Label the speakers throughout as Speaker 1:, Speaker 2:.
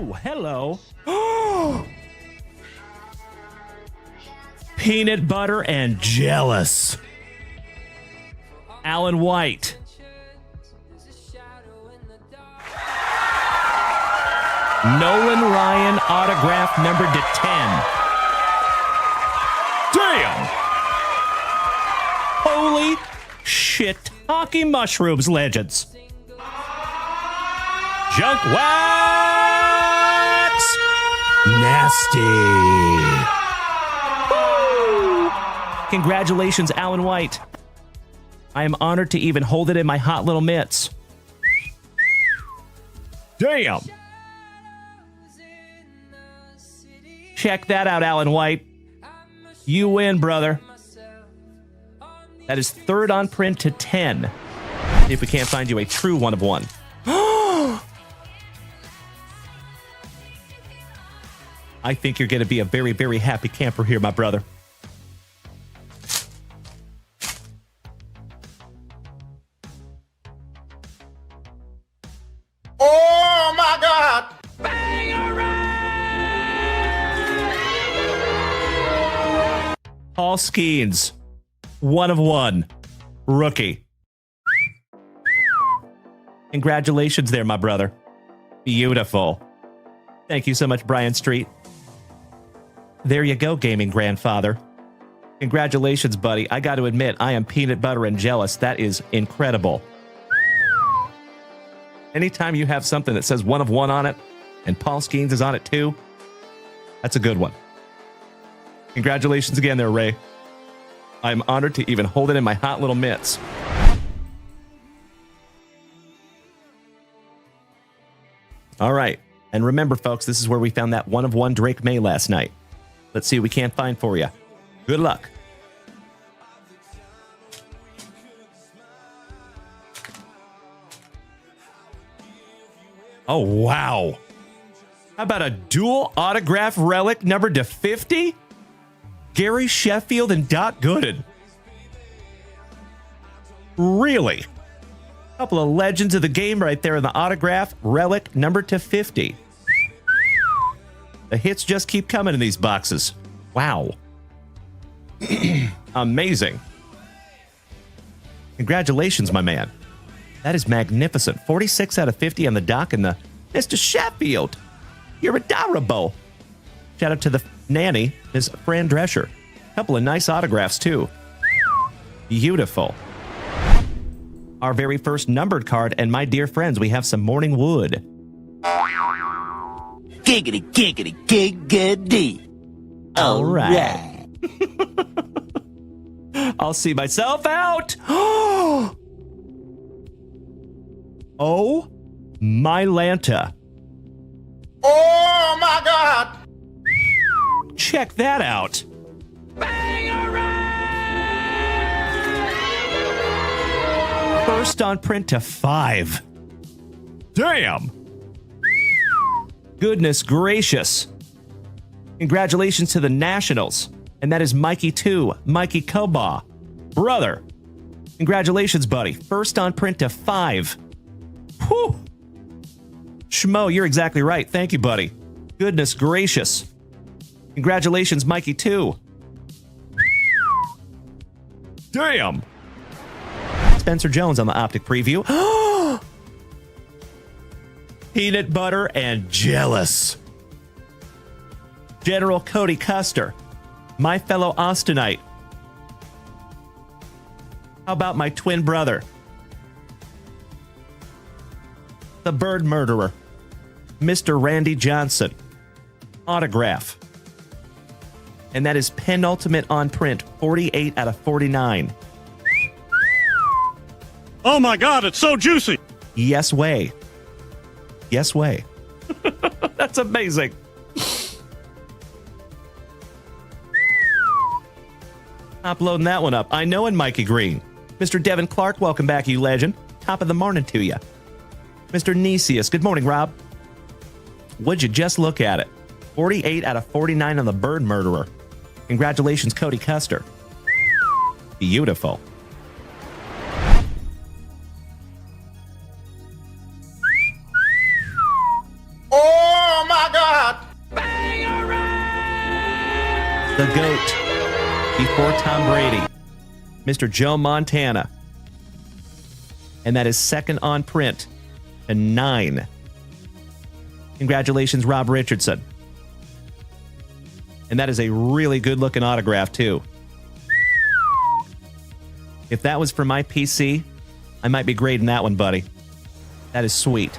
Speaker 1: Oh, hello. Peanut butter and jealous. Alan White. Nolan Ryan autograph number to 10. Damn! Holy shit. Hockey mushrooms, legends. Junk wax! Nasty. Woo! Congratulations, Alan White. I am honored to even hold it in my hot little mitts. Damn! Check that out, Alan White. You win, brother. That is third on print to 10. If we can't find you a true one of one. I think you're going to be a very, very happy camper here, my brother.
Speaker 2: Oh, my God!
Speaker 1: Paul Skeens, one of one, rookie. Congratulations there, my brother. Beautiful. Thank you so much, Brian Street. There you go, gaming grandfather. Congratulations, buddy. I got to admit, I am peanut butter and jealous. That is incredible. Anytime you have something that says one of one on it, and Paul Skeens is on it too, that's a good one. Congratulations again there, Ray. I'm honored to even hold it in my hot little mitts. All right. And remember, folks, this is where we found that one of one Drake May last night. Let's see what we can't find for you. Good luck. Oh, wow. How about a dual autograph relic numbered to 50? Gary Sheffield and Doc Gooden. Really? A couple of legends of the game right there in the autograph relic numbered to 50. The hits just keep coming in these boxes. Wow. Amazing. Congratulations, my man. That is magnificent. 46 out of 50 on the dock and the Mr. Sheffield. You're adorable. Shout out to the nanny, Ms. Fran Drescher. A couple of nice autographs, too. Beautiful. Our very first numbered card, and my dear friends, we have some Morning Wood.
Speaker 3: Giggity, giggity, giggity.
Speaker 1: All right. I'll see myself out. Oh, my Lanta.
Speaker 2: Oh, my God!
Speaker 1: Check that out. First on print to 5. Damn. Goodness gracious. Congratulations to the Nationals. And that is Mikey 2, Mikey Koba. Brother. Congratulations, buddy. First on print to 5. Whew. Schmo, you're exactly right. Thank you, buddy. Goodness gracious. Congratulations, Mikey 2. Damn. Spencer Jones on the Optic Preview. Peanut butter and jealous. General Cody Custer. My fellow Austinite. How about my twin brother? The Bird Murderer. Mr. Randy Johnson. Autograph. And that is penultimate on print, 48 out of 49.
Speaker 4: Oh my God, it's so juicy.
Speaker 1: Yes way. Yes way. That's amazing. Uploading that one up. I know in Mikey Green. Mr. Devin Clark, welcome back, you legend. Top of the morning to you. Mr. Nesius, good morning, Rob. Would you just look at it? 48 out of 49 on the Bird Murderer. Congratulations, Cody Custer. Beautiful.
Speaker 2: Oh, my
Speaker 1: the GOAT, before Tom Brady, Mr. Joe Montana. And that is second on print to 9. Congratulations, Rob Richardson. And that is a really good-looking autograph, too. If that was for my PC, I might be grading that one, buddy. That is sweet.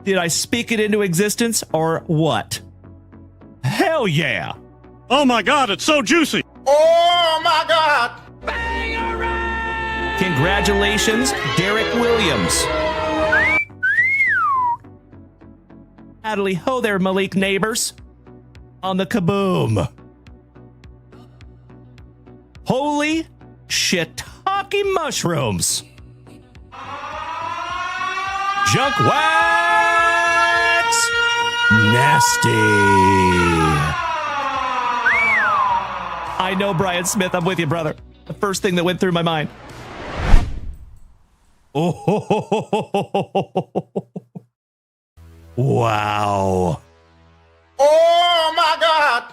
Speaker 1: Did I speak it into existence, or what? Hell yeah!
Speaker 4: Oh my God, it's so juicy.
Speaker 2: Oh my God!
Speaker 1: Congratulations, Derek Williams. Howdy ho there, Malik neighbors. On the kaboom. Holy shiitake mushrooms. Junk wax. Nasty. I know, Brian Smith. I'm with you, brother. The first thing that went through my mind. Oh, wow.
Speaker 2: Oh my God!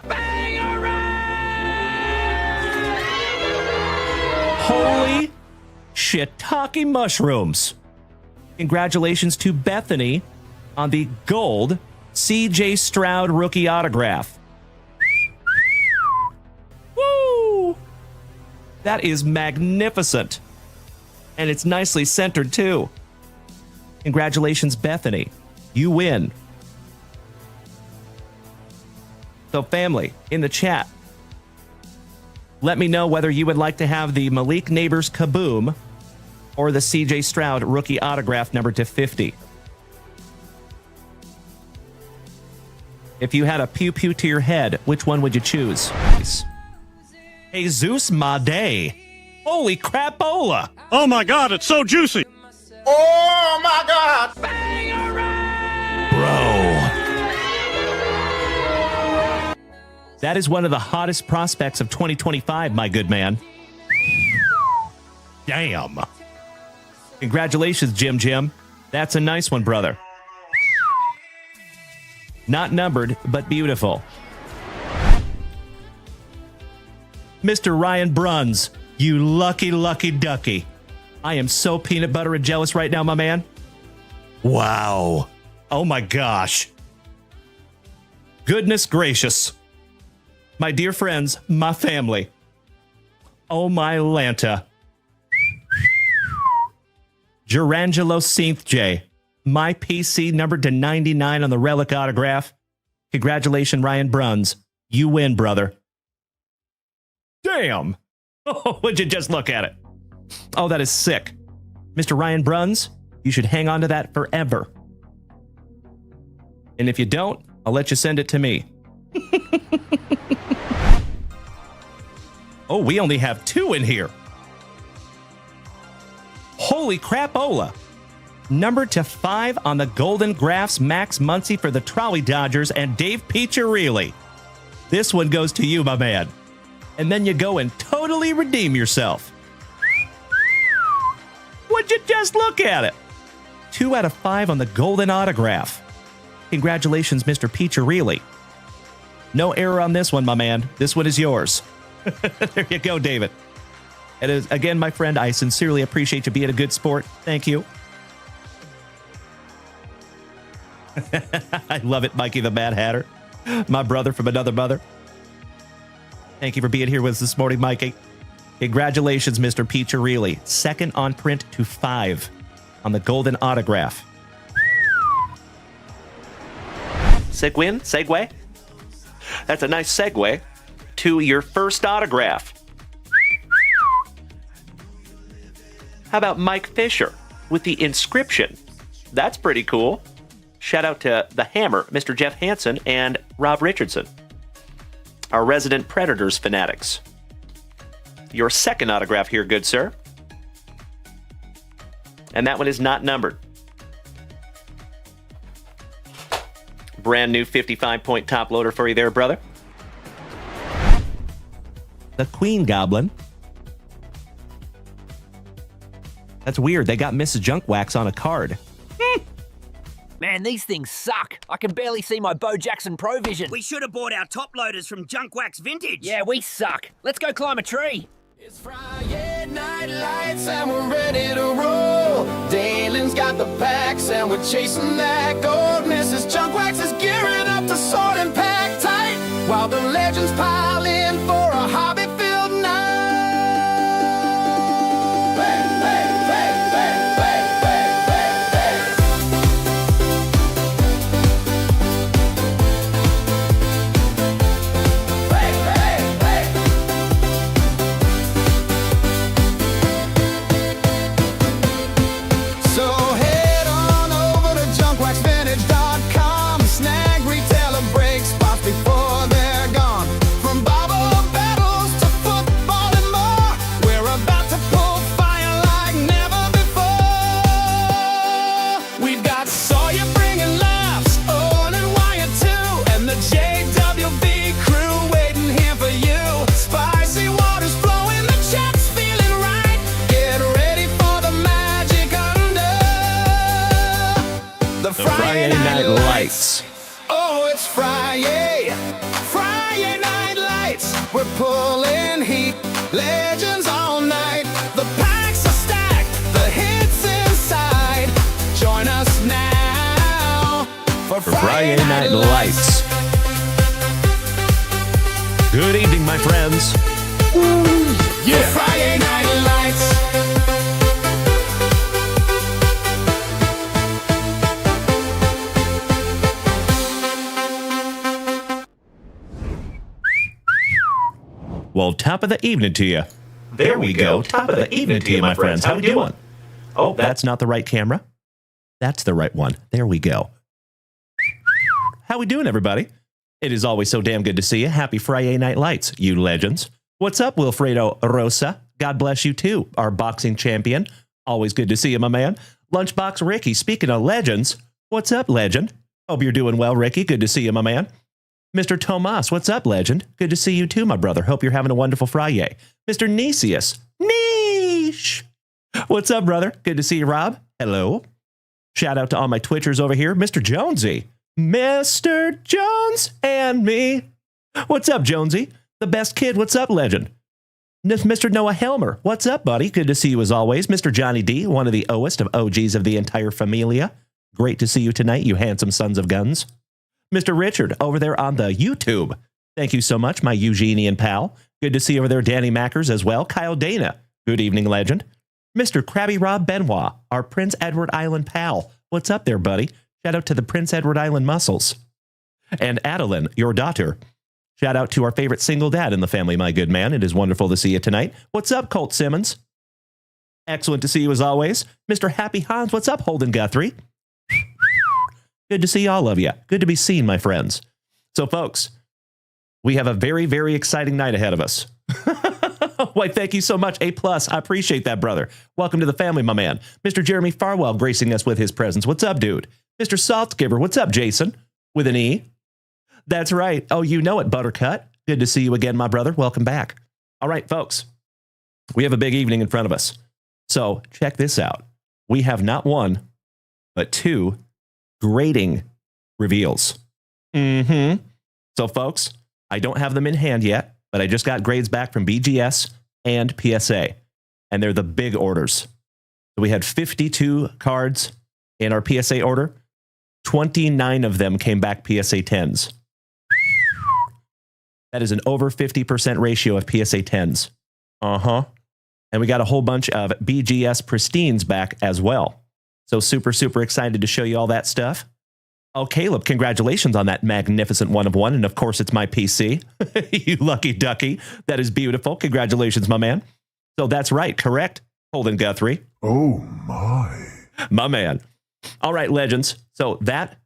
Speaker 1: Holy shiitake mushrooms. Congratulations to Bethany on the gold C.J. Stroud rookie autograph. Woo! That is magnificent. And it's nicely centered, too. Congratulations, Bethany. You win. So, family, in the chat, let me know whether you would like to have the Malik Neighbors Kaboom or the C.J. Stroud rookie autograph numbered to 50. If you had a pew-pew to your head, which one would you choose? Jesus Made. Holy crapola!
Speaker 4: Oh my God, it's so juicy.
Speaker 2: Oh my God!
Speaker 1: Bro. That is one of the hottest prospects of 2025, my good man. Damn. Congratulations, Jim. That's a nice one, brother. Not numbered, but beautiful. Mr. Ryan Bruns, you lucky, lucky ducky. I am so peanut butter and jealous right now, my man. Wow. Oh my gosh. Goodness gracious. My dear friends, my family. Oh my Lanta. Gerangelo Synth J. My PC numbered to 99 on the relic autograph. Congratulations, Ryan Bruns. You win, brother. Damn. Oh, would you just look at it? Oh, that is sick. Mr. Ryan Bruns, you should hang on to that forever. And if you don't, I'll let you send it to me. Oh, we only have 2 in here. Holy crapola. Numbered to 5 on the Golden Graphs, Max Muncy for the Trolley Dodgers and Dave Piccirilli. This one goes to you, my man. And then you go and totally redeem yourself. Would you just look at it? 2 out of 5 on the Golden Autograph. Congratulations, Mr. Piccirilli. No error on this one, my man. This one is yours. There you go, David. And again, my friend, I sincerely appreciate you being a good sport. Thank you. I love it, Mikey the Mad Hatter. My brother from another mother. Thank you for being here with us this morning, Mikey. Congratulations, Mr. Piccirilli. Second on print to 5 on the Golden Autograph. Segue? That's a nice segue to your first autograph. How about Mike Fisher with the inscription? That's pretty cool. Shout out to the Hammer, Mr. Jeff Hansen, and Rob Richardson, our resident Predators fanatics. Your second autograph here, good sir. And that one is not numbered. Brand new 55-point top loader for you there, brother. The Queen Goblin. That's weird. They got Mrs. Junk Wax on a card.
Speaker 5: Man, these things suck. I can barely see my Bo Jackson Pro Vision.
Speaker 3: We should have bought our top loaders from Junk Wax Vintage.
Speaker 5: Yeah, we suck. Let's go climb a tree.
Speaker 6: It's Friday night lights and we're ready to roll. Dalen's got the packs and we're chasing that gold. Mrs. Junk Wax is gearing up to sort and pack tight while the legends pile in for a hobby-filled night.
Speaker 1: Friday Night Lights.
Speaker 6: Oh, it's FriYAY. FriYAY Night Lights. We're pulling heat. Legends all night. The packs are stacked. The hits inside. Join us now for
Speaker 1: FriYAY Night Lights. Good evening, my friends.
Speaker 6: Yeah. FriYAY Night Lights.
Speaker 1: Well, top of the evening to you. There we go. Top of the evening to you, my friends. How we doing? Oh, that's not the right camera. That's the right one. There we go. How we doing, everybody? It is always so damn good to see you. Happy FriYAY Night Lights, you legends. What's up, Wilfredo Rosa? God bless you, too, our boxing champion. Always good to see you, my man. Lunchbox Ricky, speaking of legends, what's up, legend? Hope you're doing well, Ricky. Good to see you, my man. Mr. Tomas, what's up, legend? Good to see you too, my brother. Hope you're having a wonderful Friday. Mr. Nicius, Niche. What's up, brother? Good to see you, Rob. Hello. Shout out to all my Twitchers over here. Mr. Jonesy. Mr. Jones and me. What's up, Jonesy? The best kid. What's up, legend? Mr. Noah Helmer. What's up, buddy? Good to see you as always. Mr. Johnny D, one of the oest of OGs of the entire familia. Great to see you tonight, you handsome sons of guns. Mr. Richard, over there on the YouTube. Thank you so much, my Eugenian pal. Good to see you over there, Danny Mackers as well. Kyle Dana, good evening, legend. Mr. Krabby Rob Benoit, our Prince Edward Island pal. What's up there, buddy? Shout out to the Prince Edward Island muscles. And Adeline, your daughter. Shout out to our favorite single dad in the family, my good man. It is wonderful to see you tonight. What's up, Colt Simmons? Excellent to see you as always. Mr. Happy Hans, what's up, Holden Guthrie? Good to see all of you. Good to be seen, my friends. So, folks, we have a very, very exciting night ahead of us. Why, thank you so much. A+. I appreciate that, brother. Welcome to the family, my man. Mr. Jeremy Farwell gracing us with his presence. What's up, dude? Mr. Saltgiver. What's up, Jason? With an E. That's right. Oh, you know it, Buttercut. Good to see you again, my brother. Welcome back. All right, folks. We have a big evening in front of us. So, check this out. We have not one, but two grading reveals. So, folks, I don't have them in hand yet, but I just got grades back from BGS and PSA, and they're the big orders. So we had 52 cards in our PSA order. 29 of them came back PSA 10s. That is an over 50% ratio of PSA 10s. And we got a whole bunch of BGS Pristines back as well. So super, super excited to show you all that stuff. Oh, Caleb, congratulations on that magnificent 1 of 1. And of course, it's my PC. You lucky ducky. That is beautiful. Congratulations, my man. So that's right. Correct, Holden Guthrie.
Speaker 7: Oh, my.
Speaker 1: My man. All right, legends. So that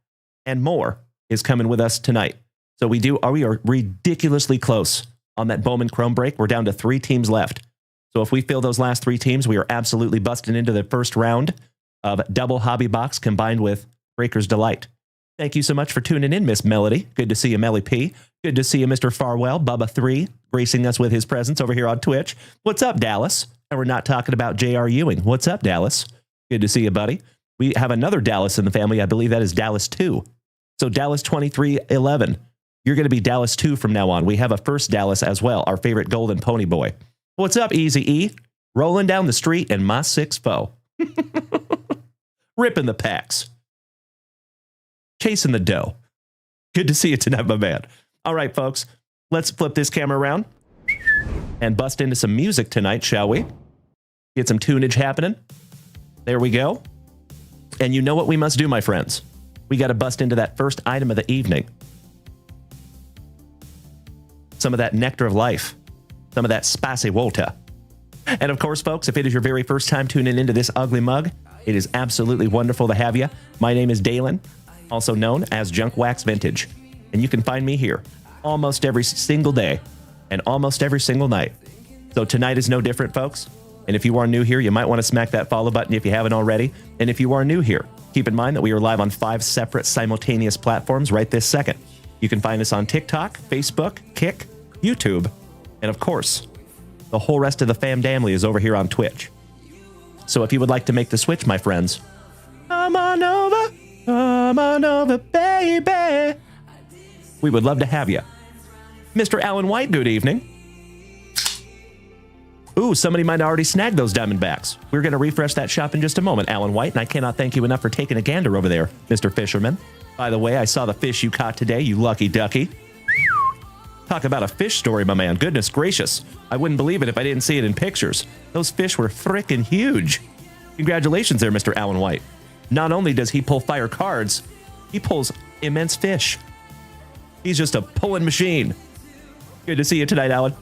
Speaker 1: and more is coming with us tonight. So we are ridiculously close on that Bowman Chrome break. We're down to 3 teams left. So if we fill those last 3 teams, we are absolutely busting into the first round of Double Hobby Box combined with Breaker's Delight. Thank you so much for tuning in, Miss Melody. Good to see you, Melly P. Good to see you, Mr. Farwell, Bubba3, gracing us with his presence over here on Twitch. What's up, Dallas? And we're not talking about J.R. Ewing. What's up, Dallas? Good to see you, buddy. We have another Dallas in the family. I believe that is Dallas 2. So Dallas 2311. You're going to be Dallas 2 from now on. We have a first Dallas as well, our favorite golden pony boy. What's up, Easy E? Rolling down the street in my 6-4. Ripping the packs. Chasing the dough. Good to see you tonight, my man. All right, folks. Let's flip this camera around and bust into some music tonight, shall we? Get some tunage happening. There we go. And you know what we must do, my friends. We got to bust into that first item of the evening. Some of that nectar of life. Some of that spicy water. And of course, folks, if it is your very first time tuning into this ugly mug, it is absolutely wonderful to have you. My name is Dalen, also known as Junk Wax Vintage. And you can find me here almost every single day and almost every single night. So tonight is no different, folks. And if you are new here, you might want to smack that follow button if you haven't already. And if you are new here, keep in mind that we are live on 5 separate simultaneous platforms right this second. You can find us on TikTok, Facebook, Kick, YouTube, and of course, the whole rest of the fam family is over here on Twitch. So if you would like to make the switch, my friends, come on over, baby. We would love to have you. Mr. Alan White, good evening. Ooh, somebody might already snag those Diamondbacks. We're going to refresh that shop in just a moment, Alan White, and I cannot thank you enough for taking a gander over there, Mr. Fisherman. By the way, I saw the fish you caught today, you lucky ducky. Talk about a fish story, my man. Goodness gracious. I wouldn't believe it if I didn't see it in pictures. Those fish were frickin' huge. Congratulations there, Mr. Alan White. Not only does he pull fire cards, he pulls immense fish. He's just a pulling machine. Good to see you tonight, Alan.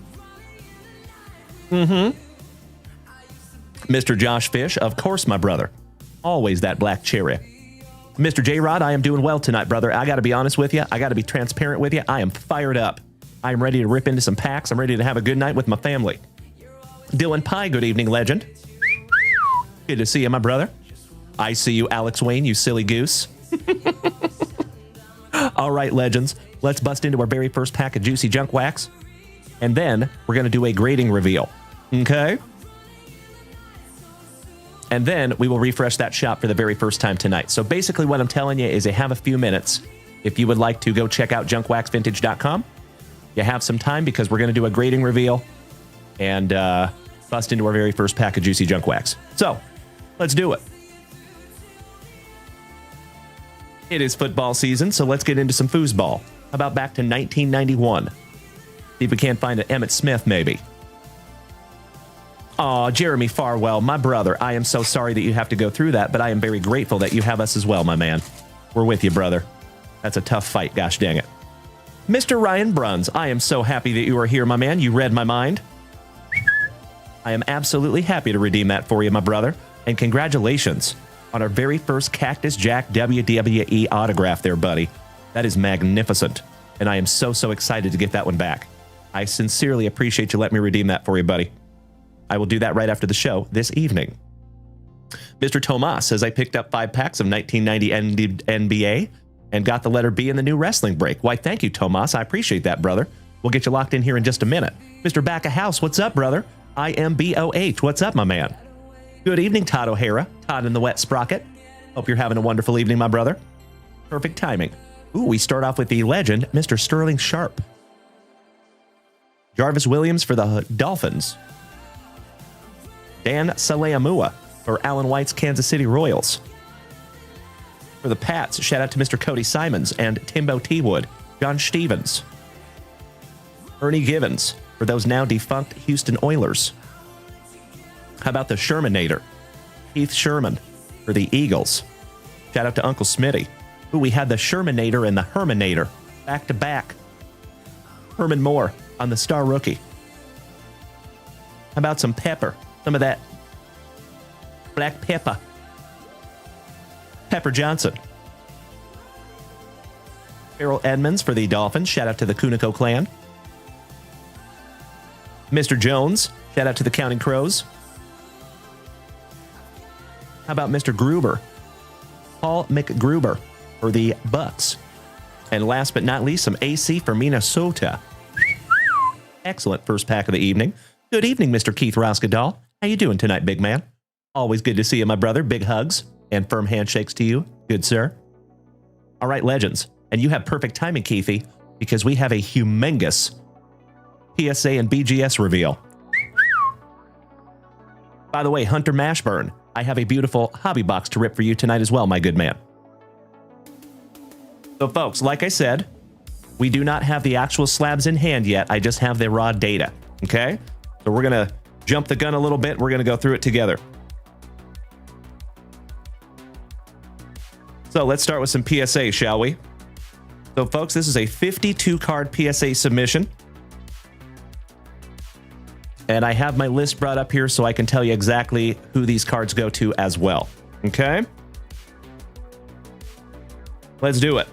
Speaker 1: Mr. Josh Fish, of course, my brother. Always that black cherry. Mr. J-Rod, I am doing well tonight, brother. I got to be honest with you. I got to be transparent with you. I am fired up. I am ready to rip into some packs. I'm ready to have a good night with my family. Dylan Pye, good evening, legend. Good to see you, my brother. I see you, Alex Wayne, you silly goose. All right, legends. Let's bust into our very first pack of juicy junk wax. And then we're going to do a grading reveal. Okay? And then we will refresh that shop for the very first time tonight. So basically what I'm telling you is I have a few minutes. If you would like to go check out junkwaxvintage.com, you have some time because we're going to do a grading reveal and bust into our very first pack of juicy junk wax. So let's do it. It is football season, so let's get into some foosball. How about back to 1991? See if we can't find an Emmitt Smith, maybe. Aw, Jeremy Farwell, my brother. I am so sorry that you have to go through that, but I am very grateful that you have us as well, my man. We're with you, brother. That's a tough fight, gosh dang it. Mr. Ryan Bruns, I am so happy that you are here, my man. You read my mind. I am absolutely happy to redeem that for you, my brother. And congratulations on our very first Cactus Jack WWE autograph there, buddy. That is magnificent. And I am so excited to get that one back. I sincerely appreciate you letting me redeem that for you, buddy. I will do that right after the show this evening. Mr. Tomas says, I picked up 5 packs of 1990 NBA and got the letter B in the new wrestling break. Why, thank you, Tomas. I appreciate that, brother. We'll get you locked in here in just a minute. Mr. Back of House, what's up, brother? IMBOH, what's up, my man? Good evening, Todd O'Hara. Todd in the wet sprocket. Hope you're having a wonderful evening, my brother. Perfect timing. Ooh, we start off with the legend, Mr. Sterling Sharp. Jarvis Williams for the Dolphins. Dan Saleamua for Alan White's Kansas City Royals. For the Pats, shout out to Mr. Cody Simons and Timbo T-Wood. John Stevens. Ernie Givens for those now defunct Houston Oilers. How about the Shermanator? Keith Sherman for the Eagles. Shout out to Uncle Smitty. Ooh, we had the Shermanator and the Herminator back to back. Herman Moore on the star rookie. How about some pepper? Some of that black pepper. Pepper Johnson. Farrell Edmonds for the Dolphins. Shout out to the Kunico clan. Mr. Jones. Shout out to the Counting Crows. How about Mr. Gruber? Paul McGruber for the Bucks. And last but not least, some AC for Minnesota. Excellent first pack of the evening. Good evening, Mr. Keith Roskadal. How you doing tonight, big man? Always good to see you, my brother. Big hugs. and firm handshakes to you, good sir. All right, legends. And you have perfect timing, Keithy, because we have a humongous PSA and BGS reveal. By the way, Hunter Mashburn, I have a beautiful hobby box to rip for you tonight as well, my good man. So folks, like I said, we do not have the actual slabs in hand yet. I just have the raw data, okay? So we're going to jump the gun a little bit. We're going to go through it together. So let's start with some PSA, shall we? So folks, this is a 52-card PSA submission. And I have my list brought up here so I can tell you exactly who these cards go to as well. Okay? Let's do it.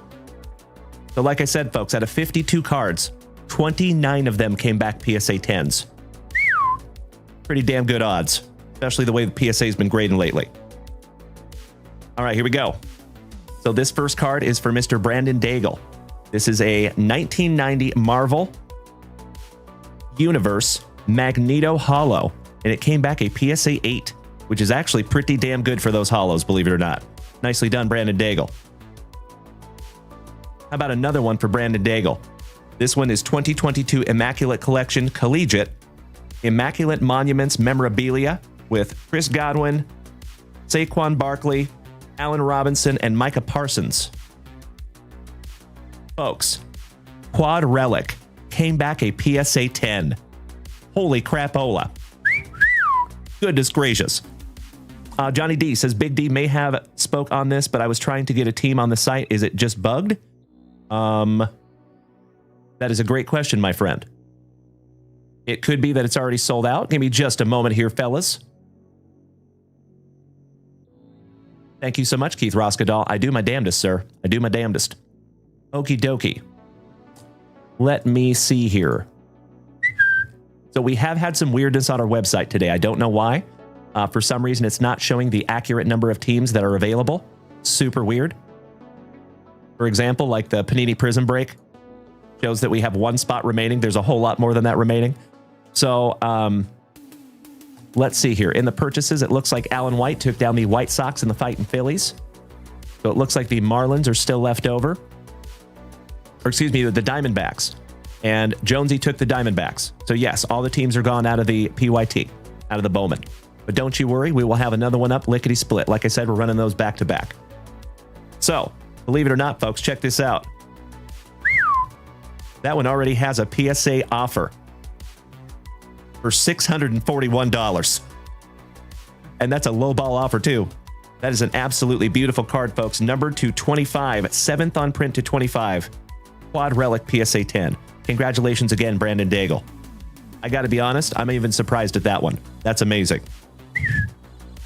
Speaker 1: So like I said, folks, out of 52 cards, 29 of them came back PSA 10s. Pretty damn good odds, especially the way the PSA has been grading lately. All right, here we go. So this first card is for Mr. Brandon Daigle. This is a 1990 Marvel Universe Magneto Holo, and it came back a PSA 8, which is actually pretty damn good for those holos, believe it or not. Nicely done, Brandon Daigle. How about another one for Brandon Daigle? This one is 2022 Immaculate Collection Collegiate Immaculate Monuments Memorabilia with Chris Godwin, Saquon Barkley, Allen Robinson, and Micah Parsons. Folks, Quad Relic came back a PSA 10. Holy crapola. Goodness gracious. Johnny D says Big D may have spoke on this, but I was trying to get a team on the site. Is it just bugged? That is a great question, my friend. It could be that it's already sold out. Give me just a moment here, fellas. Thank you so much, Keith Roskadal. I do my damnedest, sir. I do my damnedest. Okie dokie. Let me see here. So we have had some weirdness on our website today. I don't know why. For some reason, it's not showing the accurate number of teams that are available. Super weird. For example, like the Panini Prizm break shows that we have one spot remaining. There's a whole lot more than that remaining. So let's see here. In the purchases, it looks like Alan White took down the White Sox in the Fightin' Phillies. So it looks like the Marlins are still left over. Or excuse me, the Diamondbacks. And Jonesy took the Diamondbacks. So yes, all the teams are gone out of the PYT, out of the Bowman. But don't you worry, we will have another one up lickety split. Like I said, we're running those back to back. So, believe it or not, folks, check this out. That one already has a PSA offer for $641. And that's a low ball offer too. That is an absolutely beautiful card, folks. Numbered to 25, 7th on print to 25. Quad Relic PSA 10. Congratulations again, Brandon Daigle. I got to be honest, I'm even surprised at that one. That's amazing.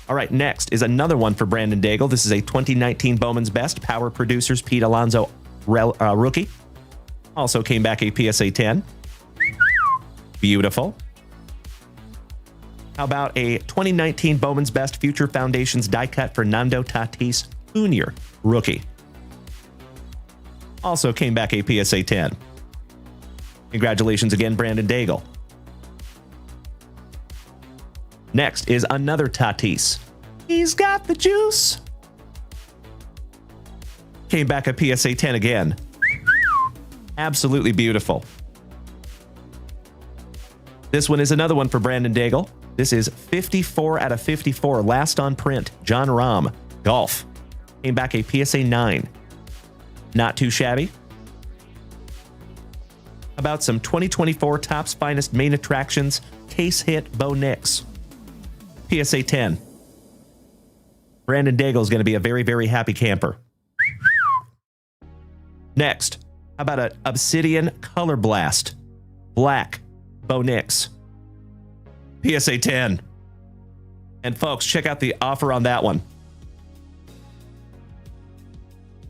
Speaker 1: All right, next is another one for Brandon Daigle. This is a 2019 Bowman's Best Power Producers Pete Alonso rookie. Also came back a PSA 10. Beautiful. How about a 2019 Bowman's Best Future Foundations die cut Fernando Tatis Jr. rookie. Also came back a PSA 10. Congratulations again, Brandon Daigle. Next is another Tatis. He's got the juice. Came back a PSA 10 again. Absolutely beautiful. This one is another one for Brandon Daigle. This is 54 out of 54, last on print. John Rahm, golf. Came back a PSA 9. Not too shabby. About some 2024 Topps Finest Main Attractions case hit Bo Nix. PSA 10. Brandon Daigle is going to be a very, very happy camper. Next, how about an Obsidian Color Blast? Black. Bo Nix. PSA 10. And folks, check out the offer on that one.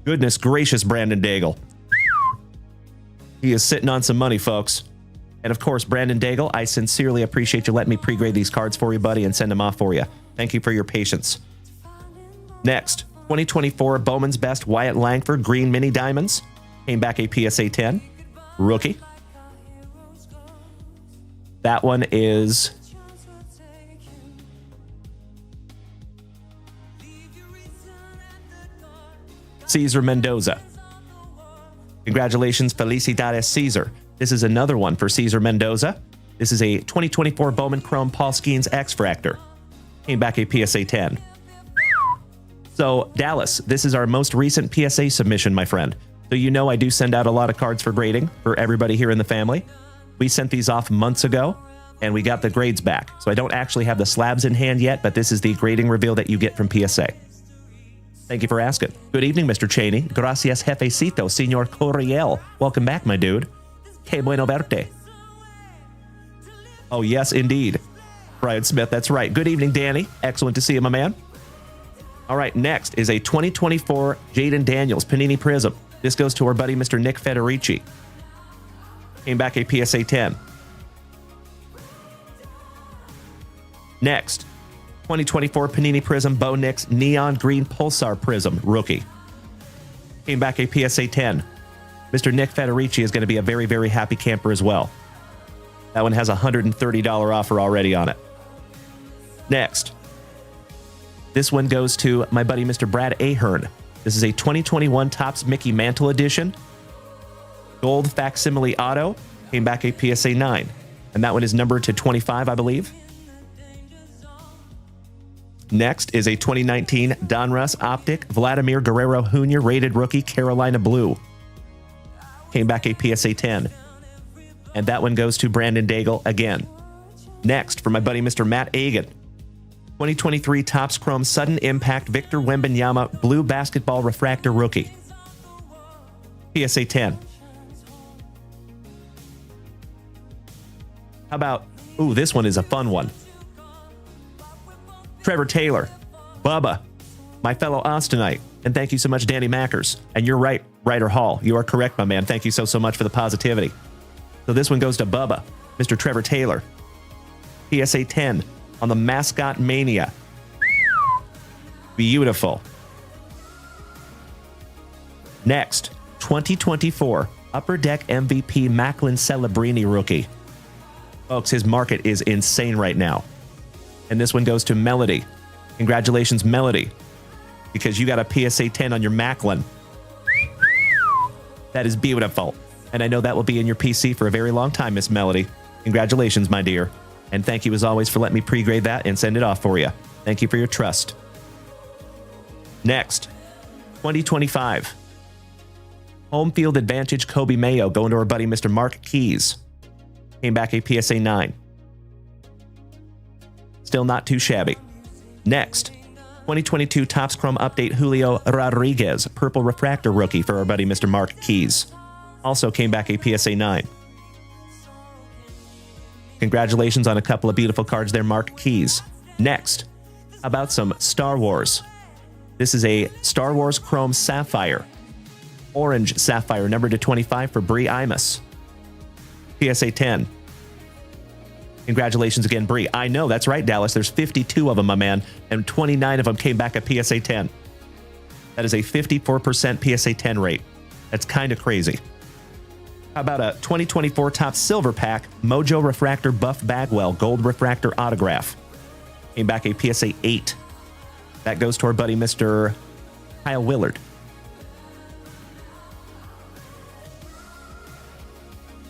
Speaker 1: Goodness gracious, Brandon Daigle. He is sitting on some money, folks. And of course, Brandon Daigle, I sincerely appreciate you letting me pre-grade these cards for you, buddy, and send them off for you. Thank you for your patience. Next, 2024 Bowman's Best Wyatt Langford Green Mini Diamonds. Came back a PSA 10. Rookie. That one is... Cesar Mendoza. Congratulations, Felicidades Cesar. This is another one for Cesar Mendoza. This is a 2024 Bowman Chrome Paul Skeens X-Fractor. Came back a PSA 10. So, Dallas, this is our most recent PSA submission, my friend. So you know I do send out a lot of cards for grading for everybody here in the family. We sent these off months ago, and we got the grades back. So I don't actually have the slabs in hand yet, but this is the grading reveal that you get from PSA. Thank you for asking. Good evening, Mr. Cheney. Gracias, jefecito, Senor Corriel. Welcome back, my dude. Que bueno verte. Oh, yes, indeed. Brian Smith, that's right. Good evening, Danny. Excellent to see you, my man. All right, next is a 2024 Jaden Daniels Panini Prizm. This goes to our buddy, Mr. Nick Federici. Came back a PSA 10. Next, 2024 Panini Prizm Bo Nix Neon Green Pulsar Prizm Rookie. Came back a PSA 10. Mr. Nick Federici is going to be a very, very happy camper as well. That one has a $130 offer already on it. Next, this one goes to my buddy, Mr. Brad Ahern. This is a 2021 Topps Mickey Mantle Edition. Gold facsimile auto. Came back a PSA 9. And that one is numbered to 25, I believe. Next is a 2019 Donruss Optic Vladimir Guerrero Jr. rated rookie Carolina Blue. Came back a PSA 10. And that one goes to Brandon Daigle again. Next, for my buddy Mr. Matt Agan. 2023 Topps Chrome Sudden Impact Victor Wembanyama Blue Basketball Refractor Rookie. PSA 10. How about, ooh, this one is a fun one. Trevor Taylor, Bubba, my fellow Austinite, and thank you so much, Danny Mackers. And you're right, Ryder Hall. You are correct, my man. Thank you so much for the positivity. So this one goes to Bubba, Mr. Trevor Taylor. PSA 10 on the Mascot Mania. Beautiful. Next, 2024 Upper Deck MVP Macklin Celebrini Rookie. Folks, his market is insane right now. And this one goes to Melody. Congratulations, Melody, because you got a PSA 10 on your Macklin. That is beautiful. And I know that will be in your PC for a very long time, Miss Melody. Congratulations, my dear. And thank you, as always, for letting me pre-grade that and send it off for you. Thank you for your trust. Next, 2025. Home Field Advantage Kobe Mayo going to our buddy, Mr. Mark Keys. Came back a PSA 9. Still not too shabby. Next, 2022 Topps Chrome Update Julio Rodriguez Purple Refractor Rookie for our buddy, Mr. Mark Keys. Also came back a PSA 9. Congratulations on a couple of beautiful cards there, Mark Keys. Next, how about some Star Wars? This is a Star Wars Chrome Sapphire. Orange Sapphire, numbered to 25 for Bree Imus. PSA 10. Congratulations again, Bree. I know, that's right, Dallas. There's 52 of them, my man, and 29 of them came back a PSA 10. That is a 54% PSA 10 rate. That's kind of crazy. How about a 2024 Topps Silver Pack Mojo Refractor Buff Bagwell Gold Refractor Autograph? Came back a PSA 8. That goes to our buddy, Mr. Kyle Willard.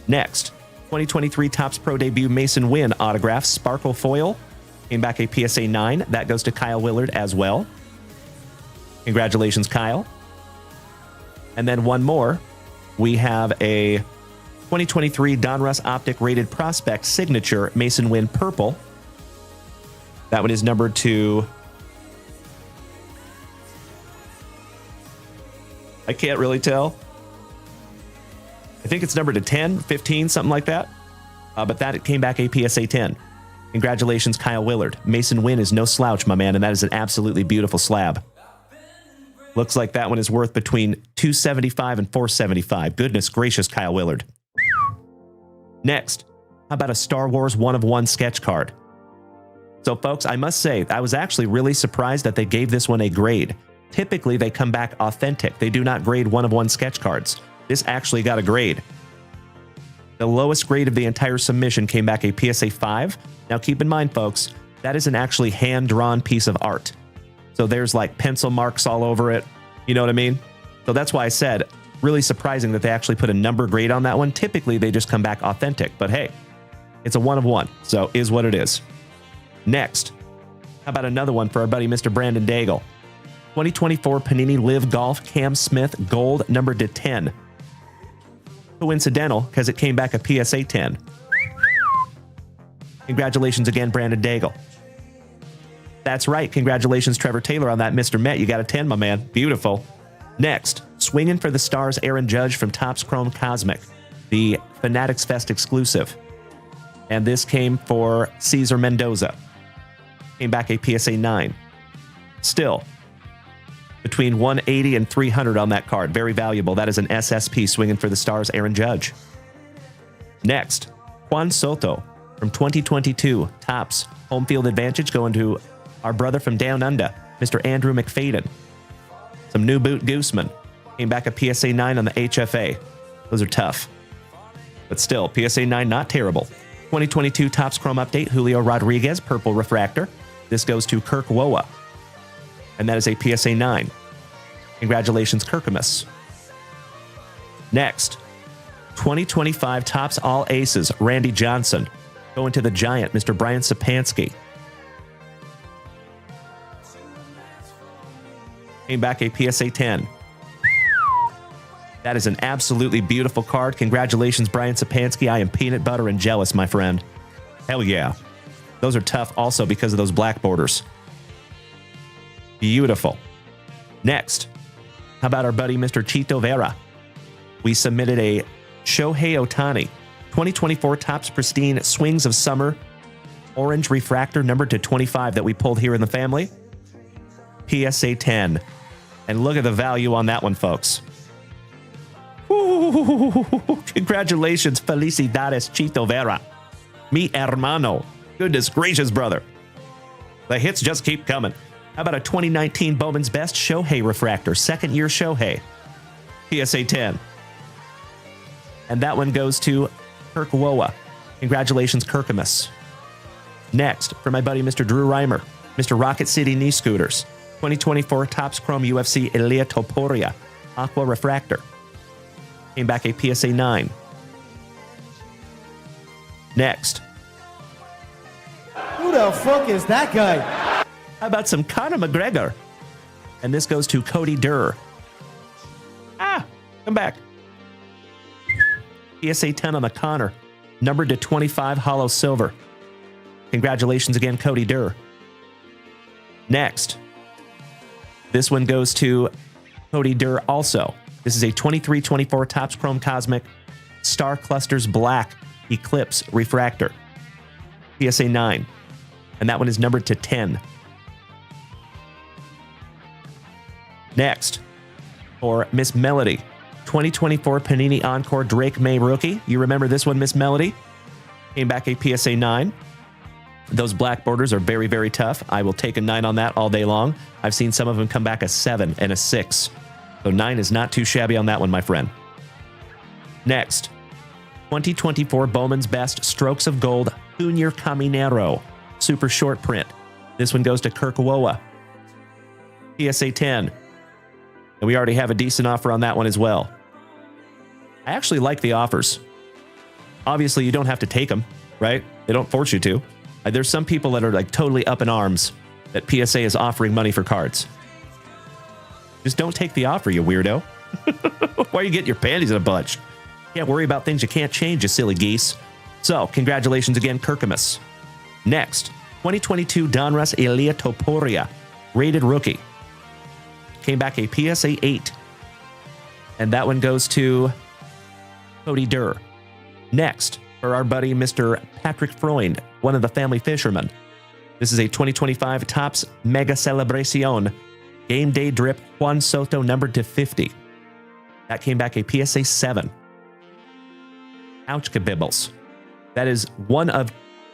Speaker 1: Next, 2023 Topps Pro Debut Mason Wynn Autograph Sparkle Foil. Came back a PSA 9. That goes to Kyle Willard as well. Congratulations, Kyle. And then one more. We have a 2023 Donruss Optic Rated Prospect Signature Mason Wynn Purple. That one is numbered to... I can't really tell. I think it's numbered to 10, 15, something like that. But that came back a PSA 10. Congratulations, Kyle Willard. Mason Wynn is no slouch, my man, and that is an absolutely beautiful slab. Looks like that one is worth between $275 and $475. Goodness gracious, Kyle Willard. Next, how about a Star Wars 1-of-1 sketch card? So, folks, I must say, I was actually really surprised that they gave this one a grade. Typically, they come back authentic. They do not grade 1-of-1 sketch cards. This actually got a grade. The lowest grade of the entire submission came back a PSA 5. Now, keep in mind, folks, that is an actually hand-drawn piece of art. So there's like pencil marks all over it. You know what I mean? So that's why I said, really surprising that they actually put a number grade on that one. Typically, they just come back authentic. But hey, it's a 1 of 1. So is what it is. Next, how about another one for our buddy Mr. Brandon Daigle? 2024 Panini Live Golf Cam Smith Gold numbered to 10. Coincidental, because it came back a PSA 10. Congratulations again, Brandon Daigle. That's right. Congratulations, Trevor Taylor, on that Mr. Met. You got a 10, my man. Beautiful. Next, swinging for the stars, Aaron Judge from Topps Chrome Cosmic, the Fanatics Fest exclusive. And this came for Cesar Mendoza. Came back a PSA 9. Still, between 180 and 300 on that card. Very valuable. That is an SSP swinging for the stars, Aaron Judge. Next, Juan Soto from 2022 Topps Home Field Advantage going to our brother from Down Under, Mr. Andrew McFadden. Some new boot Gooseman. Came back a PSA 9 on the HFA. Those are tough. But still, PSA 9 not terrible. 2022 Topps Chrome Update, Julio Rodriguez, Purple Refractor. This goes to Kirk Woa. And that is a PSA 9. Congratulations, Kirkamus. Next, 2025 Topps All Aces, Randy Johnson. Going to the Giant, Mr. Brian Sapansky. Came back a PSA 10. That is an absolutely beautiful card. Congratulations, Brian Sapansky. I am peanut butter and jealous, my friend. Hell yeah. Those are tough also because of those black borders. Beautiful. Next, how about our buddy Mr. Chito Vera? We submitted a Shohei Ohtani 2024 Topps Pristine Swings of Summer Orange Refractor numbered to 25 that we pulled here in the family. PSA 10. And look at the value on that one, folks. Ooh, congratulations, felicidades, Chito Vera. Mi hermano. Goodness gracious, brother. The hits just keep coming. How about a 2019 Bowman's Best Shohei Refractor, second year Shohei, PSA 10. And that one goes to Kirk Woa. Congratulations, Kirkamus. Next, for my buddy Mr. Drew Reimer, Mr. Rocket City Knee Scooters, 2024 Topps Chrome UFC Elia Topuria, Aqua Refractor. Came back a PSA 9. Next.
Speaker 8: Who the fuck is that guy?
Speaker 1: How about some Conor McGregor? And this goes to Cody Durr. Come back. PSA 10 on the Conor, numbered to 25 hollow silver. Congratulations again, Cody Durr. Next. This one goes to Cody Durr also. This is a 23-24 Topps Chrome Cosmic Star Clusters Black Eclipse Refractor. PSA 9. And that one is numbered to 10. Next, for Miss Melody, 2024 Panini Encore Drake May Rookie. You remember this one, Miss Melody? Came back a PSA 9. Those black borders are very, very tough. I will take a 9 on that all day long. I've seen some of them come back a 7 and a 6. So 9 is not too shabby on that one, my friend. Next, 2024 Bowman's Best Strokes of Gold Junior Caminero Super Short Print. This one goes to Kirk Woa. PSA 10. And we already have a decent offer on that one as well. I actually like the offers. Obviously, you don't have to take them, right? They don't force you to. There's some people that are like totally up in arms that PSA is offering money for cards. Just don't take the offer, you weirdo. Why are you getting your panties in a bunch? Can't worry about things you can't change, you silly geese. So, congratulations again, Kirkamus. Next, 2022 Donruss Elia Topuria, rated rookie. Came back a PSA 8. And that one goes to Cody Durr. Next, for our buddy Mr. Patrick Freund, one of the family fishermen. This is a 2025 Topps Mega Celebracion Game Day Drip Juan Soto numbered to 50. That came back a PSA 7. Ouch kabibbles. That is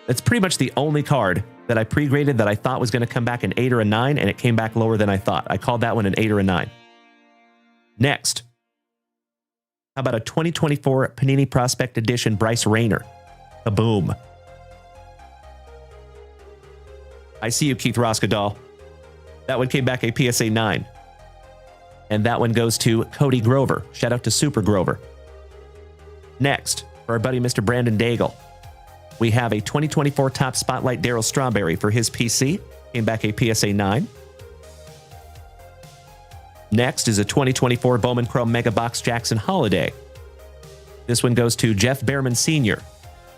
Speaker 1: that's pretty much the only card that I pre-graded that I thought was going to come back an 8 or a 9, and it came back lower than I thought. I called that one an 8 or a 9. Next, how about a 2024 Panini Prospect Edition Bryce Rayner? Kaboom. I see you, Keith Roskadal. That one came back a PSA 9. And that one goes to Cody Grover. Shout out to Super Grover. Next, for our buddy Mr. Brandon Daigle, we have a 2024 Topps Spotlight Darryl Strawberry for his PC. Came back a PSA 9. Next is a 2024 Bowman Chrome Mega Box Jackson Holiday. This one goes to Jeff Behrman Sr.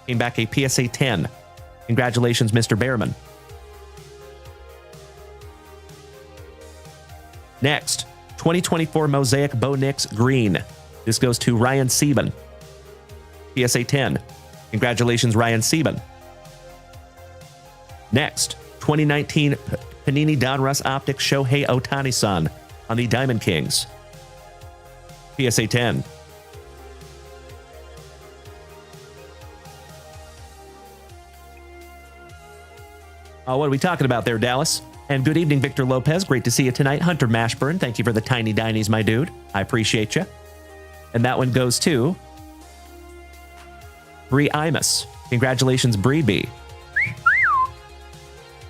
Speaker 1: Came back a PSA 10. Congratulations, Mr. Behrman. Next, 2024 Mosaic Bo Nix Green. This goes to Ryan Sieben. PSA 10. Congratulations, Ryan Sieben. Next, 2019 Panini Donruss Optic Shohei Ohtani-san on the Diamond Kings. PSA 10. What are we talking about there, Dallas? And good evening, Victor Lopez. Great to see you tonight. Hunter Mashburn, thank you for the tiny dinies, my dude. I appreciate you. And that one goes to Bree Imus. Congratulations, Bree B.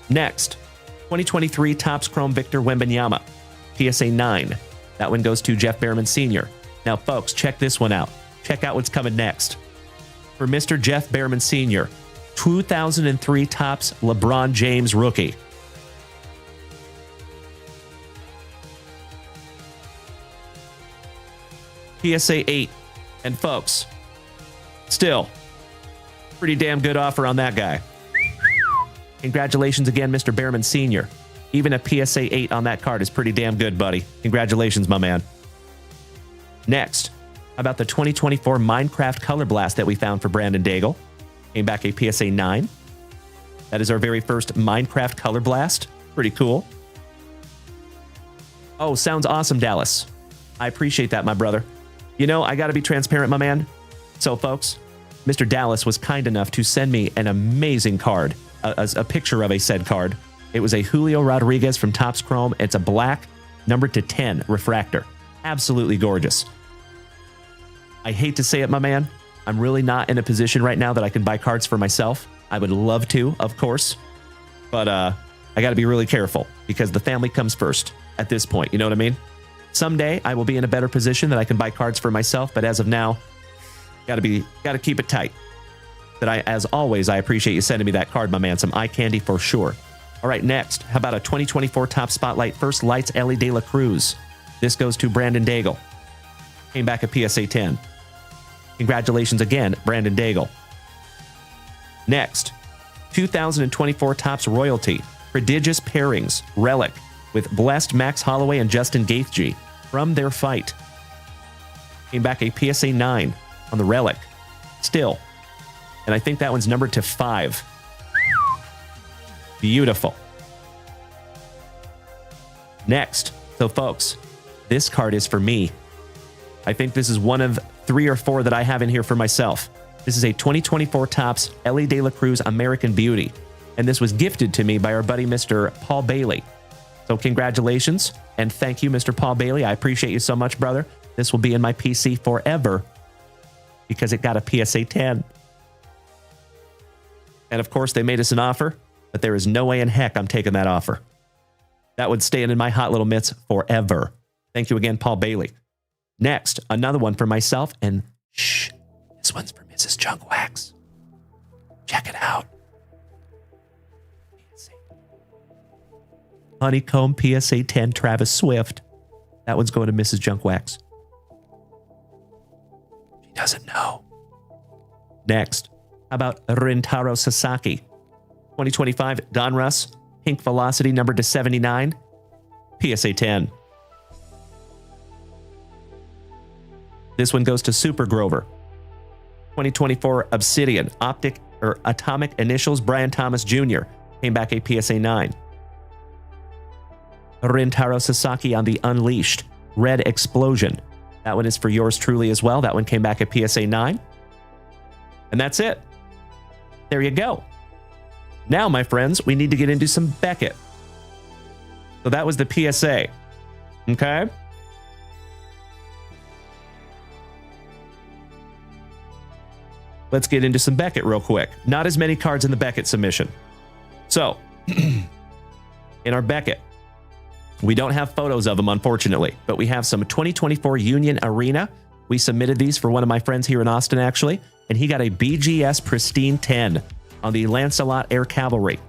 Speaker 1: Next, 2023 Topps Chrome Victor Wembanyama, PSA 9. That one goes to Jeff Behrman Sr. Now, folks, check this one out. Check out what's coming next. For Mr. Jeff Behrman Sr., 2003 Topps LeBron James rookie. PSA 8. And folks, still, pretty damn good offer on that guy. Congratulations again, Mr. Behrman Sr. Even a PSA 8 on that card is pretty damn good, buddy. Congratulations, my man. Next, how about the 2024 Minecraft Color Blast that we found for Brandon Daigle? Came back a PSA 9. That is our very first Minecraft Color Blast. Pretty cool. Oh, sounds awesome, Dallas. I appreciate that, my brother. You know, I got to be transparent, my man. So, folks, Mr. Dallas was kind enough to send me an amazing card, a picture of a said card. It was a Julio Rodriguez from Topps Chrome. It's a black, numbered to 10 refractor. Absolutely gorgeous. I hate to say it, my man. I'm really not in a position right now that I can buy cards for myself. I would love to, of course. But I got to be really careful because the family comes first at this point. You know what I mean? Someday I will be in a better position that I can buy cards for myself. But as of now, got to keep it tight. But as always, I appreciate you sending me that card, my man. Some eye candy for sure. All right, next, how about a 2024 Topps Spotlight First Lights Ellie De La Cruz? This goes to Brandon Daigle. Came back a PSA 10. Congratulations again, Brandon Daigle. Next, 2024 Topps Royalty Prodigious Pairings Relic with Blessed Max Holloway and Justin Gaethje from their fight. Came back a PSA 9 on the Relic. Still. And I think that one's numbered to 5. Beautiful. Next, so folks, this card is for me. I think this is one of 3 or 4 that I have in here for myself. This is a 2024 Topps Ellie De La Cruz American Beauty. And this was gifted to me by our buddy, Mr. Paul Bailey. So congratulations, and thank you, Mr. Paul Bailey. I appreciate you so much, brother. This will be in my PC forever because it got a PSA 10. And of course, they made us an offer, but there is no way in heck I'm taking that offer. That would stay in my hot little mitts forever. Thank you again, Paul Bailey. Next, another one for myself, and shh, this one's for Mrs. Junk Wax. Check it out. Honeycomb PSA 10 Travis Swift. That one's going to Mrs. Junk Wax. She doesn't know. Next, how about Rintaro Sasaki? 2025 Donruss Pink Velocity numbered to 79. PSA 10. This one goes to Super Grover. 2024 Obsidian Atomic Initials Brian Thomas Jr. Came back a PSA 9. Rintaro Sasaki on the Unleashed Red Explosion. That one is for yours truly as well. That one came back at PSA 9. And that's it. There you go. Now, my friends, we need to get into some Beckett. So that was the PSA. Okay? Let's get into some Beckett real quick. Not as many cards in the Beckett submission. So, in our Beckett, We don't have photos of them, unfortunately, but we have some 2024 Union Arena. We submitted these for one of my friends here in Austin, actually, and he got a BGS Pristine 10 on the Lancelot Air Cavalry.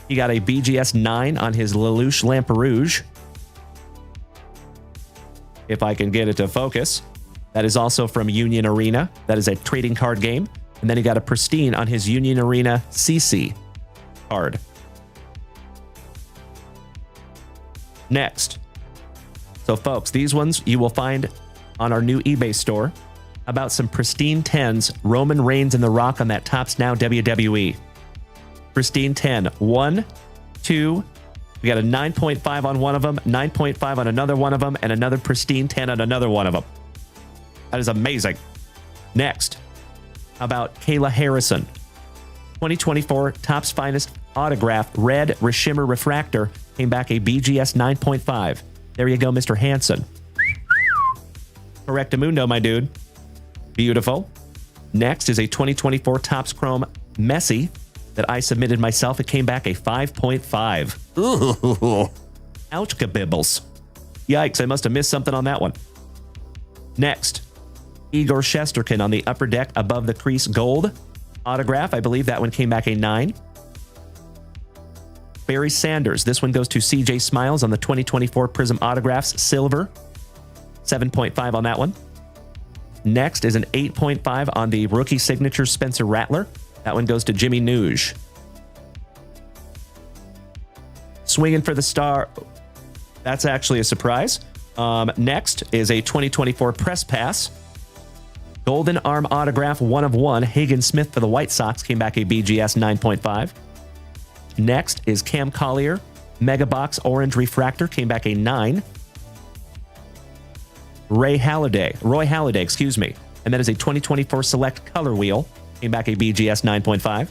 Speaker 1: He got a BGS 9 on his Lelouch Lamperouge. If I can get it to focus. That is also from Union Arena. That is a trading card game. And then he got a Pristine on his Union Arena CC card. Next. So folks, these ones you will find on our new eBay store about some Pristine 10s, Roman Reigns and The Rock on that Topps Now WWE. Pristine 10, 1, 2, we got a 9.5 on one of them, 9.5 on another one of them, and another Pristine 10 on another one of them. That is amazing. Next, how about Kayla Harrison? 2024 Topps Finest Autograph Red Reshimmer Refractor came back a BGS 9.5. There you go, Mr. Hansen. Correctamundo, my dude. Beautiful. Next is a 2024 Topps Chrome Messi that I submitted myself. It came back a 5.5. Ooh. Ouch, kabibbles. Yikes, I must have missed something on that one. Next, Igor Shesterkin on the upper deck above the crease gold autograph. I believe that one came back a 9. Barry Sanders. This one goes to CJ Smiles on the 2024 Prizm Autographs Silver. 7.5 on that one. Next is an 8.5 on the rookie signature Spencer Rattler. That one goes to Jimmy Nuge. Swinging for the star. That's actually a surprise. Next is a 2024 Press Pass. Golden Arm Autograph 1 of 1. Hagen Smith for the White Sox came back a BGS 9.5. Next is Cam Collier. Mega Box Orange Refractor came back a 9. Roy Halladay, excuse me. And that is a 2024 Select Color Wheel. Came back a BGS 9.5.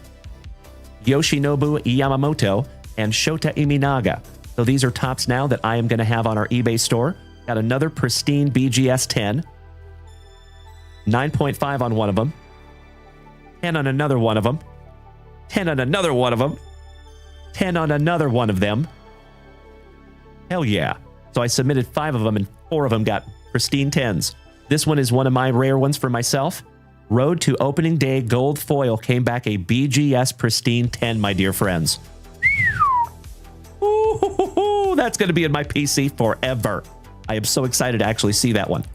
Speaker 1: Yoshinobu Yamamoto and Shota Iminaga. So these are Topps Now that I am going to have on our eBay store. Got another Pristine BGS 10. 9.5 on one of them. 10 on another one of them. 10 on another one of them. 10 on another one of them. Hell yeah. So I submitted 5 of them and 4 of them got Pristine 10s. This one is one of my rare ones for myself. Road to Opening Day Gold Foil came back a BGS Pristine 10, my dear friends. Ooh, that's going to be in my PC forever. I am so excited to actually see that one.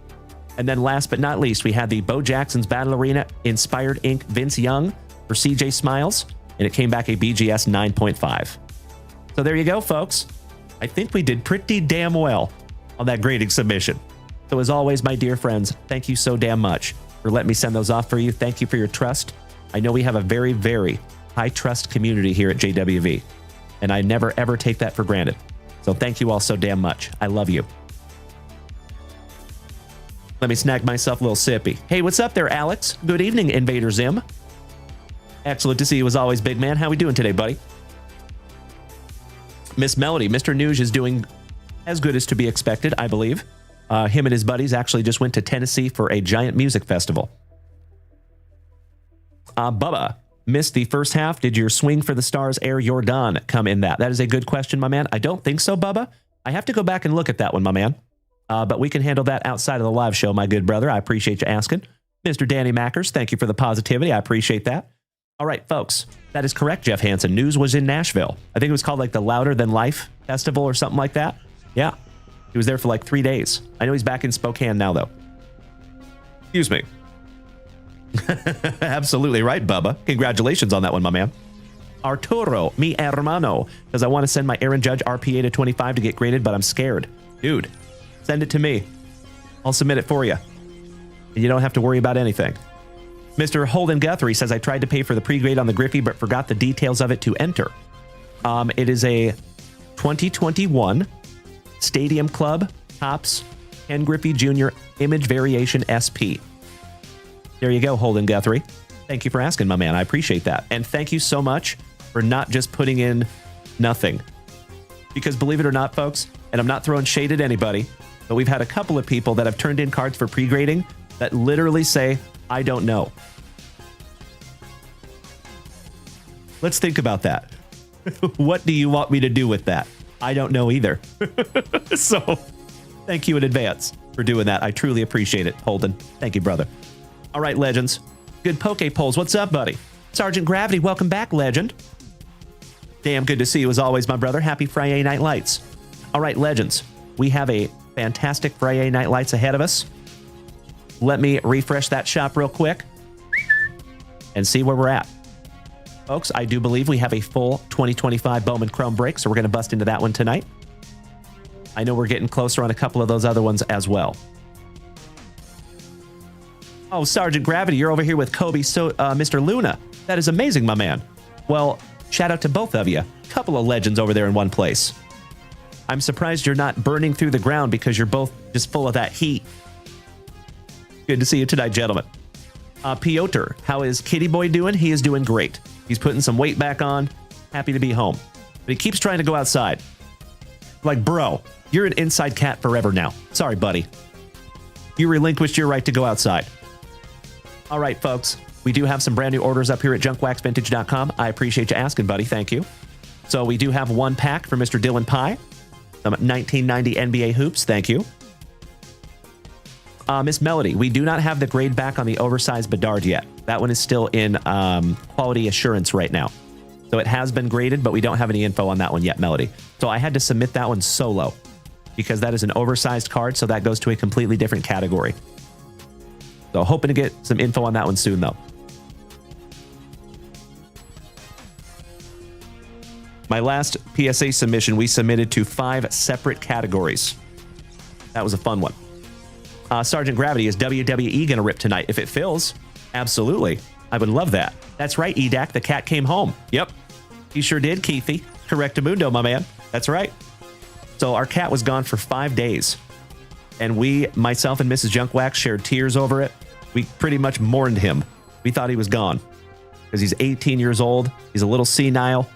Speaker 1: And then last but not least, we had the Bo Jackson's Battle Arena Inspired Ink Vince Young for CJ Smiles, and it came back a BGS 9.5. So there you go, folks. I think we did pretty damn well on that grading submission. So as always, my dear friends, thank you so damn much for letting me send those off for you. Thank you for your trust. I know we have a very, very high trust community here at JWV, and I never, ever take that for granted. So thank you all so damn much. I love you. Let me snag myself a little sippy. Hey, what's up there, Alex? Good evening, Invader Zim. Excellent to see you as always, big man. How we doing today, buddy? Miss Melody, Mr. Nuge is doing as good as to be expected, I believe. Him and his buddies actually just went to Tennessee for a giant music festival. Bubba, missed the first half. Did your Swing for the Stars Air Jordan come in that? That is a good question, my man. I don't think so, Bubba. I have to go back and look at that one, my man. But we can handle that outside of the live show, my good brother. I appreciate you asking. Mr. Danny Mackers, thank you for the positivity. I appreciate that. All right, folks. That is correct, Jeff Hansen. News was in Nashville. I think it was called like the Louder Than Life Festival or something like that. Yeah. He was there for like 3 days. I know he's back in Spokane now, though. Excuse me. Absolutely right, Bubba. Congratulations on that one, my man. Arturo, mi hermano, because I want to send my Aaron Judge RPA to 25 to get graded, but I'm scared. Dude, send it to me. I'll submit it for you. And you don't have to worry about anything. Mr. Holden Guthrie says, I tried to pay for the pre-grade on the Griffey, but forgot the details of it to enter. It is a 2021 Stadium Club Topps Ken Griffey Jr. Image Variation SP. There you go, Holden Guthrie. Thank you for asking, my man. I appreciate that. And thank you so much for not just putting in nothing. Because believe it or not, folks, and I'm not throwing shade at anybody, but we've had a couple of people that have turned in cards for pre-grading that literally say, I don't know. Let's think about that. What do you want me to do with that? I don't know either. So thank you in advance for doing that. I truly appreciate it, Holden. Thank you, brother. All right, legends. Good poke polls. What's up, buddy? Sergeant Gravity, welcome back, legend. Damn good to see you as always, my brother. Happy FriYAY Night Lights. All right, legends. We have a fantastic FriYAY Night Lights ahead of us. Let me refresh that shop real quick and see where we're at. Folks, I do believe we have a full 2025 Bowman Chrome break, so we're going to bust into that one tonight. I know we're getting closer on a couple of those other ones as well. Oh, Sergeant Gravity, you're over here with Kobe, Mr. Luna. That is amazing, my man. Well, shout out to both of you. Couple of legends over there in one place. I'm surprised you're not burning through the ground because you're both just full of that heat. Good to see you tonight, gentlemen. Piotr, how is Kitty Boy doing? He is doing great. He's putting some weight back on. Happy to be home. But he keeps trying to go outside. Like, bro, you're an inside cat forever now. Sorry, buddy. You relinquished your right to go outside. All right, folks. We do have some brand new orders up here at junkwaxvintage.com. I appreciate you asking, buddy. Thank you. So we do have one pack for Mr. Dylan Pye. Some 1990 NBA hoops. Thank you. Miss Melody, we do not have the grade back on the oversized Bedard yet. That one is still in quality assurance right now. So it has been graded, but we don't have any info on that one yet, Melody. So I had to submit that one solo because that is an oversized card, so that goes to a completely different category. So hoping to get some info on that one soon, though. My last PSA submission, we submitted to 5 separate categories. That was a fun one. Sergeant Gravity, is WWE going to rip tonight? If it fills, absolutely. I would love that. That's right, Edak. The cat came home. Yep. He sure did, Keithy. Correctamundo, my man. That's right. So our cat was gone for 5 days. And we, myself and Mrs. Junkwax, shared tears over it. We pretty much mourned him. We thought he was gone. Because he's 18 years old. He's a little senile.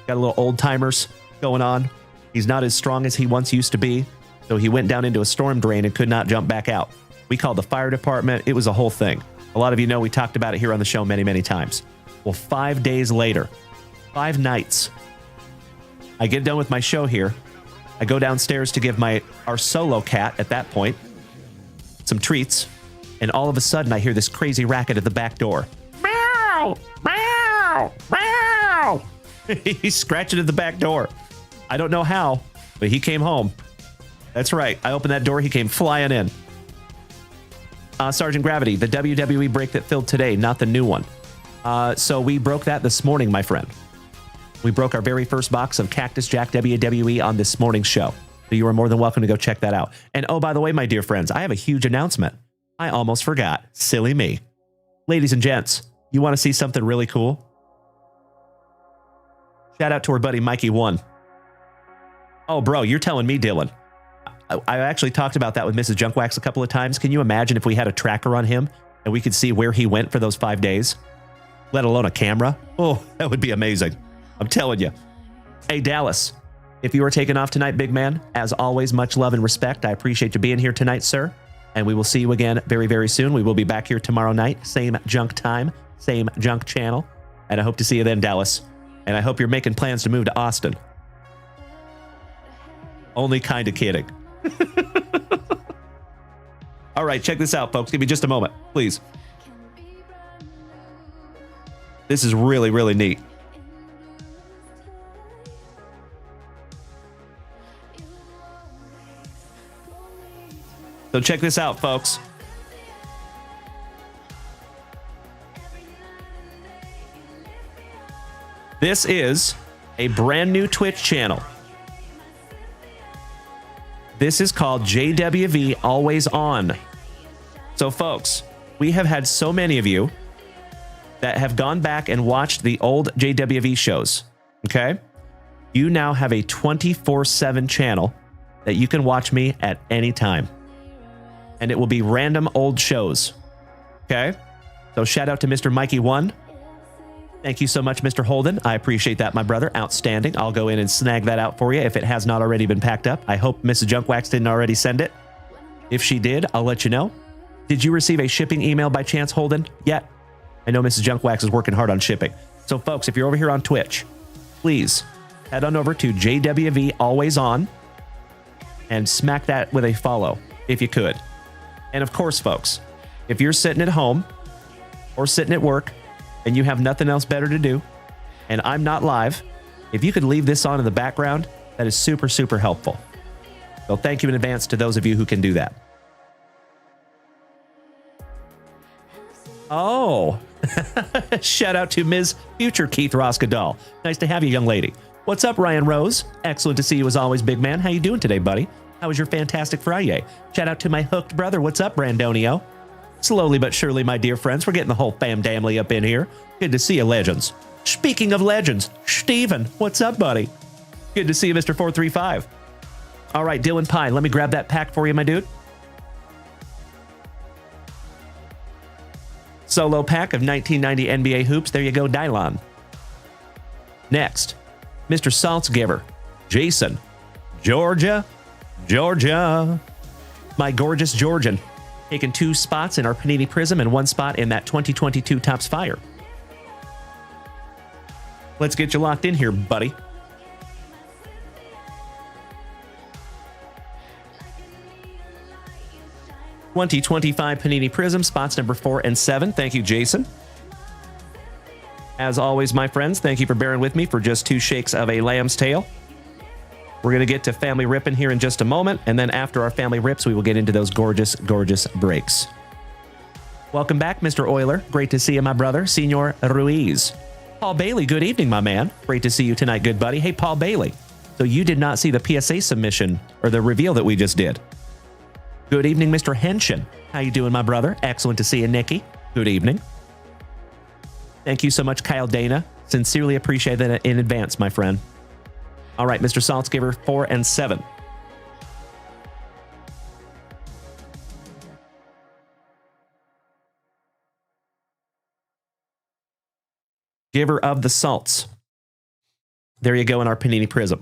Speaker 1: Got a little old-timers going on. He's not as strong as he once used to be. So he went down into a storm drain and could not jump back out. We called the fire department. It was a whole thing. A lot of you know we talked about it here on the show many, many times. Well, 5 days later, 5 nights, I get done with my show here. I go downstairs to give our solo cat, at that point, some treats. And all of a sudden, I hear this crazy racket at the back door. Meow! Meow! Meow! He's scratching at the back door. I don't know how, but he came home. That's right. I opened that door. He came flying in. Sergeant Gravity, the WWE break that filled today, not the new one. So we broke that this morning, my friend. We broke our very first box of Cactus Jack WWE on this morning's show. So you are more than welcome to go check that out. And oh, by the way, my dear friends, I have a huge announcement. I almost forgot. Silly me. Ladies and gents, you want to see something really cool? Shout out to our buddy Mikey One. Oh, bro, you're telling me, Dylan. I actually talked about that with Mrs. Junkwax a couple of times. Can you imagine if we had a tracker on him and we could see where he went for those 5 days? Let alone a camera? Oh, that would be amazing. I'm telling you. Hey, Dallas, if you are taking off tonight, big man, as always, much love and respect. I appreciate you being here tonight, sir. And we will see you again very, very soon. We will be back here tomorrow night. Same junk time, same junk channel. And I hope to see you then, Dallas. And I hope you're making plans to move to Austin. Only kind of kidding. All right, check this out, folks. Give me just a moment, please. This is really, really neat. So check this out, folks. This is a brand new Twitch channel. This is called JWV Always On. So, folks, we have had so many of you that have gone back and watched the old JWV shows, okay? You now have a 24/7 channel that you can watch me at any time. And it will be random old shows, okay? So, shout out to Mr. Mikey One. Thank you so much, Mr. Holden. I appreciate that, my brother. Outstanding. I'll go in and snag that out for you if it has not already been packed up. I hope Mrs. Junkwax didn't already send it. If she did, I'll let you know. Did you receive a shipping email by chance, Holden, yet? I know Mrs. Junkwax is working hard on shipping. So, folks, if you're over here on Twitch, please head on over to JWV Always On and smack that with a follow if you could. And of course, folks, if you're sitting at home or sitting at work and you have nothing else better to do, and I'm not live, if you could leave this on in the background, that is super, super helpful. So thank you in advance to those of you who can do that. Oh, shout out to Ms. Future Keith Roskadal. Nice to have you, young lady. What's up, Ryan Rose? Excellent to see you as always, big man. How you doing today, buddy? How was your fantastic FriYAY? Shout out to my hooked brother. What's up, Brandonio? Slowly but surely, my dear friends, we're getting the whole fam damly up in here. Good to see you, legends. Speaking of legends, Steven, what's up, buddy? Good to see you, Mr. 435. All right, Dylan Pine, let me grab that pack for you, my dude. Solo pack of 1990 NBA hoops. There you go, Dylon. Next, Mr. Saltzgiver, Jason, Georgia. My gorgeous Georgian, taking 2 spots in our Panini Prizm and 1 spot in that 2022 Topps Fire. Let's get you locked in here, buddy. '25 Panini Prizm, spots number 4 and 7. Thank you, Jason. As always, my friends, thank you for bearing with me for just 2 shakes of a lamb's tail. We're going to get to family ripping here in just a moment, and then after our family rips, we will get into those gorgeous, gorgeous breaks. Welcome back, Mr. Euler. Great to see you, my brother. Senor Ruiz. Paul Bailey, good evening, my man. Great to see you tonight, good buddy. Hey, Paul Bailey. So you did not see the PSA submission or the reveal that we just did. Good evening, Mr. Henshin. How you doing, my brother? Excellent to see you, Nikki. Good evening. Thank you so much, Kyle Dana. Sincerely appreciate that in advance, my friend. All right, Mr. Saltzgiver, 4 and 7. Giver of the salts. There you go in our Panini Prizm.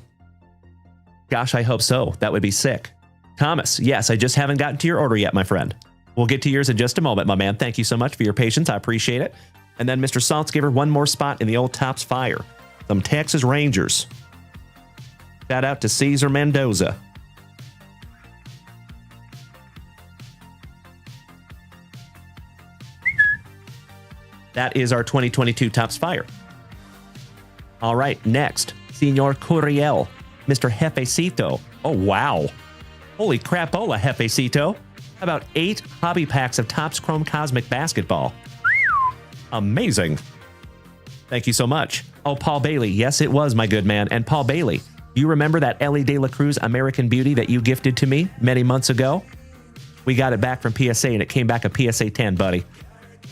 Speaker 1: Gosh, I hope so. That would be sick. Thomas, yes, I just haven't gotten to your order yet, my friend. We'll get to yours in just a moment, my man. Thank you so much for your patience. I appreciate it. And then Mr. Saltzgiver, 1 more spot in the old Topps Fire. Some Texas Rangers. Shout out to Cesar Mendoza. That is our 2022 Topps Fire. All right, next, Senor Curiel, Mr. Jefecito. Oh, wow. Holy crapola, Jefecito. How about 8 hobby packs of Topps Chrome Cosmic Basketball? Amazing. Thank you so much. Oh, Paul Bailey. Yes, it was, my good man. And Paul Bailey, you remember that Ellie De La Cruz American Beauty that you gifted to me many months ago? We got it back from PSA, and it came back a PSA 10, buddy.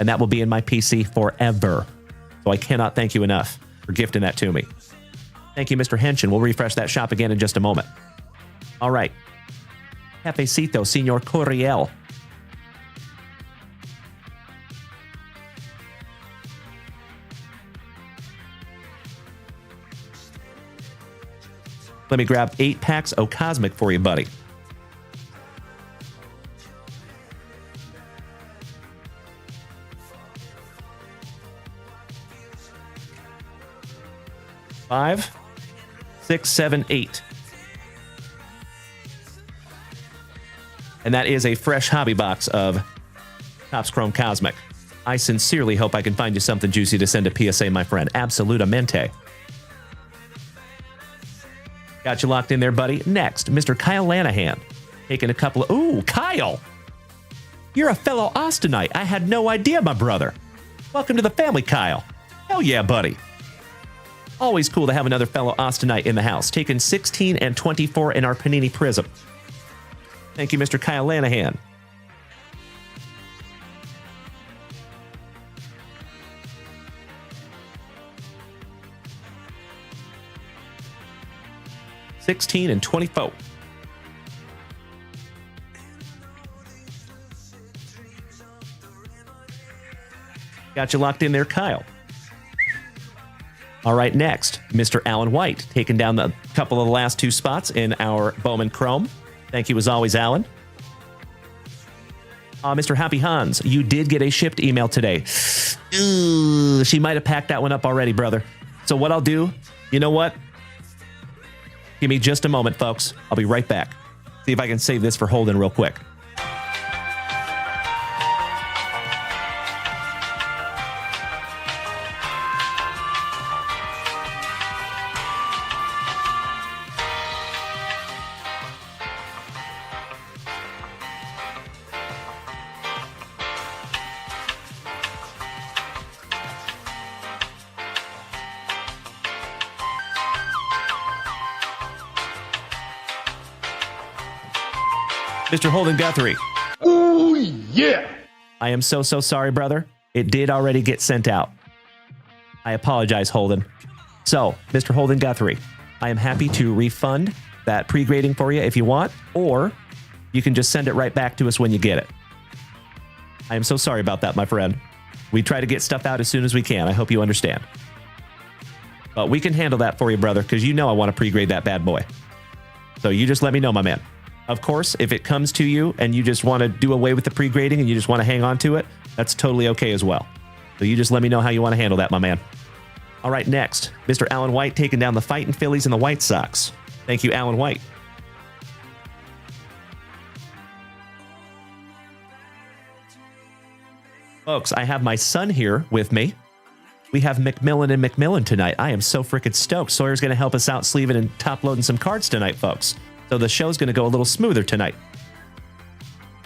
Speaker 1: And that will be in my PC forever. So I cannot thank you enough for gifting that to me. Thank you, Mr. Henshin. We'll refresh that shop again in just a moment. All right. Jefecito, Senor Curiel. Let me grab 8 packs of Cosmic for you, buddy. Five, 6, 7, 8. And that is a fresh hobby box of Topps Chrome Cosmic. I sincerely hope I can find you something juicy to send to PSA, my friend. Absolutamente. Got you locked in there, buddy. Next, Mr. Kyle Lanahan. Taking a couple of... Ooh, Kyle! You're a fellow Austinite. I had no idea, my brother. Welcome to the family, Kyle. Hell yeah, buddy. Always cool to have another fellow Austinite in the house. Taking 16 and 24 in our Panini Prizm. Thank you, Mr. Kyle Lanahan. $16 and 24. Got you locked in there, Kyle. All right, next, Mr. Alan White, taking down the couple of the last 2 spots in our Bowman Chrome. Thank you as always, Alan. Mr. Happy Hans, you did get a shipped email today. Ooh, she might have packed that one up already, brother. So what I'll do, you know what? Give me just a moment, folks. I'll be right back. See if I can save this for Holden real quick. Mr. Holden Guthrie.
Speaker 2: Oh, yeah.
Speaker 1: I am so sorry, brother. It did already get sent out. I apologize, Holden. So, Mr. Holden Guthrie, I am happy to refund that pre-grading for you if you want, or you can just send it right back to us when you get it. I am so sorry about that, my friend. We try to get stuff out as soon as we can. I hope you understand. But we can handle that for you, brother, because you know I want to pre-grade that bad boy. So you just let me know, my man. Of course, if it comes to you and you just want to do away with the pre-grading and you just want to hang on to it, that's totally okay as well. So you just let me know how you want to handle that, my man. All right, next, Mr. Alan White taking down the Fightin' Phillies and the White Sox. Thank you, Alan White. Folks, I have my son here with me. We have McMillan and McMillan tonight. I am so freaking stoked. Sawyer's going to help us out sleeving and top-loading some cards tonight, folks. So the show's going to go a little smoother tonight.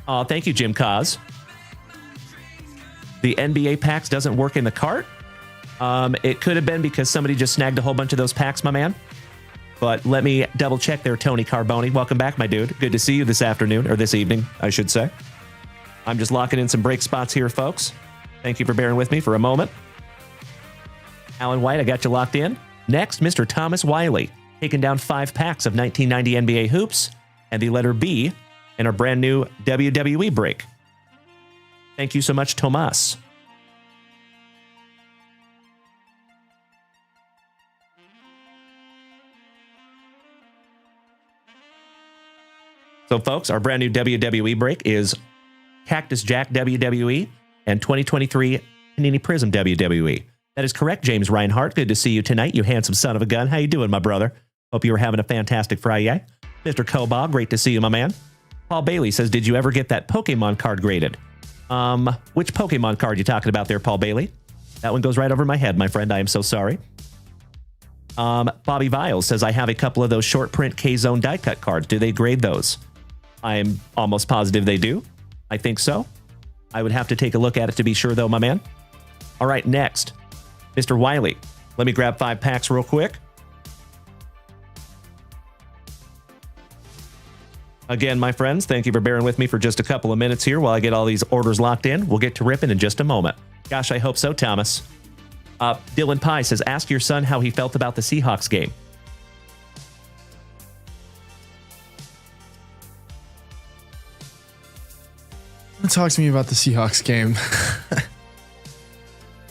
Speaker 1: Oh, thank you, Jim Cos. The NBA packs doesn't work in the cart. It could have been because somebody just snagged a whole bunch of those packs, my man. But let me double check there, Tony Carboni. Welcome back, my dude. Good to see you this afternoon, or this evening, I should say. I'm just locking in some break spots here, folks. Thank you for bearing with me for a moment. Alan White, I got you locked in. Next, Mr. Thomas Wiley, taking down 5 packs of 1990 NBA hoops and the letter B in our brand new WWE break. Thank you so much, Tomas. So, folks, our brand new WWE break is Cactus Jack WWE and 2023 Panini Prizm WWE. That is correct, James Reinhardt. Good to see you tonight, you handsome son of a gun. How you doing, my brother? Hope you were having a fantastic FriYAY. Mr. Cobal, great to see you, my man. Paul Bailey says, did you ever get that Pokemon card graded? Which Pokemon card you talking about there, Paul Bailey? That one goes right over my head, my friend. I am so sorry. Bobby Viles says, I have a couple of those short print K-Zone die cut cards. Do they grade those? I'm almost positive they do. I think so. I would have to take a look at it to be sure, though, my man. All right, next, Mr. Wiley. Let me grab 5 packs real quick. Again, my friends, thank you for bearing with me for just a couple of minutes here while I get all these orders locked in. We'll get to ripping in just a moment. Gosh, I hope so, Thomas. Dylan Pye says, ask your son how he felt about the Seahawks game.
Speaker 8: Talk to me about the Seahawks game.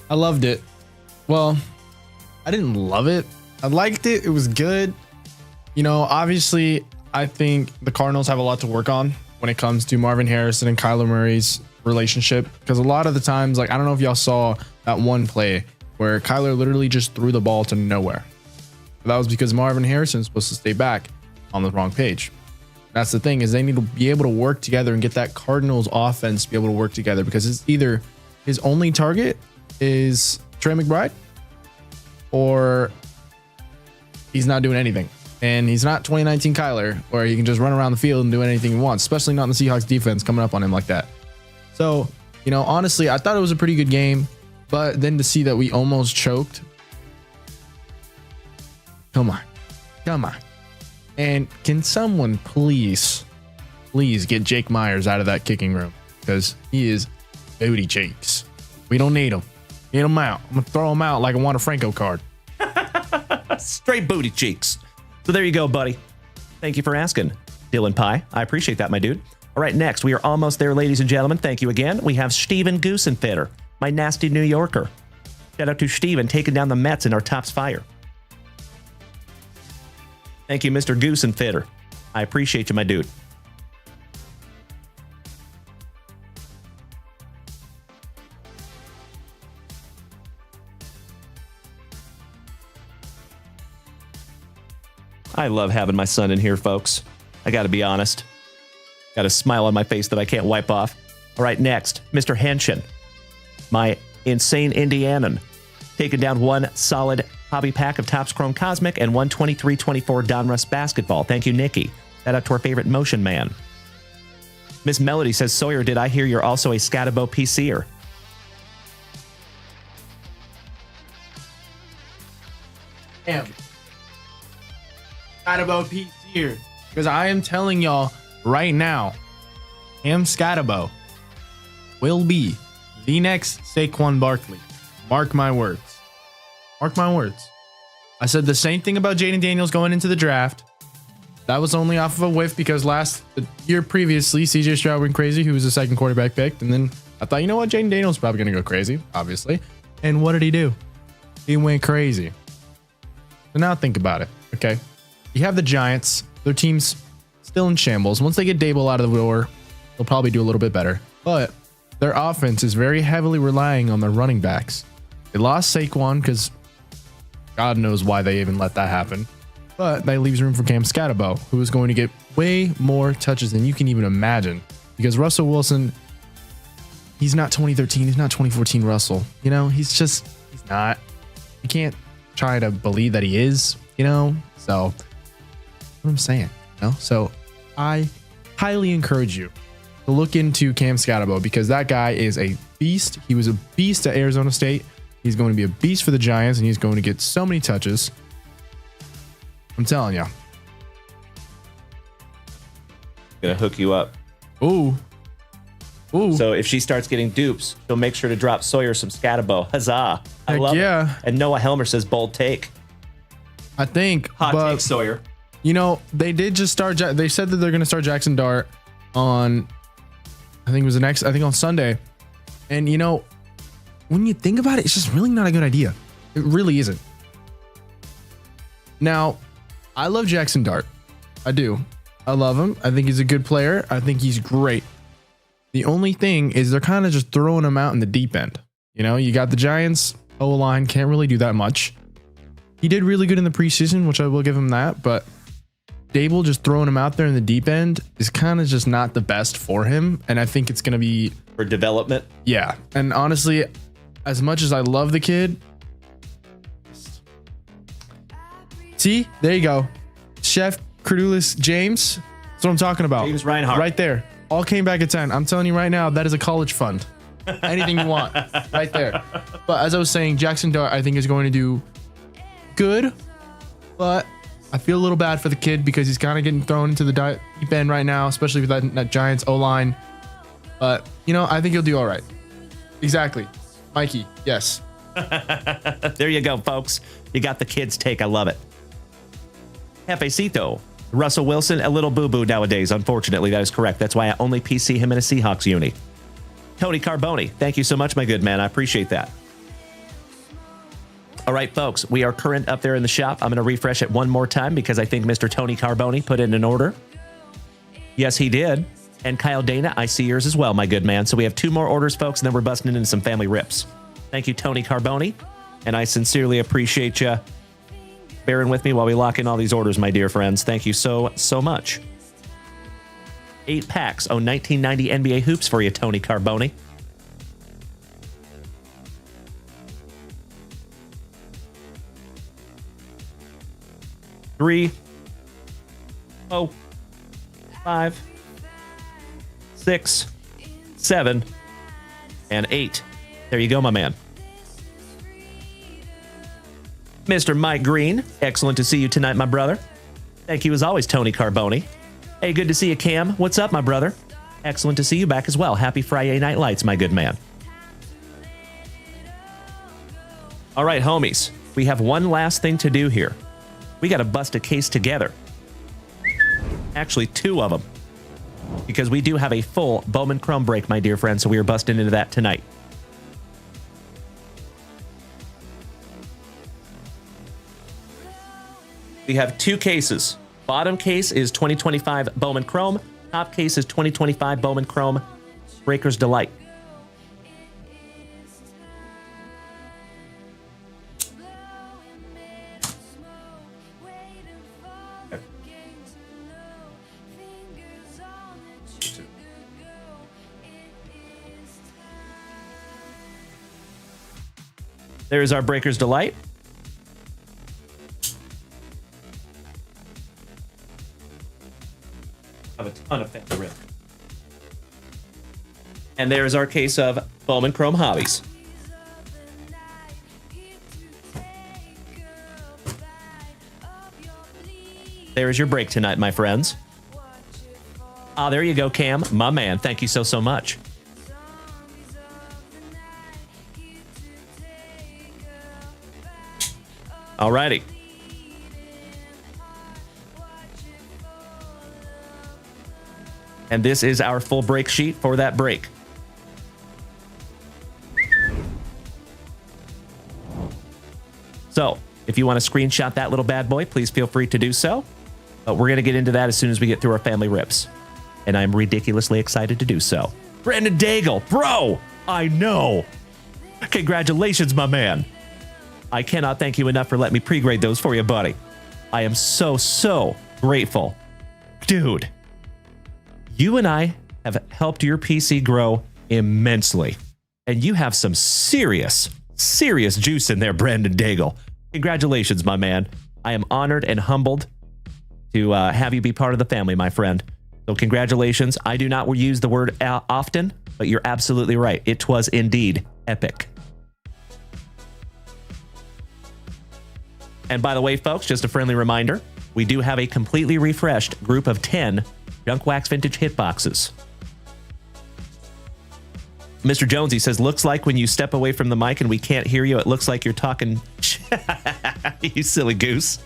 Speaker 8: I loved it. Well, I didn't love it. I liked it. It was good. You know, obviously, I think the Cardinals have a lot to work on when it comes to Marvin Harrison and Kyler Murray's relationship. Because a lot of the times, like, I don't know if y'all saw that one play where Kyler literally just threw the ball to nowhere. That was because Marvin Harrison is supposed to stay back on the wrong page. That's the thing, is they need to be able to work together and get that Cardinals offense to be able to work together, because it's either his only target is Trey McBride or he's not doing anything. And he's not 2019 Kyler, where he can just run around the field and do anything he wants, especially not in the Seahawks defense coming up on him like that. So, you know, honestly, I thought it was a pretty good game, but then to see that we almost choked. Come on. And can someone please get Jake Myers out of that kicking room, because he is booty cheeks. We don't need him. Get him out. I'm going to throw him out like a Juan Franco card.
Speaker 1: Straight booty cheeks. So there you go, buddy. Thank you for asking, Dylan Pye. I appreciate that, my dude. All right, next, we are almost there, ladies and gentlemen. Thank you again. We have Steven Goosenfitter, my nasty New Yorker. Shout out to Steven taking down the Mets in our Topps Fire. Thank you, Mr. Goosenfitter. I appreciate you, my dude. I love having my son in here, folks. I got to be honest. Got a smile on my face that I can't wipe off. All right, next, Mr. Henshin, my insane Indianan, taking down one solid hobby pack of Topps Chrome Cosmic and one 23-24 Donruss basketball. Thank you, Nikki. Shout out to our favorite motion man. Miss Melody says, Sawyer, did I hear you're also a Scatabo PCer?
Speaker 8: Damn. Scatabo PCer. Because I am telling y'all right now, Cam Scatabo will be the next Saquon Barkley. Mark my words. Mark my words. I said the same thing about Jaden Daniels going into the draft. That was only off of a whiff because the year previously, CJ Stroud went crazy, who was the second quarterback picked. And then I thought, you know what? Jaden Daniels is probably going to go crazy, obviously. And what did he do? He went crazy. So now think about it, okay? You have the Giants. Their team's still in shambles. Once they get Dable out of the door, they'll probably do a little bit better. But their offense is very heavily relying on their running backs. They lost Saquon because God knows why they even let that happen. But that leaves room for Cam Scatabo, who is going to get way more touches than you can even imagine. Because Russell Wilson, he's not 2013, he's not 2014 Russell. You know, he's not. You can't try to believe that he is, you know? So, what I'm saying, you know? So, I highly encourage you to look into Cam Scatabo because that guy is a beast. He was a beast at Arizona State. He's going to be a beast for the Giants, and he's going to get so many touches. I'm telling you.
Speaker 1: Gonna hook you up.
Speaker 8: Ooh.
Speaker 1: So if she starts getting dupes, she'll make sure to drop Sawyer some Scatabo. Huzzah. I
Speaker 8: Heck
Speaker 1: love
Speaker 8: yeah.
Speaker 1: it. And Noah Helmer says bold take.
Speaker 8: I think.
Speaker 1: Hot take, Sawyer.
Speaker 8: You know, they did just start. They said that they're going to start Jackson Dart on, I think it was on Sunday. And, you know, when you think about it, it's just really not a good idea. It really isn't. Now, I love Jackson Dart. I do. I love him. I think he's a good player. I think he's great. The only thing is they're kind of just throwing him out in the deep end. You know, you got the Giants O-line, can't really do that much. He did really good in the preseason, which I will give him that, but Dable just throwing him out there in the deep end is kind of just not the best for him. And I think it's going to be
Speaker 1: for development.
Speaker 8: Yeah. And honestly, as much as I love the kid, see, there you go. Chef Credulous James. That's what I'm talking about.
Speaker 1: James Reinhardt.
Speaker 8: Right there. All came back at 10. I'm telling you right now, that is a college fund. Anything you want. Right there. But as I was saying, Jackson Dart, I think, is going to do good. But I feel a little bad for the kid because he's kind of getting thrown into the deep end right now, especially with that Giants O-line. But, you know, I think he'll do all right. Exactly. Mikey, yes.
Speaker 1: There you go, folks. You got the kid's take. I love it. Jefecito. Russell Wilson, a little boo-boo nowadays. Unfortunately, that is correct. That's why I only PC him in a Seahawks uni. Tony Carboni, thank you so much, my good man. I appreciate that. All right, folks, we are current up there in the shop. I'm going to refresh it one more time because I think Mr. Tony Carboni put in an order. Yes, he did. And Kyle Dana, I see yours as well, my good man. So we have 2 more orders, folks, and then we're busting into some family rips. Thank you, Tony Carboni. And I sincerely appreciate you bearing with me while we lock in all these orders, my dear friends. Thank you so much. 8 packs of 1990 NBA hoops for you, Tony Carboni. Three, 5, 6, 7, and 8. There you go, my man. Mr. Mike Green, excellent to see you tonight, my brother. Thank you as always, Tony Carboni. Hey, good to see you, Cam. What's up, my brother? Excellent to see you back as well. Happy Friday Night Lights, my good man. All right, homies. We have one last thing to do here. We got to bust a case together. Actually, 2 of them. Because we do have a full Bowman Chrome break, my dear friend, so we are busting into that tonight. We have 2 cases. Bottom case is 2025 Bowman Chrome. Top case is 2025 Bowman Chrome Breaker's Delight. There's our Breaker's Delight. I have a ton of family rip. And there's our case of Bowman Chrome Hobbies. There's your break tonight, my friends. Ah, there you go, Cam. My man. Thank you so much. Alrighty. And this is our full break sheet for that break. So, if you want to screenshot that little bad boy, please feel free to do so. But we're going to get into that as soon as we get through our family rips. And I'm ridiculously excited to do so. Brandon Daigle, bro, I know. Congratulations, my man. I cannot thank you enough for letting me pre-grade those for you, buddy. I am so grateful. Dude, you and I have helped your PC grow immensely. And you have some serious juice in there, Brandon Daigle. Congratulations, my man. I am honored and humbled to have you be part of the family, my friend. So congratulations. I do not use the word often, but you're absolutely right. It was indeed epic. And by the way, folks, just a friendly reminder, we do have a completely refreshed group of 10 Junk Wax Vintage hitboxes. Mr. Jonesy says, looks like when you step away from the mic and we can't hear you, it looks like you're talking. You silly goose.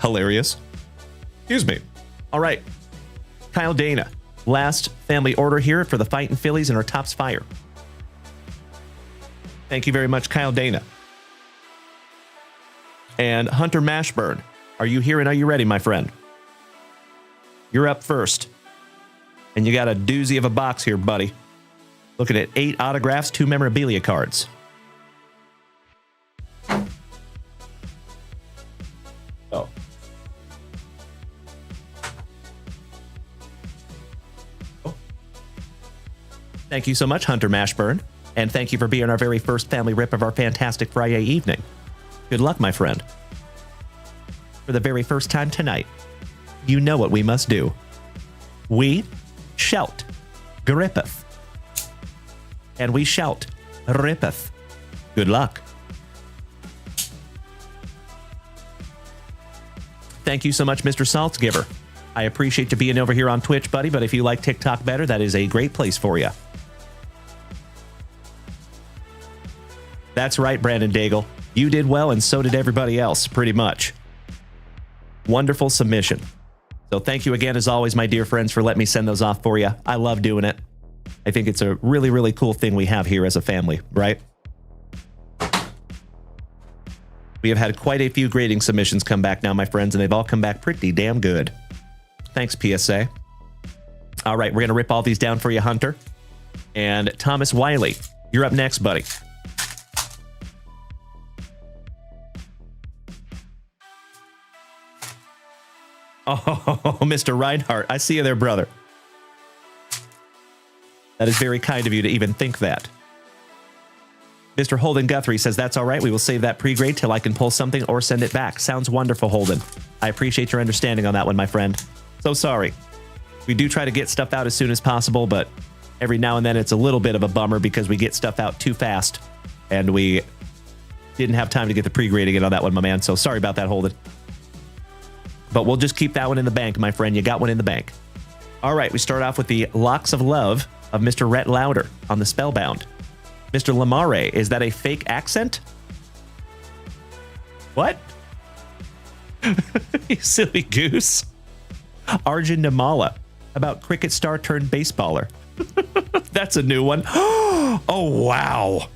Speaker 1: Hilarious. Excuse me. All right. Kyle Dana. Last family order here for the Fightin' Phillies and our Topps Fire. Thank you very much, Kyle Dana. And Hunter Mashburn. Are you here and are you ready, my friend? You're up first. And you got a doozy of a box here, buddy. Looking at 8 autographs, 2 memorabilia cards. Oh. Thank you so much, Hunter Mashburn. And thank you for being our very first family rip of our fantastic FriYAY evening. Good luck, my friend. For the very first time tonight, you know what we must do. We shout, grippeth. And we shout, rippeth. Good luck. Thank you so much, Mr. Saltzgiver. I appreciate you being over here on Twitch, buddy, but if you like TikTok better, that is a great place for you. That's right, Brandon Daigle. You did well, and so did everybody else, pretty much. Wonderful submission. So thank you again, as always, my dear friends, for letting me send those off for you. I love doing it. I think it's a really cool thing we have here as a family, right? We have had quite a few grading submissions come back now, my friends, and they've all come back pretty damn good. Thanks, PSA. All right, we're going to rip all these down for you, Hunter. And Thomas Wiley, you're up next, buddy. Oh, Mr. Reinhardt, I see you there, brother. That is very kind of you to even think that. Mr. Holden Guthrie says, that's all right. We will save that pre-grade till I can pull something or send it back. Sounds wonderful, Holden. I appreciate your understanding on that one, my friend. So sorry. We do try to get stuff out as soon as possible, but every now and then it's a little bit of a bummer because we get stuff out too fast and we didn't have time to get the pre-grading in on that one, my man. So sorry about that, Holden. But we'll just keep that one in the bank, my friend. You got one in the bank. All right, we start off with the Locks of Love of Mr. Rhett Lauder on the Spellbound. Mr. Lamare, is that a fake accent? What? You silly goose. Arjun Nimala, about cricket star turned baseballer. That's a new one. Oh, wow.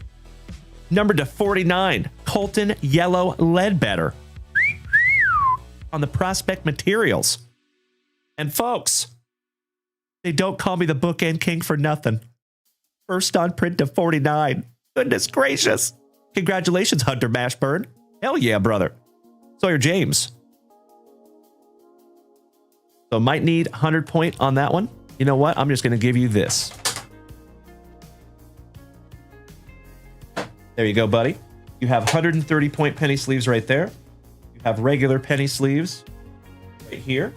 Speaker 1: Number to 49, Colton Yellow Ledbetter. On the Prospect Materials. And folks, they don't call me the Bookend King for nothing. First on print to 49. Goodness gracious. Congratulations, Hunter Mashburn. Hell yeah, brother. Sawyer James. So might need 100 point on that one. You know what? I'm just going to give you this. There you go, buddy. You have 130-point penny sleeves right there. You have regular penny sleeves right here.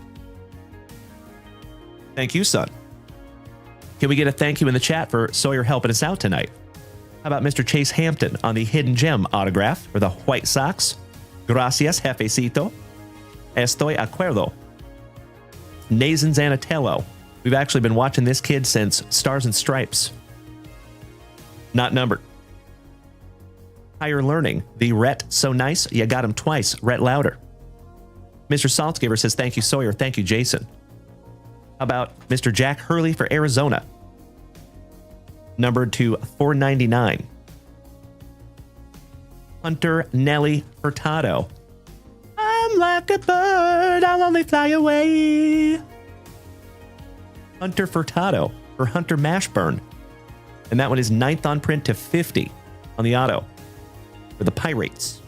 Speaker 1: Thank you, son. Can we get a thank you in the chat for Sawyer helping us out tonight? How about Mr. Chase Hampton on the Hidden Gem autograph for the White Sox? Gracias, jefecito. Estoy acuerdo. Nazan Zanatello. We've actually been watching this kid since Stars and Stripes. Not numbered. Higher Learning. The Rhett So Nice. You got him twice. Rhett Louder. Mr. Saltzgiver says, thank you, Sawyer. Thank you, Jason. How about Mr. Jack Hurley for Arizona? Numbered to 499. Hunter Nelly Furtado. I'm like a bird, I'll only fly away. Hunter Furtado for Hunter Mashburn. And that one is 9th on print to 50 on the auto for the Pirates.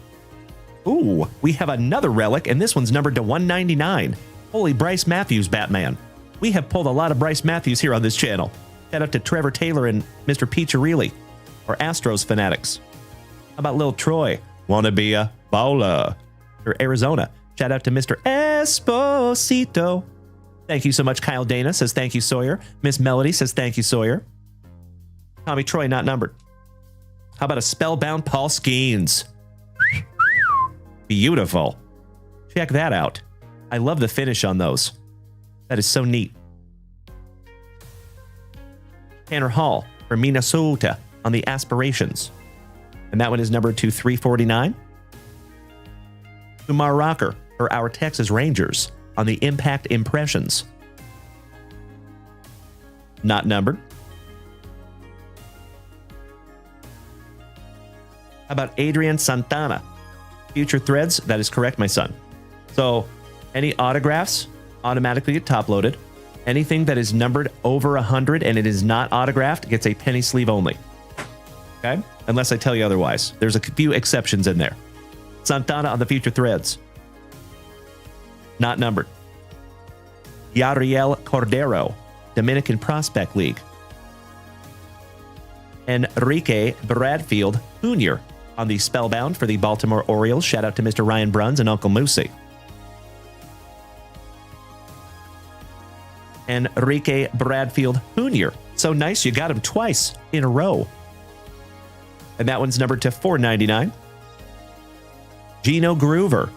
Speaker 1: Ooh, we have another relic, and this one's numbered to 199. Holy Bryce Matthews, Batman. We have pulled a lot of Bryce Matthews here on this channel. Shout out to Trevor Taylor and Mr. Piccirilli, or Astros fanatics. How about Lil Troy? Wanna be a bowler for Arizona. Shout out to Mr. Esposito. Thank you so much. Kyle Dana says thank you, Sawyer. Miss Melody says thank you, Sawyer. Tommy Troy, not numbered. How about a spellbound Paul Skeens? Beautiful. Check that out. I love the finish on those. That is so neat. Tanner Hall for Minnesota on the Aspirations. And that one is numbered to 349. Kumar Rocker for our Texas Rangers on the Impact Impressions. Not numbered. How about Adrian Santana? Future Threads. That is correct, my son. So any autographs automatically get top loaded. Anything that is numbered over 100 and it is not autographed gets a penny sleeve only. Okay? Unless I tell you otherwise. There's a few exceptions in there. Santana on the Future Threads. Not numbered. Yariel Cordero, Dominican Prospect League. Enrique Bradfield Jr. on the Spellbound for the Baltimore Orioles. Shout out to Mr. Ryan Bruns and Uncle Moosey. Enrique Bradfield Jr. So nice, you got him twice in a row. And that one's numbered to 499. Gino Groover,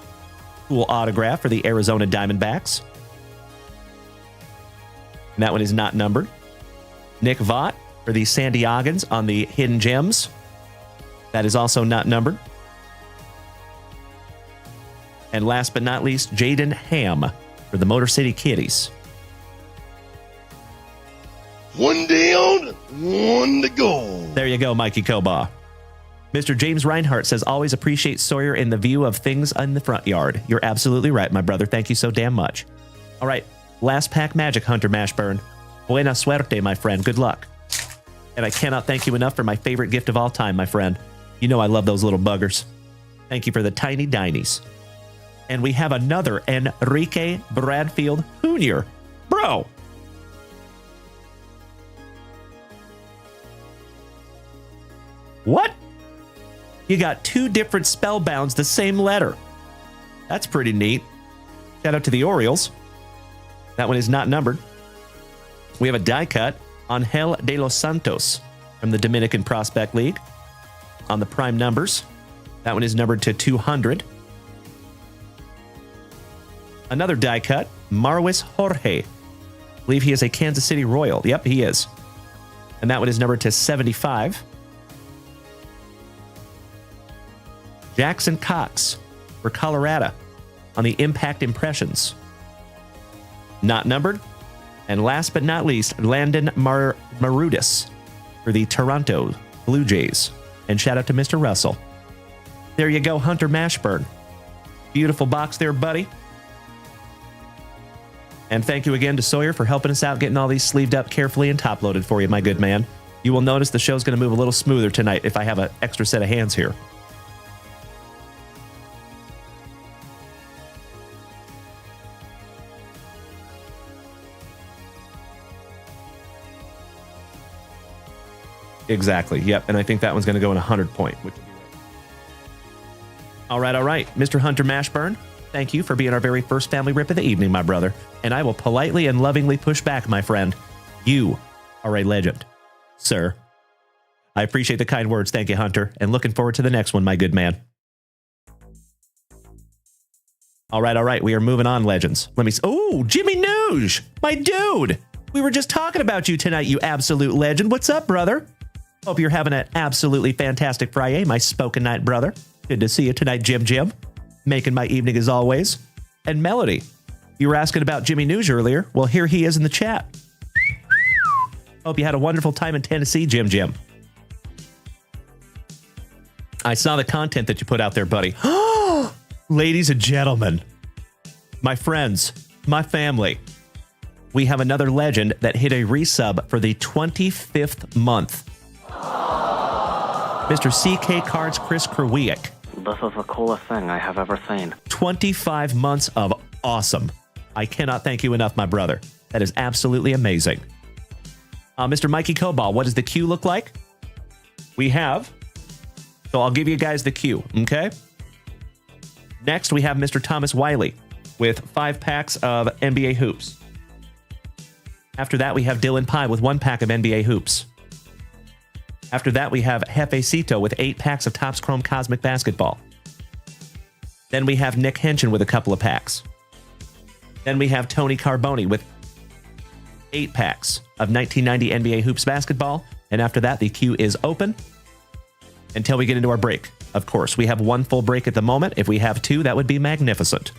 Speaker 1: cool autograph for the Arizona Diamondbacks. And that one is not numbered. Nick Vaught for the San Diegans on the Hidden Gems. That is also not numbered. And last but not least, Jaden Ham for the Motor City Kitties.
Speaker 2: One down, one to go.
Speaker 1: There you go, Mikey Koba. Mr. James Reinhart says, always appreciate Sawyer in the view of things in the front yard. You're absolutely right, my brother. Thank you so damn much. All right, last pack magic, Hunter Mashburn. Buena suerte, my friend. Good luck. And I cannot thank you enough for my favorite gift of all time, my friend. You know I love those little buggers. Thank you for the tiny dinies. And we have another Enrique Bradfield Jr. Bro. What? You got two different spellbounds, the same letter. That's pretty neat. Shout out to the Orioles. That one is not numbered. We have a die cut, Angel de los Santos from the Dominican Prospect League on the prime numbers. That one is numbered to 200. Another die cut, Marwis Jorge. I believe he is a Kansas City Royal. Yep, he is. And that one is numbered to 75. Jackson Cox for Colorado on the Impact Impressions. Not numbered. And last but not least, Landon Marudis for the Toronto Blue Jays. And shout out to Mr. Russell. There you go, Hunter Mashburn. Beautiful box there, buddy. And thank you again to Sawyer for helping us out, getting all these sleeved up carefully and top loaded for you, my good man. You will notice the show's going to move a little smoother tonight if I have an extra set of hands here. Exactly. Yep. And I think that one's going to go in 100 point, which would be right. All right. Mr. Hunter Mashburn, thank you for being our very first family rip of the evening, my brother. And I will politely and lovingly push back, my friend. You are a legend, sir. I appreciate the kind words. Thank you, Hunter. And looking forward to the next one, my good man. All right. We are moving on, legends. Let me... Oh, Jimmy Nooge, my dude. We were just talking about you tonight, you absolute legend. What's up, brother? Hope you're having an absolutely fantastic Friday, my spoken night brother. Good to see you tonight, Jim. Making my evening as always. And Melody, you were asking about Jimmy Nooge earlier. Well, here he is in the chat. Hope you had a wonderful time in Tennessee, Jim. I saw the content that you put out there, buddy. Ladies and gentlemen, my friends, my family, we have another legend that hit a resub for the 25th month. Mr. CK Cards Chris Krawiak.
Speaker 9: This is the coolest thing I have ever seen.
Speaker 1: 25 months of awesome. I cannot thank you enough, my brother. That is absolutely amazing. Mr. Mikey Cobal, what does the queue look like? We have... So I'll give you guys the queue, okay? Next, we have Mr. Thomas Wiley with 5 packs of NBA hoops. After that, we have Dylan Pye with 1 pack of NBA hoops. After that, we have Jefecito with 8 packs of Topps Chrome Cosmic Basketball. Then we have Nick Henshin with a couple of packs. Then we have Tony Carboni with 8 packs of 1990 NBA Hoops Basketball. And after that, the queue is open until we get into our break. Of course, we have 1 full break at the moment. If we have 2, that would be magnificent.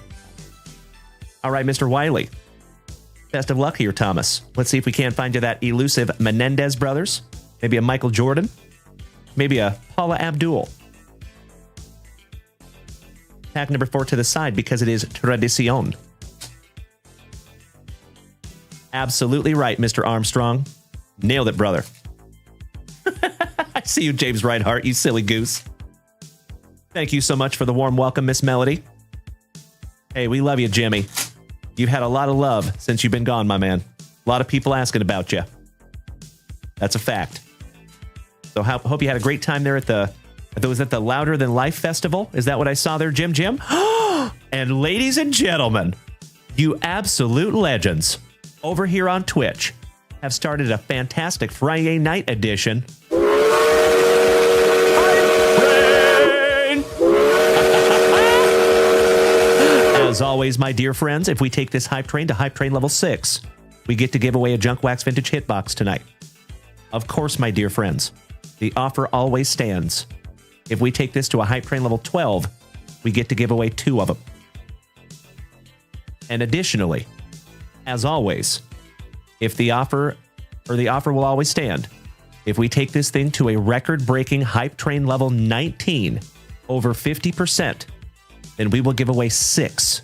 Speaker 1: All right, Mr. Wiley. Best of luck here, Thomas. Let's see if we can't find you that elusive Menendez brothers. Maybe a Michael Jordan. Maybe a Paula Abdul. Pack number 4 to the side because it is Tradicion. Absolutely right, Mr. Armstrong. Nailed it, brother. I see you, James Reinhart, you silly goose. Thank you so much for the warm welcome, Miss Melody. Hey, we love you, Jimmy. You've had a lot of love since you've been gone, my man. A lot of people asking about you. That's a fact. So hope you had a great time there at the Louder Than Life Festival. Is that what I saw there, Jim? And ladies and gentlemen, you absolute legends over here on Twitch have started a fantastic Friday night edition. As always, my dear friends, if we take this hype train to hype train level 6, we get to give away a Junk Wax Vintage Hitbox tonight. Of course, my dear friends, the offer always stands. If we take this to a hype train level 12, we get to give away 2 of them. And additionally, as always, if the offer will always stand, if we take this thing to a record-breaking hype train level 19, over 50%, then we will give away 6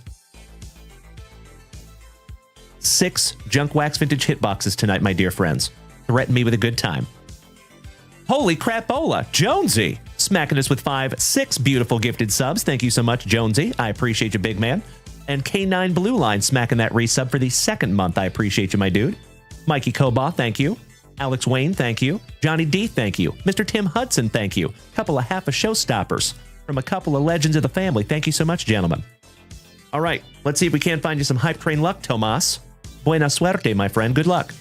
Speaker 1: Junk Wax Vintage Hitboxes tonight, my dear friends. Threaten me with a good time. Holy crapola, Jonesy, smacking us with 6 beautiful gifted subs. Thank you so much, Jonesy. I appreciate you, big man. And K9 Blue Line smacking that resub for the 2nd month. I appreciate you, my dude. Mikey Koba, thank you. Alex Wayne, thank you. Johnny D, thank you. Mr. Tim Hudson, thank you. Couple of half a showstoppers from a couple of legends of the family. Thank you so much, gentlemen. All right, let's see if we can't find you some hype train luck, Tomas. Buena suerte, my friend. Good luck.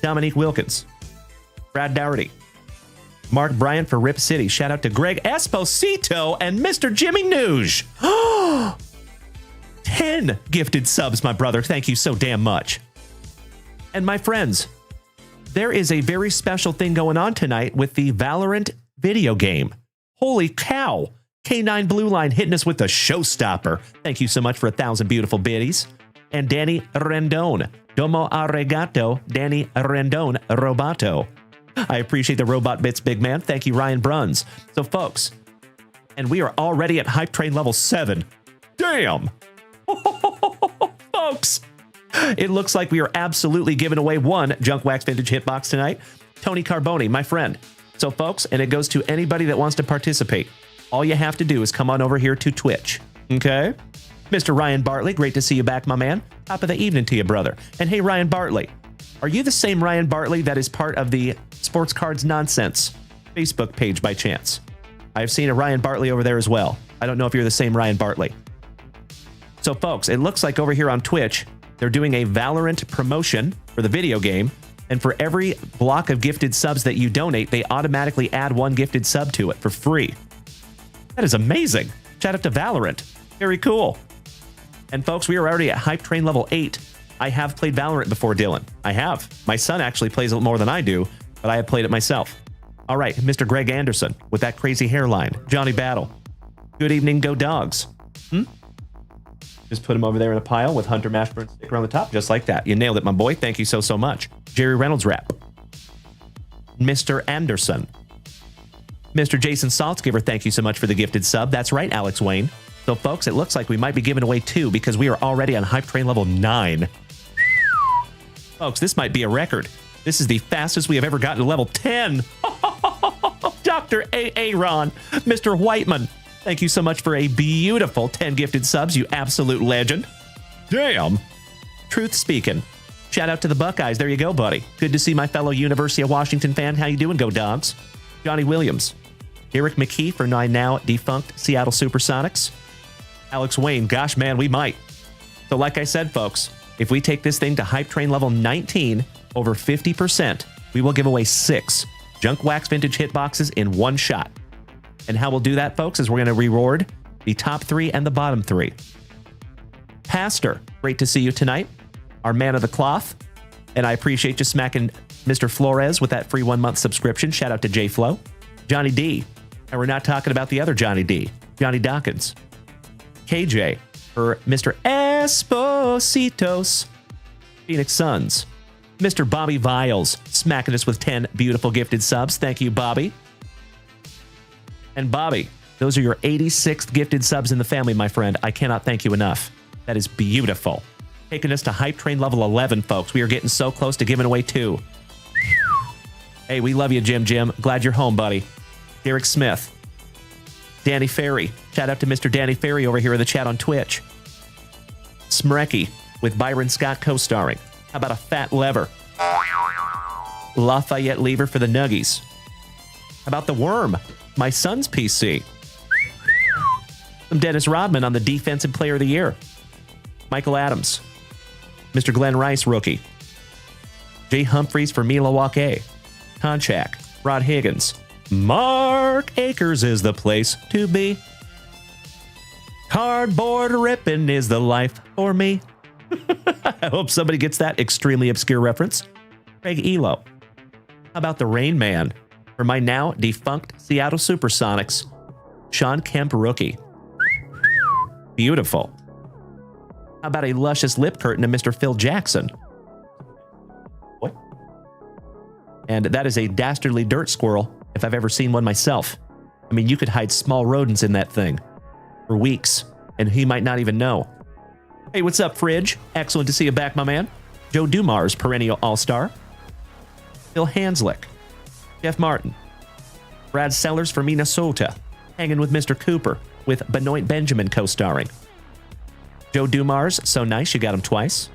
Speaker 1: Dominique Wilkins. Brad Dougherty. Mark Bryant for Rip City. Shout out to Greg Esposito and Mr. Jimmy Nooge. 10 gifted subs, my brother. Thank you so damn much. And my friends, there is a very special thing going on tonight with the Valorant video game. Holy cow. K9 Blue Line hitting us with the showstopper. Thank you so much for 1,000 beautiful biddies. And Danny Rendon. Domo arigato, Danny Rendon Roboto. I appreciate the robot bits, big man. Thank you, Ryan Bruns. So, folks, and we are already at hype train level 7. Damn! Folks, it looks like we are absolutely giving away 1 Junk Wax Vintage Hitbox tonight. Tony Carboni, my friend. So, folks, and it goes to anybody that wants to participate. All you have to do is come on over here to Twitch, okay? Mr. Ryan Bartley, great to see you back, my man. Top of the evening to you, brother. And hey, Ryan Bartley, are you the same Ryan Bartley that is part of the Sports Cards Nonsense Facebook page by chance? I've seen a Ryan Bartley over there as well. I don't know if you're the same Ryan Bartley. So, folks, it looks like over here on Twitch, they're doing a Valorant promotion for the video game. And for every block of gifted subs that you donate, they automatically add 1 gifted sub to it for free. That is amazing. Shout out to Valorant. Very cool. And folks, we are already at Hype Train level 8. I have played Valorant before, Dylan. I have. My son actually plays it more than I do, but I have played it myself. All right, Mr. Greg Anderson with that crazy hairline. Johnny Battle. Good evening, go Dogs. Just put him over there in a pile with Hunter Mashburn sticker on the top, just like that. You nailed it, my boy. Thank you so, so much. Jerry Reynolds rap. Mr. Anderson. Mr. Jason Saltzgiver, thank you so much for the gifted sub. That's right, Alex Wayne. So, folks, it looks like we might be giving away 2 because we are already on Hype Train level 9. Folks, this might be a record. This is the fastest we have ever gotten to level 10. Dr. Aaron, Mr. Whiteman. Thank you so much for a beautiful 10 gifted subs, you absolute legend. Damn. Truth speaking. Shout out to the Buckeyes. There you go, buddy. Good to see my fellow University of Washington fan. How you doing, go Dogs? Johnny Williams. Eric McKee for 9 now defunct Seattle Supersonics. Alex Wayne. Gosh, man, we might. So like I said, folks, if we take this thing to Hype Train level 19, over 50%, we will give away 6 Junk Wax Vintage Hitboxes in one shot. And how we'll do that, folks, is we're going to reward the top 3 and the bottom 3. Pastor, great to see you tonight. Our man of the cloth. And I appreciate you smacking Mr. Flores with that free 1-month subscription. Shout out to J Flow. Johnny D. And we're not talking about the other Johnny D. Johnny Dawkins. KJ for Mr. Espositos. Phoenix Suns. Mr. Bobby Viles smacking us with 10 beautiful gifted subs. Thank you, Bobby. And Bobby, those are your 86th gifted subs in the family, my friend. I cannot thank you enough. That is beautiful. Taking us to Hype Train level 11, folks. We are getting so close to giving away 2. Hey, we love you, Jim. Glad you're home, buddy. Derek Smith. Danny Ferry. Shout out to Mr. Danny Ferry over here in the chat on Twitch. Smrecky with Byron Scott co-starring. How about a fat lever? Lafayette Lever for the Nuggies. How about the Worm? My son's PC. Some Dennis Rodman on the Defensive Player of the Year. Michael Adams. Mr. Glenn Rice, rookie. Jay Humphreys for Milwaukee. Konchak. Rod Higgins. Mark Akers is the place to be. Cardboard ripping is the life for me. I hope somebody gets that extremely obscure reference. Craig Elo. How about the Rain Man? For my now defunct Seattle Supersonics, Sean Kemp rookie. Beautiful. How about a luscious lip curtain to Mr. Phil Jackson? What? And that is a dastardly dirt squirrel, if I've ever seen one myself. I mean, you could hide small rodents in that thing for weeks, and he might not even know. Hey, what's up, Fridge? Excellent to see you back, my man. Joe Dumars, perennial all-star. Phil Hanslick. Jeff Martin. Brad Sellers for Minnesota. Hanging with Mr. Cooper, with Benoit Benjamin co-starring. Joe Dumars, so nice you got him twice.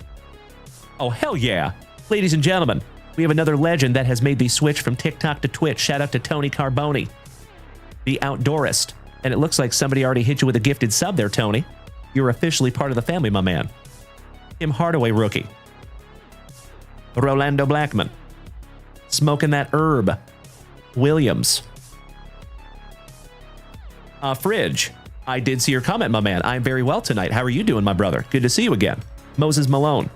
Speaker 1: Oh, hell yeah. Ladies and gentlemen, we have another legend that has made the switch from TikTok to Twitch. Shout out to Tony Carboni, the outdoorist. And it looks like somebody already hit you with a gifted sub there, Tony. You're officially part of the family, my man. Tim Hardaway, rookie. Rolando Blackman. Smoking that herb. Williams. Fridge. I did see your comment, my man. I'm very well tonight. How are you doing, my brother? Good to see you again. Moses Malone.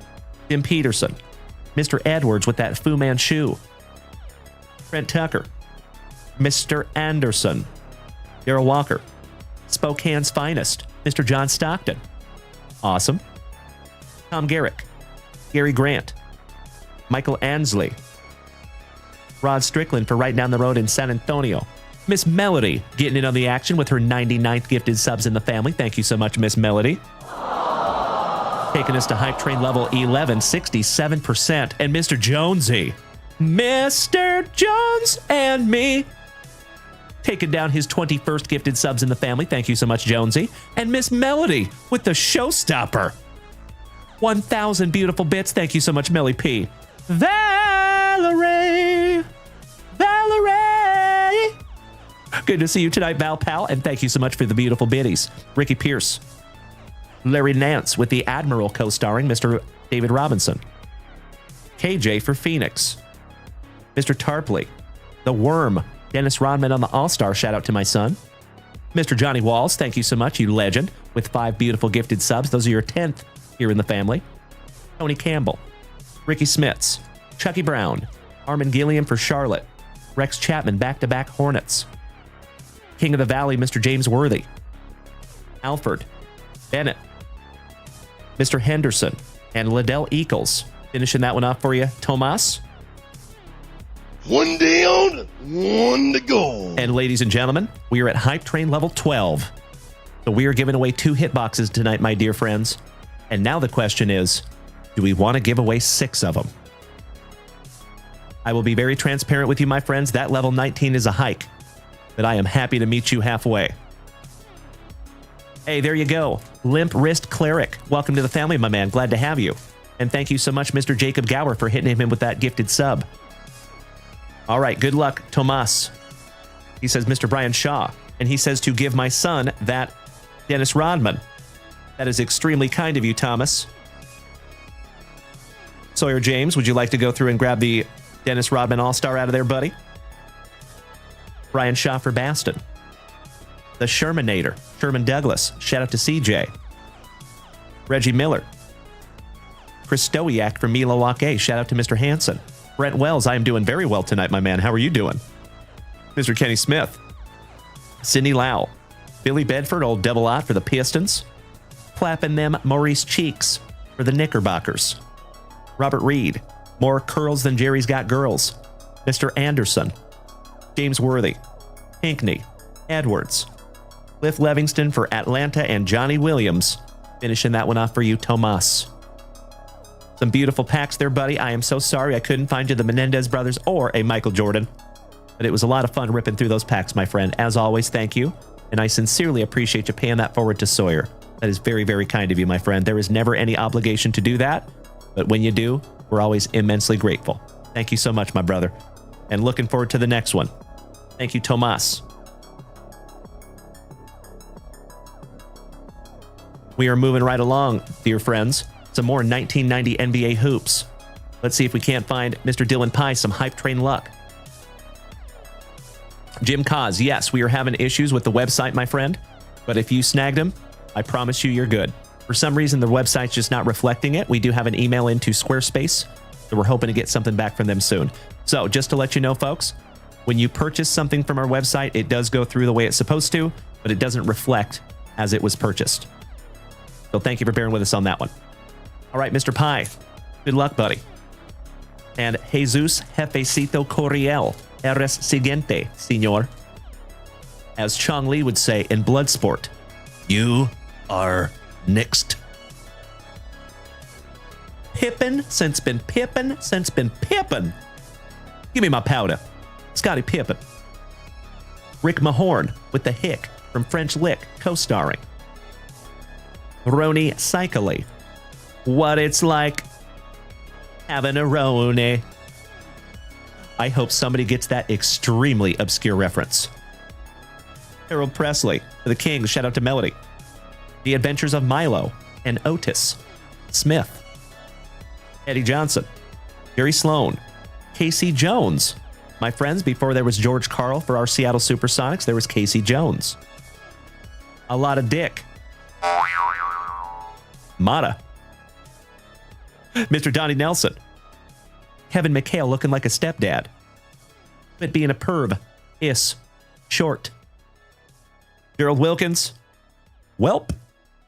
Speaker 1: Jim Peterson. Mr. Edwards with that Fu Manchu. Trent Tucker. Mr. Anderson. Darrell Walker. Spokane's finest. Mr. John Stockton. Awesome. Tom Garrick. Gary Grant. Michael Ansley. Rod Strickland for right down the road in San Antonio. Miss Melody getting in on the action with her 99th gifted subs in the family. Thank you so much, Miss Melody. Taking us to Hype Train level 11, 67%. And Mr. Jonesy. Mr. Jones and me. Taking down his 21st gifted subs in the family. Thank you so much, Jonesy. And Miss Melody with the showstopper. 1,000 beautiful bits. Thank you so much, Melly P. Valerie. Good to see you tonight, Val Pal, and thank you so much for the beautiful biddies. Ricky Pierce. Larry Nance with the Admiral co-starring Mr. David Robinson. KJ for Phoenix. Mr. Tarpley. The Worm. Dennis Rodman on the All-Star. Shout out to my son. Mr. Johnny Walls, thank you so much, you legend, with 5 beautiful gifted subs. Those are your 10th here in the family. Tony Campbell. Ricky Smits. Chucky Brown. Armin Gilliam for Charlotte. Rex Chapman, back-to-back Hornets. King of the Valley, Mr. James Worthy. Alfred. Bennett. Mr. Henderson. And Liddell Eccles. Finishing that one off for you, Tomas.
Speaker 2: One down, one to go.
Speaker 1: And ladies and gentlemen, we are at Hype Train level 12. So we are giving away 2 hitboxes tonight, my dear friends. And now the question is, do we want to give away 6 of them? I will be very transparent with you, my friends. That level 19 is a hike, but I am happy to meet you halfway. Hey, there you go. Limp Wrist Cleric. Welcome to the family, my man. Glad to have you. And thank you so much, Mr. Jacob Gower, for hitting him in with that gifted sub. All right, good luck, Tomas. He says, Mr. Brian Shaw. And he says to give my son that Dennis Rodman. That is extremely kind of you, Thomas. Sawyer James, would you like to go through and grab the Dennis Rodman All-Star out of there, buddy? Brian Shaw for Baston. The Shermanator, Sherman Douglas. Shout out to CJ. Reggie Miller. Chris Stoiak from Milwaukee. Shout out to Mr. Hansen. Brent Wells, I am doing very well tonight, my man. How are you doing? Mr. Kenny Smith. Sidney Lau. Billy Bedford, old double out for the Pistons. Clapping them Maurice Cheeks for the Knickerbockers. Robert Reed. More curls than Jerry's got girls. Mr. Anderson. James Worthy. Pinkney. Edwards. Cliff Livingston for Atlanta and Johnny Williams. Finishing that one off for you, Tomas. Some beautiful packs there, buddy. I am so sorry I couldn't find you the Menendez brothers or a Michael Jordan. But it was a lot of fun ripping through those packs, my friend. As always, thank you. And I sincerely appreciate you paying that forward to Sawyer. That is very, very kind of you, my friend. There is never any obligation to do that. But when you do, we're always immensely grateful. Thank you so much, my brother. And looking forward to the next one. Thank you, Tomas. We are moving right along, dear friends. Some more 1990 NBA hoops. Let's see if we can't find Mr. Dylan Pye some Hype Train luck. Jim Cause, yes, we are having issues with the website, my friend. But if you snagged them, I promise you, you're good. For some reason, the website's just not reflecting it. We do have an email into Squarespace, so we're hoping to get something back from them soon. So just to let you know, folks, when you purchase something from our website, it does go through the way it's supposed to, but it doesn't reflect as it was purchased. So thank you for bearing with us on that one. All right, Mr. Pye, good luck, buddy. And Jesus Jefecito Corriel, eres siguiente, señor. As Chong Li would say in Bloodsport, you are next. Pippin, since been Pippin, since been Pippin. Give me my powder. Scottie Pippen. Rick Mahorn with the Hick from French Lick, co-starring. Roni Cycly. What it's like having a Roni. I hope somebody gets that extremely obscure reference. Harold Presley for the Kings. Shout out to Melody. The Adventures of Milo and Otis Smith. Eddie Johnson. Jerry Sloan. Casey Jones. My friends, before there was George Karl for our Seattle Supersonics, there was Casey Jones. A lot of dick. Mata. Mr. Donnie Nelson. Kevin McHale looking like a stepdad. But being a perv. Short. Gerald Wilkins. Welp.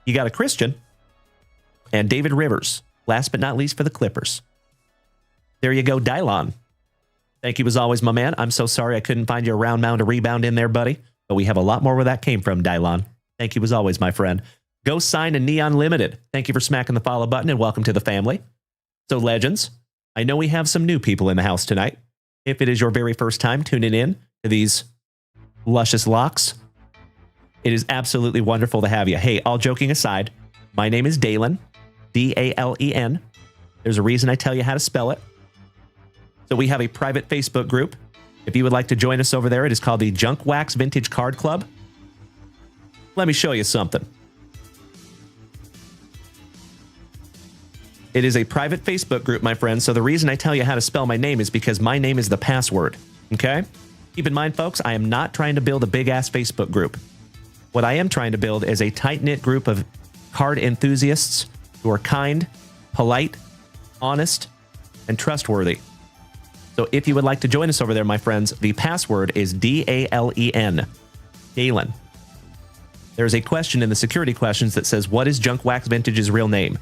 Speaker 1: You got a Christian. And David Rivers. Last but not least for the Clippers. There you go, Dylon. Thank you as always, my man. I'm so sorry I couldn't find you a round mound to rebound in there, buddy. But we have a lot more where that came from, Dylon. Thank you as always, my friend. Go sign a Neon Limited. Thank you for smacking the follow button and welcome to the family. So, legends, I know we have some new people in the house tonight. If it is your very first time tuning in to these luscious locks, it is absolutely wonderful to have you. Hey, all joking aside, my name is Dalen, D-A-L-E-N. There's a reason I tell you how to spell it. So we have a private Facebook group If you would like to join us over there, it is called the Junk Wax Vintage Card Club. Let me show you something. It is a private Facebook group, my friends, so the reason I tell you how to spell my name is because my name is the password, okay? Keep in mind, folks, I am not trying to build a big-ass Facebook group. What I am trying to build is a tight-knit group of card enthusiasts who are kind, polite, honest, and trustworthy. So if you would like to join us over there, my friends, the password is DALEN, Dalen. There's a question in the security questions that says, what is Junk Wax Vintage's real name?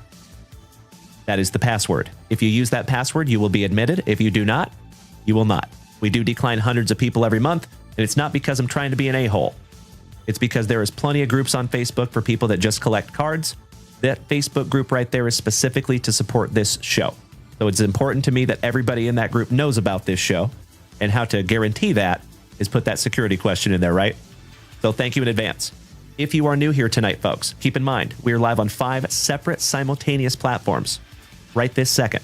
Speaker 1: That is the password. If you use that password, you will be admitted. If you do not, you will not. We do decline hundreds of people every month, and it's not because I'm trying to be an a-hole. It's because there is plenty of groups on Facebook for people that just collect cards. That Facebook group right there is specifically to support this show. So it's important to me that everybody in that group knows about this show, and how to guarantee that is put that security question in there, right? So thank you in advance. If you are new here tonight, folks, keep in mind, we are live on 5 separate simultaneous platforms right this second.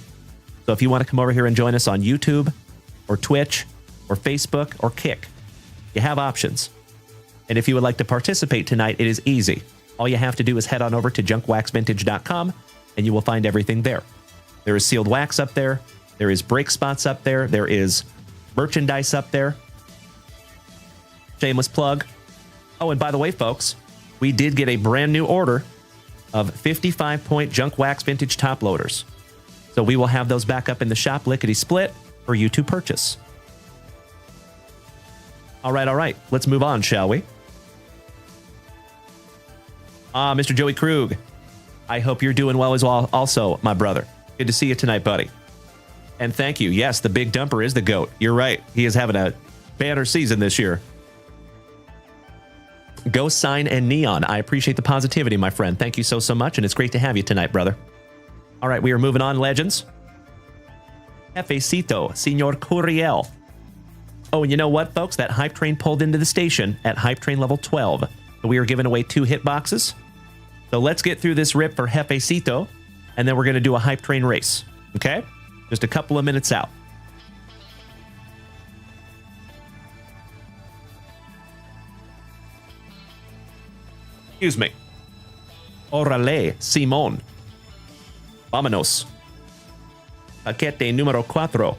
Speaker 1: So if you want to come over here and join us on YouTube or Twitch or Facebook or Kick, you have options. And if you would like to participate tonight, it is easy. All you have to do is head on over to junkwaxvintage.com and you will find everything there. There is sealed wax up there. There is break spots up there. There is merchandise up there. Shameless plug. Oh, and by the way, folks, we did get a brand new order of 55-point Junk Wax Vintage top loaders. So we will have those back up in the shop lickety-split for you to purchase. All right. Let's move on, shall we? Mr. Joey Krug, I hope you're doing well as well also, my brother. Good to see you tonight, buddy. And thank you. Yes, the big dumper is the GOAT. You're right. He is having a banner season this year. Ghost Sign and Neon. I appreciate the positivity, my friend. Thank you so much, and it's great to have you tonight, brother. All right, we are moving on, legends. Jefecito, Senor Curiel. Oh, and you know what, folks? That hype train pulled into the station at hype train level 12. So we are giving away 2 hit boxes. So let's get through this rip for Jefecito, and then we're going to do a hype train race. Okay? Just a couple of minutes out. Excuse me. Orale, Simón. Vámonos. Paquete número 4.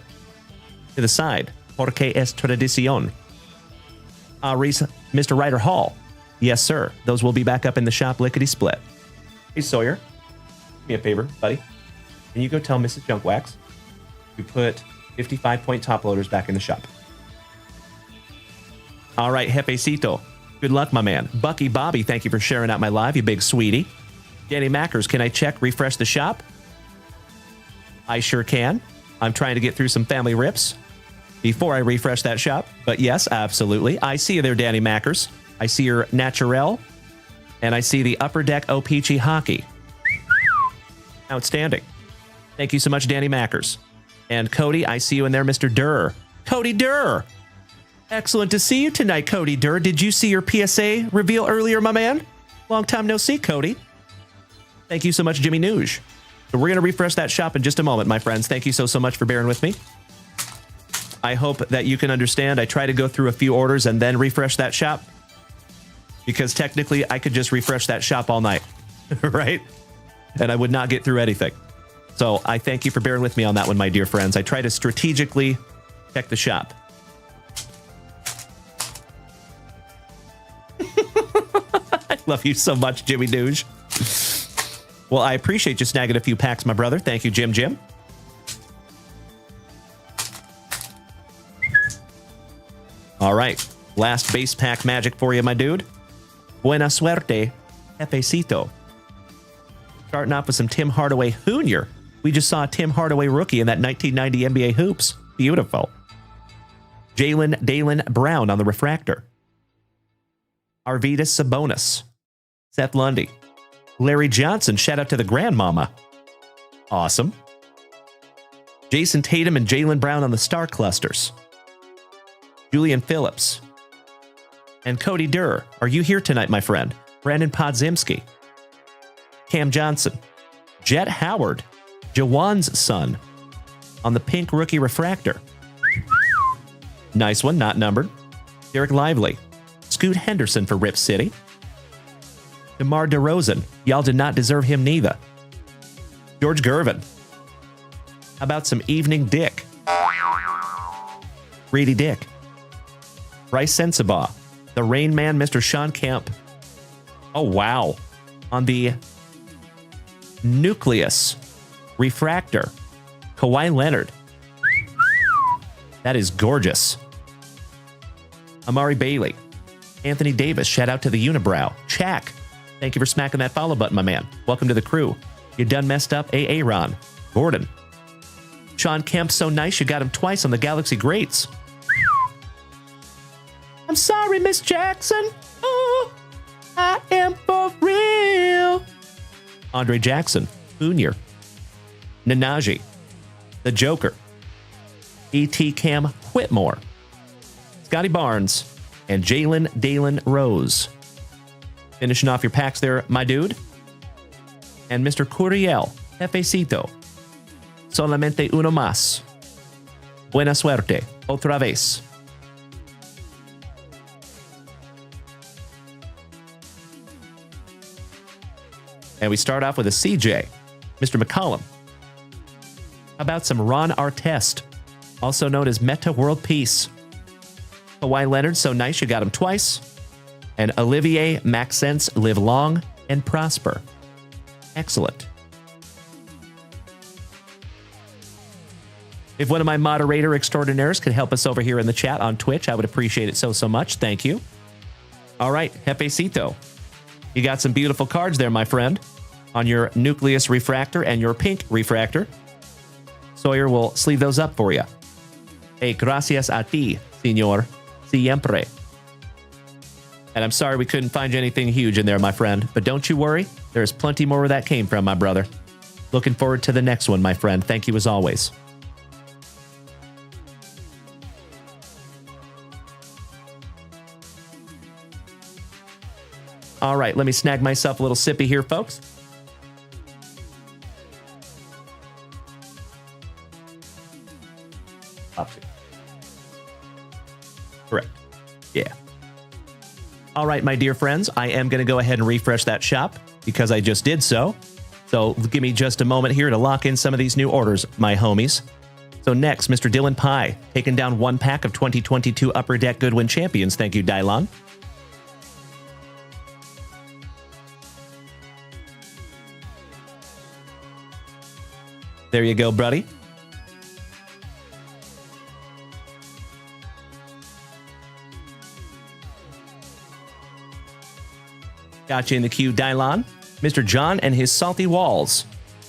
Speaker 1: To the side. Porque es tradición. Mr. Ryder Hall. Yes, sir. Those will be back up in the shop lickety-split. Hey, Sawyer. Do me a favor, buddy. Can you go tell Mrs. Junk Wax to put 55-point top loaders back in the shop? All right, Jefecito. Good luck, my man. Bucky Bobby, thank you for sharing out my live, you big sweetie. Danny Mackers, can I refresh the shop? I sure can. I'm trying to get through some family rips before I refresh that shop. But yes, absolutely. I see you there, Danny Mackers. I see your Naturel, and I see the Upper Deck O-Pee-Chee Hockey. Outstanding. Thank you so much, Danny Mackers. And Cody, I see you in there, Mr. Durr. Cody Durr! Excellent to see you tonight, Cody Durr. Did you see your PSA reveal earlier, my man? Long time no see, Cody. Thank you so much, Jimmy Nuge. So we're going to refresh that shop in just a moment, my friends. Thank you so much for bearing with me. I hope that you can understand. I try to go through a few orders and then refresh that shop, because technically I could just refresh that shop all night, right? And I would not get through anything. So I thank you for bearing with me on that one, my dear friends. I try to strategically check the shop. I love you so much, Jimmy Douche. Well, I appreciate you snagging a few packs, my brother. Thank you, Jim. All right. Last base pack magic for you, my dude. Buena suerte, Jefecito. Starting off with some Tim Hardaway Jr. We just saw a Tim Hardaway rookie in that 1990 NBA Hoops. Beautiful. Dalen Brown on the refractor. Arvydas Sabonis. Seth Lundy. Larry Johnson, shout out to the grandmama. Awesome. Jason Tatum and Jaylen Brown on the star clusters. Julian Phillips. And Cody Durr. Are you here tonight, my friend? Brandon Podzimski. Cam Johnson. Jet Howard. Jawan's son. On the pink rookie refractor. Nice one, not numbered. Derek Lively. Scoot Henderson for Rip City. DeMar DeRozan. Y'all did not deserve him neither. George Gervin. How about some Evening Dick? Reedy Dick. Bryce Sensabaugh. The Rain Man, Mr. Sean Kemp. Oh, wow. On the Nucleus Refractor. Kawhi Leonard. That is gorgeous. Amari Bailey. Anthony Davis. Shout out to the Unibrow. Chak. Thank you for smacking that follow button, my man. Welcome to the crew. You done messed up, Aaron. Gordon. Sean Kemp, so nice you got him twice on the Galaxy Greats. I'm sorry, Miss Jackson. Oh, I am for real. Andre Jackson. Junior. Nanaji. The Joker. E.T. Cam Whitmore. Scotty Barnes. And Jalen Dalen Rose. Finishing off your packs there, my dude. And Mr. Curiel. Jefecito. Solamente uno más. Buena suerte. Otra vez. And we start off with a CJ. Mr. McCollum. How about some Ron Artest, also known as Meta World Peace. Kawhi Leonard, so nice you got him twice. And Olivier Maxence, live long and prosper. Excellent. If one of my moderator extraordinaires could help us over here in the chat on Twitch, I would appreciate it so much. Thank you. All right, Jefecito. You got some beautiful cards there, my friend, on your Nucleus Refractor and your Pink Refractor. Sawyer will sleeve those up for you. Hey, gracias a ti, señor. Siempre. And I'm sorry we couldn't find anything huge in there, my friend. But don't you worry. There's plenty more where that came from, my brother. Looking forward to the next one, my friend. Thank you as always. All right, let me snag myself a little sippy here, folks. Correct. Yeah. All right, my dear friends, I am going to go ahead and refresh that shop because I just did so. So give me just a moment here to lock in some of these new orders, my homies. So next, Mr. Dylan Pye, taking down one pack of 2022 Upper Deck Goodwin Champions. Thank you, Dylon. There you go, buddy. Got you in the queue, Dylon. Mr. John and his Salty Walls.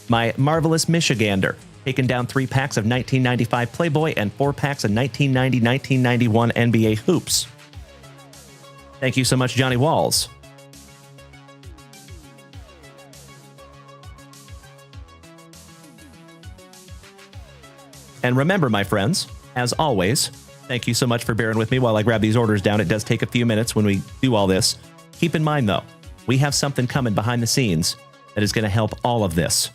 Speaker 1: My Marvelous Michigander. Taking down 3 packs of 1995 Playboy and 4 packs of 1990-1991 NBA Hoops. Thank you so much, Johnny Walls. And remember, my friends, as always, thank you so much for bearing with me while I grab these orders down. It does take a few minutes when we do all this. Keep in mind, though, we have something coming behind the scenes that is going to help all of this.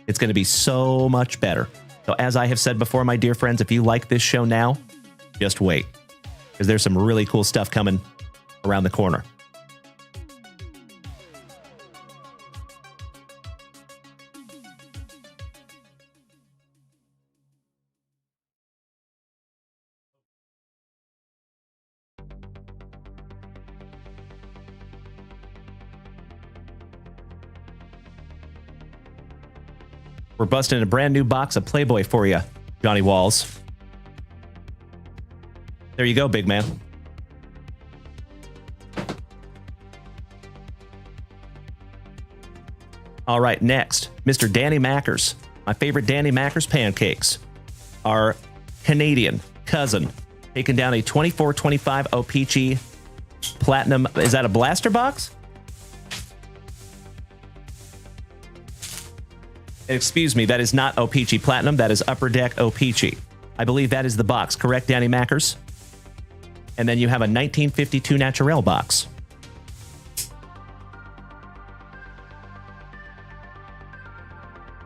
Speaker 1: It's going to be so much better. So as I have said before, my dear friends, if you like this show now, just wait, because there's some really cool stuff coming around the corner. We're busting a brand new box of Playboy for you, Johnny Walls. There you go, big man. All right, next, Mr. Danny Mackers. My favorite Danny Mackers pancakes. Our Canadian cousin taking down a 24-25 O-Pee-Chee Platinum. Is that a blaster box? Excuse me, that is not O-Pee-Chee Platinum. That is Upper Deck O-Pee-Chee. I believe that is the box, correct, Danny Mackers? And then you have a 1952 Naturel box.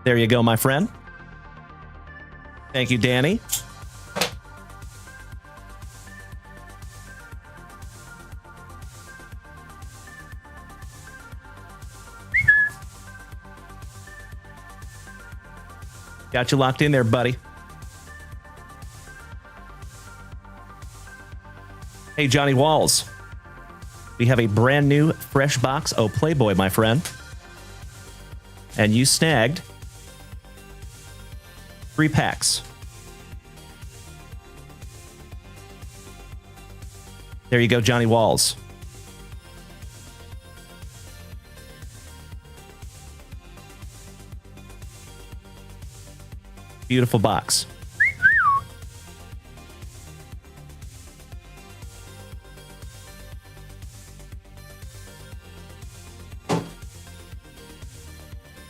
Speaker 1: There you go, my friend. Thank you, Danny. Got you locked in there, buddy. Hey, Johnny Walls. We have a brand new fresh box. Oh, Playboy, my friend. And you snagged 3 packs. There you go, Johnny Walls. Beautiful box.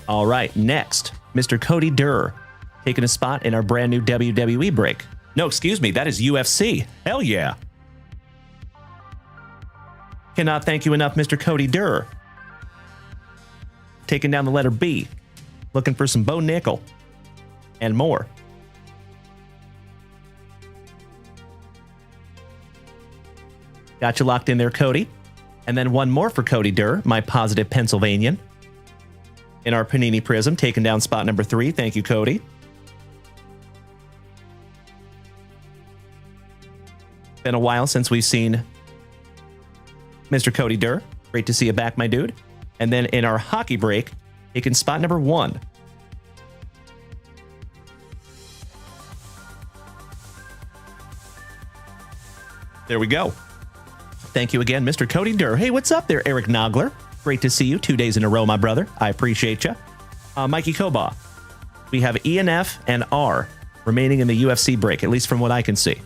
Speaker 1: All right, next, Mr. Cody Durr, taking a spot in our brand new WWE break. No, excuse me, that is UFC. Hell yeah. Cannot thank you enough, Mr. Cody Durr. Taking down the letter B, looking for some Bo Nickel and more. Got you locked in there, Cody. And then one more for Cody Durr, my positive Pennsylvanian. In our Panini Prizm, taking down spot number 3. Thank you, Cody. Been a while since we've seen Mr. Cody Durr. Great to see you back, my dude. And then in our hockey break, taking spot number 1. There we go. Thank you again, Mr. Cody Durr. Hey, what's up there, Eric Nogler? Great to see you 2 days in a row, my brother. I appreciate you. Mikey Koba. We have E and F and R remaining in the UFC break, at least from what I can see.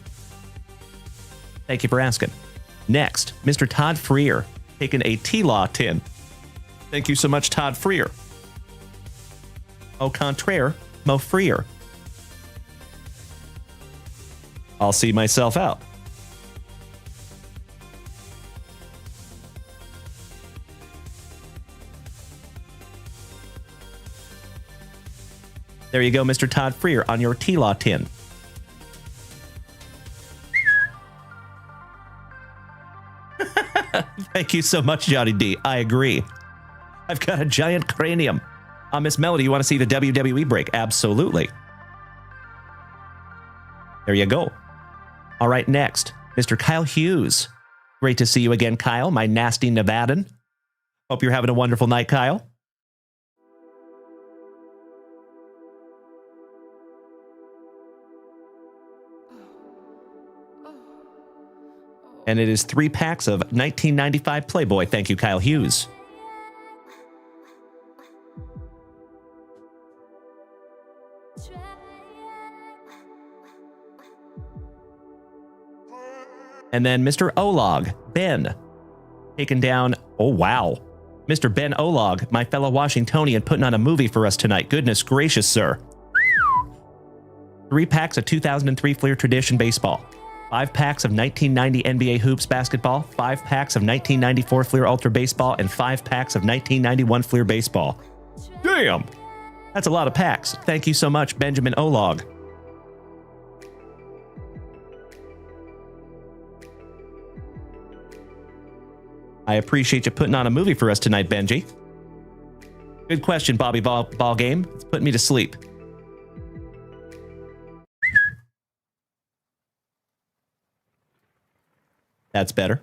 Speaker 1: Thank you for asking. Next, Mr. Todd Freer, taking a T-Law tin. Thank you so much, Todd Freer. Au contraire, Mo Freer. I'll see myself out. There you go, Mr. Todd Freer, on your T-Law tin. Thank you so much, Johnny D. I agree. I've got a giant cranium. Miss Melody, you want to see the WWE break? Absolutely. There you go. All right, next, Mr. Kyle Hughes. Great to see you again, Kyle, my nasty Nevadan. Hope you're having a wonderful night, Kyle. And it is 3 packs of 1995 Playboy. Thank you, Kyle Hughes. And then Mr. Olog, Ben, taking down, oh wow, Mr. Ben Olog, my fellow Washingtonian, putting on a movie for us tonight. Goodness gracious, sir. 3 packs of 2003 Fleer Tradition Baseball. 5 packs of 1990 NBA Hoops Basketball, 5 packs of 1994 Fleer Ultra Baseball, and 5 packs of 1991 Fleer Baseball. Damn! That's a lot of packs. Thank you so much, Benjamin Olog. I appreciate you putting on a movie for us tonight, Benji. Good question, Bobby Ball Game. It's putting me to sleep. That's better.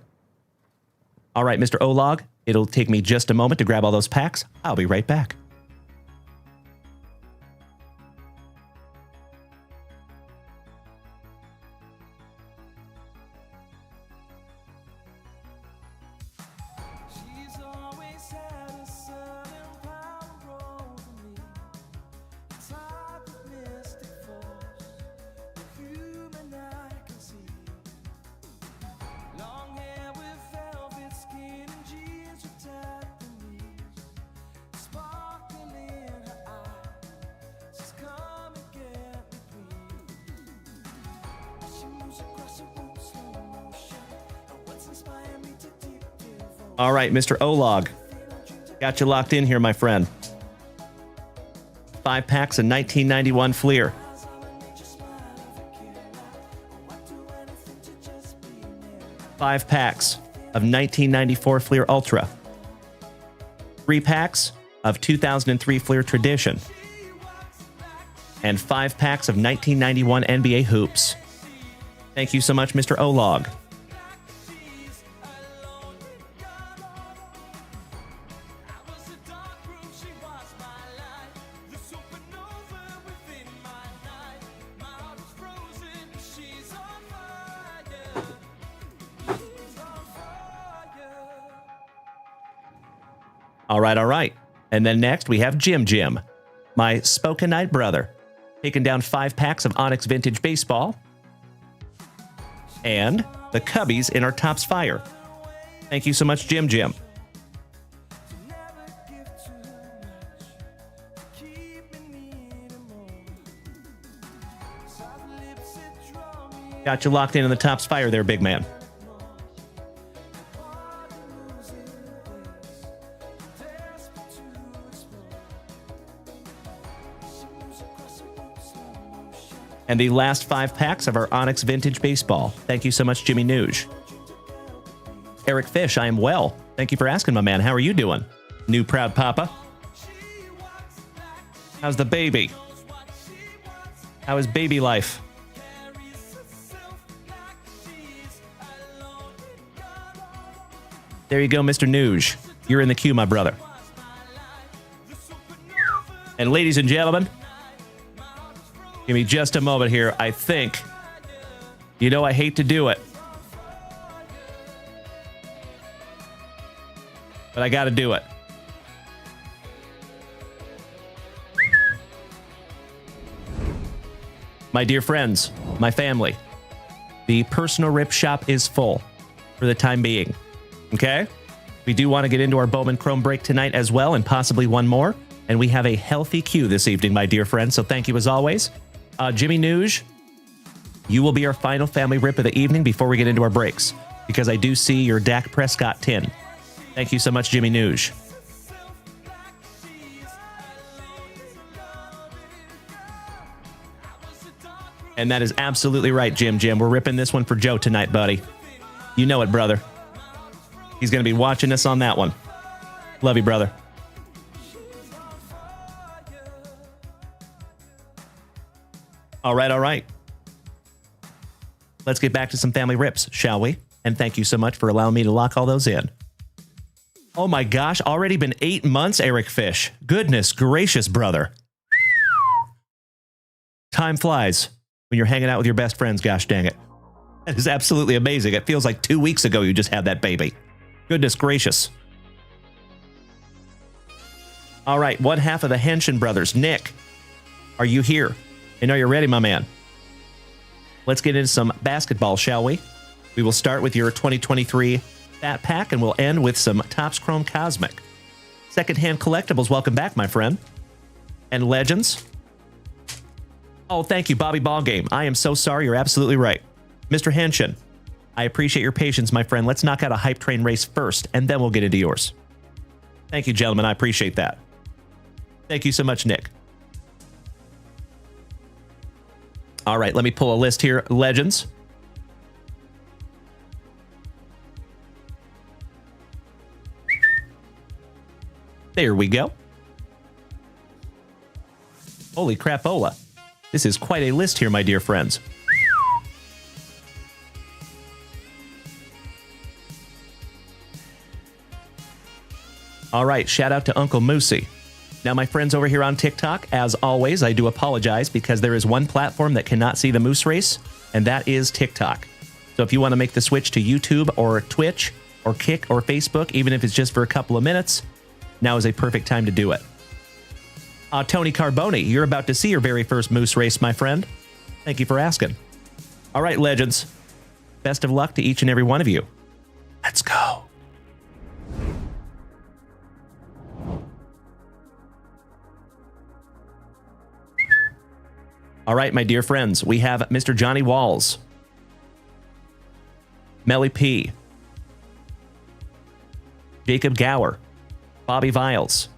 Speaker 1: All right, Mr. Olog, it'll take me just a moment to grab all those packs. I'll be right back. All right, Mr. Olog. Got you locked in here, my friend. 5 packs of 1991 Fleer. Five packs of 1994 Fleer Ultra. 3 packs of 2003 Fleer Tradition. and 5 packs of 1991 NBA hoops. Thank you so much, Mr. Olog. All right. And then next we have Jim, my Spokenite brother, taking down 5 packs of Onyx Vintage Baseball and the Cubbies in our Topps Fire. Thank you so much, Jim. Got you locked in the Topps Fire there, big man. And the last 5 packs of our Onyx Vintage Baseball. Thank you so much, Jimmy Nuge. Eric Fish, I am well. Thank you for asking, my man. How are you doing? New proud papa. How's the baby? How is baby life? There you go, Mr. Nuge. You're in the queue, my brother. And ladies and gentlemen, give me just a moment here. I think, I hate to do it, but I got to do it. My dear friends, my family, the personal rip shop is full for the time being. Okay? We do want to get into our Bowman Chrome break tonight as well, and possibly one more. And we have a healthy queue this evening, my dear friends. So thank you as always. Jimmy Nuge, you will be our final family rip of the evening before we get into our breaks, because I do see your Dak Prescott tin. Thank you so much, Jimmy Nuge. And that is absolutely right, Jim. We're ripping this one for Joe tonight, buddy. You know it, brother. He's going to be watching us on that one. Love you, brother. All right. Let's get back to some family rips, shall we? And thank you so much for allowing me to lock all those in. Oh my gosh, already been 8 months, Eric Fish. Goodness gracious, brother. Time flies when you're hanging out with your best friends, gosh dang it. That is absolutely amazing. It feels like 2 weeks ago you just had that baby. Goodness gracious. All right, one half of the Henshin brothers. Nick, are you here? I know you're ready, my man. Let's get into some basketball, shall we? We will start with your 2023 Fat Pack, and we'll end with some Topps Chrome Cosmic. Secondhand Collectibles, welcome back, my friend. And Legends. Oh, thank you, Bobby Ballgame. I am so sorry. You're absolutely right. Mr. Henshin, I appreciate your patience, my friend. Let's knock out a hype train race first, and then we'll get into yours. Thank you, gentlemen. I appreciate that. Thank you so much, Nick. All right, let me pull a list here. Legends. There we go. Holy crapola. This is quite a list here, my dear friends. All right, shout out to Uncle Moosey. Now, my friends over here on TikTok, as always, I do apologize because there is one platform that cannot see the Moose Race, and that is TikTok. So if you want to make the switch to YouTube or Twitch or Kick or Facebook, even if it's just for a couple of minutes, now is a perfect time to do it. Tony Carboni, you're about to see your very first Moose Race, my friend. Thank you for asking. All right, Legends. Best of luck to each and every one of you. Let's go. All right, my dear friends, we have Mr. Johnny Walls, Melly P, Jacob Gower, Bobby Viles.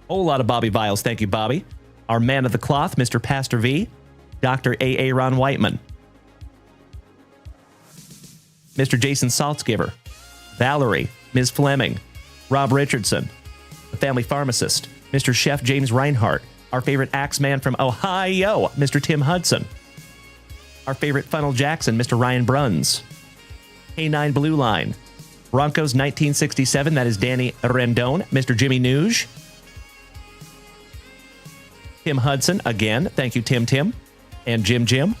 Speaker 1: Whole lot of Bobby Viles, thank you, Bobby. Our man of the cloth, Mr. Pastor V, Dr. A. Ron Whiteman, Mr. Jason Saltzgiver, Valerie, Ms. Fleming, Rob Richardson, the family pharmacist, Mr. Chef James Reinhart, Our favorite Axeman from Ohio, Mr. Tim Hudson. Our favorite Funnel Jackson, Mr. Ryan Bruns. K9 Blue Line. Broncos 1967, that is Danny Rendon, Mr. Jimmy Nuge. Tim Hudson, again, thank you, Tim. And Jim.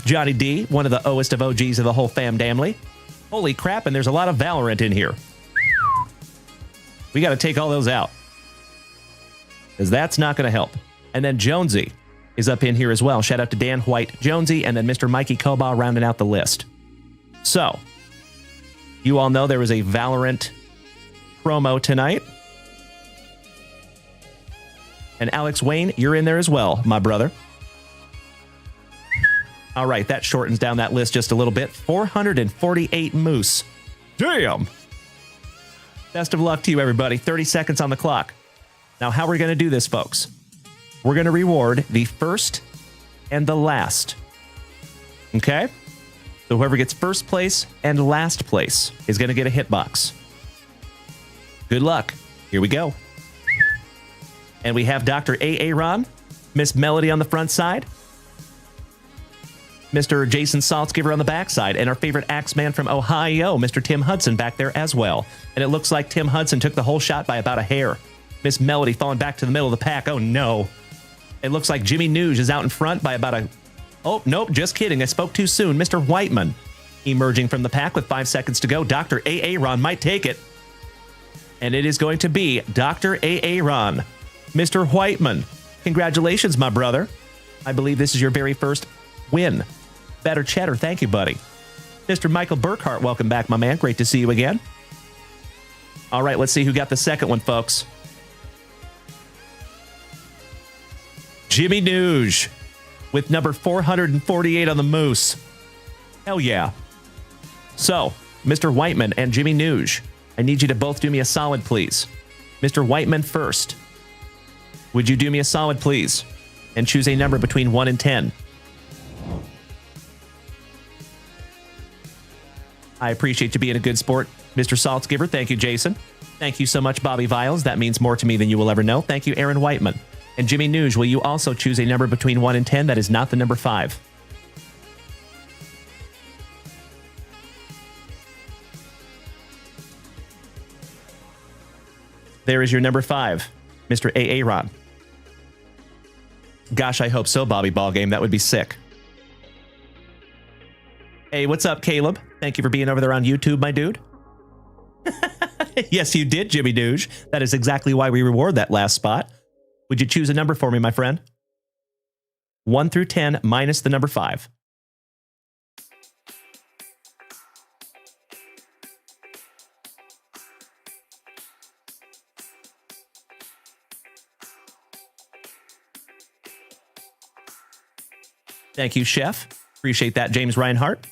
Speaker 1: Johnny D, one of the oest of OGs of the whole family. Holy crap, and there's a lot of Valorant in here. We got to take all those out, because that's not going to help. And then Jonesy is up in here as well. Shout out to Dan White Jonesy, and then Mr. Mikey Koba rounding out the list. So, you all know there was a Valorant promo tonight. And Alex Wayne, you're in there as well, my brother. All right, that shortens down that list just a little bit. 448 moose. Damn! Best of luck to you, everybody. 30 seconds on the clock. Now, how we're going to do this, folks? We're going to reward the first and the last. Okay? So whoever gets first place and last place is going to get a hitbox. Good luck. Here we go. And we have Dr. Aaron, Miss Melody on the front side, Mr. Jason Saltzgiver on the backside, and our favorite Axeman from Ohio, Mr. Tim Hudson, back there as well. And it looks like Tim Hudson took the whole shot by about a hair. Miss Melody falling back to the middle of the pack. Oh, no. It looks like Jimmy Nuge is out in front by about a... Oh, nope, just kidding. I spoke too soon. Mr. Whiteman emerging from the pack with 5 seconds to go. Dr. Aaron might take it. And it is going to be Dr. Aaron. Mr. Whiteman, congratulations, my brother. I believe this is your very first win. Better cheddar, thank you, buddy. Mr. Michael Burkhart, welcome back, my man. Great to see you again. All right, let's see who got the second one, folks. Jimmy Nuge with number 448 on the moose. Hell yeah. So, Mr. Whiteman and Jimmy Nuge, I need you to both do me a solid, please. Mr. Whiteman first. Would you do me a solid, please? And choose a number between 1 and 10. I appreciate you being a good sport, Mr. Saltzgiver. Thank you, Jason. Thank you so much, Bobby Viles. That means more to me than you will ever know. Thank you, Aaron Whiteman. And Jimmy Nuge, will you also choose a number between 1 and 10 that is not the number 5? There is your number 5, Mr. Aaron. Gosh, I hope so, Bobby Ballgame. That would be sick. Hey, what's up, Caleb? Thank you for being over there on YouTube, my dude. Yes, you did, Jimmy Nuge. That is exactly why we reward that last spot. Would you choose a number for me, my friend? 1 through 10 minus the number 5. Thank you, Chef. Appreciate that, James Reinhart.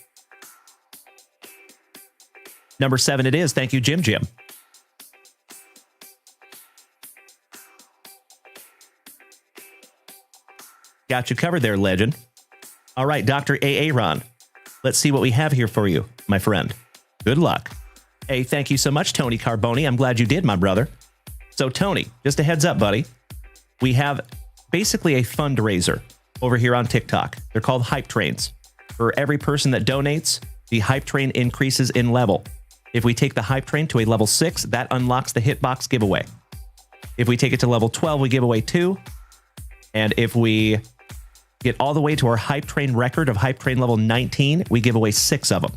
Speaker 1: Number 7 it is. Thank you, Jim. Got you covered there, legend. All right, Dr. Aaron. Let's see what we have here for you, my friend. Good luck. Hey, thank you so much, Tony Carboni. I'm glad you did, my brother. So, Tony, just a heads up, buddy. We have basically a fundraiser over here on TikTok. They're called Hype Trains. For every person that donates, the Hype Train increases in level. If we take the Hype Train to a level 6, that unlocks the Hitbox giveaway. If we take it to level 12, we give away 2. And if we get all the way to our Hype Train record of Hype Train level 19, we give away 6 of them.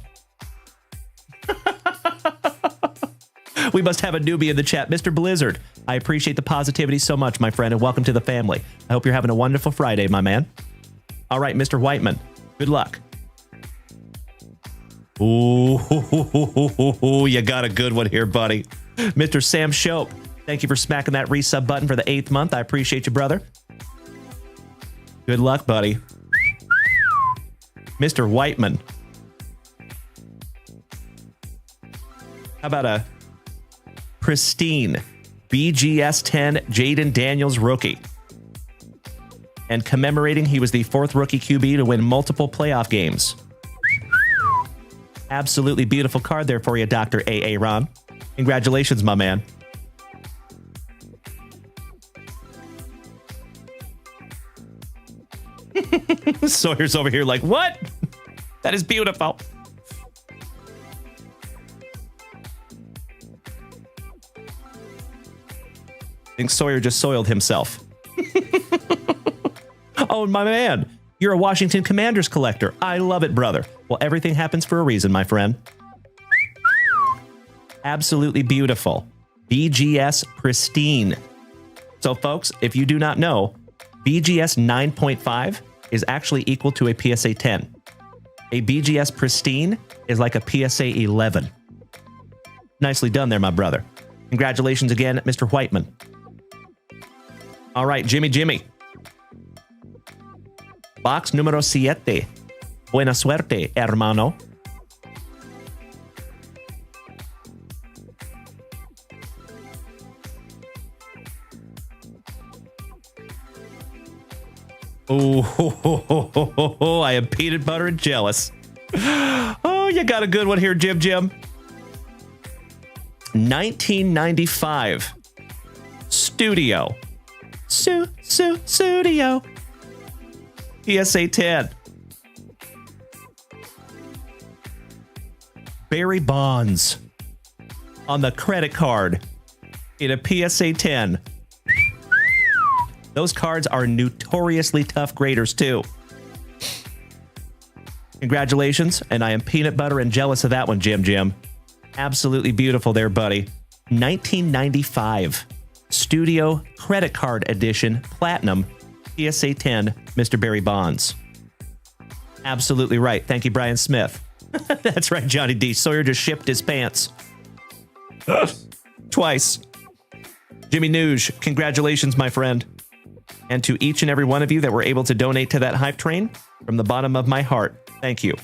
Speaker 1: We must have a newbie in the chat. Mr. Blizzard, I appreciate the positivity so much, my friend, and welcome to the family. I hope you're having a wonderful Friday, my man. All right, Mr. Whiteman, good luck. Ooh, you got a good one here, buddy. Mr. Sam Shope, thank you for smacking that resub button for the 8th month. I appreciate you, brother. Good luck, buddy. Mr. Whiteman. How about a pristine BGS 10 Jaden Daniels rookie? And commemorating, he was the 4th rookie QB to win multiple playoff games. Absolutely beautiful card there for you, Dr. Aaron. Congratulations, my man. Sawyer's over here like, what? That is beautiful. I think Sawyer just soiled himself. Oh, my man. You're a Washington Commanders collector. I love it, brother. Well, everything happens for a reason, my friend. Absolutely beautiful. BGS Pristine. So, folks, if you do not know, BGS 9.5 is actually equal to a PSA 10. A BGS Pristine is like a PSA 11. Nicely done there, my brother. Congratulations again, Mr. Whiteman. All right, Jimmy. Box número 7. Buena suerte, hermano. Oh, I am peanut butter and jealous. Oh, you got a good one here, Jim. 1995. Studio. Studio. PSA 10. Barry Bonds on the credit card in a PSA 10. Those cards are notoriously tough graders too. Congratulations, and I am peanut butter and jealous of that one, Jim. Absolutely beautiful there, buddy. 1995 Studio Credit Card Edition Platinum PSA 10 Mr. Barry Bonds. Absolutely right. Thank you, Brian Smith. That's right, Johnny D. Sawyer just shipped his pants. Twice. Jimmy Nuge, congratulations, my friend. And to each and every one of you that were able to donate to that hype train, from the bottom of my heart, thank you.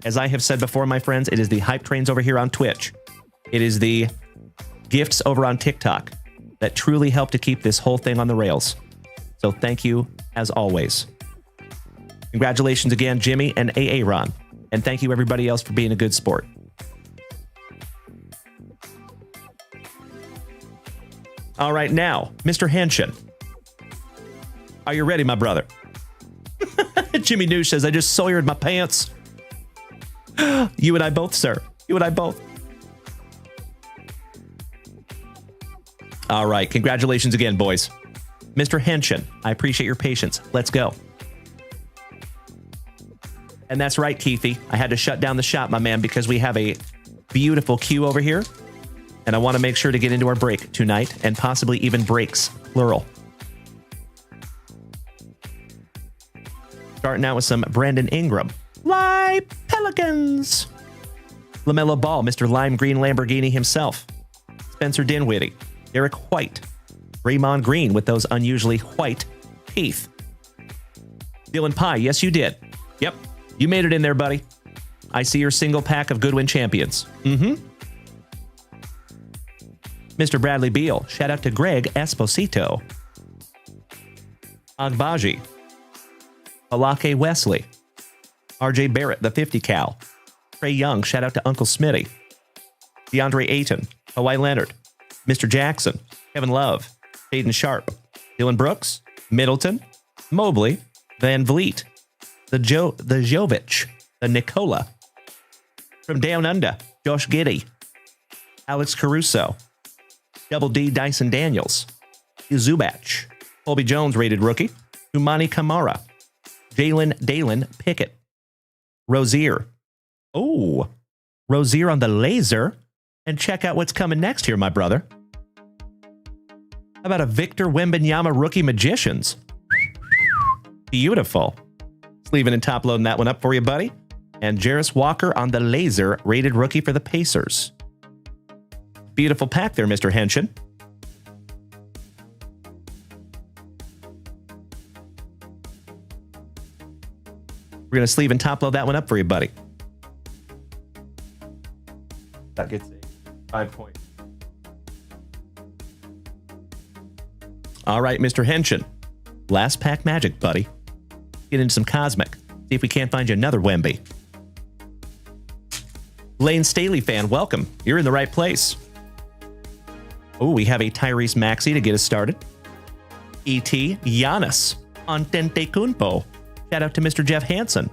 Speaker 1: As I have said before, my friends, it is the hype trains over here on Twitch. It is the gifts over on TikTok that truly help to keep this whole thing on the rails. So thank you, as always. Congratulations again, Jimmy and Aaron. And thank you, everybody else, for being a good sport. All right, now, Mr. Henshin. Are you ready, my brother? Jimmy New says, I just Sawyered my pants. You and I both, sir. You and I both. All right. Congratulations again, boys. Mr. Henshin, I appreciate your patience. Let's go. And that's right, Keithy. I had to shut down the shop, my man, because we have a beautiful queue over here. And I want to make sure to get into our break tonight and possibly even breaks, plural. Starting out with some Brandon Ingram. Fly Pelicans. LaMelo Ball, Mr. Lime Green Lamborghini himself. Spencer Dinwiddie. Derek White. Draymond Green with those unusually white teeth. Dylan Pye, yes you did. Yep, you made it in there, buddy. I see your single pack of Goodwin champions. Mr. Bradley Beal, shout out to Greg Esposito. Agbaji. Alake Wesley. RJ Barrett, the 50 cal. Trey Young, shout out to Uncle Smitty. DeAndre Ayton. Kawhi Leonard. Mr. Jackson. Kevin Love. Hayden Sharp. Dylan Brooks. Middleton. Mobley. Van Vliet. The Jovic. The Nicola. From Down Under. Josh Giddey. Alex Caruso. Double D Dyson Daniels. Zubac. Colby Jones rated rookie. Umani Kamara. Dalen Pickett. Rozier. Oh, Rozier on the laser. And check out what's coming next here, my brother. How about a Victor Wembanyama rookie Magicians? Beautiful. Sleeving and top loading that one up for you, buddy. And Jarris Walker on the laser, rated rookie for the Pacers. Beautiful pack there, Mr. Henshin. We're going to sleeve and top load that one up for you, buddy. That gets a 5 point. All right, Mr. Henshin. Last pack magic, buddy. Get into some Cosmic. See if we can't find you another Wemby. Lane Staley fan, welcome. You're in the right place. Oh, we have a Tyrese Maxey to get us started. E.T. Giannis Antetokounmpo. Shout out to Mr. Jeff Hansen,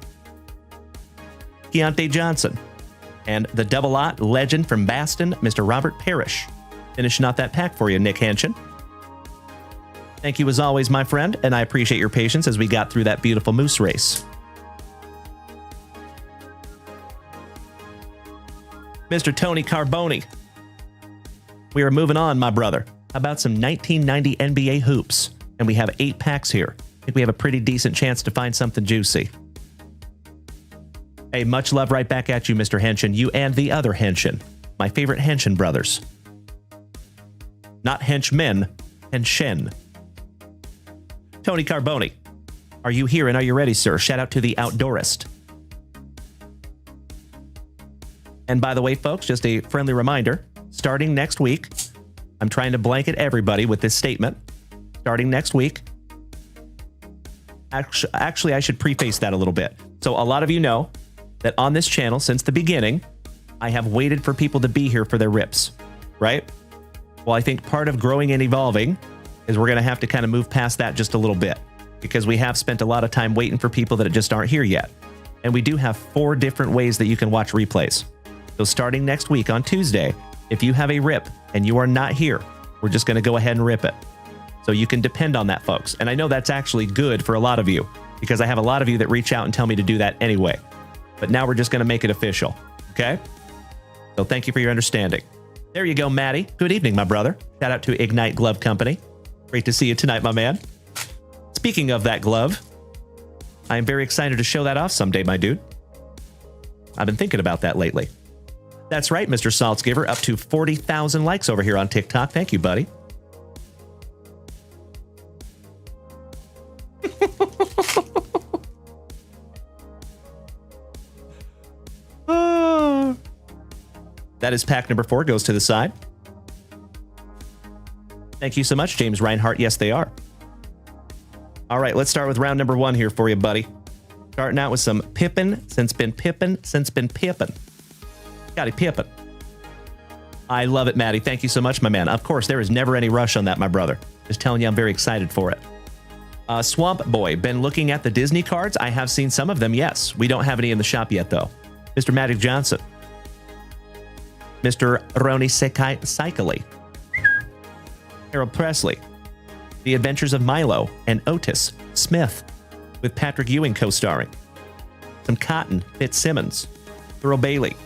Speaker 1: Keontae Johnson, and the double lot legend from Baston, Mr. Robert Parrish. Finishing out that pack for you, Nick Henshin. Thank you as always, my friend, and I appreciate your patience as we got through that beautiful moose race. Mr. Tony Carboni. We are moving on, my brother. How about some 1990 NBA hoops? And we have 8 packs here. I think we have a pretty decent chance to find something juicy. Hey, much love right back at you, Mr. Henshin. You and the other Henshin. My favorite Henshin brothers. Not henchmen, Henshin. Tony Carboni. Are you here and are you ready, sir? Shout out to the Outdoorist. And by the way, folks, just a friendly reminder, starting next week, I'm trying to blanket everybody with this statement. Starting next week, actually, I should preface that a little bit. So a lot of you know that on this channel, since the beginning, I have waited for people to be here for their rips, right? Well, I think part of growing and evolving is we're going to have to kind of move past that just a little bit because we have spent a lot of time waiting for people that just aren't here yet. And we do have 4 different ways that you can watch replays. So starting next week on Tuesday, if you have a rip and you are not here, we're just going to go ahead and rip it. So you can depend on that, folks. And I know that's actually good for a lot of you because I have a lot of you that reach out and tell me to do that anyway. But now we're just going to make it official. Okay? So thank you for your understanding. There you go, Maddie. Good evening, my brother. Shout out to Ignite Glove Company. Great to see you tonight, my man. Speaking of that glove, I am very excited to show that off someday, my dude. I've been thinking about that lately. That's right, Mr. Saltzgiver, up to 40,000 likes over here on TikTok. Thank you, buddy. That is pack number 4, goes to the side. Thank you so much, James Reinhart. Yes, they are. All right, let's start with round number 1 here for you, buddy. Starting out with some Pippin, since been Pippin. Scottie Pippen. I love it, Maddie. Thank you so much, my man. Of course, there is never any rush on that, my brother. Just telling you I'm very excited for it. Swamp Boy, been looking at the Disney cards. I have seen some of them, yes. We don't have any in the shop yet, though. Mr. Magic Johnson. Mr. Roni Cycli. Harold Presley. The Adventures of Milo and Otis Smith, with Patrick Ewing co-starring. Some Cotton Fitzsimmons. Thurl Bailey.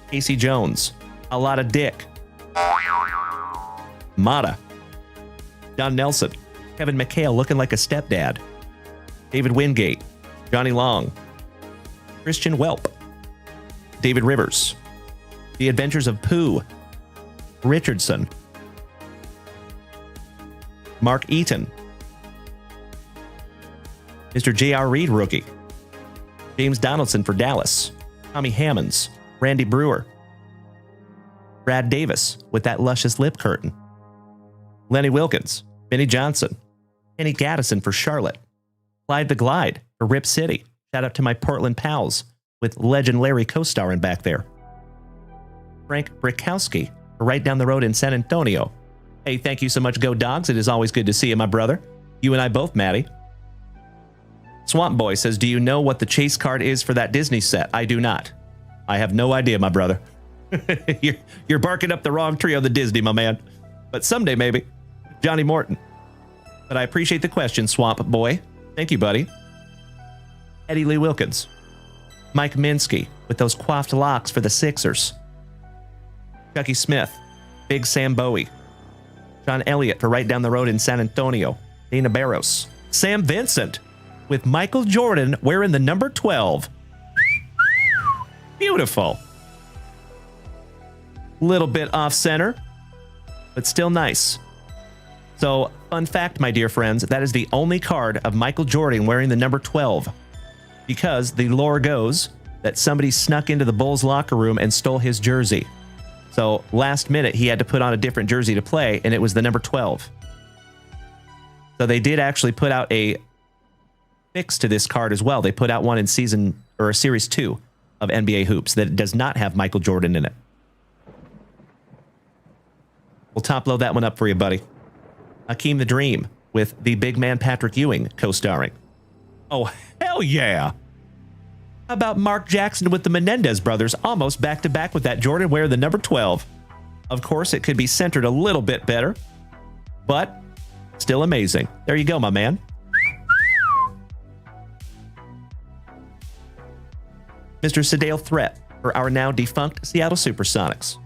Speaker 1: Casey Jones. A lot of Dick. Mata. John Nelson. Kevin McHale looking like a stepdad. David Wingate. Johnny Long. Christian Welp. David Rivers. The Adventures of Pooh. Richardson. Mark Eaton. Mr. J.R. Reed rookie. James Donaldson for Dallas. Tommy Hammonds. Randy Brewer. Brad Davis with that luscious lip curtain. Lenny Wilkins. Benny Johnson. Kenny Gaddison for Charlotte. Clyde the Glide for Rip City. Shout out to my Portland pals with legend Larry co-starring back there. Frank Brickowski for Right Down the Road in San Antonio. Hey, thank you so much, Go Dogs. It is always good to see you, my brother. You and I both, Maddie. Swamp Boy says, do you know what the chase card is for that Disney set? I do not. I have no idea, my brother. You're barking up the wrong tree on the Disney, my man. But someday, maybe. Johnny Morton. But I appreciate the question, Swamp Boy. Thank you, buddy. Eddie Lee Wilkins. Mike Minsky with those coiffed locks for the Sixers. Chucky Smith. Big Sam Bowie. John Elliott for Right Down the Road in San Antonio. Dana Barros. Sam Vincent with Michael Jordan wearing the number 12. Beautiful. Little bit off center, but still nice. So, fun fact, my dear friends, that is the only card of Michael Jordan wearing the number 12. Because the lore goes that somebody snuck into the Bulls locker room and stole his jersey. So, last minute, he had to put on a different jersey to play, and it was the number 12. So, they did actually put out a fix to this card as well. They put out one in Series 2 of NBA Hoops that does not have Michael Jordan in it. We'll top load that one up for you, buddy. Hakeem the Dream with the big man Patrick Ewing co-starring. Oh, hell Hell yeah. How about Mark Jackson with the Menendez brothers almost back-to-back with that Jordan wearing the number 12? Of course, it could be centered a little bit better, but still amazing. There you go, my man. Mr. Sedale Threat for our now defunct Seattle Supersonics.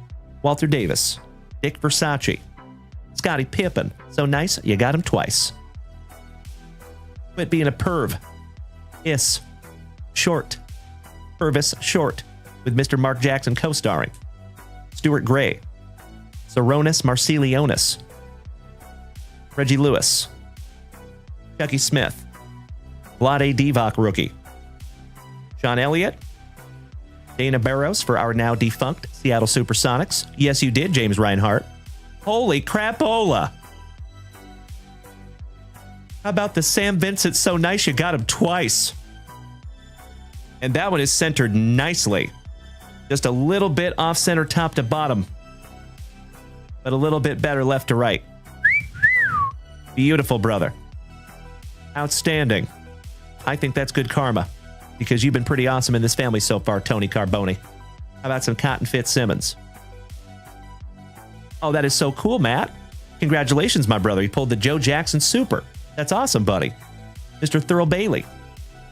Speaker 1: Walter Davis, Dick Versace, Scottie Pippen. So nice, you got him twice. Quit being a perv. Is Short. Purvis Short with Mr. Mark Jackson co-starring. Stuart Gray. Saronis Marcelionis. Reggie Lewis. Chucky Smith. Vlade Divac rookie. Sean Elliott. Dana Barros for our now defunct Seattle Supersonics. Yes, you did, James Reinhart. Holy crapola. How about the Sam Vincent? So nice you got him twice. And that one is centered nicely. Just a little bit off center top to bottom. But a little bit better left to right. Beautiful, brother. Outstanding. I think that's good karma, because you've been pretty awesome in this family so far, Tony Carboni. How about some Cotton Fitzsimmons? Oh, that is so cool, Matt. Congratulations, my brother. You pulled the Joe Jackson Super. That's awesome, buddy. Mr. Thurl Bailey.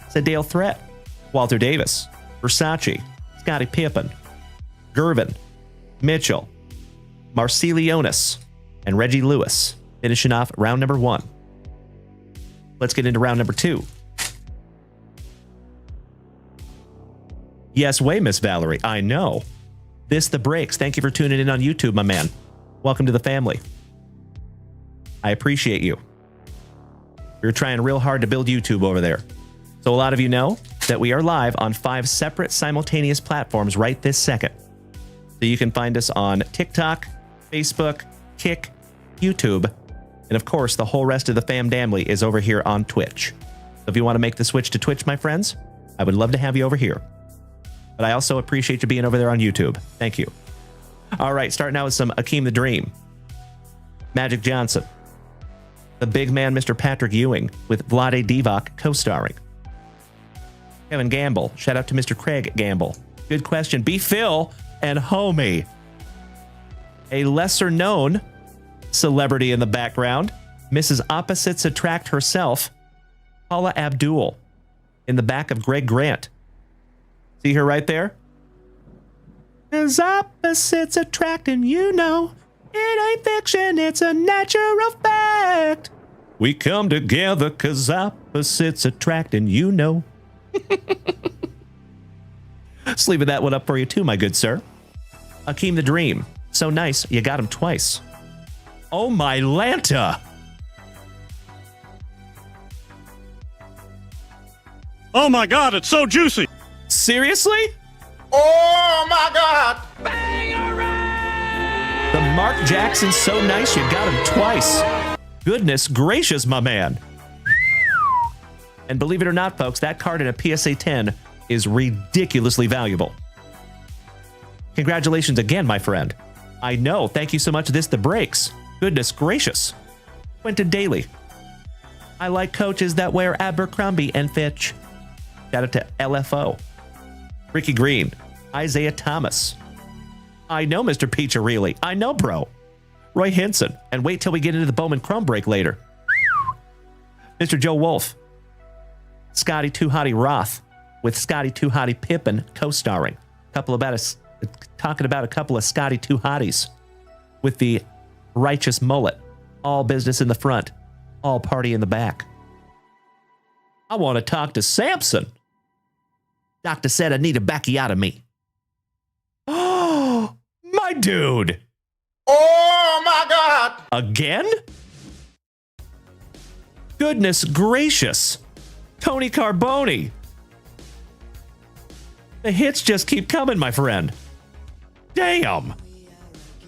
Speaker 1: Sedale Threat. Walter Davis. Versace. Scottie Pippen. Gervin. Mitchell. Marcelionis. And Reggie Lewis. Finishing off round number 1. Let's get into round number 2. Yes way, Miss Valerie. I know. This the breaks. Thank you for tuning in on YouTube, my man. Welcome to the family. I appreciate you. You're trying real hard to build YouTube over there. So a lot of you know that we are live on 5 separate simultaneous platforms right this second. So you can find us on TikTok, Facebook, Kick, YouTube, and of course, the whole rest of the fam damly is over here on Twitch. So if you want to make the switch to Twitch, my friends, I would love to have you over here. But I also appreciate you being over there on YouTube. Thank you. All right, starting out with some Akeem the Dream. Magic Johnson. The big man, Mr. Patrick Ewing, with Vlade Divac co-starring. Kevin Gamble. Shout out to Mr. Craig Gamble. Good question. B. Phil and Homie. A lesser-known celebrity in the background, Mrs. Opposites Attract herself, Paula Abdul, in the back of Greg Grant. See her right there? As opposites attracting, you know. It ain't fiction, it's a natural fact. We come together cause opposites attracting, you know. Sleeving that one up for you too, my good sir. Akeem the Dream. So nice, you got him twice. Oh my Lanta.
Speaker 4: Oh my God, it's so juicy.
Speaker 1: Seriously?
Speaker 6: Oh my God!
Speaker 1: The Mark Jackson So Nice You Got Him Twice. Goodness gracious, my man. And believe it or not, folks, that card in a PSA 10 is ridiculously valuable. Congratulations again, my friend. I know. Thank you so much. This the breaks. Goodness gracious. Quentin Daly. I like coaches that wear Abercrombie and Fitch. Shout out to LFO. Ricky Green. Isaiah Thomas. I know, Mr. Piccirilli. I know, bro. Roy Hinson. And wait till we get into the Bowman Chrome break later. Mr. Joe Wolf. Scotty Too Hottie Roth with Scotty Too Hottie Pippen co-starring. Talking about a couple of Scotty Too Hotties with the righteous mullet. All business in the front. All party in the back. I want to talk to Samson. Doctor said I need a backiotomy. Oh, my dude.
Speaker 6: Oh my God!
Speaker 1: Again? Goodness gracious. Tony Carboni. The hits just keep coming, my friend. Damn.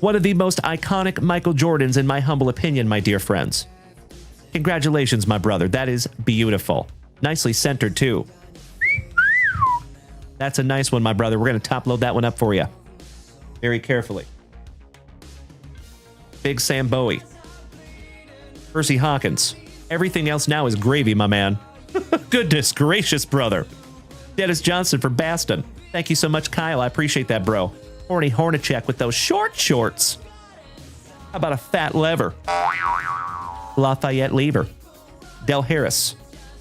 Speaker 1: One of the most iconic Michael Jordans in my humble opinion, my dear friends. Congratulations, my brother. That is beautiful. Nicely centered, too. That's a nice one, my brother. We're going to top load that one up for you. Very carefully. Big Sam Bowie. Percy Hawkins. Everything else now is gravy, my man. Goodness gracious, brother. Dennis Johnson for Baston. Thank you so much, Kyle. I appreciate that, bro. Horny Hornacek with those short shorts. How about a fat lever? Lafayette Lever. Del Harris.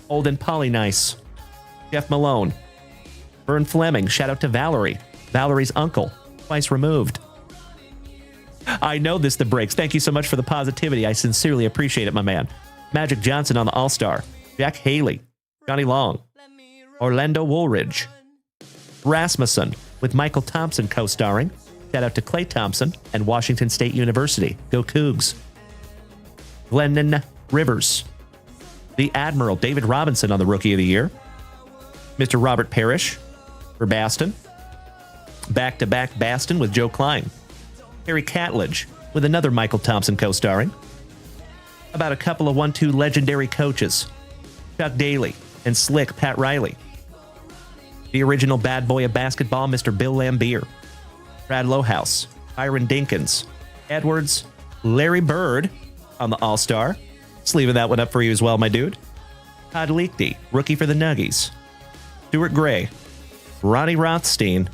Speaker 1: Holden Polynice. Jeff Malone. Vern Fleming. Shout out to Valerie. Valerie's uncle. Twice removed. I know this, the breaks. Thank you so much for the positivity. I sincerely appreciate it, my man. Magic Johnson on the All-Star. Jack Haley. Johnny Long. Orlando Woolridge. Rasmussen with Michael Thompson co-starring. Shout out to Clay Thompson and Washington State University. Go Cougs. Glennon Rivers. The Admiral David Robinson on the Rookie of the Year. Mr. Robert Parrish for Baston. Back-to-back Baston with Joe Klein. Harry Catledge with another Michael Thompson co-starring. About a couple of 1-2 legendary coaches. Chuck Daly and Slick Pat Riley. The original bad boy of basketball, Mr. Bill Lambier. Brad Lohaus, Byron Dinkins, Edwards, Larry Bird on the All-Star. Sleeving that one up for you as well, my dude. Todd Leakney, rookie for the Nuggies. Stuart Gray, Ronnie Rothstein,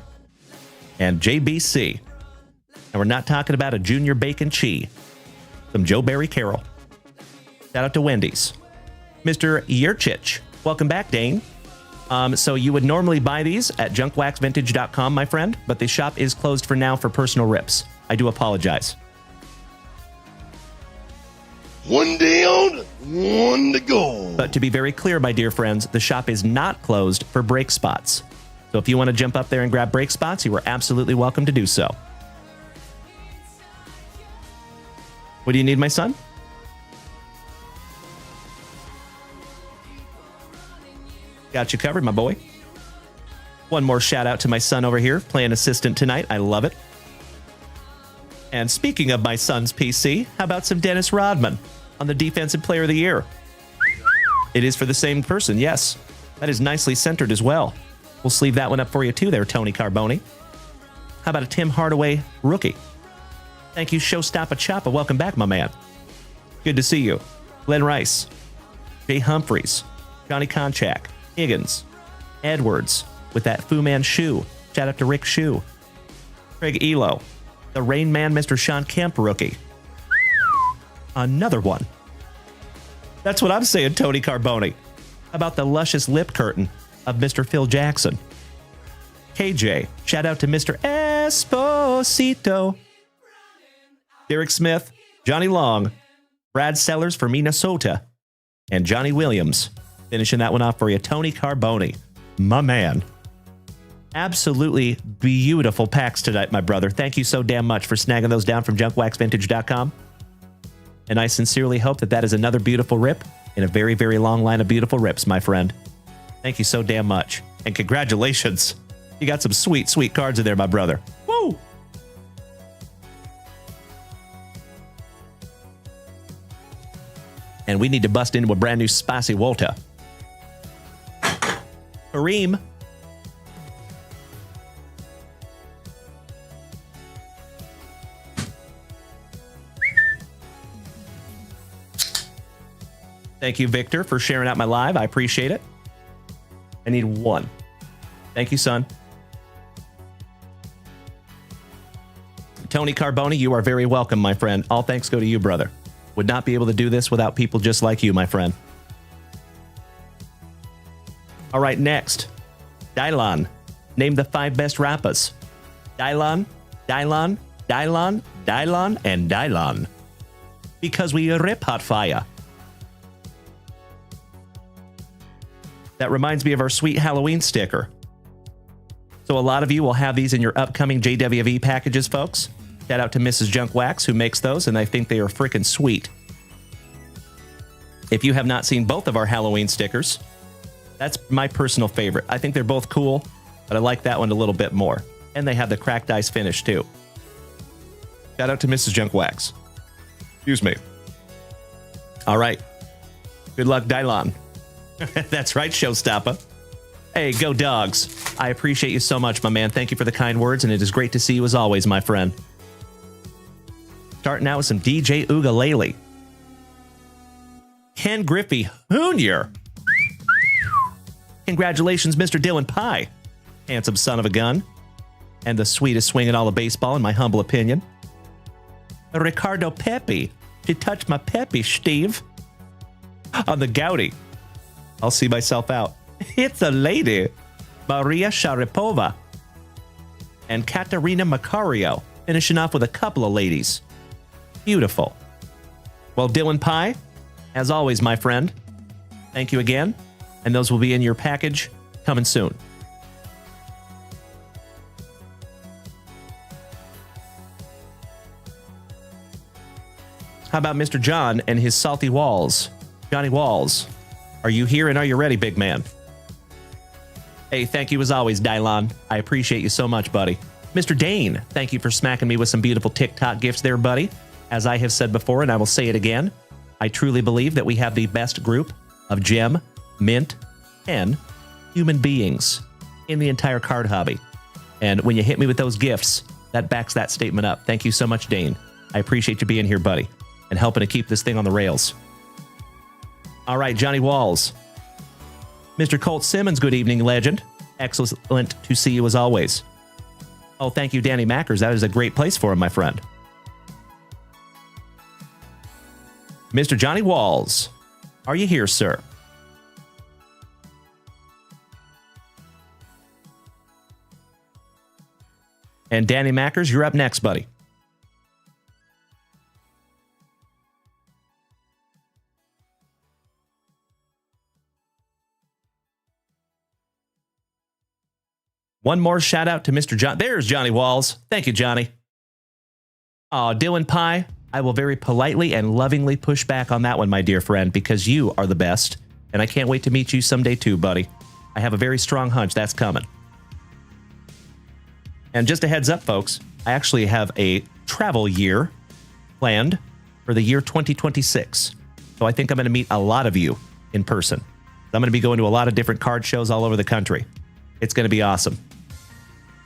Speaker 1: and JBC. And we're not talking about a Junior Bacon Chi. Some Joe Barry Carroll. Shout out to Wendy's. Mr. Yurchich, welcome back, Dane. So you would normally buy these at junkwaxvintage.com, my friend, but the shop is closed for now for personal rips. I do apologize.
Speaker 2: One down, one to go.
Speaker 1: But to be very clear, my dear friends, the shop is not closed for break spots. So if you want to jump up there and grab break spots, you are absolutely welcome to do so. What do you need, my son? Got you covered, my boy. One more shout out to my son over here, playing assistant tonight. I love it. And speaking of my son's PC, how about some Dennis Rodman on the Defensive Player of the Year? It is for the same person, yes. That is nicely centered as well. We'll sleeve that one up for you too there, Tony Carboni. How about a Tim Hardaway rookie? Thank you, Showstoppa Choppa. Welcome back, my man. Good to see you. Glenn Rice, Jay Humphreys, Johnny Konchak, Higgins, Edwards with that Fu Manchu. Shout out to Rick Shu. Craig Elo, the Rain Man, Mr. Sean Kemp rookie. Another one. That's what I'm saying, Tony Carboni. How about the luscious lip curtain of Mr. Phil Jackson? KJ, shout out to Mr. Esposito. Derek Smith, Johnny Long, Brad Sellers for Minnesota, and Johnny Williams. Finishing that one off for you, Tony Carboni, my man. Absolutely beautiful packs tonight, my brother. Thank you so damn much for snagging those down from junkwaxvintage.com. And I sincerely hope that that is another beautiful rip in a very, very long line of beautiful rips, my friend. Thank you so damn much. And congratulations. You got some sweet, sweet cards in there, my brother. Woo! And we need to bust into a brand new Spicy Walter. Kareem. Thank you, Victor, for sharing out my live. I appreciate it. I need one. Thank you, son. Tony Carboni, you are very welcome, my friend. All thanks go to you, brother. Would not be able to do this without people just like you, my friend. All right, next. Dylon. Name the 5 best rappers. Dylon, Dylon, Dylon, Dylon, and Dylon. Because we rip hot fire. That reminds me of our sweet Halloween sticker. So a lot of you will have these in your upcoming JWV packages, folks. Shout out to Mrs. Junk Wax who makes those, and I think they are freaking sweet. If you have not seen both of our Halloween stickers, that's my personal favorite. I think they're both cool, but I like that one a little bit more. And they have the cracked ice finish too. Shout out to Mrs. Junk Wax. Excuse me. All right. Good luck, Dylon. That's right, Showstoppa. Hey, go dogs. I appreciate you so much, my man. Thank you for the kind words, and it is great to see you as always, my friend. Starting out with some DJ Ugalele. Ken Griffey Jr. Congratulations, Mr. Dylan Pye. Handsome son of a gun. And the sweetest swing in all of baseball, in my humble opinion. Ricardo Pepe. She touched my Pepe, Steve. On the Gouty. I'll see myself out. It's a lady. Maria Sharapova. And Katerina Macario. Finishing off with a couple of ladies. Beautiful. Well, Dylan Pye, as always, my friend, thank you again. And those will be in your package coming soon. How about Mr. John and his salty walls? Johnny Walls, are you here and are you ready, big man? Hey, thank you as always, Dylon. I appreciate you so much, buddy. Mr. Dane, thank you for smacking me with some beautiful TikTok gifts there, buddy. As I have said before, and I will say it again, I truly believe that we have the best group of gem, mint, and human beings in the entire card hobby. And when you hit me with those gifts, that backs that statement up. Thank you so much, Dane. I appreciate you being here, buddy, and helping to keep this thing on the rails. All right, Johnny Walls. Mr. Colt Simmons, good evening, legend. Excellent to see you as always. Oh, thank you, Danny Mackers. That is a great place for him, my friend. Mr. Johnny Walls, are you here, sir? And Danny Mackers, you're up next, buddy. One more shout out to Mr. John. There's Johnny Walls. Thank you, Johnny. Oh, Dylan Pye, I will very politely and lovingly push back on that one, my dear friend, because you are the best. And I can't wait to meet you someday too, buddy. I have a very strong hunch that's coming. And just a heads up, folks, I actually have a travel year planned for the year 2026. So I think I'm going to meet a lot of you in person. I'm going to be going to a lot of different card shows all over the country. It's going to be awesome.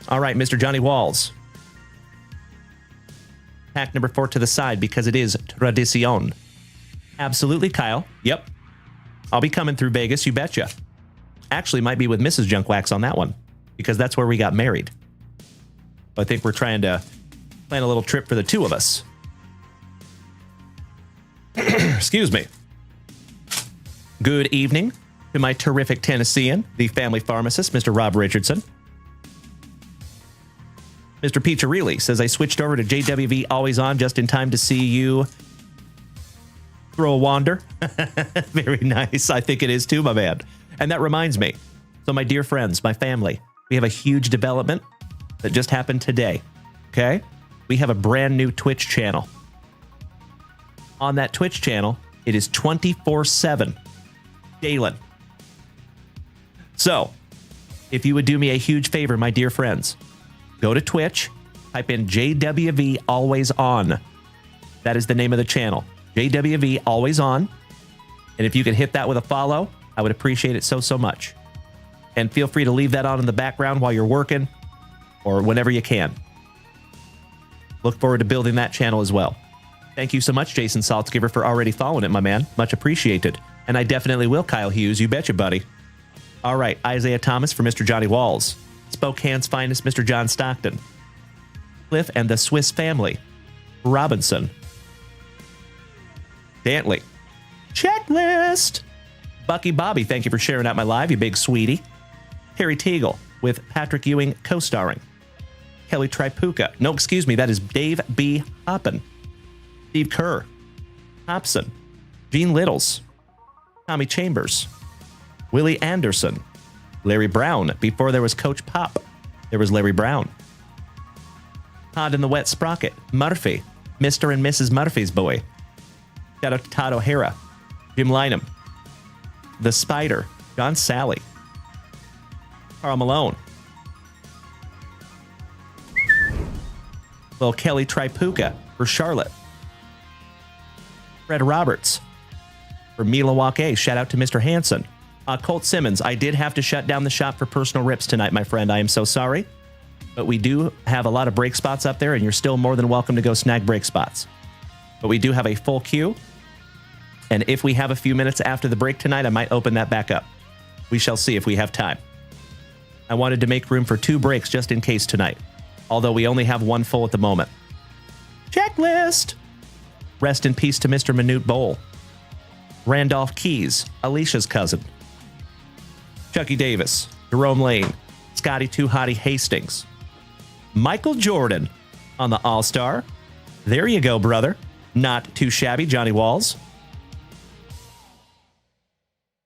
Speaker 1: All right, Mr. Johnny Walls. Pack number 4 to the side because it is tradicion. Absolutely, Kyle. Yep. I'll be coming through Vegas, you betcha. Actually, might be with Mrs. Junkwax on that one because that's where we got married. I think we're trying to plan a little trip for the two of us. Excuse me. Good evening to my terrific Tennessean, the family pharmacist, Mr. Rob Richardson. Mr. Piccirilli says, I switched over to JWV Always On just in time to see you throw a wander. Very nice. I think it is too, my man. And that reminds me. So my dear friends, my family, we have a huge development that just happened today. Okay? We have a brand new Twitch channel. On that Twitch channel, it is 24/7. Dalen. So, if you would do me a huge favor, my dear friends, go to Twitch, type in JWV Always On. That is the name of the channel. JWV Always On. And if you could hit that with a follow, I would appreciate it so, so much. And feel free to leave that on in the background while you're working or whenever you can. Look forward to building that channel as well. Thank you so much, Jason Saltzgiver, for already following it, my man. Much appreciated. And I definitely will, Kyle Hughes. You betcha, buddy. All right, Isaiah Thomas for Mr. Johnny Walls. Spokane's finest, Mr. John Stockton. Cliff and the Swiss family. Robinson. Dantley. Checklist. Bucky Bobby, thank you for sharing out my live, you big sweetie. Harry Teagle with Patrick Ewing co-starring. Kelly Tripucka. No, excuse me, that is Dave B. Hoppin. Steve Kerr. Hobson. Gene Littles. Tommy Chambers. Willie Anderson. Larry Brown. Before there was Coach Pop, there was Larry Brown. Todd and the Wet Sprocket. Murphy. Mr. and Mrs. Murphy's boy. Shout out to Todd O'Hara. Jim Lynam. The Spider. John Sally. Carl Malone. Little Kelly Tripucka for Charlotte. Fred Roberts for Milwaukee. Shout out to Mr. Hanson. Colt Simmons, I did have to shut down the shop for personal rips tonight, my friend. I am so sorry. But we do have a lot of break spots up there, and you're still more than welcome to go snag break spots. But we do have a full queue. And if we have a few minutes after the break tonight, I might open that back up. We shall see if we have time. I wanted to make room for 2 breaks just in case tonight, although we only have 1 full at the moment. Checklist! Rest in peace to Mr. Minute Bowl. Randolph Keys, Alicia's cousin. Chucky Davis, Jerome Lane, Scotty Too Hottie Hastings. Michael Jordan on the All-Star. There you go, brother. Not too shabby, Johnny Walls.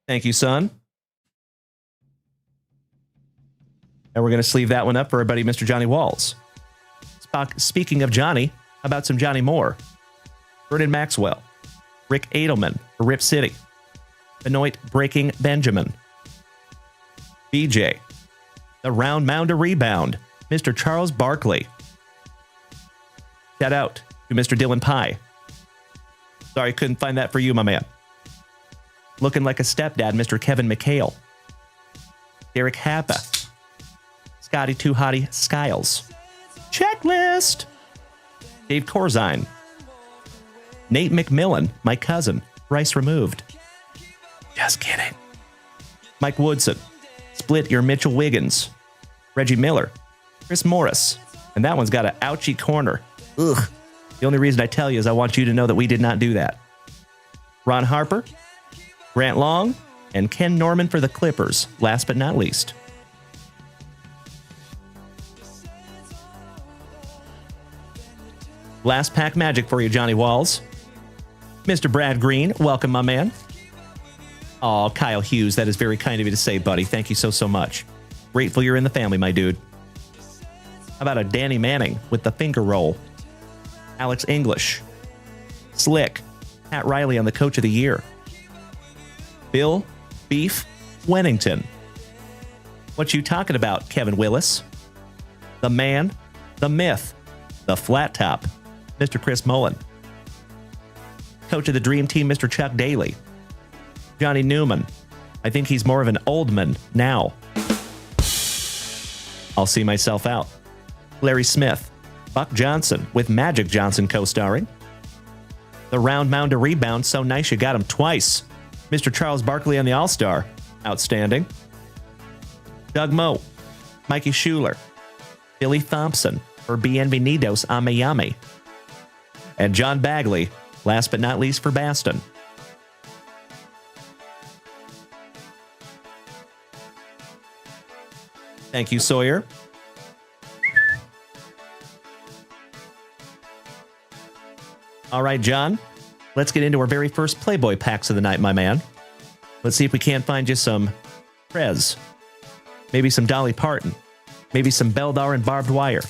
Speaker 1: Thank you, son. And we're going to sleeve that one up for our buddy, Mr. Johnny Walls. Speaking of Johnny, how about some Johnny Moore? Vernon Maxwell. Rick Edelman for Rip City. Benoit Breaking Benjamin. BJ. The Round Mound to Rebound. Mr. Charles Barkley. Shout out to Mr. Dylan Pye. Sorry, couldn't find that for you, my man. Looking like a stepdad, Mr. Kevin McHale. Derek Happa. Scotty Too Hottie Skiles. Checklist. Dave Corzine. Nate McMillan, my cousin. Rice removed. Just kidding. Mike Woodson. Split your Mitchell Wiggins. Reggie Miller. Chris Morris. And that one's got an ouchy corner. Ugh. The only reason I tell you is I want you to know that we did not do that. Ron Harper. Grant Long. And Ken Norman for the Clippers. Last but not least. Last pack magic for you, Johnny Walls. Mr. Brad Green, welcome, my man. Oh, Kyle Hughes, that is very kind of you to say, buddy. Thank you so much. Grateful you're in the family, my dude. How about a Danny Manning with the finger roll? Alex English. Slick. Pat Riley on the Coach of the Year. Bill Beef Wennington. What you talking about, Kevin Willis? The man, the myth, the flat top, Mr. Chris Mullen. Coach of the Dream Team, Mr. Chuck Daly. Johnny Newman. I think he's more of an old man now. I'll see myself out. Larry Smith. Buck Johnson with Magic Johnson co-starring. The Round Mound to Rebound, so nice you got him twice. Mr. Charles Barkley on the All-Star. Outstanding. Doug Moe. Mikey Schuler. Billy Thompson for Bienvenidos a Miami. And John Bagley, last but not least for Baston. Thank you, Sawyer. All right, John, let's get into our very first Playboy packs of the night, my man. Let's see if we can't find you some Prez, maybe some Dolly Parton, maybe some Beldar and Barbed Wire.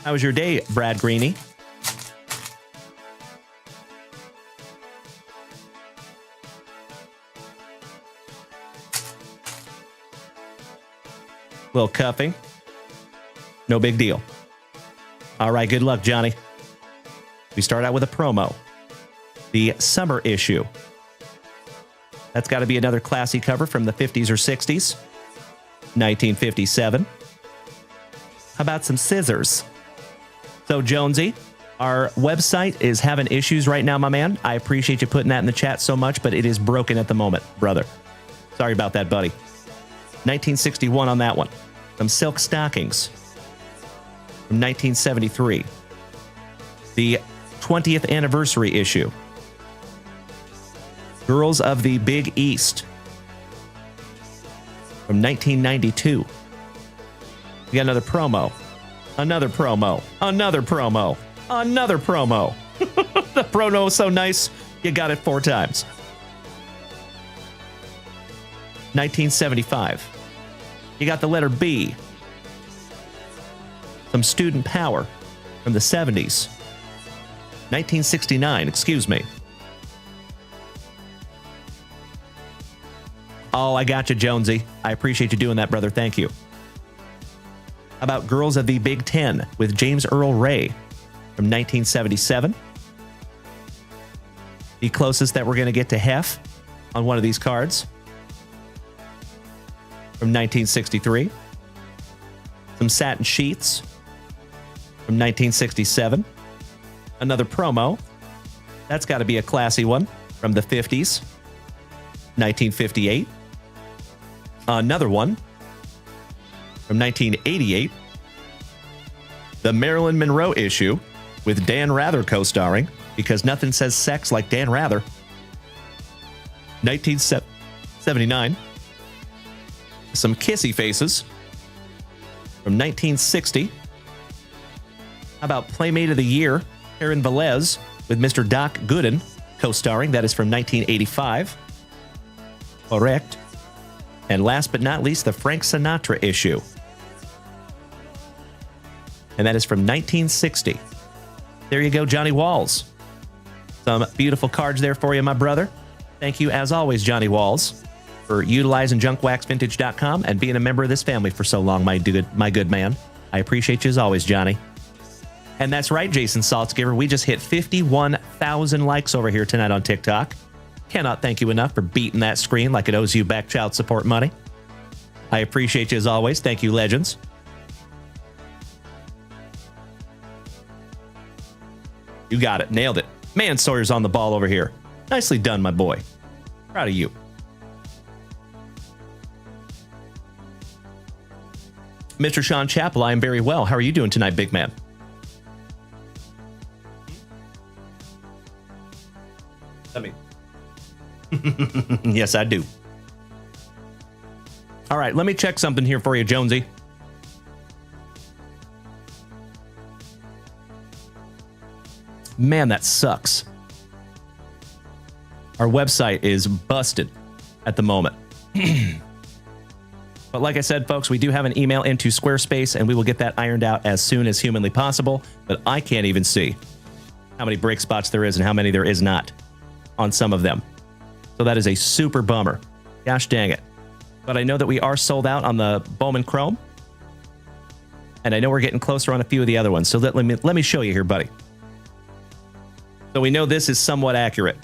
Speaker 1: How was your day, Brad Greeny? Little cuffing. No big deal. All right, good luck, Johnny. We start out with a promo. The summer issue. That's got to be another classy cover from the 50s or 60s. 1957. How about some scissors? So, Jonesy, our website is having issues right now, my man. I appreciate you putting that in the chat so much, but it is broken at the moment, brother. Sorry about that, buddy. 1961 on that one. Some silk stockings from 1973. The 20th anniversary issue. Girls of the Big East from 1992. We got another promo. Another promo. Another promo. Another promo. The promo is so nice, you got it 4 times. 1975. You got the letter B. Some student power from the 70s. 1969, excuse me. Oh, I got you, Jonesy. I appreciate you doing that, brother. Thank you. How about Girls of the Big Ten with James Earl Ray from 1977? The closest that we're going to get to Hef on one of these cards. From 1963. Some satin sheets from 1967. Another promo. That's got to be a classy one from the 50s. 1958. Another one from 1988. The Marilyn Monroe issue with Dan Rather co-starring, because nothing says sex like Dan Rather. 1979. Some kissy faces from 1960. How about Playmate of the Year, Karen Velez with Mr. Doc Gooden co-starring. That is from 1985. Correct. And last but not least, the Frank Sinatra issue. And that is from 1960. There you go, Johnny Walls. Some beautiful cards there for you, my brother. Thank you, as always, Johnny Walls, for utilizing JunkWaxVintage.com and being a member of this family for so long, my good man. I appreciate you as always, Johnny. And that's right, Jason Saltzgiver. We just hit 51,000 likes over here tonight on TikTok. Cannot thank you enough for beating that screen like it owes you back child support money. I appreciate you as always. Thank you, legends. You got it. Nailed it. Man, Sawyer's on the ball over here. Nicely done, my boy. Proud of you. Mr. Sean Chappell, I am very well. How are you doing tonight, big man? I mean, yes, I do. All right, let me check something here for you, Jonesy. Man, that sucks. Our website is busted at the moment. But like I said, folks, we do have an email into Squarespace, and we will get that ironed out as soon as humanly possible. But I can't even see how many break spots there is and how many there is not on some of them. So that is a super bummer. Gosh dang it. But I know that we are sold out on the Bowman Chrome. And I know we're getting closer on a few of the other ones. So let me show you here, buddy. So we know this is somewhat accurate.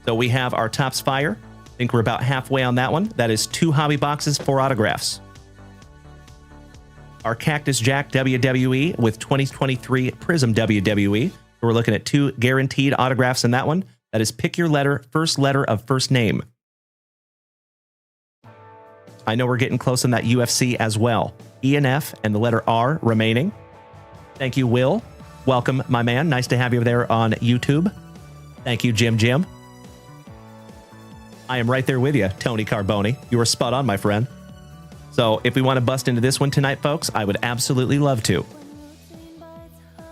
Speaker 1: So we have our Topps Fire. I think we're about halfway on that one. That is 2 hobby boxes, 4 autographs. Our Cactus Jack WWE with 2023 Prizm WWE. We're looking at 2 guaranteed autographs in that one. That is pick your letter, first letter of first name. I know we're getting close on that UFC as well. E and F and the letter R remaining. Thank you, Will. Welcome, my man. Nice to have you there on YouTube. Thank you, Jim. I am right there with you, Tony Carboni. You are spot on, my friend. So if we want to bust into this one tonight, folks, I would absolutely love to.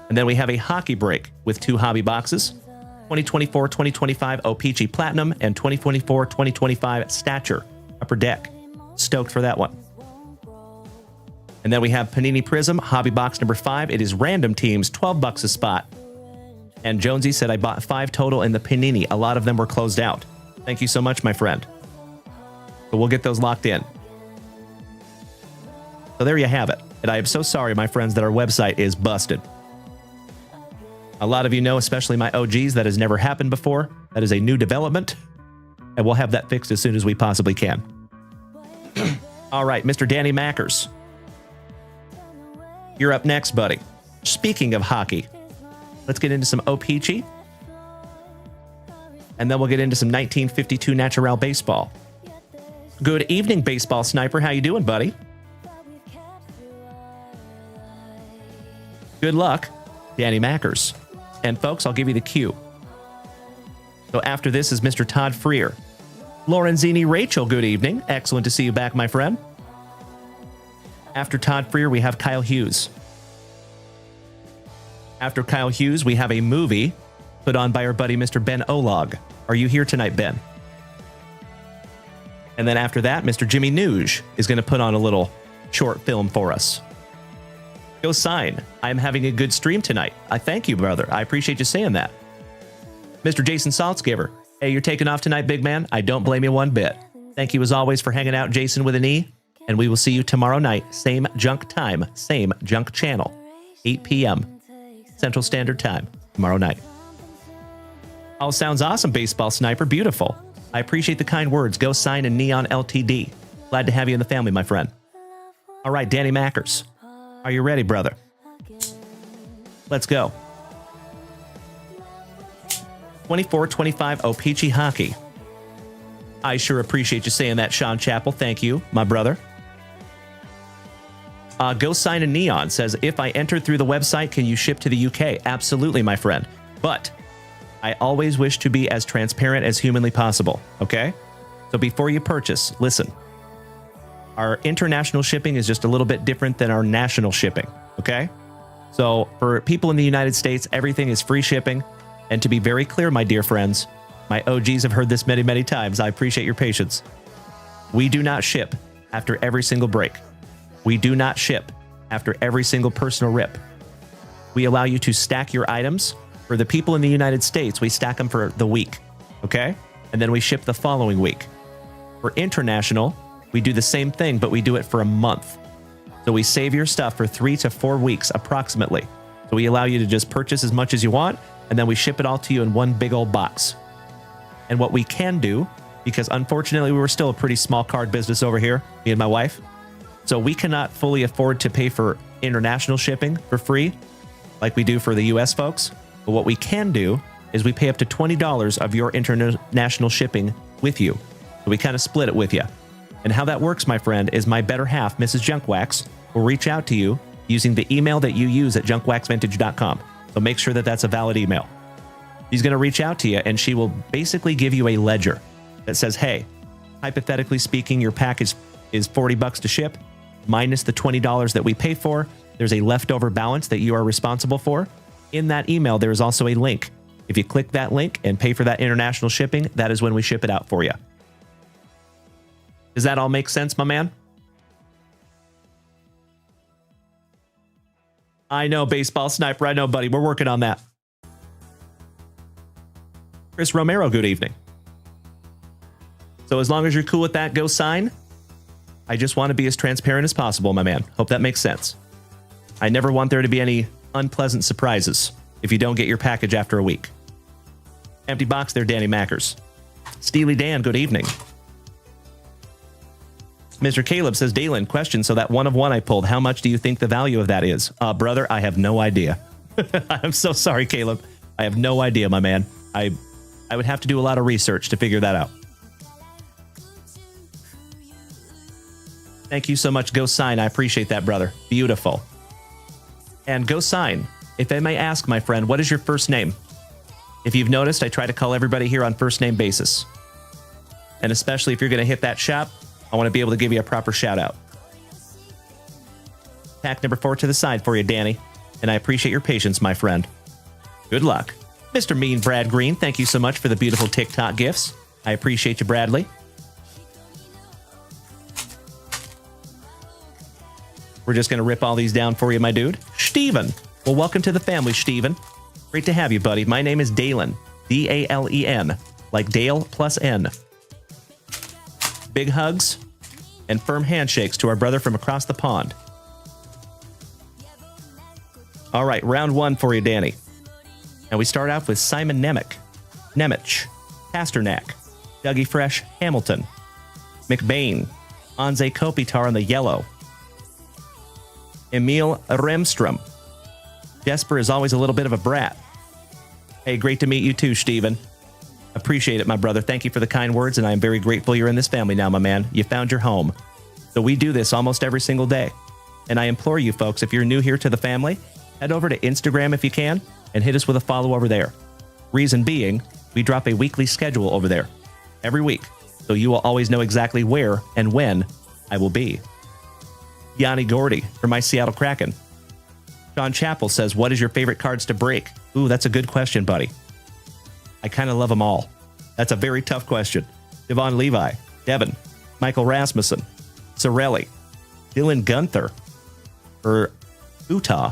Speaker 1: And then we have a hockey break with 2 hobby boxes. 2024-2025 O-Pee-Chee Platinum and 2024-2025 Stature Upper Deck. Stoked for that one. And then we have Panini Prizm Hobby Box number 5. It is random teams, $12 a spot. And Jonesy said I bought 5 total in the Panini. A lot of them were closed out. Thank you so much, my friend. So we'll get those locked in. So there you have it. And I am so sorry, my friends, that our website is busted. A lot of you know, especially my OGs, that has never happened before. That is a new development. And we'll have that fixed as soon as we possibly can. All right, Mr. Danny Mackers. You're up next, buddy. Speaking of hockey, let's get into some O-Pee-Chee. And then we'll get into some 1952 Natural Baseball. Good evening, Baseball Sniper. How you doing, buddy? Good luck, Danny Mackers. And folks, I'll give you the cue. So after this is Mr. Todd Freer. Lorenzini Rachel, good evening. Excellent to see you back, my friend. After Todd Freer, we have Kyle Hughes. After Kyle Hughes, we have a movie put on by our buddy Mr. Ben Olog. Are you here tonight, Ben? And then after that, Mr. Jimmy Nuge is going to put on a little short film for us. Go sign. I am having a good stream tonight. I thank you, brother. I appreciate you saying that. Mr. Jason Saltzgiver. Hey, you're taking off tonight, big man. I don't blame you one bit. Thank you as always for hanging out, Jason with an E. And we will see you tomorrow night. Same junk time, same junk channel. 8 p.m. Central Standard Time tomorrow night. All sounds awesome, Baseball Sniper. Beautiful. I appreciate the kind words. Go sign in Neon LTD. Glad to have you in the family, my friend. All right, Danny Mackers. Are you ready, brother? 2425 O-Pee-Chee Hockey. I sure appreciate you saying that, Sean Chappell. Thank you, my brother. Go Sign a Neon says, if I enter through the website, can you ship to the UK? Absolutely, my friend. But I always wish to be as transparent as humanly possible, okay? So before you purchase, listen. Our international shipping is just a little bit different than our national shipping, okay? So for people in the United States, everything is free shipping. And to be very clear, my dear friends, my OGs have heard this many, many times. I appreciate your patience. We do not ship after every single break. We do not ship after every single personal rip. We allow you to stack your items. For the people in the United States, we stack them for the week, okay? And then we ship the following week. For international, we do the same thing, but we do it for a month. So we save your stuff for 3 to 4 weeks approximately. So we allow you to just purchase as much as you want, and then we ship it all to you in one big old box. And what we can do, because unfortunately we were still a pretty small card business over here, me and my wife, so we cannot fully afford to pay for international shipping for free like we do for the US folks. But what we can do is we pay up to $20 of your international shipping with you. So we kind of split it with you. And how that works, my friend, is my better half, Mrs. Junkwax, will reach out to you using the email that you use at junkwaxvintage.com. So make sure that that's a valid email. She's going to reach out to you, and she will basically give you a ledger that says, hey, hypothetically speaking, your package is $40 to ship, minus the $20 that we pay for. There's a leftover balance that you are responsible for. In that email, there is also a link. If you click that link and pay for that international shipping, that is when we ship it out for you. Does that all make sense, my man? I know, Baseball Sniper. I know, buddy. We're working on that. Chris Romero, good evening. So as long as you're cool with that, go sign. I just want to be as transparent as possible, my man. Hope that makes sense. I never want there to be any unpleasant surprises if you don't get your package after a week. Empty box there, Danny Mackers. Steely Dan, good evening. Mr. Caleb says, Dalen, question, so that 1 of 1 I pulled, how much do you think the value of that is? Brother, I have no idea. I'm so sorry, Caleb. I have no idea, my man. I would have to do a lot of research to figure that out. Thank you so much, Go Sign. I appreciate that, brother. Beautiful. And Go Sign, if I may ask, my friend, what is your first name? If you've noticed, I try to call everybody here on first name basis. And especially if you're going to hit that shop, I want to be able to give you a proper shout out. Pack number 4 to the side for you, Danny. And I appreciate your patience, my friend. Good luck. Mr. Mean Brad Green, thank you so much for the beautiful TikTok gifts. I appreciate you, Bradley. We're just going to rip all these down for you, my dude. Steven. Well, welcome to the family, Steven. Great to have you, buddy. My name is Dalen. D-A-L-E-N. Like Dale plus N. Big hugs and firm handshakes to our brother from across the pond. All right, round 1 for you, Danny. And we start off with Simon Nemec, Pasternak, Dougie Fresh, Hamilton, McBain, Anze Kopitar on the yellow, Emil Remstrom. Jesper is always a little bit of a brat. Hey, great to meet you too, Steven. Appreciate it, my brother. Thank you for the kind words, and I am very grateful you're in this family now, my man. You found your home. So we do this almost every single day. And I implore you folks, if you're new here to the family, head over to Instagram if you can, and hit us with a follow over there. Reason being, we drop a weekly schedule over there every week, so you will always know exactly where and when I will be. Yanni Gordy from my Seattle Kraken. Sean Chappell says, what is your favorite cards to break? Ooh, that's a good question, buddy. I kind of love them all. That's a very tough question. Devon Levi, Devin, Michael Rasmussen, Sorelli, Dylan Gunther, or Utah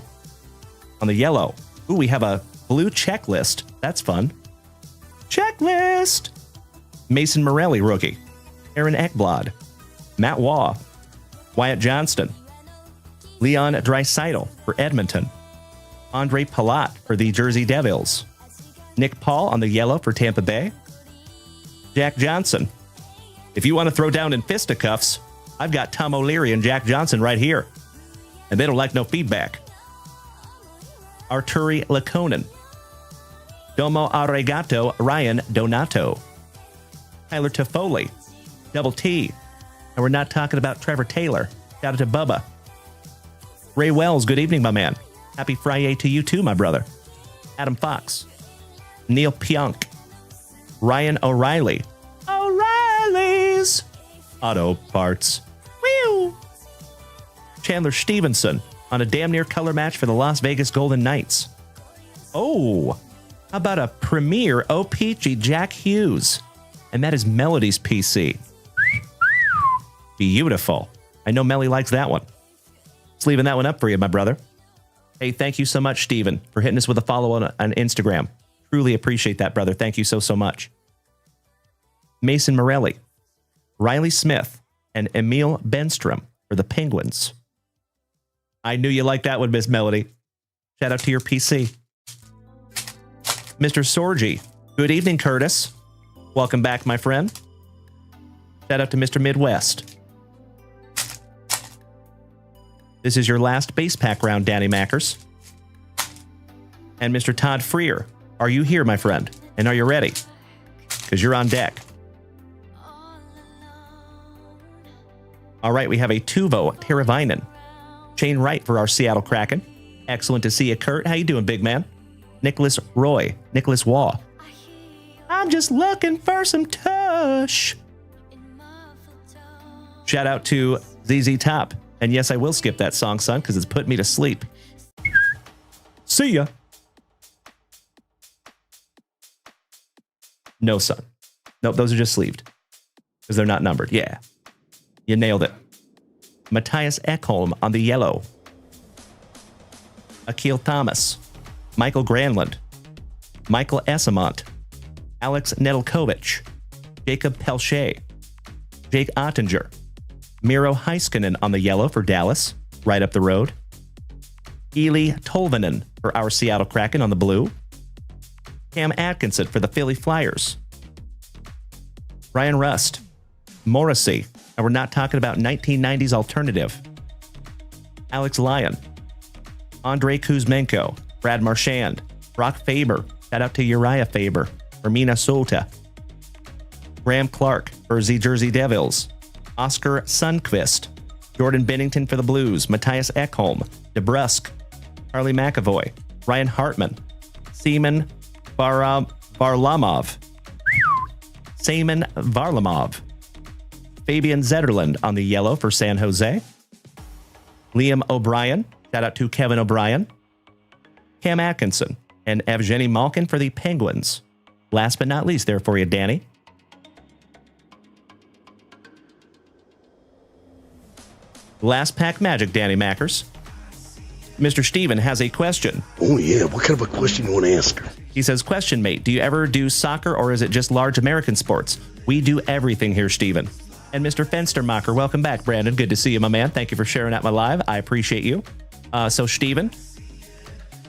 Speaker 1: on the yellow. Ooh, we have a blue checklist. That's fun. Checklist. Mason Morelli, rookie. Aaron Ekblad, Matt Waugh, Wyatt Johnston, Leon Draisaitl for Edmonton, Andre Palat for the Jersey Devils, Nick Paul on the yellow for Tampa Bay, Jack Johnson. If you want to throw down in fisticuffs, I've got Tom O'Leary and Jack Johnson right here, and they don't like no feedback. Arturi Lakonen, Domo Arigato, Ryan Donato. Tyler Toffoli, Double T. And we're not talking about Trevor Taylor. Shout out to Bubba. Ray Wells, good evening, my man. Happy Friday to you too, my brother. Adam Fox. Neil Pionk. Ryan O'Reilly. O'Reilly's Auto Parts. Whew. Chandler Stevenson on a damn near color match for the Las Vegas Golden Knights. Oh, how about a premier OPG Jack Hughes? And that is Melody's PC. Beautiful. I know Melly likes that one. Just leaving that one up for you, my brother. Hey, thank you so much, Steven, for hitting us with a follow on Instagram. Truly appreciate that, brother. Thank you so much. Mason Morelli, Riley Smith, and Emil Benstrom for the Penguins. I knew you liked that one, Miss Melody. Shout out to your PC. Mr. Sorgi, good evening, Curtis. Welcome back, my friend. Shout out to Mr. Midwest. This is your last base pack round, Danny Mackers. And Mr. Todd Freer, are you here, my friend? And are you ready? Because you're on deck. All right, we have a Tuvo Teravainen. Shane Wright for our Seattle Kraken. Excellent to see you, Kurt. How you doing, big man? Nicholas Roy. Nicholas Waugh. I'm just looking for some tush. Shout out to ZZ Top. And yes, I will skip that song, son, because it's put me to sleep. See ya. No, son. Nope, those are just sleeved. Because they're not numbered. Yeah. You nailed it. Matthias Ekholm on the yellow. Akil Thomas. Michael Granlund. Michael Essamont. Alex Nedeljkovic. Jacob Pelche. Jake Ottinger. Miro Heiskanen on the yellow for Dallas, right up the road. Eli Tolvanen for our Seattle Kraken on the blue. Cam Atkinson for the Philly Flyers. Ryan Rust. Morrissey. And we're not talking about 1990s alternative. Alex Lyon. Andrei Kuzmenko. Brad Marchand. Brock Faber. Shout out to Uriah Faber for Minnesota. Graham Clark for the Jersey Devils. Oscar Sundqvist. Jordan Bennington for the Blues. Matthias Ekholm. DeBrusk. Harley McAvoy. Ryan Hartman. Seaman Varlamov. Seaman Varlamov. Fabian Zetterlund on the yellow for San Jose. Liam O'Brien. Shout out to Kevin O'Brien. Cam Atkinson. And Evgeny Malkin for the Penguins. Last but not least there for you, Danny. Last pack magic, Danny Mackers. Mr. Steven has a question.
Speaker 2: Oh, yeah. What kind of a question you want to ask her?
Speaker 1: He says, question, mate. Do you ever do soccer or is it just large American sports? We do everything here, Steven. And Mr. Fenstermacher, welcome back, Brandon. Good to see you, my man. Thank you for sharing out my live. I appreciate you. So, Steven,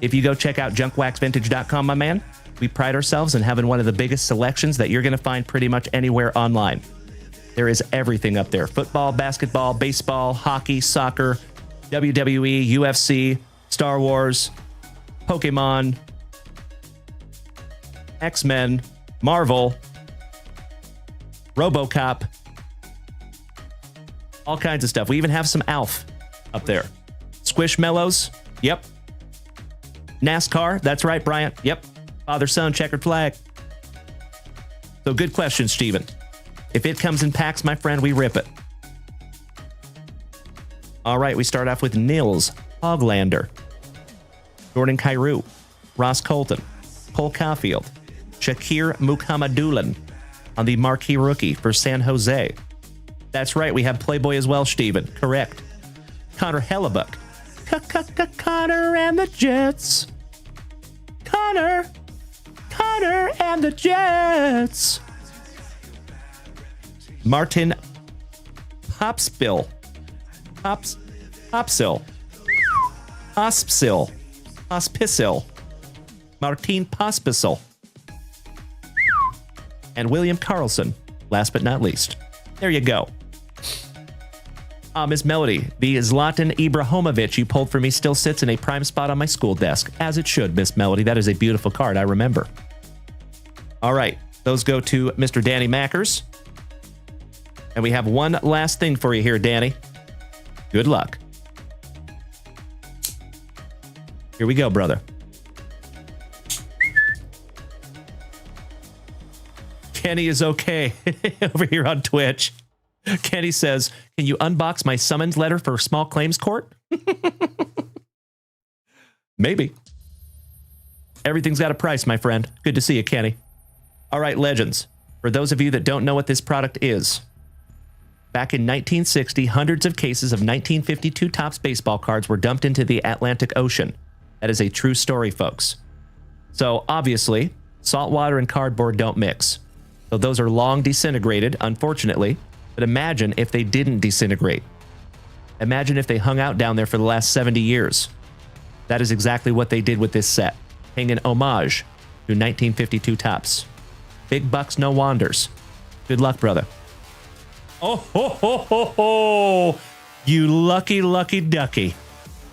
Speaker 1: if you go check out junkwaxvintage.com, my man, we pride ourselves in having one of the biggest selections that you're going to find pretty much anywhere online. There is everything up there. Football, basketball, baseball, hockey, soccer, WWE, UFC, Star Wars, Pokemon, X-Men, Marvel, RoboCop, all kinds of stuff. We even have some Alf up there. Squishmallows, yep. NASCAR, that's right, Bryant, yep. Father-son, checkered flag. So good question, Steven. If it comes in packs, my friend, we rip it. All right, we start off with Nils Hoglander, Jordan Kyrou, Ross Colton, Cole Caulfield, Shakir Mukhamadullin on the marquee rookie for San Jose. That's right, we have Playboy as well, Steven. Correct. Connor Hellebuck. Connor and the Jets. Connor and the Jets. Martin Popspill. Popsil. Pospisil. Martin Pospisil. And William Carlson, last but not least. There you go. Miss Melody, the Zlatan Ibrahimovic you pulled for me still sits in a prime spot on my school desk, as it should, Miss Melody. That is a beautiful card, I remember. All right. Those go to Mr. Danny Mackers. And we have one last thing for you here, Danny. Good luck. Here we go, brother. Kenny is okay over here on Twitch. Kenny says, can you unbox my summons letter for small claims court? Maybe. Everything's got a price, my friend. Good to see you, Kenny. All right, legends. For those of you that don't know what this product is, back in 1960, hundreds of cases of 1952 Topps baseball cards were dumped into the Atlantic Ocean. That is a true story, folks. So, obviously, salt water and cardboard don't mix. So those are long disintegrated, unfortunately. But imagine if they didn't disintegrate. Imagine if they hung out down there for the last 70 years. That is exactly what they did with this set, paying an homage to 1952 Topps. Big bucks, no wanders. Good luck, brother. Oh, ho, ho, ho, ho. You lucky, lucky ducky.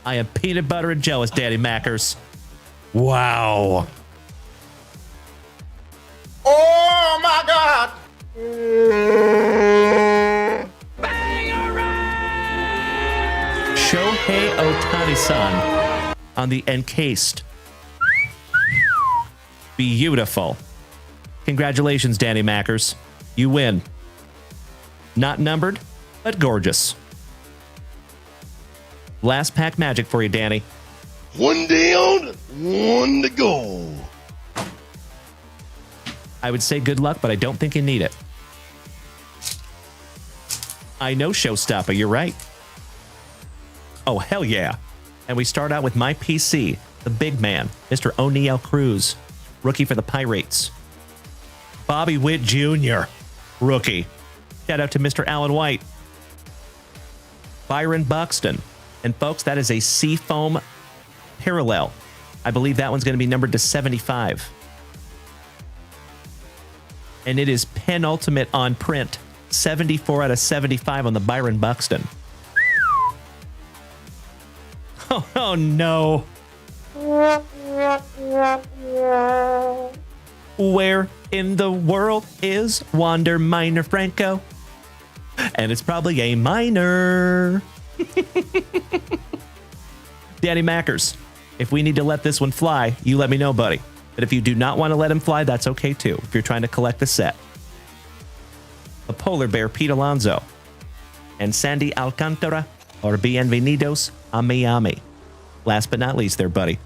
Speaker 1: I am peanut butter and jealous, Daddy Mackers. Wow.
Speaker 6: Oh my God!
Speaker 1: Shohei Ohtani-san on the encased. Beautiful. Congratulations, Danny Mackers. You win. Not numbered, but gorgeous. Last pack magic for you, Danny.
Speaker 2: One down, one to go.
Speaker 1: I would say good luck, but I don't think you need it. I know, Showstopper, you're right. Oh, hell yeah. And we start out with my PC, the big man, Mr. O'Neal Cruz, rookie for the Pirates. Bobby Witt Jr., rookie. Shout out to Mr. Alan White. Byron Buxton. And folks, that is a Seafoam parallel. I believe that one's going to be numbered to 75. And it is penultimate on print. 74 out of 75 on the Byron Buxton. Oh no. Where in the world is Wander Minor Franco? And it's probably a minor. Danny Mackers, if we need to let this one fly, you let me know, buddy. But if you do not want to let him fly, that's okay too, if you're trying to collect the set. The Polar Bear, Pete Alonso. And Sandy Alcantara, or Bienvenidos a Miami. Last but not least there, buddy.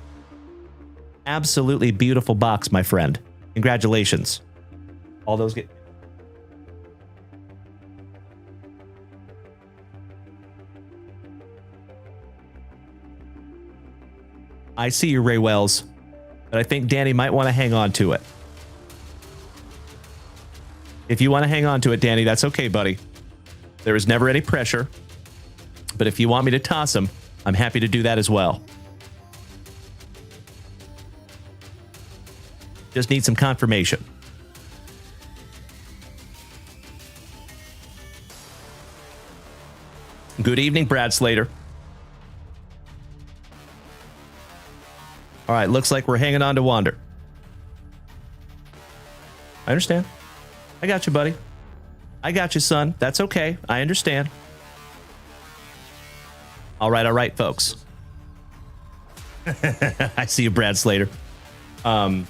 Speaker 1: Absolutely beautiful box, my friend. Congratulations. All those get... I see you, Ray Wells. But I think Danny might want to hang on to it. If you want to hang on to it, Danny, that's okay, buddy. There is never any pressure. But if you want me to toss him, I'm happy to do that as well. Just need some confirmation. Good evening, Brad Slater. All right, looks like we're hanging on to Wander. I understand. I got you, buddy. I got you, son. That's okay. I understand. All right, folks. I see you, Brad Slater. All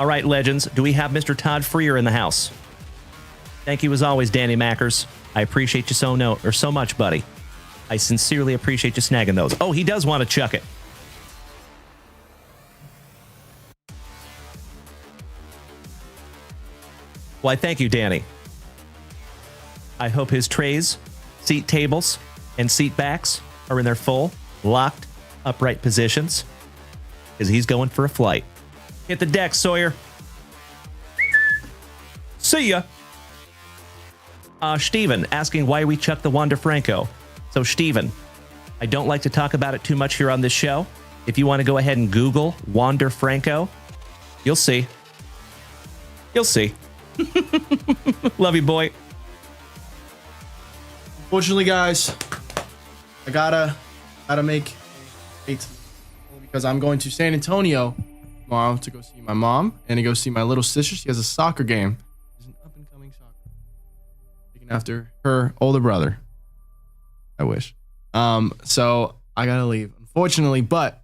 Speaker 1: right, legends. Do we have Mr. Todd Freer in the house? Thank you as always, Danny Mackers. I appreciate you so much, buddy. I sincerely appreciate you snagging those. Oh, he does want to chuck it. Why, thank you, Danny. I hope his trays, seat tables, and seat backs are in their full, locked, upright positions, because he's going for a flight. Hit the deck, Sawyer. See ya. Steven asking why we chucked the Wander Franco. So, Steven, I don't like to talk about it too much here on this show. If you want to go ahead and Google Wander Franco, you'll see. You'll see. Love you, boy.
Speaker 8: Unfortunately, guys, I gotta make it because I'm going to San Antonio tomorrow to go see my mom and to go see my little sister. She has a soccer game. She's an up-and-coming soccer. Taking after her older brother. I wish. So I gotta leave, unfortunately, but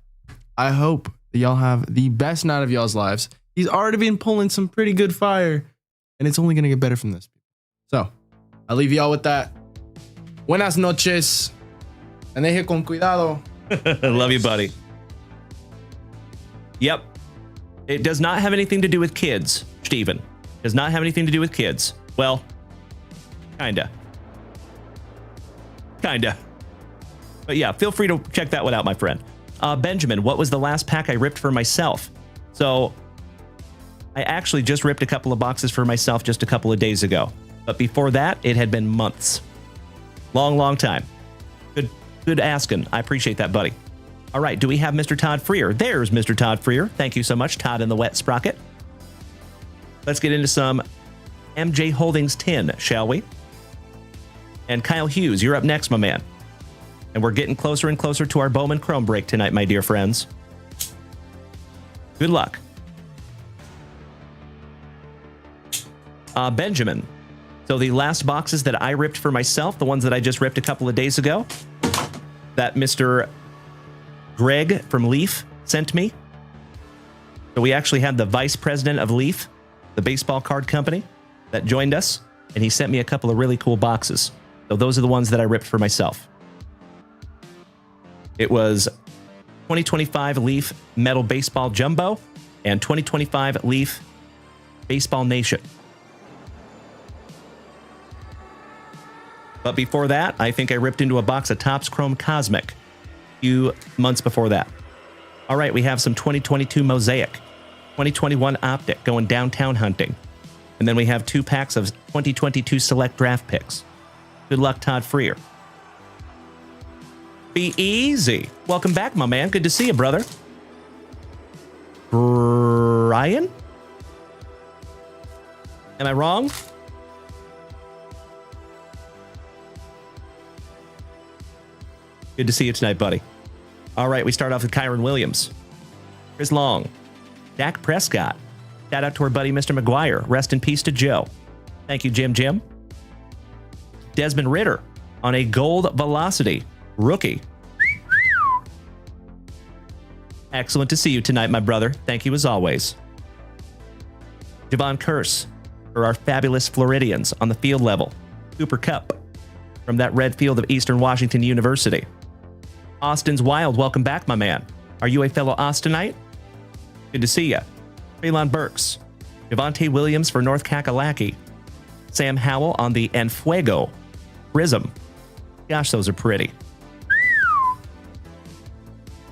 Speaker 8: I hope that y'all have the best night of y'all's lives. He's already been pulling some pretty good fire, and it's only gonna get better from this. So I'll leave y'all with that. Buenas noches. Maneje con cuidado.
Speaker 1: Love you, buddy. Yep. It does not have anything to do with kids, Steven. Does not have anything to do with kids. Well, kinda. Kinda. But yeah, feel free to check that one out, my friend. Benjamin, what was the last pack I ripped for myself? So I actually just ripped a couple of boxes for myself just a couple of days ago. But before that, it had been months. Long time. Good asking. I appreciate that, buddy. All right, do we have Mr. Todd Freer? There's Mr. Todd Freer. Thank you so much, Todd in the wet sprocket. Let's get into some MJ Holdings 10, shall we? And Kyle Hughes, you're up next, my man. And we're getting closer and closer to our Bowman Chrome break tonight, my dear friends. Good luck. Benjamin. So the last boxes that I ripped for myself, the ones that I just ripped a couple of days ago, that Mr. Greg from Leaf sent me. So we actually had the vice president of Leaf, the baseball card company, that joined us, and he sent me a couple of really cool boxes. So those are the ones that I ripped for myself. It was 2025 Leaf Metal Baseball Jumbo and 2025 Leaf Baseball Nation. But before that, I think I ripped into a box of Topps Chrome Cosmic a few months before that. All right, we have some 2022 Mosaic, 2021 Optic going downtown hunting. And then we have 2 packs of 2022 Select Draft picks. Good luck, Todd Freer. Be easy. Welcome back, my man. Good to see you, brother. Brian? Am I wrong? Good to see you tonight, buddy. All right, we start off with Kyron Williams, Chris Long, Dak Prescott. Shout out to our buddy, Mr. McGuire. Rest in peace to Joe. Thank you, Jim. Desmond Ritter on a gold velocity rookie. Excellent to see you tonight, my brother. Thank you as always. Javon Curse for our fabulous Floridians on the field level. Cooper Kupp from that red field of Eastern Washington University. Austin's Wild, welcome back, my man. Are you a fellow Austinite? Good to see ya. Traylon Burks. Javonte Williams for North Kakalaki. Sam Howell on the Enfuego Prizm. Gosh, those are pretty.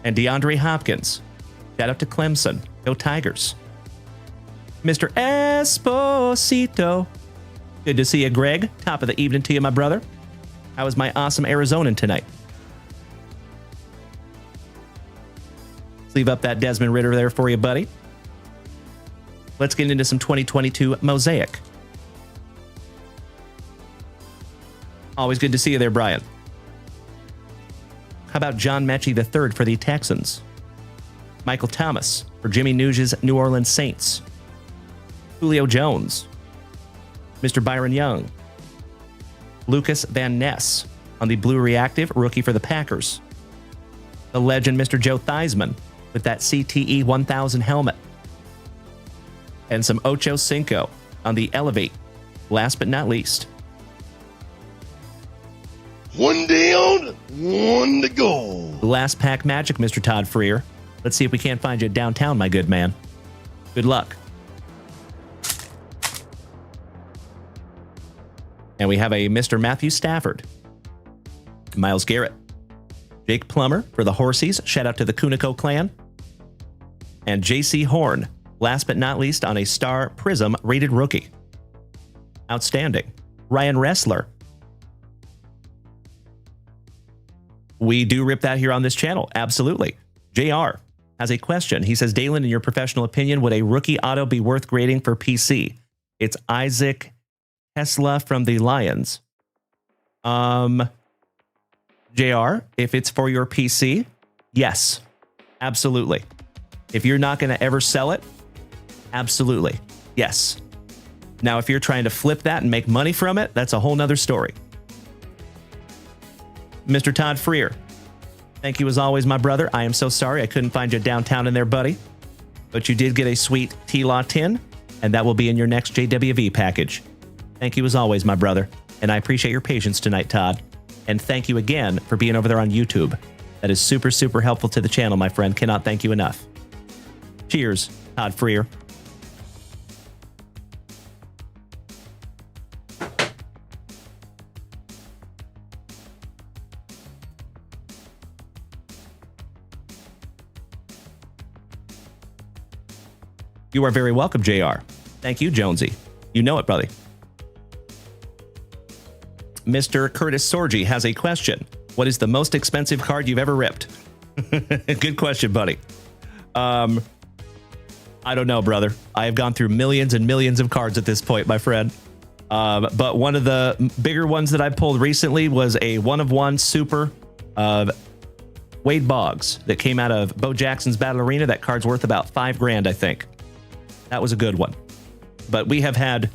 Speaker 1: And DeAndre Hopkins. Shout out to Clemson. Go Tigers. Mr. Esposito. Good to see you, Greg. Top of the evening to you, my brother. How is my awesome Arizonan tonight? Leave up that Desmond Ritter there for you, buddy. Let's get into some 2022 Mosaic. Always good to see you there, Brian. How about John Mechie III for the Texans? Michael Thomas for Jimmy Nuge's New Orleans Saints. Julio Jones. Mr. Byron Young. Lucas Van Ness on the Blue Reactive rookie for the Packers. The legend, Mr. Joe Theismann, with that CTE 1000 helmet. And some Ocho Cinco on the Elevate. Last but not least.
Speaker 2: One down, one to go.
Speaker 1: The last pack magic, Mr. Todd Freer. Let's see if we can't find you downtown, my good man. Good luck. And we have a Mr. Matthew Stafford. Myles Garrett. Jake Plummer for the Horsies. Shout out to the Kuniko clan. And JC Horn, last but not least, on a Star Prizm rated rookie. Outstanding. Ryan Ressler. We do rip that here on this channel. Absolutely. JR has a question. He says, Dalen, in your professional opinion, would a rookie auto be worth grading for PC? It's Isaac Tesla from the Lions. JR, if it's for your PC, yes, absolutely. If you're not going to ever sell it, absolutely. Yes. Now, if you're trying to flip that and make money from it, that's a whole nother story. Mr. Todd Freer, thank you as always, my brother. I am so sorry I couldn't find you downtown in there, buddy. But you did get a sweet T-Law tin, and that will be in your next JWV package. Thank you as always, my brother. And I appreciate your patience tonight, Todd. And thank you again for being over there on YouTube. That is super, super helpful to the channel, my friend. Cannot thank you enough. Cheers, Todd Freer. You are very welcome, JR. Thank you, Jonesy. You know it, buddy. Mr. Curtis Sorgi has a question. What is the most expensive card you've ever ripped? Good question, buddy. I don't know, brother. I have gone through millions and millions of cards at this point, my friend. But one of the bigger ones that I pulled recently was a 1-of-1 super of Wade Boggs that came out of Bo Jackson's Battle Arena. That card's worth about $5,000, I think. That was a good one. But we have had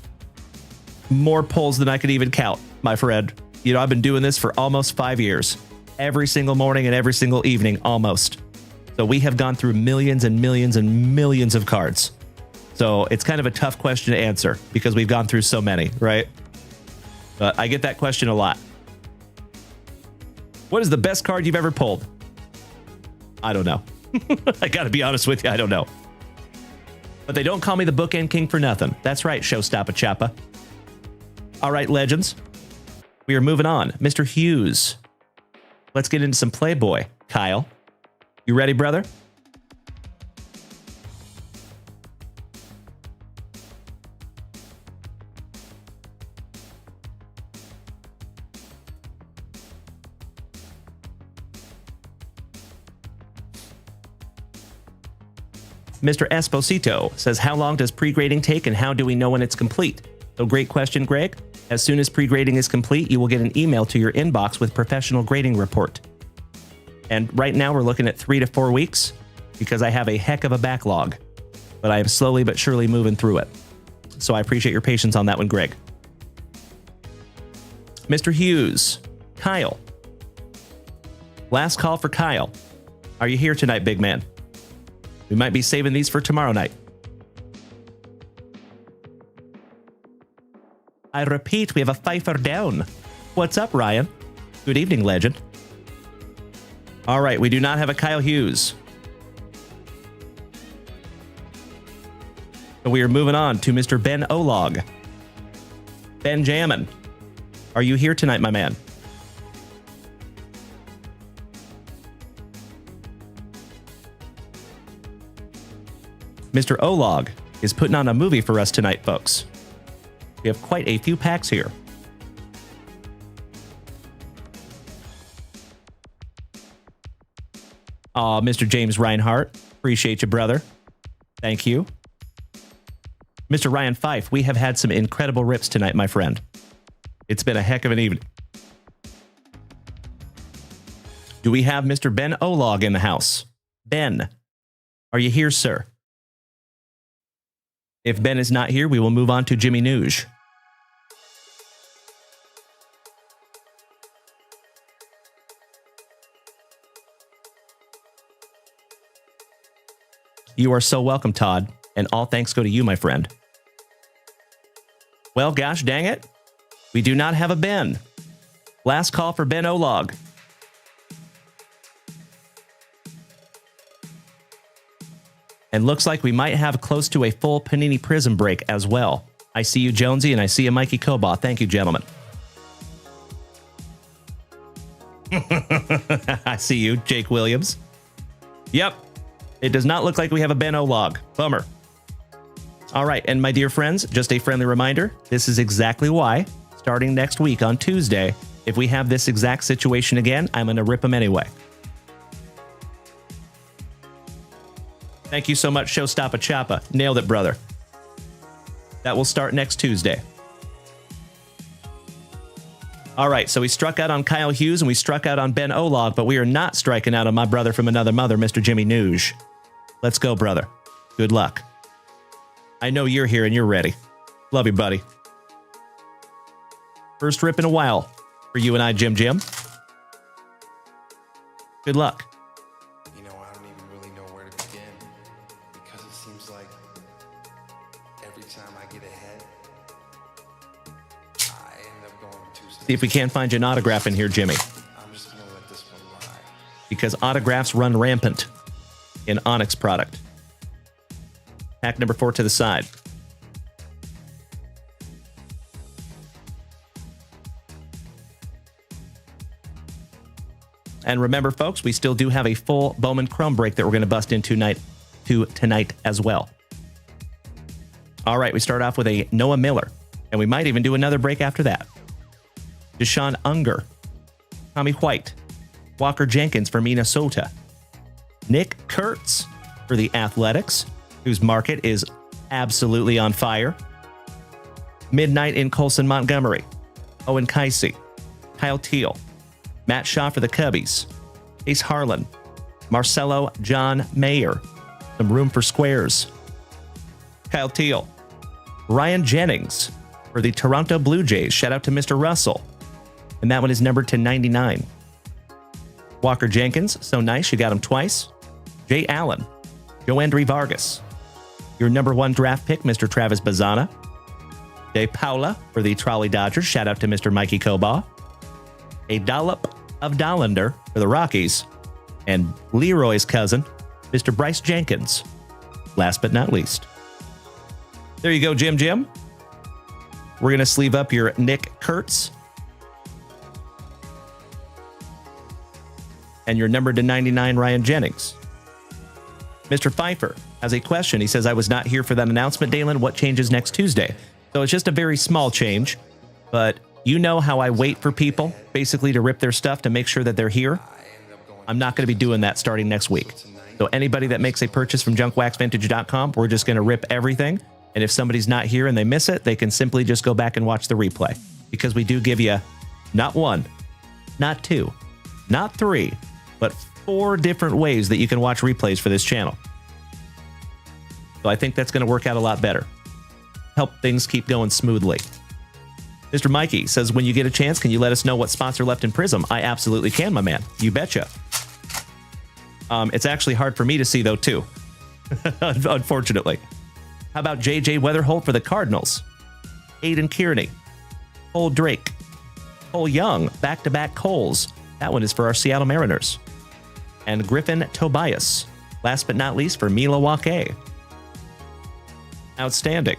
Speaker 1: more pulls than I could even count, my friend. You know, I've been doing this for almost 5 years. Every single morning and every single evening, almost. So we have gone through millions and millions and millions of cards. So it's kind of a tough question to answer because we've gone through so many, right? But I get that question a lot. What is the best card you've ever pulled? I don't know. I got to be honest with you, I don't know. But they don't call me the Bookend King for nothing. That's right, Showstoppa Chappa. All right, legends. We are moving on. Mr. Hughes. Let's get into some Playboy. Kyle, you ready, brother? Mr. Esposito says, how long does pre-grading take and how do we know when it's complete? So great question, Greg. As soon as pre-grading is complete, you will get an email to your inbox with professional grading report. And right now we're looking at 3 to 4 weeks because I have a heck of a backlog, but I am slowly but surely moving through it. So I appreciate your patience on that one, Greg. Mr. Hughes, Kyle. Last call for Kyle. Are you here tonight, big man? We might be saving these for tomorrow night. I repeat, we have a Pfeiffer down. What's up, Ryan? Good evening, legend. All right, we do not have a Kyle Hughes. So we are moving on to Mr. Ben Olog. Benjamin, are you here tonight, my man? Mr. Olog is putting on a movie for us tonight, folks. We have quite a few packs here. Aw, Mr. James Reinhart. Appreciate you, brother. Thank you. Mr. Ryan Fife, we have had some incredible rips tonight, my friend. It's been a heck of an evening. Do we have Mr. Ben Olog in the house? Ben, are you here, sir? If Ben is not here, we will move on to Jimmy Nuge. You are so welcome, Todd, and all thanks go to you, my friend. Well, gosh dang it, we do not have a Ben. Last call for Ben Olog. And looks like we might have close to a full Panini Prizm break as well. I see you, Jonesy, and I see you, Mikey Koba. Thank you, gentlemen. I see you, Jake Williams. Yep. It does not look like we have a Ben Olog. Bummer. All right, and my dear friends, just a friendly reminder, this is exactly why, starting next week on Tuesday, if we have this exact situation again, I'm going to rip them anyway. Thank you so much, Showstoppa Chappa. Nailed it, brother. That will start next Tuesday. All right, so we struck out on Kyle Hughes and we struck out on Ben Olog, but we are not striking out on my brother from another mother, Mr. Jimmy Nuge. Let's go, brother. Good luck. I know you're here and you're ready. Love you, buddy. First rip in a while for you and I, Jim. Good luck.
Speaker 10: You know, I don't even really know where to begin because it seems like every time I get ahead, I end up going 2 steps.
Speaker 1: See if we can't find you an autograph in here, Jimmy.
Speaker 10: I'm just gonna let this one ride.
Speaker 1: Because autographs run rampant in Onyx product. Pack number 4 to the side. And remember, folks, we still do have a full Bowman Chrome break that we're going to bust into tonight as well. All right, we start off with a Noah Miller, and we might even do another break after that. Deshaun Unger, Tommy White, Walker Jenkins for Minnesota, Nick Kurtz for the Athletics, whose market is absolutely on fire, Midnight in Colson Montgomery, Owen Casey, Kyle Teal, Matt Shaw for the Cubbies, Ace Harlan, Marcelo John Mayer, some room for squares, Kyle Teal, Ryan Jennings for the Toronto Blue Jays. Shout out to Mr. Russell. And that one is numbered to 99. Walker Jenkins, so nice, you got him twice. Jay Allen, Joandry Vargas, your number 1 draft pick, Mr. Travis Bazana. De Paula for the Trolley Dodgers. Shout out to Mr. Mikey Kobaugh. A dollop of Dollander for the Rockies. And Leroy's cousin, Mr. Bryce Jenkins. Last but not least. There you go, Jim. We're going to sleeve up your Nick Kurtz. And your number to 99, Ryan Jennings. Mr. Pfeiffer has a question. He says, I was not here for that announcement, Dalen. What changes next Tuesday? So it's just a very small change, but you know how I wait for people basically to rip their stuff to make sure that they're here. I'm not going to be doing that starting next week. So anybody that makes a purchase from junkwaxvintage.com, we're just going to rip everything. And if somebody's not here and they miss it, they can simply just go back and watch the replay, because we do give you not 1, not 2, not 3, but 4 different ways that you can watch replays for this channel. So I think that's going to work out a lot better. Help things keep going smoothly. Mr. Mikey says, when you get a chance, can you let us know what spots are left in Prizm? I absolutely can, my man. You betcha. It's actually hard for me to see, though, too. Unfortunately. How about J.J. Weatherholt for the Cardinals? Aiden Kearney. Cole Drake. Cole Young. Back-to-back Coles. That one is for our Seattle Mariners. And Griffin Tobias. Last but not least for Milwaukee. Outstanding.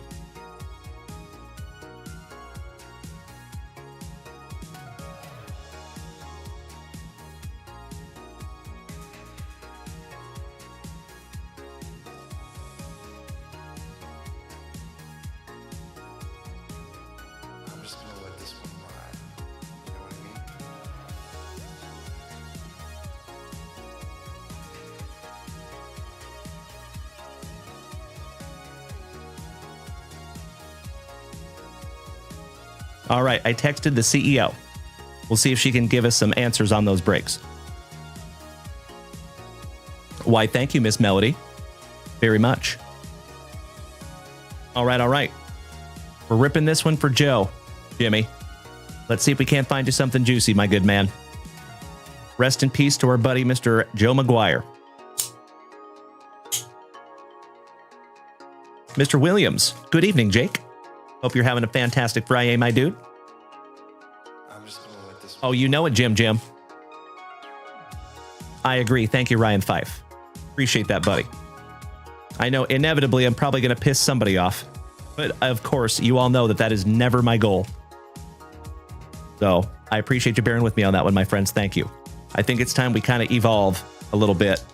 Speaker 10: I'm just gonna let this one ride. You know what I mean?
Speaker 1: All right, I texted the CEO. We'll see if she can give us some answers on those breaks. Why, thank you, Miss Melody. Very much. All right. We're ripping this one for Joe, Jimmy. Let's see if we can't find you something juicy, my good man. Rest in peace to our buddy, Mr. Joe McGuire. Mr. Williams, good evening, Jake. Hope you're having a fantastic Friday, my dude.
Speaker 10: I'm just gonna let this
Speaker 1: Oh, you know it, Jim. I agree. Thank you, Ryan Fife. Appreciate that, buddy. I know inevitably I'm probably going to piss somebody off, but of course, you all know that that is never my goal. So I appreciate you bearing with me on that one, my friends. Thank you. I think it's time we kind of evolve a little bit.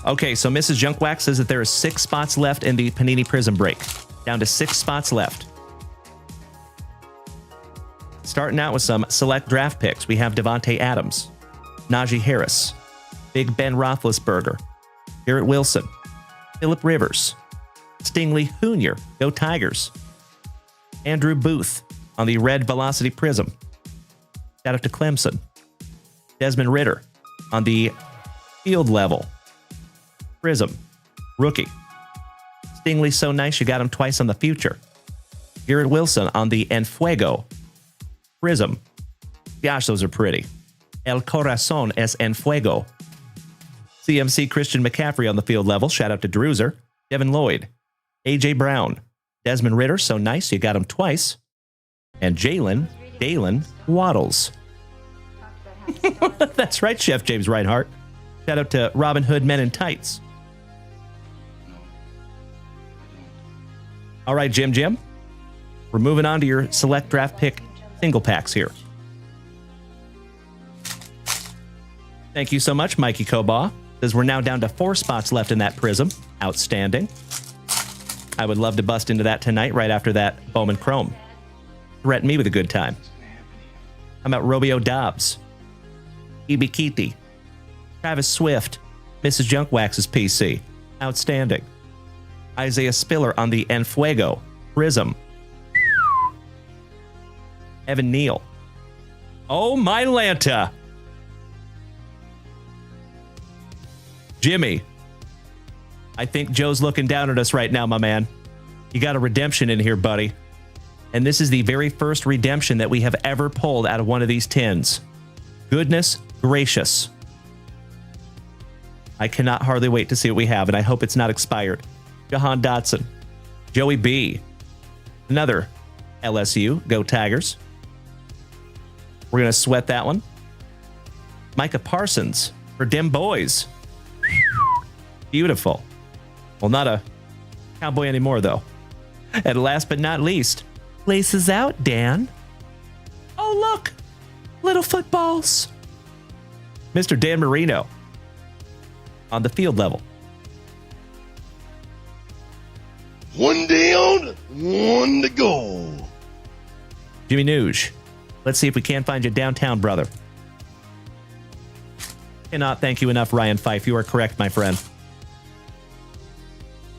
Speaker 1: Okay, so Mrs. Junkwax says that there are 6 spots left in the Panini Prizm break. Down to 6 spots left. Starting out with some select draft picks, we have Devontae Adams, Najee Harris, Big Ben Roethlisberger, Garrett Wilson, Phillip Rivers, Stingley Jr., go Tigers, Andrew Booth on the Red Velocity Prizm. Shout out to Clemson. Desmond Ritter on the field level. Prizm. Rookie. Stingley so nice you got him twice on the future. Garrett Wilson on the Enfuego. Prizm. Gosh, those are pretty. El Corazon es Enfuego. CMC Christian McCaffrey on the field level. Shout out to Druzer. Devin Lloyd. AJ Brown. Desmond Ritter, so nice you got him twice. And Jalen Waddles. That's right, Chef James Reinhart. Shout out to Robin Hood Men in Tights. All right, Jim. We're moving on to your select draft pick single packs here. Thank you so much, Mikey Kobaugh. Says we're now down to 4 spots left in that Prizm. Outstanding. I would love to bust into that tonight right after that Bowman Chrome. Threaten me with a good time. How about Romeo Dobbs? Ibikiti. Travis Swift. Mrs. Junkwax's PC. Outstanding. Isaiah Spiller on the Enfuego. Prizm. Evan Neal. Oh, my Lanta. Jimmy. I think Joe's looking down at us right now, my man. You got a redemption in here, buddy. And this is the very first redemption that we have ever pulled out of one of these tins. Goodness gracious. I cannot hardly wait to see what we have, and I hope it's not expired. Jahan Dotson. Joey B. Another LSU. Go Tigers. We're going to sweat that one. Micah Parsons for Dem Boys. Beautiful. Well, not a Cowboy anymore, though. And last but not least, laces out, Dan. Oh, look. Little footballs. Mr. Dan Marino on the field level.
Speaker 2: One down, one to go.
Speaker 1: Jimmy Nuge. Let's see if we can't find you downtown, brother. Cannot thank you enough, Ryan Fife. You are correct, my friend.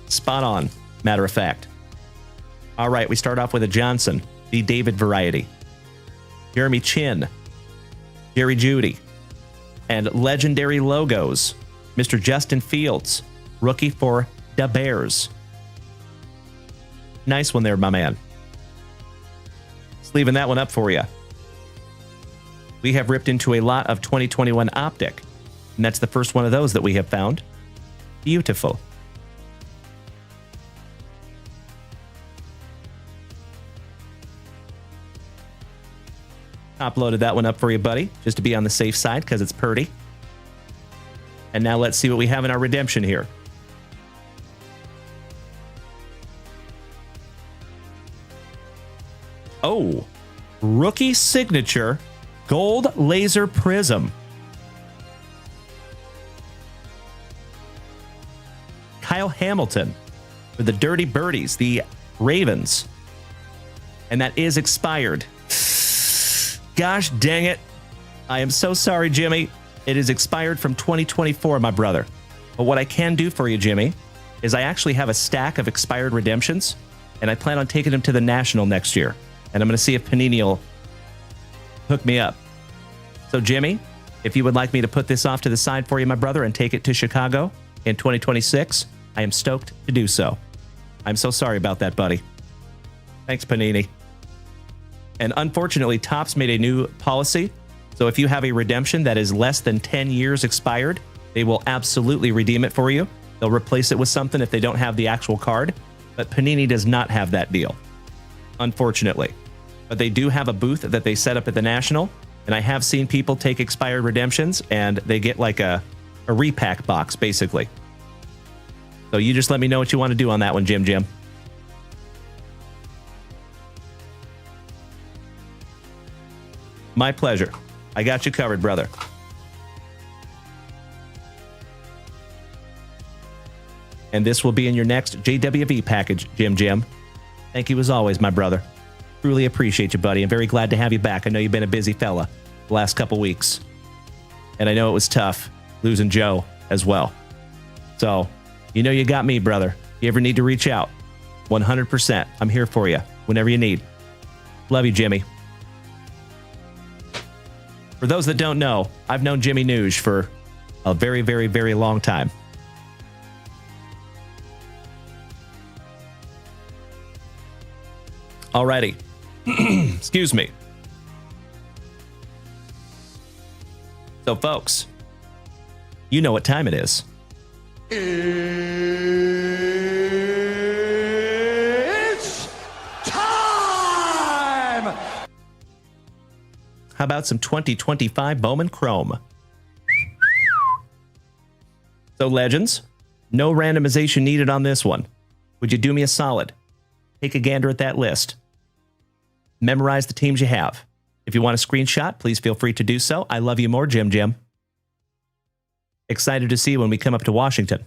Speaker 1: Spot on, matter of fact. All right, we start off with a Johnson, the David variety. Jeremy Chin. Jerry Jeudy. And legendary logos. Mr. Justin Fields, rookie for the Bears. Nice one there, my man. Just leaving that one up for you. We have ripped into a lot of 2021 Optic, and that's the first one of those that we have found. Beautiful. Top loaded that one up for you, buddy, just to be on the safe side because it's purty. And now let's see what we have in our redemption here. Oh, rookie signature gold laser prism. Kyle Hamilton for the Dirty Birdies, the Ravens. And that is expired. Gosh dang it. I am so sorry, Jimmy. It is expired from 2024, my brother. But what I can do for you, Jimmy, is I actually have a stack of expired redemptions, and I plan on taking them to the National next year. And I'm going to see if Panini will hook me up. So, Jimmy, if you would like me to put this off to the side for you, my brother, and take it to Chicago in 2026, I am stoked to do so. I'm so sorry about that, buddy. Thanks, Panini. And unfortunately, Topps made a new policy. So if you have a redemption that is less than 10 years expired, they will absolutely redeem it for you. They'll replace it with something if they don't have the actual card. But Panini does not have that deal, unfortunately. But they do have a booth that they set up at the National. And I have seen people take expired redemptions and they get like a repack box, basically. So you just let me know what you want to do on that one, Jim. My pleasure. I got you covered, brother. And this will be in your next JWV package, Jim. Thank you as always, my brother. Truly appreciate you, buddy. I'm very glad to have you back. I know you've been a busy fella the last couple weeks. And I know it was tough losing Joe as well. So, you know you got me, brother. If you ever need to reach out, 100%. I'm here for you whenever you need. Love you, Jimmy. For those that don't know, I've known Jimmy Nuge for a very, very, very long time. Alrighty. Excuse me. So, folks, you know what time it is.
Speaker 6: It's time!
Speaker 1: How about some 2025 Bowman Chrome? So, Legends, no randomization needed on this one. Would you do me a solid? Take a gander at that list. Memorize the teams you have. If you want a screenshot, please feel free to do so. I love you more, Jim Jim. Excited to see you when we come up to Washington.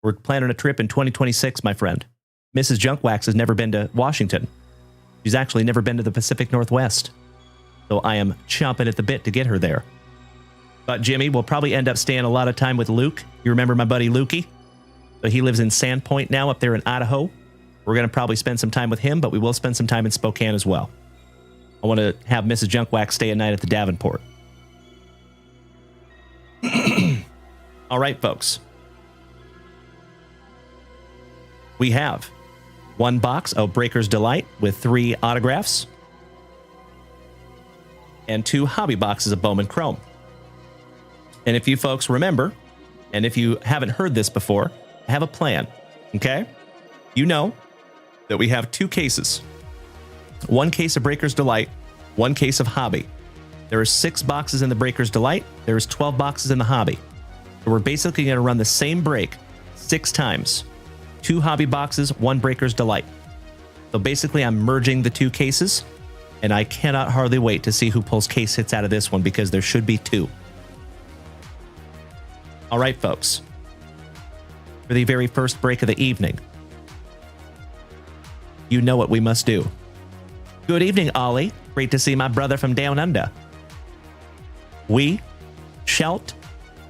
Speaker 1: We're planning a trip in 2026, my friend. Mrs. Junkwax has never been to Washington. She's actually never been to the Pacific Northwest. So I am chomping at the bit to get her there. But Jimmy will probably end up staying a lot of time with Luke. You remember my buddy Lukey? So he lives in Sandpoint now up there in Idaho. We're going to probably spend some time with him, but we will spend some time in Spokane as well. I want to have Mrs. Junkwax stay a night at the Davenport. All right, folks. We have one box of Breaker's Delight with 3 autographs and 2 hobby boxes of Bowman Chrome. And if you folks remember, and if you haven't heard this before, I have a plan, okay? You know that we have 2 cases. 1 case of Breaker's Delight, 1 case of hobby. There are 6 boxes in the Breaker's Delight. There's 12 boxes in the hobby. So we're basically going to run the same break 6 times. 2 hobby boxes, 1 Breaker's Delight. So basically I'm merging the 2 cases, and I cannot hardly wait to see who pulls case hits out of this one because there should be 2. All right, folks. For the very first break of the evening, you know what we must do. Good evening, Ollie. Great to see my brother from down under. We shout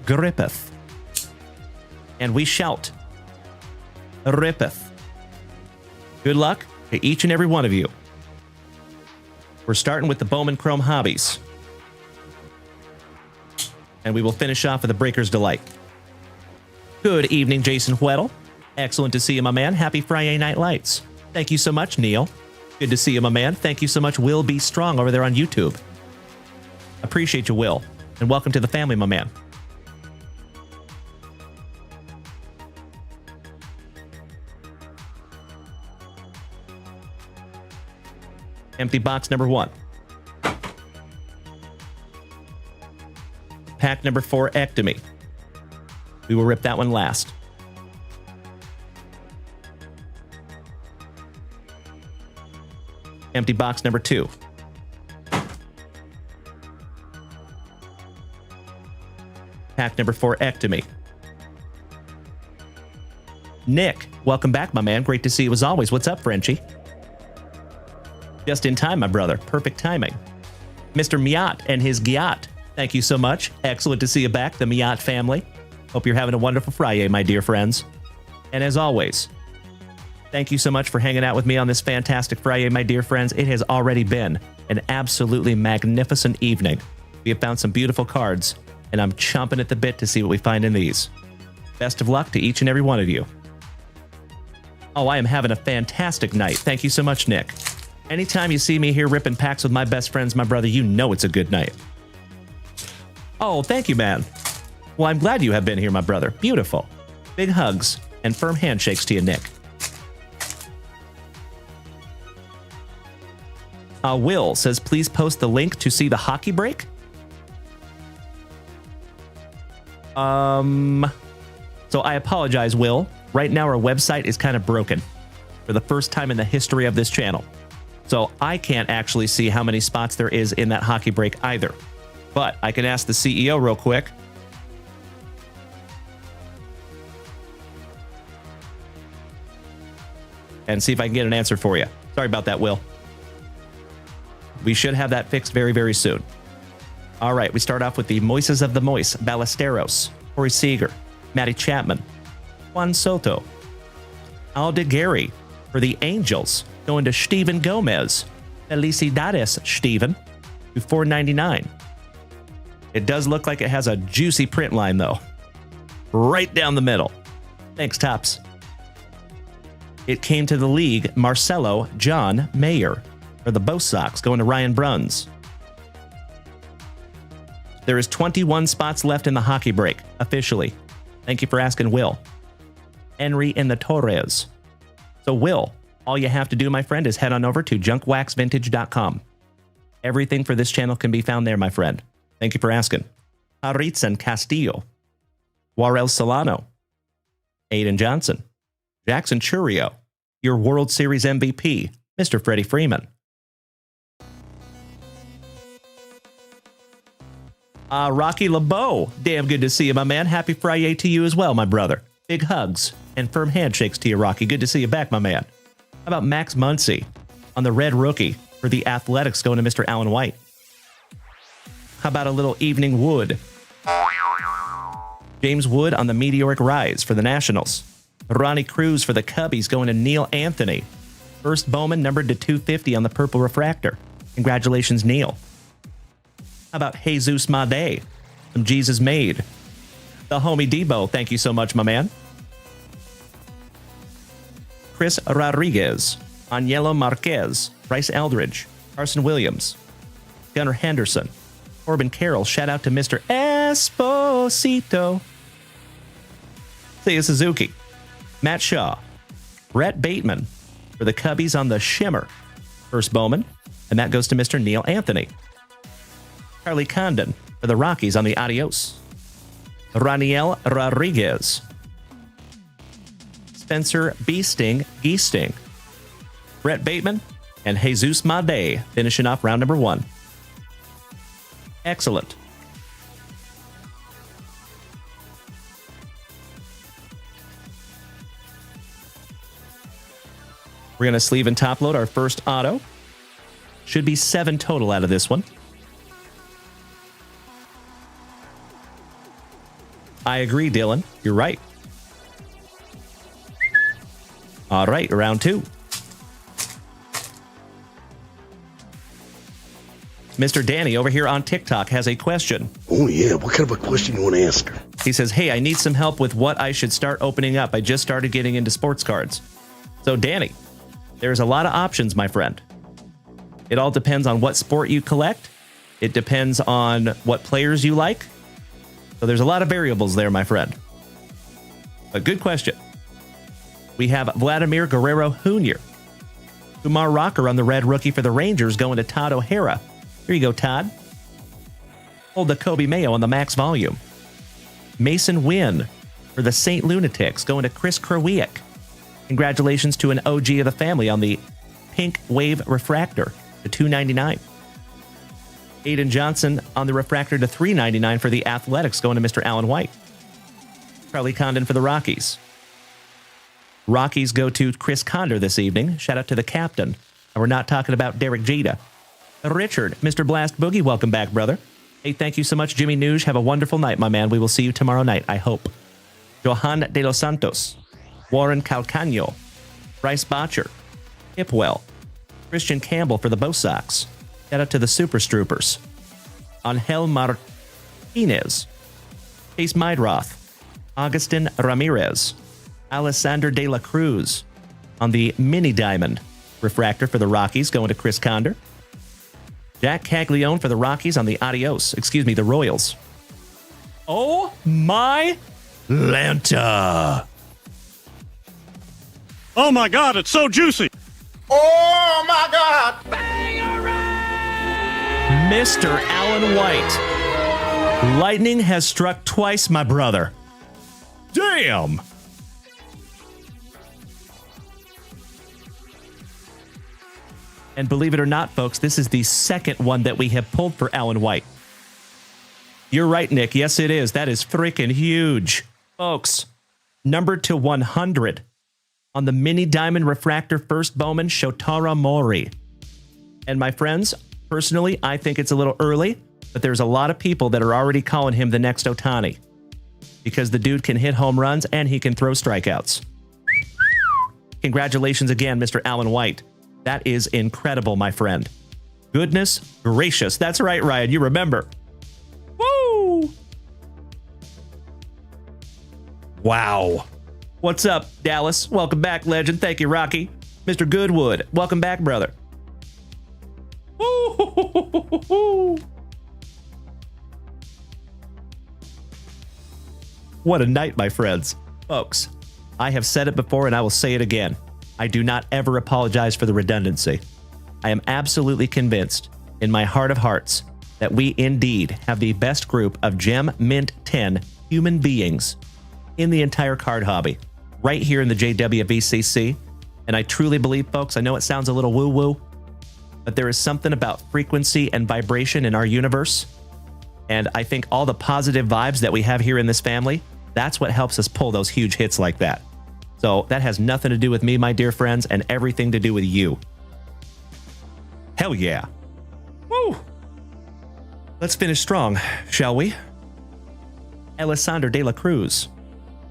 Speaker 1: grippeth. And we shout rippeth. Good luck to each and every one of you. We're starting with the Bowman Chrome Hobbies. And we will finish off with the Breaker's Delight. Good evening, Jason Weddle. Excellent to see you, my man. Happy Friday Night Lights. Thank you so much, Neil. Good to see you, my man. Thank you so much, Will Be Strong, over there on YouTube. Appreciate you, Will. And welcome to the family, my man. Empty box number 1. Pack number 4, Ectomy. We will rip that one last. Empty box number 2. Pack number 4, Ectomy. Nick, welcome back, my man. Great to see you as always. What's up, Frenchie? Just in time, my brother. Perfect timing. Mr. Miat and his Giat. Thank you so much. Excellent to see you back, the Miat family. Hope you're having a wonderful Friday, my dear friends. And as always, thank you so much for hanging out with me on this fantastic Friday, my dear friends. It has already been an absolutely magnificent evening. We have found some beautiful cards, and I'm chomping at the bit to see what we find in these. Best of luck to each and every one of you. Oh, I am having a fantastic night. Thank you so much, Nick. Anytime you see me here ripping packs with my best friends, my brother, you know it's a good night. Oh, thank you, man. Well, I'm glad you have been here, my brother. Beautiful. Big hugs and firm handshakes to you, Nick. Will says, please post the link to see the hockey break. So I apologize, Will. Right now our website is kind of broken for the first time in the history of this channel. So I can't actually see how many spots there is in that hockey break either. But I can ask the CEO real quick. And see if I can get an answer for you. Sorry about that, Will. We should have that fixed very, very soon. All right, we start off with the Moises of the Moise, Ballesteros, Corey Seager, Matty Chapman, Juan Soto, Alda Gary for the Angels, going to Steven Gomez. Felicidades, Steven, to $4.99. It does look like it has a juicy print line, though. Right down the middle. Thanks, Topps. It came to the league Marcelo John Mayer for the Bo Sox, going to Ryan Bruns. There is 21 spots left in the hockey break, officially. Thank you for asking, Will. Henry in the Torres. So, Will, all you have to do, my friend, is head on over to junkwaxvintage.com. Everything for this channel can be found there, my friend. Thank you for asking. Haritzen Castillo. Warel Solano. Aiden Johnson. Jackson Churio. Your World Series MVP, Mr. Freddie Freeman. Rocky LeBeau. Damn good to see you, my man. Happy FriYAY to you as well, my brother. Big hugs and firm handshakes to you, Rocky. Good to see you back, my man. How about Max Muncy on the red rookie for the Athletics, going to Mr. Allen White? How about a little Evening Wood? James Wood on the meteoric rise for the Nationals. Ronnie Cruz for the Cubbies, going to Neil Anthony. First Bowman numbered to 250 on the purple refractor. Congratulations, Neil. How about Jesus Made? Some Jesus Made. The homie Debo, thank you so much, my man. Chris Rodriguez. Añelo Marquez. Bryce Eldridge. Carson Williams. Gunnar Henderson. Corbin Carroll. Shout out to Mr. Esposito. Seiya Suzuki. Matt Shaw. Brett Bateman for the Cubbies on the Shimmer. First Bowman. And that goes to Mr. Neil Anthony. Charlie Condon for the Rockies on the Adios. Raniel Rodriguez. Spencer Beasting Geesting. Brett Bateman and Jesus Made finishing off round number 1. Excellent. We're going to sleeve and top load our first auto. Should be 7 total out of this one. I agree, Dylan. You're right. All right, round 2. Mr. Danny over here on TikTok has a question.
Speaker 2: Oh, yeah. What kind of a question you want to ask her?
Speaker 1: He says, hey, I need some help with what I should start opening up. I just started getting into sports cards. So, Danny, there's a lot of options, my friend. It all depends on what sport you collect. It depends on what players you like. So there's a lot of variables there, my friend. But good question. We have Vladimir Guerrero Jr. Kumar Rocker on the red rookie for the Rangers, going to Todd O'Hara. Here you go, Todd. Hold the Kobe Mayo on the max volume. Mason Wynn for the St. Lunatics, going to Chris Krawiec. Congratulations to an OG of the family on the Pink Wave Refractor, the $2.99. Aiden Johnson on the refractor to $3.99 for the Athletics, going to Mr. Allen White. Charlie Condon for the Rockies. Rockies go to Chris Condor this evening. Shout out to the captain. And we're not talking about Derek Jeter. Richard, Mr. Blast Boogie, welcome back, brother. Hey, thank you so much, Jimmy Nuge. Have a wonderful night, my man. We will see you tomorrow night, I hope. Johan De Los Santos. Warren Calcano. Bryce Botcher. Hipwell. Christian Campbell for the Bo Sox. Shout out to the Super Stroopers. Angel Martinez. Chase Meidroth. Augustin Ramirez. Alessander De La Cruz on the Mini Diamond refractor for the Rockies, going to Chris Condor. Jack Caglione for the Rockies on the the Royals. Oh my Lanta.
Speaker 4: Oh my God, it's so juicy.
Speaker 6: Oh my God!
Speaker 1: Mr. Allen White. Lightning has struck twice, my brother. Damn. And believe it or not, folks, this is the second one that we have pulled for Allen White. You're right, Nick. Yes, it is. That is freaking huge. Folks, numbered to 100 on the Mini Diamond Refractor First Bowman, Shotaro Mori. And my friends, personally, I think it's a little early, but there's a lot of people that are already calling him the next Ohtani because the dude can hit home runs and he can throw strikeouts. Congratulations again, Mr. Allen White. That is incredible, my friend. Goodness gracious. That's right, Ryan. You remember. Woo! Wow. What's up, Dallas? Welcome back, legend. Thank you, Rocky. Mr. Goodwood, welcome back, brother. What a night, my friends. Folks, I have said it before and I will say it again. I do not ever apologize for the redundancy. I am absolutely convinced in my heart of hearts that we indeed have the best group of Gem Mint 10 human beings in the entire card hobby, right here in the JWVCC. And I truly believe, folks, I know it sounds a little woo-woo, but there is something about frequency and vibration in our universe. And I think all the positive vibes that we have here in this family, that's what helps us pull those huge hits like that. So that has nothing to do with me, my dear friends, and everything to do with you. Hell yeah. Woo! Let's finish strong, shall we? Alessandro de la Cruz.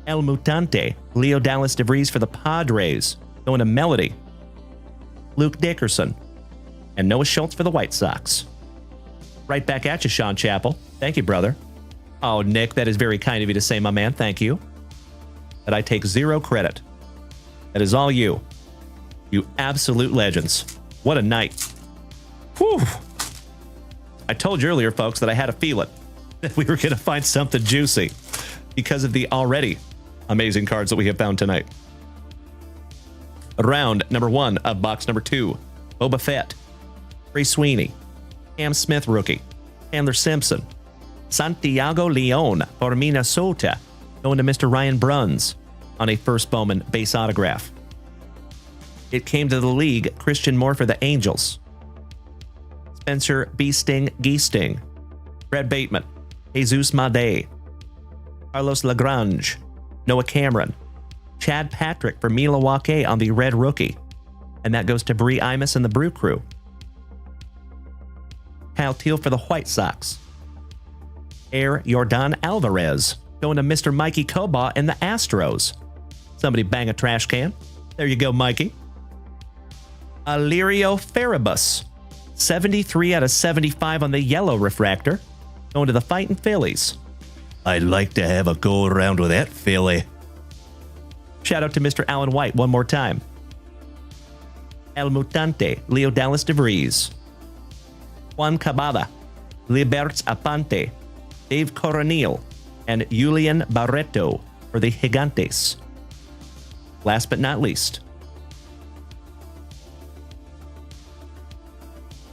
Speaker 1: El Mutante. Leo Dallas DeVries for the Padres. Going to Melody. Luke Dickerson. And Noah Schultz for the White Sox. Right back at you, Sean Chappell. Thank you, brother. Oh, Nick, that is very kind of you to say, my man. Thank you. But I take zero credit. That is all you. You absolute legends. What a night. Whew. I told you earlier, folks, that I had a feeling that we were going to find something juicy because of the already amazing cards that we have found tonight. Round number 1 of box number 2. Boba Fett. Trey Sweeney. Cam Smith rookie. Chandler Simpson. Santiago Leon for Minnesota. Going to Mr. Ryan Bruns on a first Bowman base autograph. It came to the league. Christian Moore for the Angels. Spencer B-Sting Geesting. Brett Bateman. Jesus Made. Carlos Lagrange. Noah Cameron. Chad Patrick for Milwaukee on the red rookie. And that goes to Bree Imus and the Brew Crew. Kyle Teal for the White Sox. Air Jordan Alvarez. Going to Mr. Mikey Koba and the Astros. Somebody bang a trash can. There you go, Mikey. Alirio Farabus. 73 out of 75 on the yellow refractor. Going to the Fightin' Phillies. I'd like to have a go around with that, Philly. Shout out to Mr. Alan White one more time. El Mutante, Leo Dallas DeVries. Juan Cabada, Liberts Apante, Dave Coronil, and Julian Barreto for the Gigantes. Last but not least,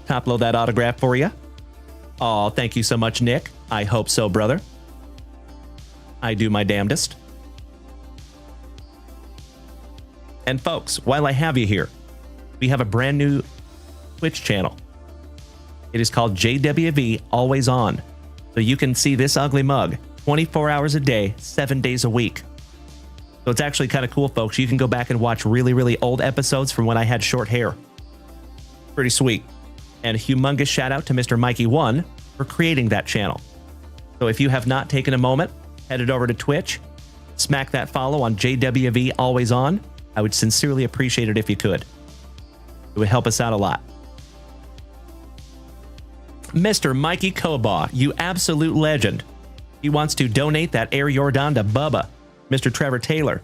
Speaker 1: top load that autograph for you. Oh, thank you so much, Nick. I hope so, brother. I do my damnedest. And folks, while I have you here, we have a brand new Twitch channel. It is called JWV Always On. So you can see this ugly mug 24 hours a day, 7 days a week. So it's actually kind of cool, folks. You can go back and watch really, really old episodes from when I had short hair. Pretty sweet. And a humongous shout out to Mr. Mikey One for creating that channel. So if you have not taken a moment, headed over to Twitch, smack that follow on JWV Always On. I would sincerely appreciate it if you could. It would help us out a lot. Mr. Mikey Koba, you absolute legend. He wants to donate that Air Jordan to Bubba, Mr. Trevor Taylor.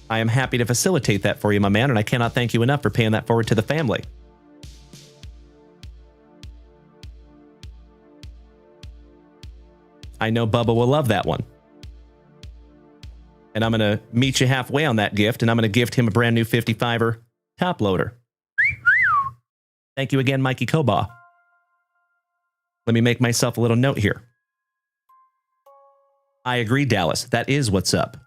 Speaker 1: I am happy to facilitate that for you, my man, and I cannot thank you enough for paying that forward to the family. I know Bubba will love that one. And I'm going to meet you halfway on that gift, and I'm going to gift him a brand new 55er top loader. Thank you again, Mikey Koba. Let me make myself a little note here. I agree, Dallas. That is what's up.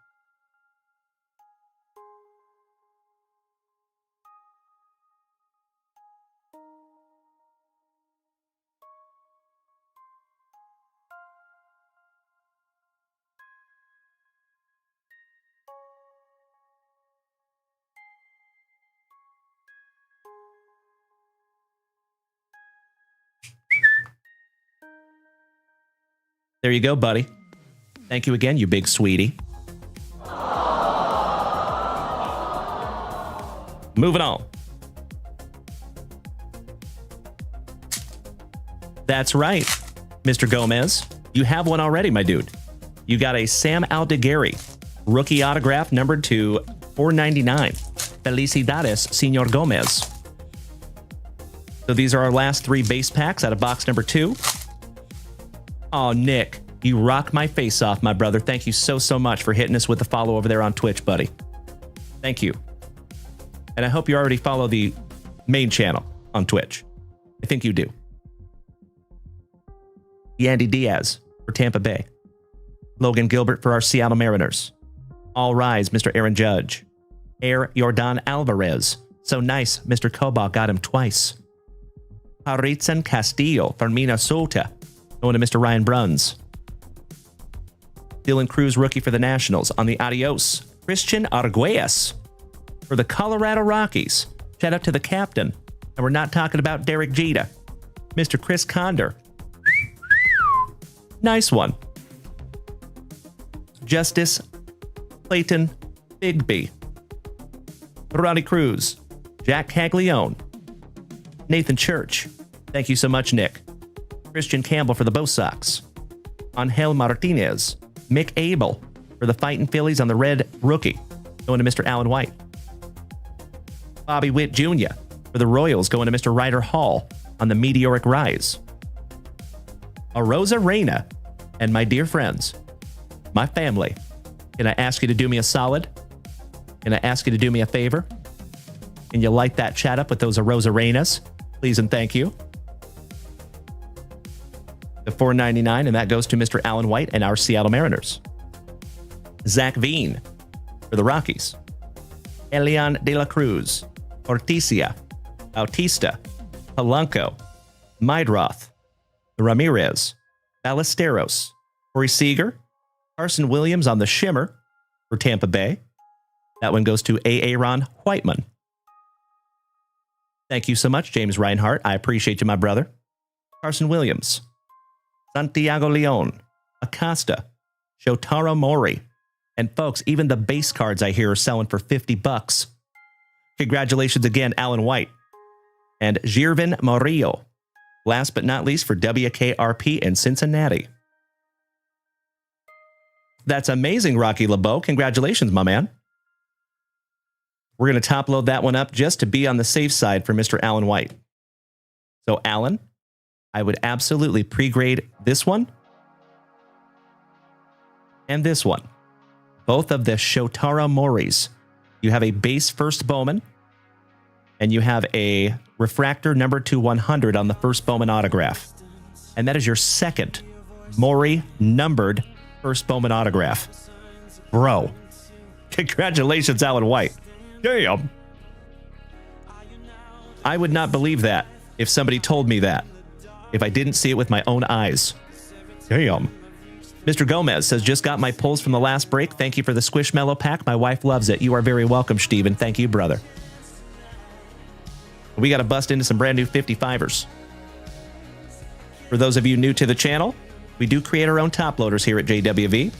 Speaker 1: There you go, buddy. Thank you again, you big sweetie. Moving on. That's right, Mr. Gomez. You have one already, my dude. You got a Sam Aldeguerri rookie autograph numbered to 499. Felicidades, Senor Gomez. So these are our last 3 base packs out of box number 2. Oh, Nick, you rock my face off, my brother. Thank you so much for hitting us with the follow over there on Twitch, buddy. Thank you. And I hope you already follow the main channel on Twitch. I think you do. Yandy Diaz for Tampa Bay. Logan Gilbert for our Seattle Mariners. All rise, Mr. Aaron Judge. Air Jordan Alvarez. So nice, Mr. Koba got him twice. Haritzen Castillo for Minnesota. Going to Mr. Ryan Bruns. Dylan Cruz, rookie for the Nationals. On the Adios, Christian Arguelles for the Colorado Rockies. Shout out to the captain. And we're not talking about Derek Jeter. Mr. Chris Condor. Nice one. Justice Clayton Bigby. Ronnie Cruz. Jack Caglione. Nathan Church. Thank you so much, Nick. Christian Campbell for the Bo Sox. Angel Martinez. Mick Abel for the Fighting Phillies on the red rookie. Going to Mr. Alan White. Bobby Witt Jr. for the Royals. Going to Mr. Ryder Hall on the meteoric rise. Arosa Reina. And my dear friends, my family, can I ask you to do me a solid? Can I ask you to do me a favor? Can you light that chat up with those Arosa Reinas? Please and thank you. The $4.99, and that goes to Mr. Alan White and our Seattle Mariners. Zach Veen for the Rockies. Elian De La Cruz, Orticia, Bautista, Polanco, Mydroth, Ramirez, Ballesteros, Corey Seager, Carson Williams on the Shimmer for Tampa Bay. That one goes to Aaron Whiteman. Thank you so much, James Reinhart. I appreciate you, my brother. Carson Williams, Santiago Leon, Acosta, Shotaro Mori. And folks, even the base cards I hear are selling for $50. Congratulations again, Alan White. And Girvin Murillo. Last but not least for WKRP in Cincinnati. That's amazing, Rocky LeBeau. Congratulations, my man. We're going to top load that one up just to be on the safe side for Mr. Alan White. So, Alan, I would absolutely pre-grade this one and this one. Both of the Shotaro Moris. You have a base first Bowman, and you have a refractor number 2/100 on the first Bowman autograph. And that is your second Mori numbered first Bowman autograph. Bro, congratulations, Alan White. Damn. I would not believe that if somebody told me that, if I didn't see it with my own eyes. Damn. Mr. Gomez says, just got my pulls from the last break. Thank you for the Squishmallow pack. My wife loves it. You are very welcome, Steven. Thank you, brother. We got to bust into some brand new 55ers. For those of you new to the channel, we do create our own top loaders here at JWV.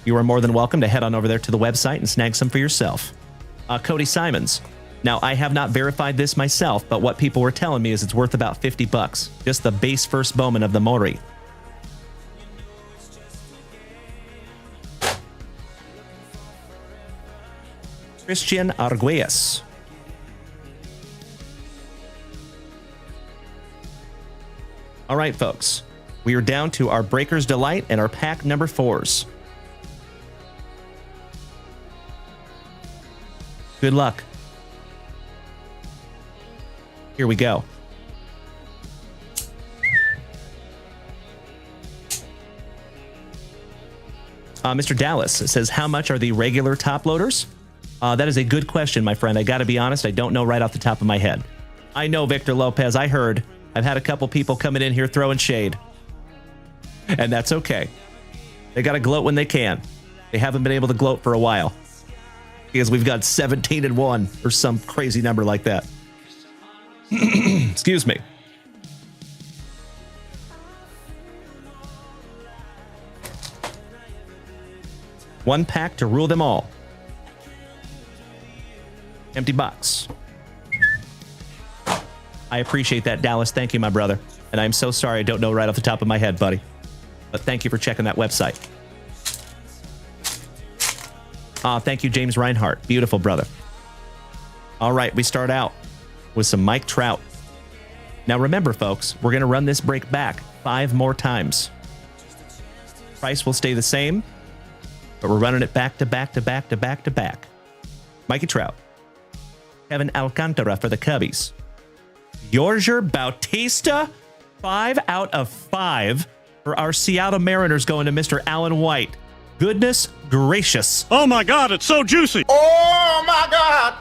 Speaker 1: You are more than welcome to head on over there to the website and snag some for yourself. Cody Simons. Now, I have not verified this myself, but what people were telling me is it's worth about $50. Just the base first Bowman of the Mori. Christian Arguelles. All right, folks. We are down to our Breaker's Delight and our pack number 4s. Good luck. Here we go. Mr. Dallas says, how much are the regular top loaders? That is a good question, my friend. I got to be honest, I don't know right off the top of my head. I know, Victor Lopez. I heard. I've had a couple people coming in here throwing shade. And that's okay. They got to gloat when they can. They haven't been able to gloat for a while. Because we've got 17-1 or some crazy number like that. Excuse me. One pack to rule them all. Empty box. I appreciate that, Dallas. Thank you, my brother. And I'm so sorry I don't know right off the top of my head, buddy. But thank you for checking that website. Thank you, James Reinhart. Beautiful, brother. All right, we start out with some Mike Trout. Now remember, folks, we're going to run this break back 5 more times. Price will stay the same, but we're running it back to back to back to back to back. Mikey Trout. Kevin Alcantara for the Cubbies. Yorger Bautista, 5 out of 5 for our Seattle Mariners, going to Mr. Alan White. Goodness gracious.
Speaker 4: Oh my God, it's so juicy.
Speaker 6: Oh my God!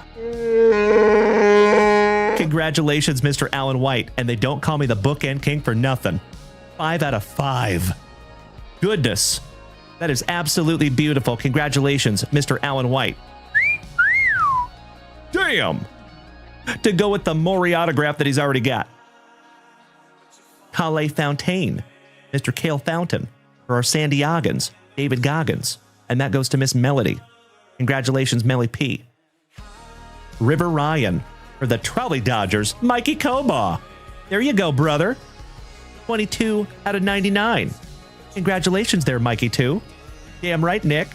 Speaker 1: Congratulations, Mr. Alan White. And they don't call me the Bookend King for nothing. 5 out of 5. Goodness. That is absolutely beautiful. Congratulations, Mr. Alan White. Damn. To go with the Maury autograph that he's already got. Calais Fontaine. Mr. Cale Fountain. For our San Diegans. David Goggins. And that goes to Miss Melody. Congratulations, Melly P. River Ryan. For the Trolley Dodgers. Mikey Kobaugh. There you go, brother. 22 out of 99. Congratulations there, Mikey 2. Damn right, Nick.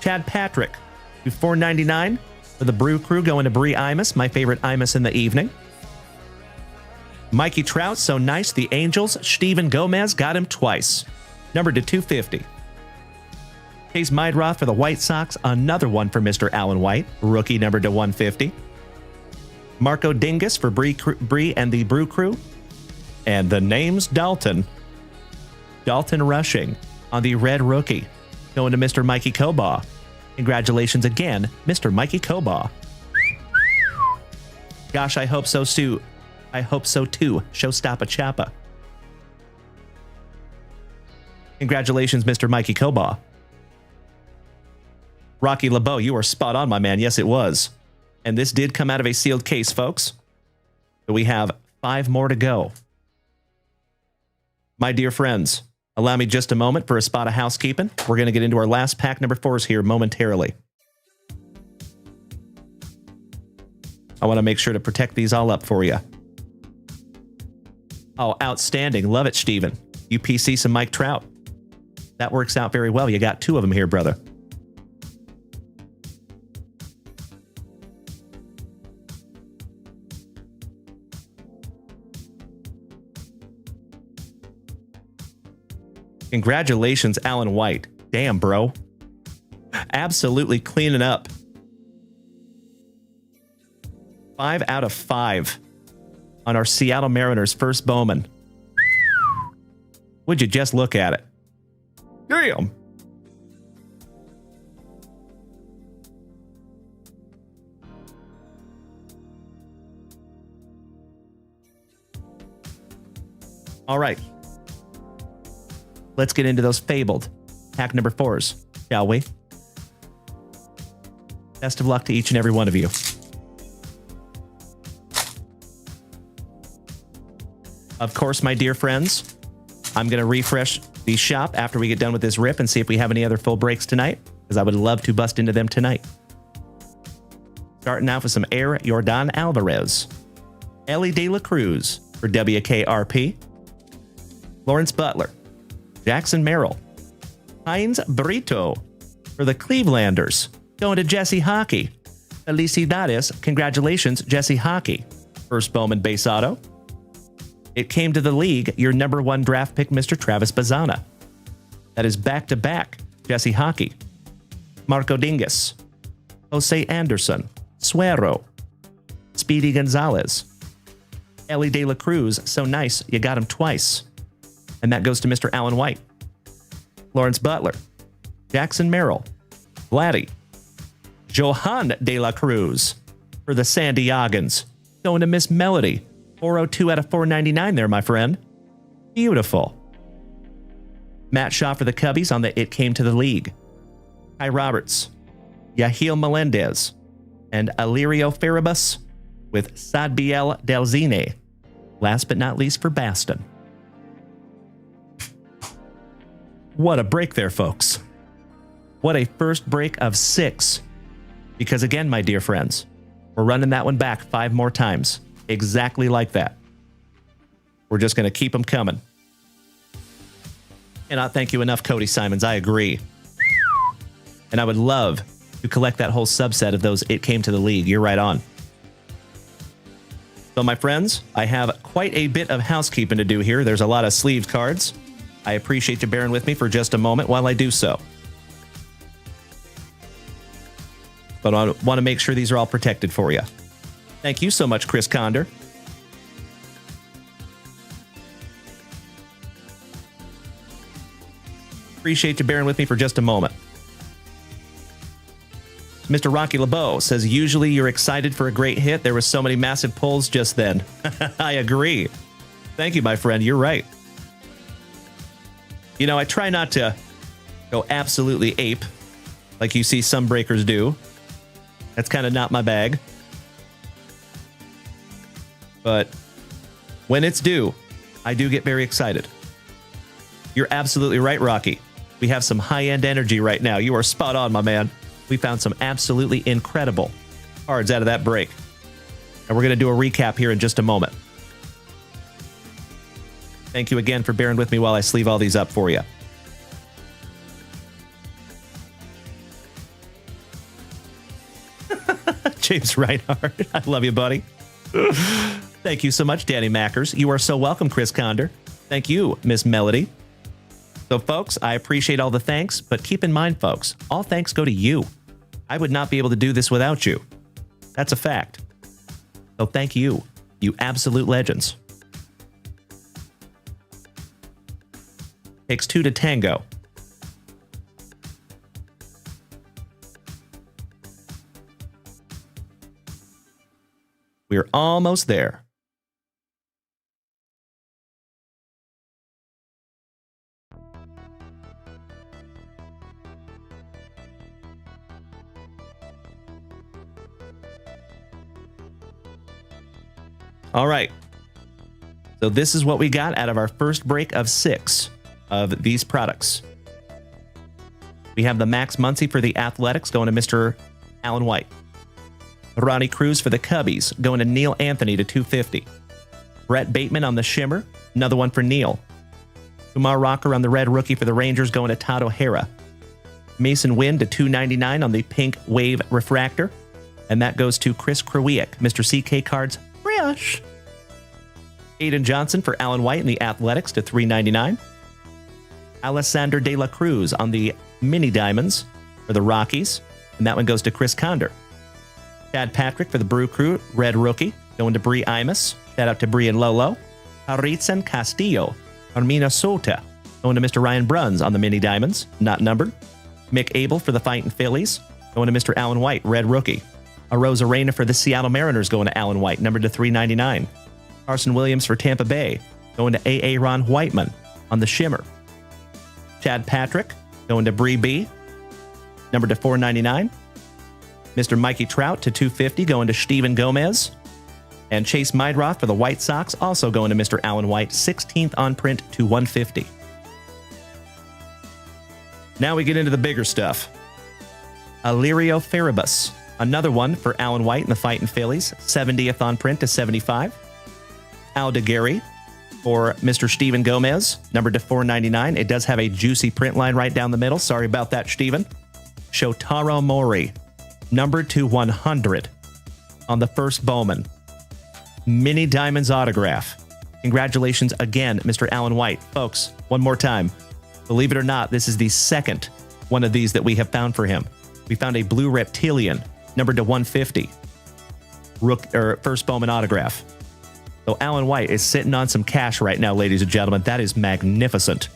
Speaker 1: Chad Patrick. To $4.99 for the Brew Crew, going to Bree Imus, my favorite Imus in the evening. Mikey Trout, so nice. The Angels, Steven Gomez got him twice. Numbered to 250. Chase Mydroth for the White Sox, another one for Mr. Alan White, rookie numbered to 150. Marco Dingus for Bree and the Brew Crew. And the name's Dalton. Dalton Rushing on the red rookie, going to Mr. Mikey Kobaugh. Congratulations again, Mr. Mikey Kobaugh. Gosh, I hope so too. I hope so too. Showstoppa Chappa. Congratulations, Mr. Mikey Kobaugh. Rocky LeBeau, you are spot on, my man. Yes, it was. And this did come out of a sealed case, folks. So we have 5 more to go. My dear friends, allow me just a moment for a spot of housekeeping. We're going to get into our last pack number 4s here momentarily. I want to make sure to protect these all up for you. Oh, outstanding. Love it, Steven. UPC some Mike Trout. That works out very well. You got 2 of them here, brother. Congratulations, Alan White. Damn, bro. Absolutely cleaning up. 5 out of 5 on our Seattle Mariners' first Bowman. Would you just look at it? Damn. All right. Let's get into those fabled pack number 4s, shall we? Best of luck to each and every one of you. Of course, my dear friends, I'm going to refresh the shop after we get done with this rip and see if we have any other full breaks tonight, because I would love to bust into them tonight. Starting out with some Air Yordan Alvarez. Ellie De La Cruz for WKRP. Lawrence Butler. Jackson Merrill. Heinz Brito for the Clevelanders. Going to Jesse Hockey. Felicidades. Congratulations, Jesse Hockey. First Bowman base auto. It came to the league, your number 1 draft pick, Mr. Travis Bazzana. That is back-to-back Jesse Hockey. Marco Dingus. Jose Anderson. Suero. Speedy Gonzalez. Ellie De La Cruz, so nice, you got him twice. And that goes to Mr. Alan White. Lawrence Butler. Jackson Merrill. Vladdy. Johan De La Cruz for the San Diegans. Going to Miss Melody. 402 out of 499 there, my friend. Beautiful. Matt Shaw for the Cubbies on the It Came to the League. Ty Roberts. Yahil Melendez. And Alirio Farabus with Sadbiel Delzine. Last but not least for Baston. What a break there, folks. What a first break of 6. Because again, my dear friends, we're running that one back 5 more times. Exactly like that. We're just going to keep them coming. Cannot thank you enough, Cody Simons. I agree. And I would love to collect that whole subset of those It Came to the League. You're right on. So, my friends, I have quite a bit of housekeeping to do here. There's a lot of sleeved cards. I appreciate you bearing with me for just a moment while I do so. But I want to make sure these are all protected for you. Thank you so much, Chris Conder. Appreciate you bearing with me for just a moment. Mr. Rocky LeBeau says, usually you're excited for a great hit. There were so many massive pulls just then. I agree. Thank you, my friend. You're right. You know, I try not to go absolutely ape like you see some breakers do. That's kind of not my bag. But when it's due, I do get very excited. You're absolutely right, Rocky. We have some high-end energy right now. You are spot on, my man. We found some absolutely incredible cards out of that break. And we're going to do a recap here in just a moment. Thank you again for bearing with me while I sleeve all these up for you. James Reinhardt, I love you, buddy. Thank you so much, Danny Mackers. You are so welcome, Chris Conder. Thank you, Miss Melody. So, folks, I appreciate all the thanks, but keep in mind, folks, all thanks go to you. I would not be able to do this without you. That's a fact. So thank you, you absolute legends. Takes two to tango. We're almost there. All right. So this is what we got out of our first break of 6 of these products. We have the Max Muncy for the Athletics going to Mr. Alan White. Ronnie Cruz for the Cubbies going to Neil Anthony to 250. Brett Bateman on the Shimmer, another one for Neil. Kumar Rocker on the Red Rookie for the Rangers going to Todd O'Hara. Mason Wynn to 299 on the Pink Wave Refractor. And that goes to Chris Krawiak, Mr. CK Cards Fresh. Aiden Johnson for Alan White in the Athletics to 399. Alessander De La Cruz on the Mini Diamonds for the Rockies. And that one goes to Chris Conder. Chad Patrick for the Brew Crew, Red Rookie, going to Bree Imus. Shout out to Bree and Lolo. Haritzen Castillo on Minnesota, going to Mr. Ryan Bruns on the Mini Diamonds, not numbered. Mick Abel for the Fightin' Phillies, going to Mr. Alan White, Red Rookie. Arosa Reyna for the Seattle Mariners, going to Alan White, numbered to 399. Carson Williams for Tampa Bay, going to A.A. Ron Whiteman on the Shimmer. Chad Patrick, going to Bree B, numbered to 499. Mr. Mikey Trout to 250, going to Steven Gomez. And Chase Meidroth for the White Sox, also going to Mr. Alan White, 16th on print to 150. Now we get into the bigger stuff. Alirio Farabus, another one for Alan White in the Fightin' Phillies, 70th on print to 75. Al DeGarry for Mr. Steven Gomez, numbered to 499. It does have a juicy print line right down the middle. Sorry about that, Steven. Shotaro Mori, numbered to 100 on the first Bowman. Mini Diamonds autograph. Congratulations again, Mr. Alan White. Folks, one more time. Believe it or not, this is the second one of these that we have found for him. We found a blue reptilian, numbered to 150. First Bowman autograph. So Alan White is sitting on some cash right now, ladies and gentlemen. That is magnificent.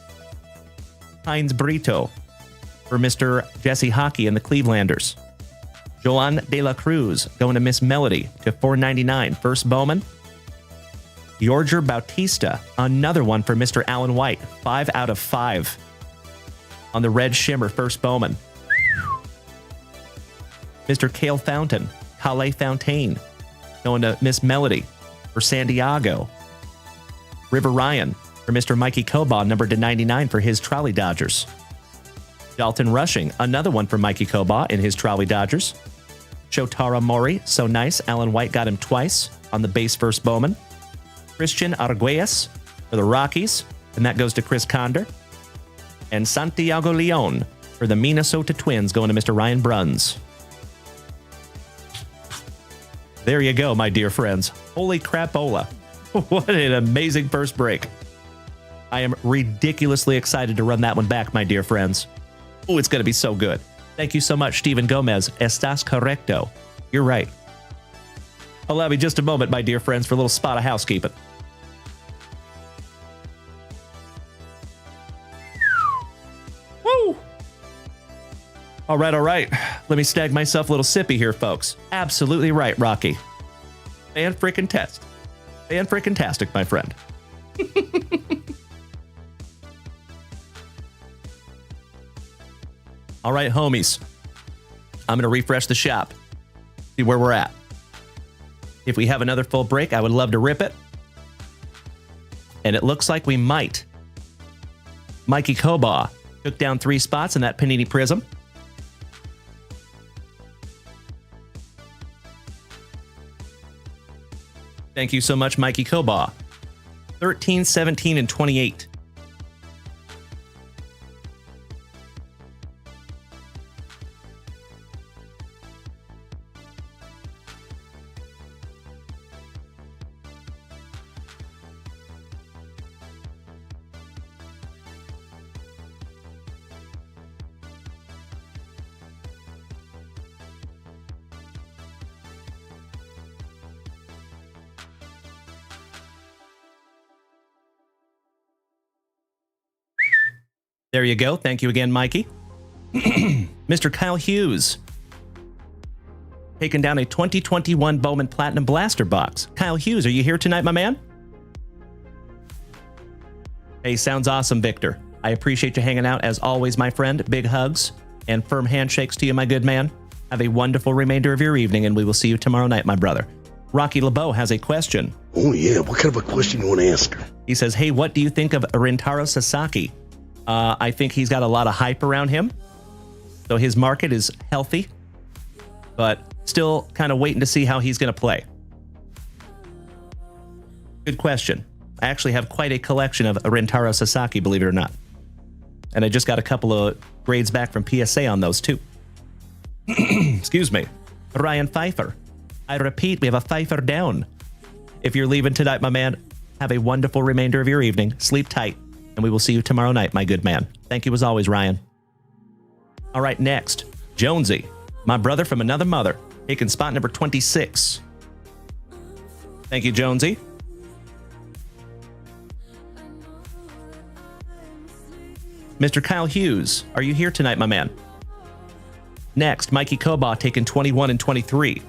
Speaker 1: Heinz Brito for Mr. Jesse Hockey and the Clevelanders. Joan De La Cruz going to Miss Melody to 499. First Bowman. Yorger Bautista, another one for Mr. Alan White. 5 out of 5 on the Red Shimmer First Bowman. Mr. Cale Fountain, Calais Fontaine, going to Miss Melody for San Diego. River Ryan for Mr. Mikey Cobaugh, numbered to 99 for his Trolley Dodgers. Dalton Rushing, another one for Mikey Cobaugh in his Trolley Dodgers. Shotaro Mori, so nice. Alan White got him twice on the base First Bowman. Christian Arguelles for the Rockies, and that goes to Chris Conder. and Santiago Leon for the Minnesota Twins going to Mr. Ryan Bruns. There you go, my dear friends. Holy crapola. What an amazing first break. I am ridiculously excited to run that one back, my dear friends. Oh, it's going to be so good. Thank you so much, Stephen Gomez. Estás correcto. You're right. Allow me just a moment, my dear friends, for a little spot of housekeeping. Woo! All right, all right. Let me snag myself a little sippy here, folks. Absolutely right, Rocky. Fan-frickin-tastic. Fan-frickin-tastic, my friend. All right, homies. I'm going to refresh the shop. See where we're at. If we have another full break, I would love to rip it. And it looks like we might. Mikey Kobaugh took down 3 spots in that Panini Prizm. Thank you so much, Mikey Kobaugh. 13, 17, and 28. There you go. Thank you again, Mikey. Mr. Kyle Hughes. Taking down a 2021 Bowman Platinum Blaster box. Kyle Hughes, are you here tonight, my man? Hey, sounds awesome, Victor. I appreciate you hanging out as always, my friend. Big hugs and firm handshakes to you, my good man. Have a wonderful remainder of your evening, and we will see you tomorrow night, my brother. Rocky LeBeau has a question.
Speaker 2: Oh, yeah. What kind of a question you want to ask her?
Speaker 1: He says, hey, what do you think of Rintaro Sasaki? I think he's got a lot of hype around him. So his market is healthy, but still kind of waiting to see how he's going to play. Good question. I actually have quite a collection of Rintaro Sasaki, believe it or not. And I just got a couple of grades back from PSA on those too. Excuse me. Ryan Pfeiffer. I repeat, we have a Pfeiffer down. If you're leaving tonight, my man, have a wonderful remainder of your evening. Sleep tight. And we will see you tomorrow night, my good man. Thank you as always, Ryan. All right, next, Jonesy, my brother from another mother, taking spot number 26. Thank you, Jonesy. Mr. Kyle Hughes, are you here tonight, my man? Next, Mikey Kobaugh taking 21 and 23.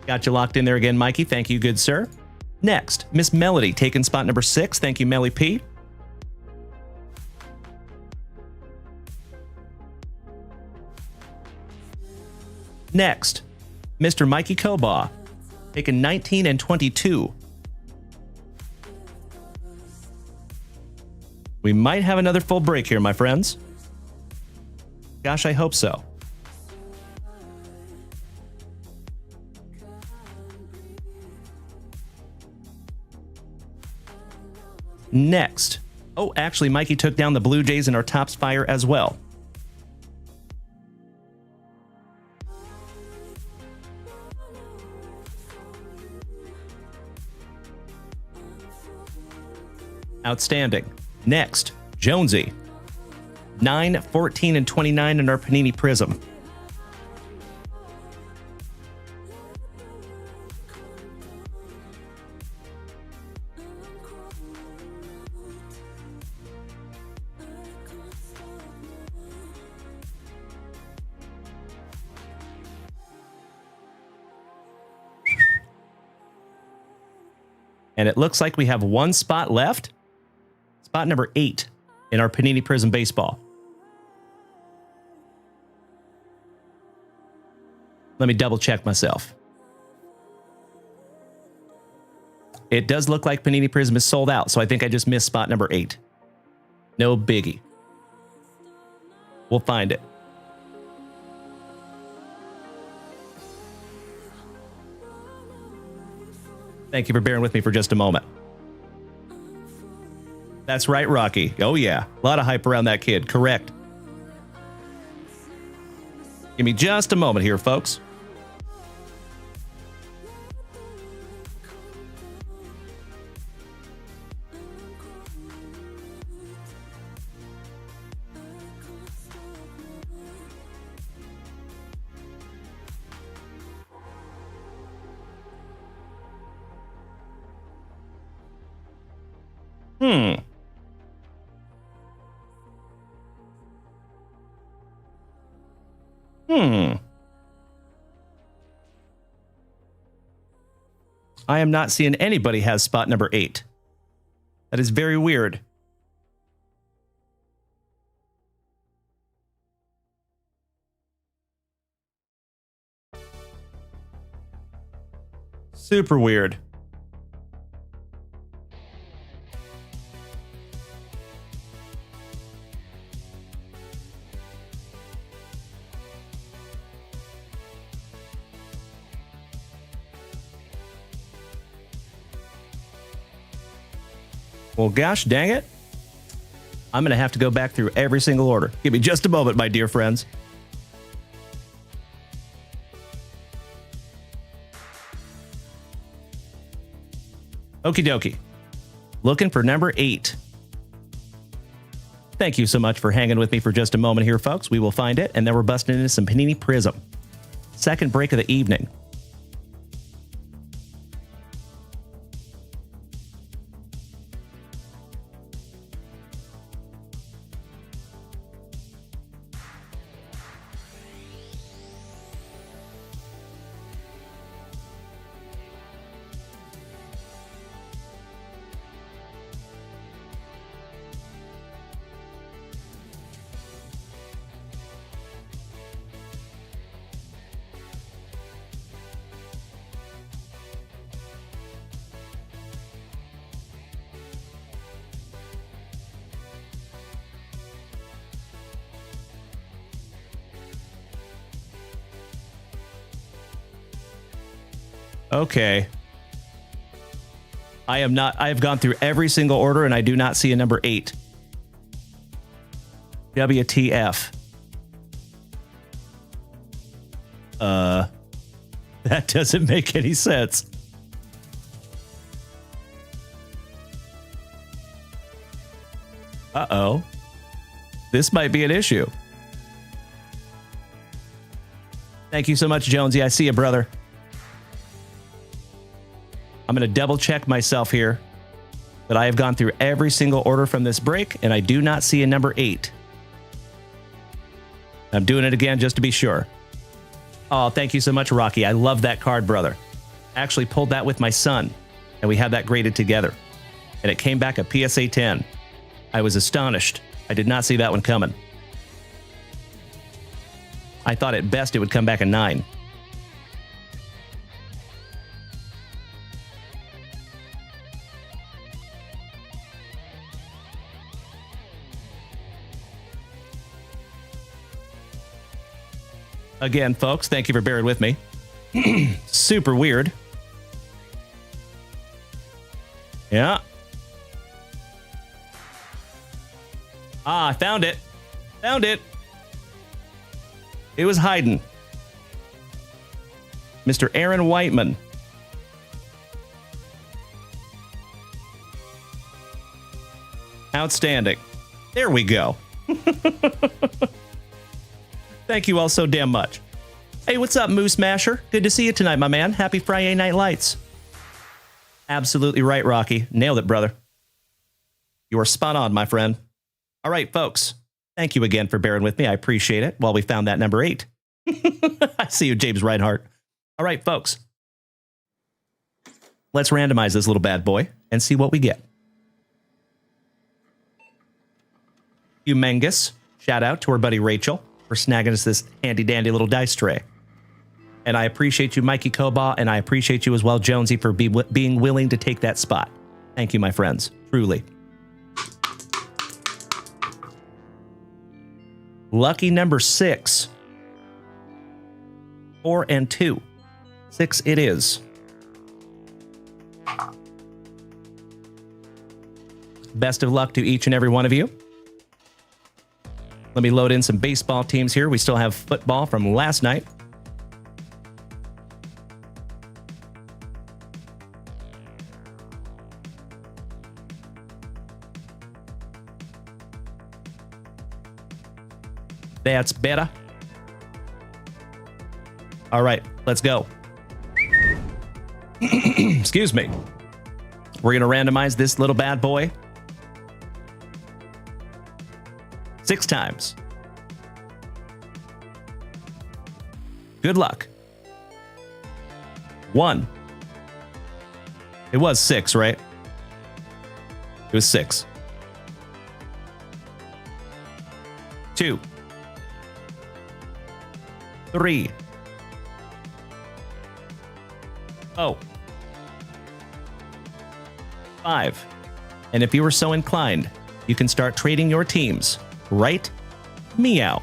Speaker 1: Got you locked in there again, Mikey. Thank you, good sir. Next, Miss Melody taking spot number 6. Thank you, Melly P. Next, Mr. Mikey Kobaugh taking 19 and 22. We might have another full break here, my friends. Gosh, I hope so. Next. Oh, actually, Mikey took down the Blue Jays in our Topps Fire as well. Outstanding. Next, Jonesy. 9, 14, and 29 in our Panini Prizm. And it looks like we have one spot left. Spot number 8 in our Panini Prizm Baseball. Let me double check myself. It does look like Panini Prizm is sold out, so I think I just missed spot number 8. No biggie. We'll find it. Thank you for bearing with me for just a moment. That's right, Rocky. Oh, yeah. A lot of hype around that kid. Correct. Give me just a moment here, folks. I am not seeing anybody has spot number 8. That is very weird. Super weird. Well, gosh dang it. I'm going to have to go back through every single order. Give me just a moment, my dear friends. Okie dokie. Looking for number 8. Thank you so much for hanging with me for just a moment here, folks. We will find it, and then we're busting into some Panini Prizm. Second break of the evening. Okay. I have gone through every single order and I do not see a number 8. WTF. That doesn't make any sense. Uh-oh. This might be an issue. Thank you so much, Jonesy. I see you, brother. I'm going to double check myself here, but I have gone through every single order from this break, and I do not see a number 8. I'm doing it again just to be sure. Oh, thank you so much, Rocky. I love that card, brother. I actually pulled that with my son, and we had that graded together, and it came back a PSA 10. I was astonished. I did not see that one coming. I thought at best it would come back a 9. Again, folks, thank you for bearing with me. Super weird. Yeah. Ah, I found it. Found it. It was hiding. Mr. Aaron Whiteman. Outstanding. There we go. Thank you all so damn much. Hey, what's up, Moose Masher? Good to see you tonight, my man. Happy Friday Night Lights. Absolutely right, Rocky. Nailed it, brother. You are spot on, my friend. All right, folks. Thank you again for bearing with me. I appreciate it while we found that number 8. I see you, James Reinhart. All right, folks. Let's randomize this little bad boy and see what we get. Humongous. Shout out to our buddy Rachel for snagging us this handy-dandy little dice tray. And I appreciate you, Mikey Koba, and I appreciate you as well, Jonesy, for being willing to take that spot. Thank you, my friends. Truly. Lucky number 6. 4 and 2. 6 it is. Best of luck to each and every one of you. Let me load in some baseball teams here. We still have football from last night. That's better. All right, let's go. Excuse me. We're going to randomize this little bad boy 6 times. Good luck. 1. It was 6, right? It was 6. 2. 3. Oh. 5. And if you were so inclined, you can start trading your teams. Right? Meow.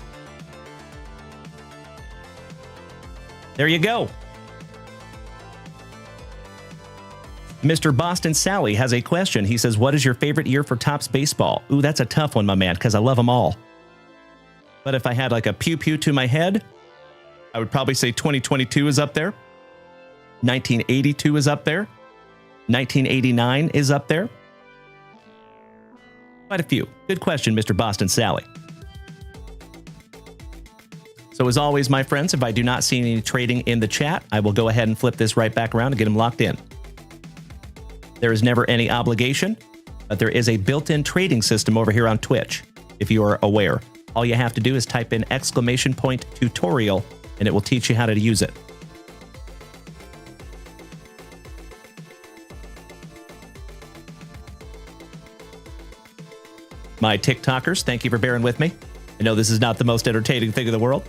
Speaker 1: There you go. Mr. Boston Sally has a question. He says, what is your favorite year for Topps baseball? Ooh, that's a tough one, my man, because I love them all. But if I had like a pew-pew to my head, I would probably say 2022 is up there. 1982 is up there. 1989 is up there. Quite a few. Good question, Mr. Boston Sally. So as always, my friends, if I do not see any trading in the chat, I will go ahead and flip this right back around and get them locked in. There is never any obligation, but there is a built-in trading system over here on Twitch, if you are aware. All you have to do is type in !tutorial, and it will teach you how to use it. My TikTokers, thank you for bearing with me. I know this is not the most entertaining thing in the world.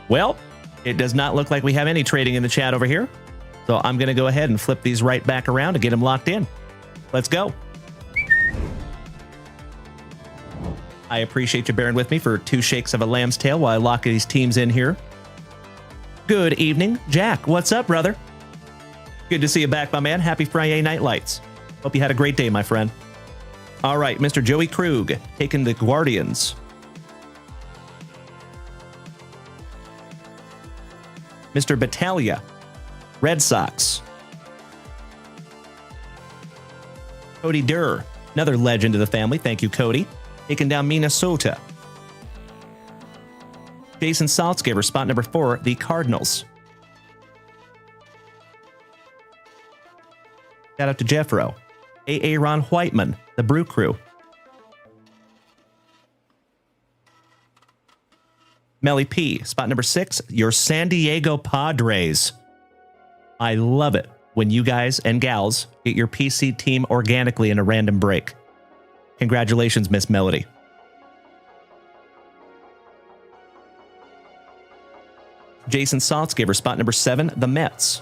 Speaker 1: Well, it does not look like we have any trading in the chat over here. So I'm going to go ahead and flip these right back around to get them locked in. Let's go. I appreciate you bearing with me for 2 shakes of a lamb's tail while I lock these teams in here. Good evening, Jack. What's up, brother? Good to see you back, my man. Happy FriYAY Night Lights. Hope you had a great day, my friend. All right, Mr. Joey Krug taking the Guardians. Mr. Battaglia, Red Sox. Cody Durr, another legend of the family. Thank you, Cody. Taking down Minnesota. Jason Saltzgiver, spot number 4, the Cardinals. Shout out to Jeffro. A.A. Ron Whiteman, the Brew Crew. Melly P, spot number 6, your San Diego Padres. I love it when you guys and gals get your PC team organically in a random break. Congratulations, Miss Melody. Jason Saltzgiver, spot number 7, the Mets.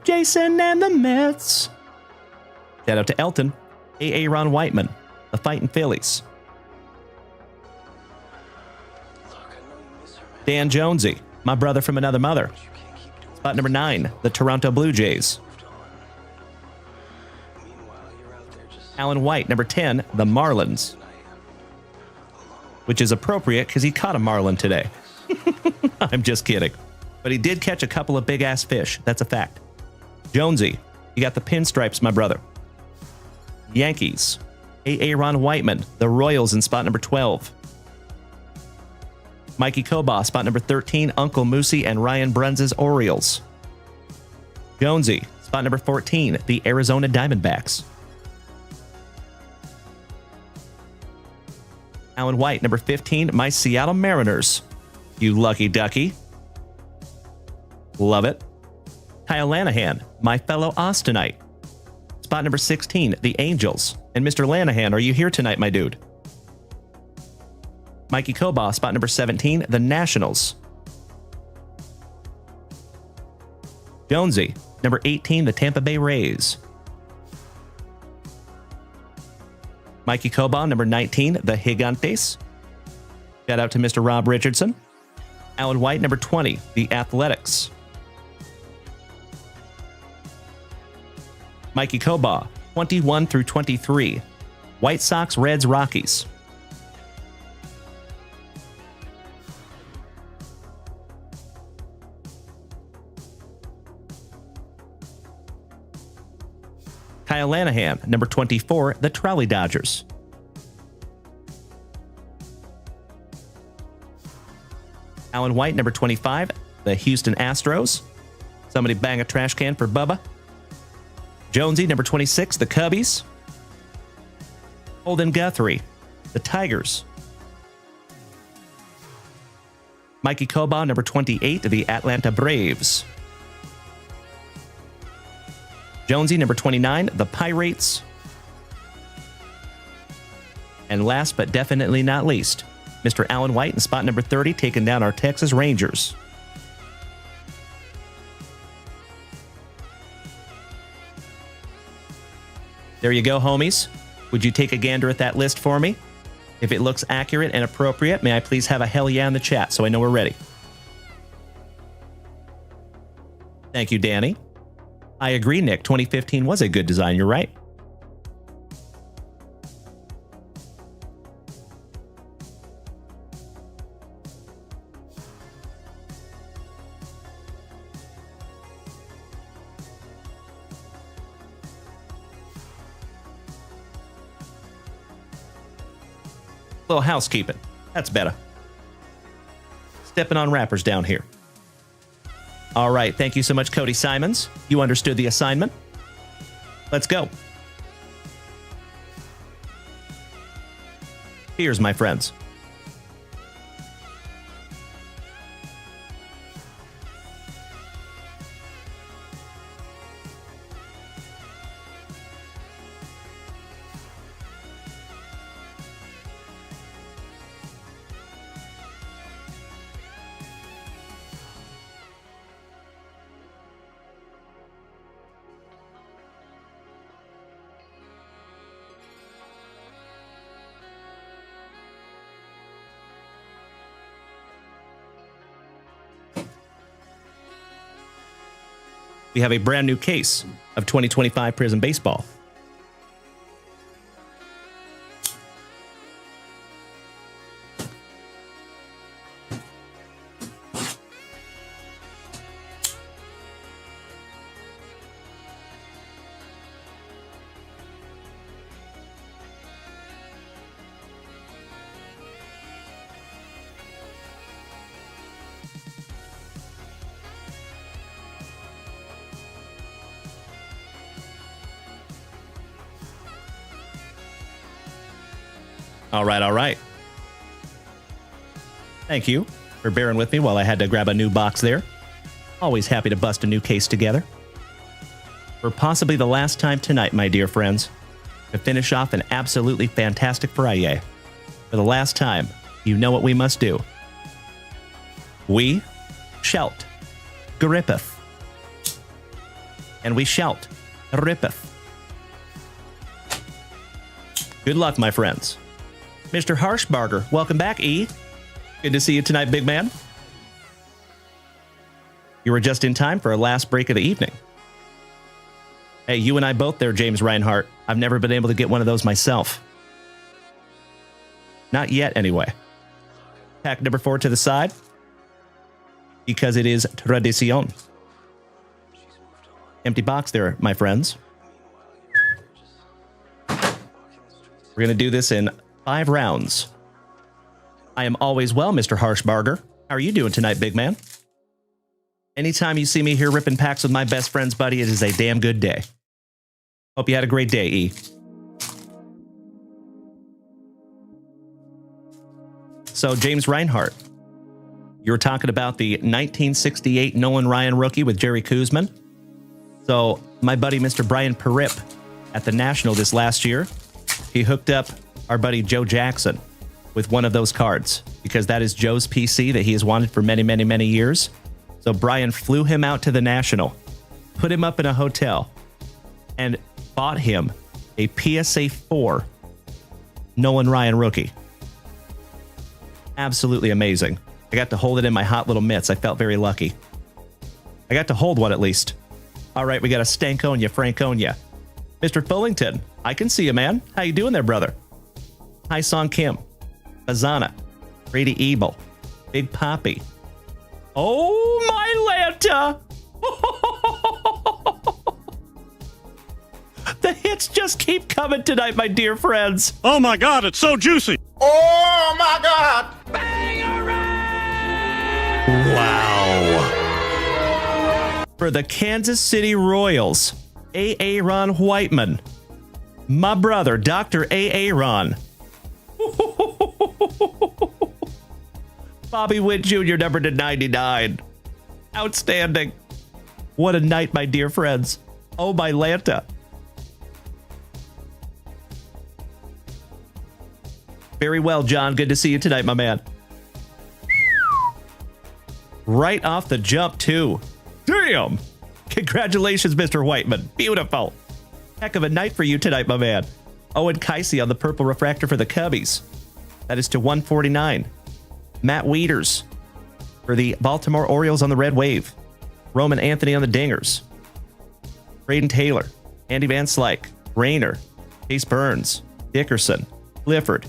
Speaker 1: Jason and the Mets. Shout out to Elton. A.A. Ron Whiteman, the Fightin' Phillies. Dan Jonesy, my brother from another mother. Spot number 9, the Toronto Blue Jays. Alan White, number 10, the Marlins. Which is appropriate because he caught a marlin today. I'm just kidding. But he did catch a couple of big-ass fish. That's a fact. Jonesy, you got the pinstripes, my brother. Yankees. A.A. Ron Whiteman, the Royals in spot number 12. Mikey Koba, spot number 13, Uncle Moosey and Ryan Bruns' Orioles. Jonesy, spot number 14, the Arizona Diamondbacks. Alan White, number 15, my Seattle Mariners. You lucky ducky. Love it. Kyle Lanahan, my fellow Austinite. Spot number 16, the Angels. And Mr. Lanahan, are you here tonight, my dude? Mikey Koba, spot number 17, the Nationals. Jonesy, number 18, the Tampa Bay Rays. Mikey Coba, number 19, the Gigantes. Shout out to Mr. Rob Richardson. Alan White, number 20, the Athletics. Mikey Coba, 21 through 23, White Sox, Reds, Rockies. Kyle Lanahan, number 24, the Trolley Dodgers. Alan White, number 25, the Houston Astros. Somebody bang a trash can for Bubba. Jonesy, number 26, the Cubbies. Holden Guthrie, the Tigers. Mikey Coba, number 28, the Atlanta Braves. Jonesy, number 29, the Pirates. And last but definitely not least, Mr. Alan White in spot number 30, taking down our Texas Rangers. There you go, homies. Would you take a gander at that list for me? If it looks accurate and appropriate, may I please have a hell yeah in the chat so I know we're ready. Thank you, Danny. I agree, Nick. 2015 was a good design. You're right. Little housekeeping. That's better. Stepping on wrappers down here. All right. Thank you so much, Cody Simons. You understood the assignment. Let's go. Cheers, my friends. We have a brand new case of 2025 Prizm Baseball. All right, all right. Thank you for bearing with me while I had to grab a new box there. Always happy to bust a new case together. For possibly the last time tonight, my dear friends, to finish off an absolutely fantastic FriYAY. For the last time, you know what we must do. We shout, grippeth. And we shout, rippeth. Good luck, my friends. Mr. Harshbarger, welcome back, E. Good to see you tonight, big man. You were just in time for a last break of the evening. Hey, you and I both there, James Reinhart. I've never been able to get one of those myself. Not yet, anyway. Pack number 4 to the side. Because it is tradición. Empty box there, my friends. We're going to do this in 5 rounds. I am always well, Mr. Harshbarger. How are you doing tonight, big man? Anytime you see me here ripping packs with my best friends, buddy, it is a damn good day. Hope you had a great day, E. So, James Reinhart, you were talking about the 1968 Nolan Ryan rookie with Jerry Koosman. So, my buddy, Mr. Brian Perip, at the National this last year, he hooked up our buddy Joe Jackson with one of those cards because that is Joe's PC that he has wanted for many, many, many years. So Brian flew him out to the National put him up in a hotel, and bought him a PSA 4 Nolan Ryan rookie. Absolutely amazing. I got to hold it in my hot little mitts. I felt very lucky. I got to hold one at least. All right, we got a Stankonia, Franconia. Mr. Fullington, I can see you, man. How you doing there, brother? Hi, Song Kim. Bazana. Brady Ebel. Big Poppy. Oh, my Lanta! The hits just keep coming tonight, my dear friends.
Speaker 4: Oh my God, it's so juicy.
Speaker 6: Oh my God!
Speaker 1: Wow. For the Kansas City Royals, Aaron Whiteman. My brother, Dr. Aaron. Bobby Witt Jr. number to 99. Outstanding. What a night, my dear friends. Oh, my Lanta. Very well, John. Good to see you tonight, my man. Right off the jump, too. Damn. Congratulations, Mr. Whiteman. Beautiful. Heck of a night for you tonight, my man. Owen Keisey on the purple refractor for the Cubbies. That is to 149. Matt Wieters for the Baltimore Orioles on the red wave. Roman Anthony on the dingers. Braden Taylor, Andy Van Slyke, Rayner, Chase Burns, Dickerson, Clifford,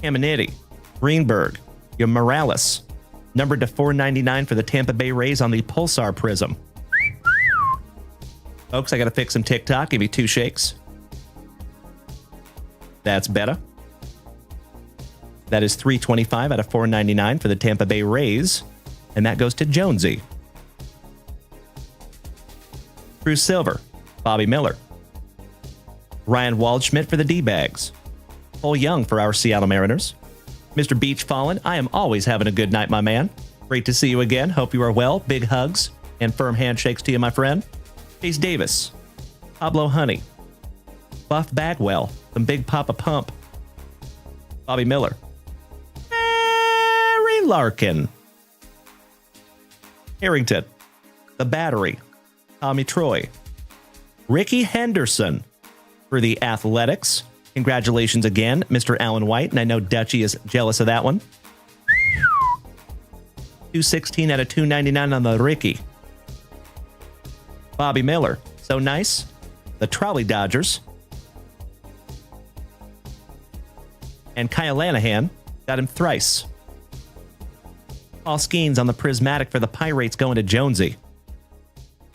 Speaker 1: Caminiti, Greenberg, Morales, numbered to 499 for the Tampa Bay Rays on the Pulsar Prism. Folks, I got to fix some TikTok. Give me 2 shakes. That's better. That is 325 out of 499 for the Tampa Bay Rays. And that goes to Jonesy. True Silver, Bobby Miller. Ryan Waldschmidt for the D-Bags. Cole Young for our Seattle Mariners. Mr. Beach Fallen, I am always having a good night, my man. Great to see you again. Hope you are well. Big hugs and firm handshakes to you, my friend. Chase Davis. Pablo Honey. Buff Bagwell. Some Big Papa Pump. Bobby Miller. Barry Larkin. Harrington. The Battery. Tommy Troy. Ricky Henderson for the Athletics. Congratulations again, Mr. Alan White, and I know Dutchie is jealous of that one. 216 out of 299 on the Ricky. Bobby Miller, so nice. The Trolley Dodgers. And Kyle Lanahan, got him thrice. Paul Skeens on the Prismatic for the Pirates going to Jonesy.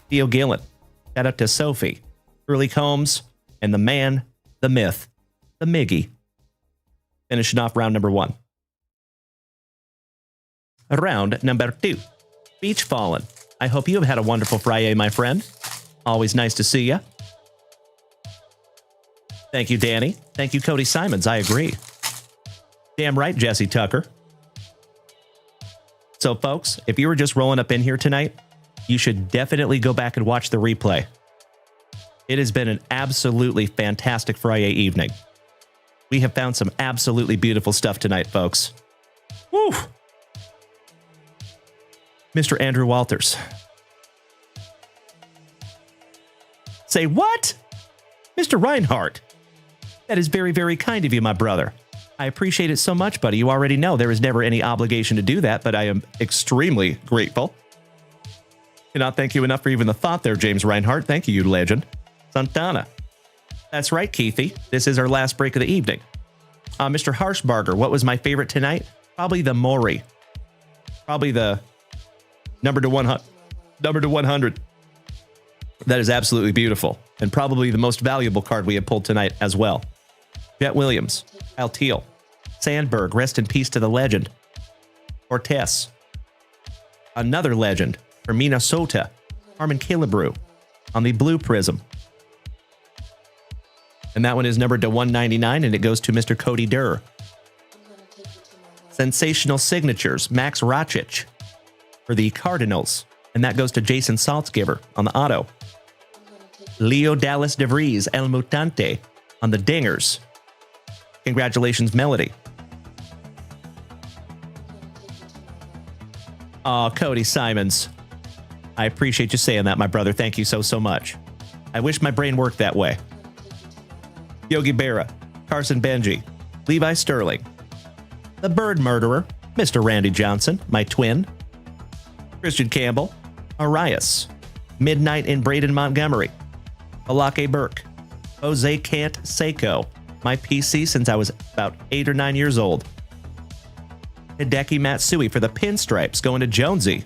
Speaker 1: Theo Gillen, shout out to Sophie. Curly Combs, and the man, the myth, the Miggy. Finishing off round number 1. Round number 2. Beach Fallen. I hope you have had a wonderful Friday, my friend. Always nice to see you. Thank you, Danny. Thank you, Cody Simons. I agree. Damn right, Jesse Tucker. So, folks, if you were just rolling up in here tonight, you should definitely go back and watch the replay. It has been an absolutely fantastic Friday evening. We have found some absolutely beautiful stuff tonight, folks. Woo! Mr. Andrew Walters. Say what? Mr. Reinhardt. That is very, very kind of you, my brother. I appreciate it so much, buddy. You already know there is never any obligation to do that, but I am extremely grateful. Cannot thank you enough for even the thought there, James Reinhardt. Thank you, you legend. Santana. That's right, Keithy. This is our last break of the evening. Mr. Harshbarger, what was my favorite tonight? Probably the Maury. Probably the number to 100. That is absolutely beautiful. And probably the most valuable card we have pulled tonight as well. Jet Williams. Al Teal. Sandberg. Rest in peace to the legend. Cortez. Another legend for Minnesota. Harmon Killebrew on the blue prism. And that one is numbered to 199, and it goes to Mr. Cody Durr. Sensational signatures, Max Rachich for the Cardinals, and that goes to Jason Saltzgiver on the auto. Leo Dallas DeVries, El Mutante on the dingers. Congratulations, Melody. Oh, Cody Simons. I appreciate you saying that, my brother. Thank you so, so much. I wish my brain worked that way. Yogi Berra, Carson Benji, Levi Sterling, the Bird Murderer, Mr. Randy Johnson, my twin, Christian Campbell, Arias, Midnight in Braden Montgomery, Alake Burke, Jose Cant Seiko, my PC since I was about 8 or 9 years old, Hideki Matsui for the pinstripes going to Jonesy.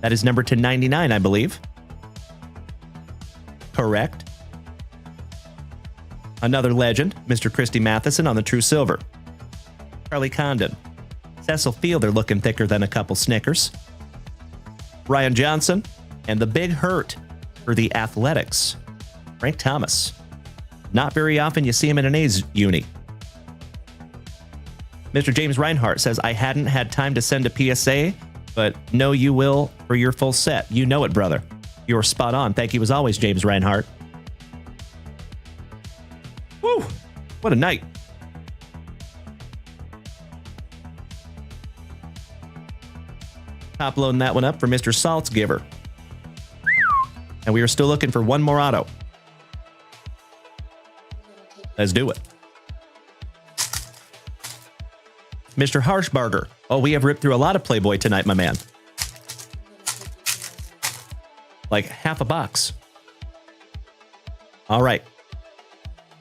Speaker 1: That is number to 99, I believe. Correct. Another legend, Mr. Christy Matheson on the True Silver. Charlie Condon. Cecil Fielder looking thicker than a couple Snickers. Ryan Johnson. And the Big Hurt for the Athletics. Frank Thomas. Not very often you see him in an A's uni. Mr. James Reinhart says, I hadn't had time to send a PSA, but know you will for your full set. You know it, brother. You're spot on. Thank you as always, James Reinhart. Woo! What a night. Top loading that one up for Mr. Saltzgiver. And we are still looking for one more auto. Let's do it. Mr. Harshbarger. Oh, we have ripped through a lot of Playboy tonight, my man. Like half a box. All right.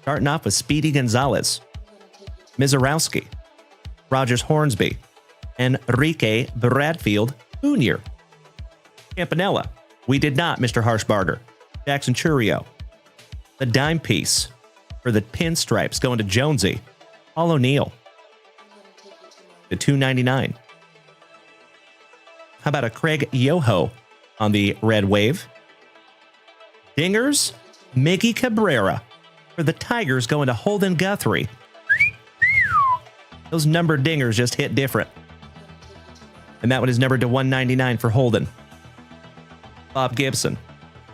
Speaker 1: Starting off with Speedy Gonzalez, Mizorowski, Rogers Hornsby, Enrique Bradfield Jr. Campanella. We did not, Mr. Harshbarger. Jackson Churio. The dime piece for the pinstripes going to Jonesy. Paul O'Neill. The $2.99. How about a Craig Yoho on the red wave? Dingers, Miggy Cabrera for the Tigers going to Holden Guthrie. Those numbered dingers just hit different. And that one is numbered to 199 for Holden. Bob Gibson,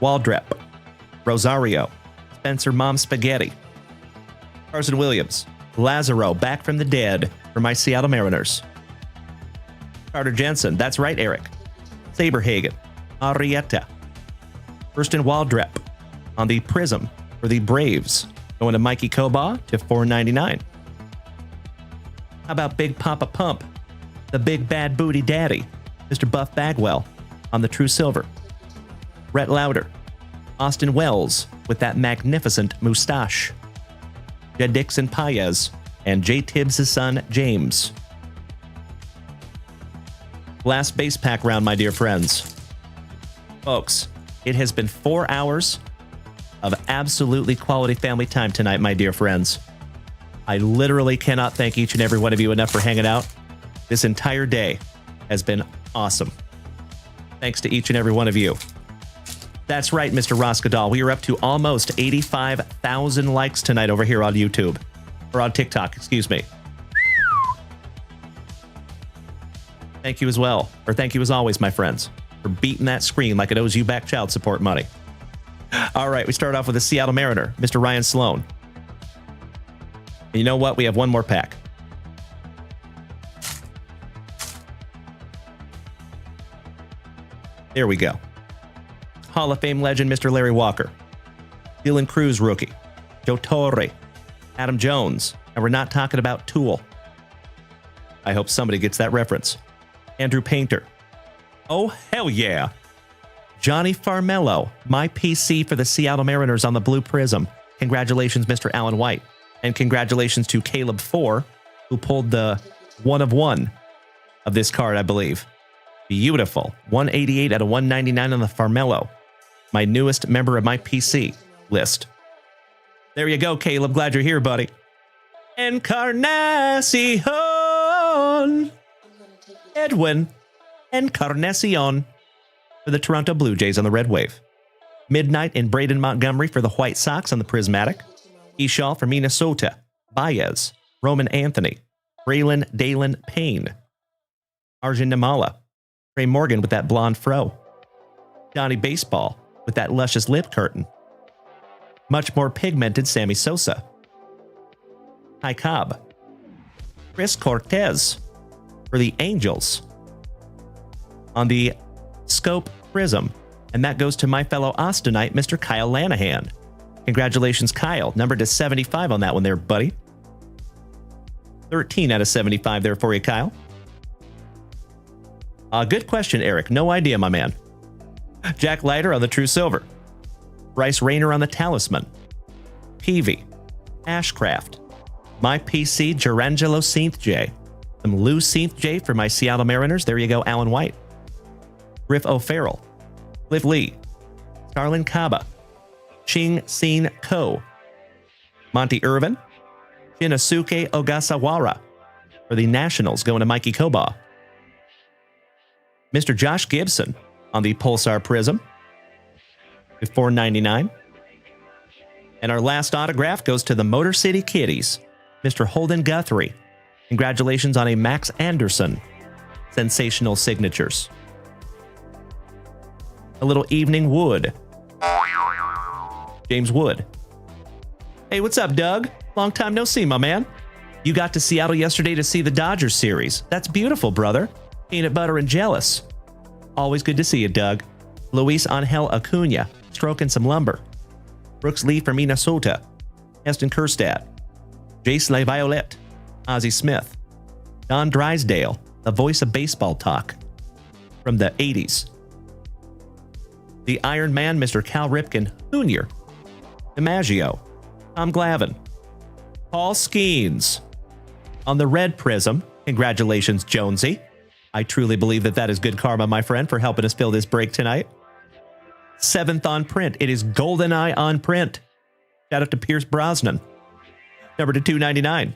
Speaker 1: Waldrep, Rosario, Spencer Mom Spaghetti, Carson Williams, Lazaro back from the dead for my Seattle Mariners. Carter Jensen, that's right, Eric. Saberhagen, Arrieta, Kirsten Waldrep on the Prizm for the Braves, going to Mikey Koba to $4.99. How about Big Papa Pump, the Big Bad Booty Daddy, Mr. Buff Bagwell on the True Silver. Rhett Lauder, Austin Wells with that magnificent moustache. Jed Dixon Paez, and J. Tibbs' son, James. Last base pack round, my dear friends. Folks, it has been 4 hours of absolutely quality family time tonight, my dear friends. I literally cannot thank each and every one of you enough for hanging out. This entire day has been awesome. Thanks to each and every one of you. That's right, Mr. Roskadal. We are up to almost 85,000 likes tonight over here on YouTube. Or on TikTok, excuse me. Thank you as well. Or thank you as always, my friends, for beating that screen like it owes you back child support money. All right, we start off with a Seattle Mariner, Mr. Ryan Sloan. And you know what? We have one more pack. There we go. Hall of Fame legend, Mr. Larry Walker. Dylan Cruz rookie. Joe Torre. Adam Jones. And we're not talking about Tool. I hope somebody gets that reference. Andrew Painter. Oh, hell yeah. Johnny Farmello. My PC for the Seattle Mariners on the Blue Prizm. Congratulations, Mr. Alan White. And congratulations to Caleb 4, who pulled the 1 of 1 of this card, I believe. Beautiful. 188 out of 199 on the Farmello. My newest member of my PC list. There you go, Caleb. Glad you're here, buddy. Encarnacion. Edwin Encarnacion for the Toronto Blue Jays on the red wave. Midnight in Braden Montgomery for the White Sox on the Prismatic. Eshall for Minnesota. Baez. Roman Anthony. Braylon Dalen Payne. Arjun Nimala. Trey Morgan with that blonde fro. Donnie Baseball with that luscious lip curtain. Much more pigmented Sammy Sosa. Ty Cobb. Chris Cortez for the Angels. On the Scope Prizm, And that goes to my fellow Austinite, Mr. Kyle Lanahan. Congratulations, Kyle. Numbered to 75 on that one there, buddy. 13 out of 75 there for you, Kyle. Good question, Eric. No idea, my man. Jack Leiter on the True Silver. Bryce Rayner on the Talisman. Peavy. Ashcraft. My PC, Gerangelo Seath J. Some Lou Seath J for my Seattle Mariners. There you go, Alan White. Griff O'Farrell. Cliff Lee. Starlin Kaba. Ching Sin Ko. Monty Irvin. Shinosuke Ogasawara. For the Nationals, going to Mikey Koba. Mr. Josh Gibson on the Pulsar Prizm with $4.99. And our last autograph goes to the Motor City Kitties, Mr. Holden Guthrie. Congratulations on a Max Anderson. Sensational signatures. A little Evening Wood. James Wood. Hey, what's up, Doug? Long time no see, my man. You got to Seattle yesterday to see the Dodgers series. That's beautiful, brother. Peanut butter and jealous. Always good to see you, Doug. Luis Angel Acuna, stroking some lumber. Brooks Lee from Minnesota. Heston Kjerstad. Jace LaViolette. Ozzie Smith. Don Drysdale, the voice of baseball talk from the 80s. The Iron Man, Mr. Cal Ripken Jr. DiMaggio. Tom Glavine. Paul Skeens. On the red Prizm, congratulations, Jonesy. I truly believe that that is good karma, my friend, for helping us fill this break tonight. 7th on print. It is GoldenEye on print. Shout out to Pierce Brosnan. Number to 299.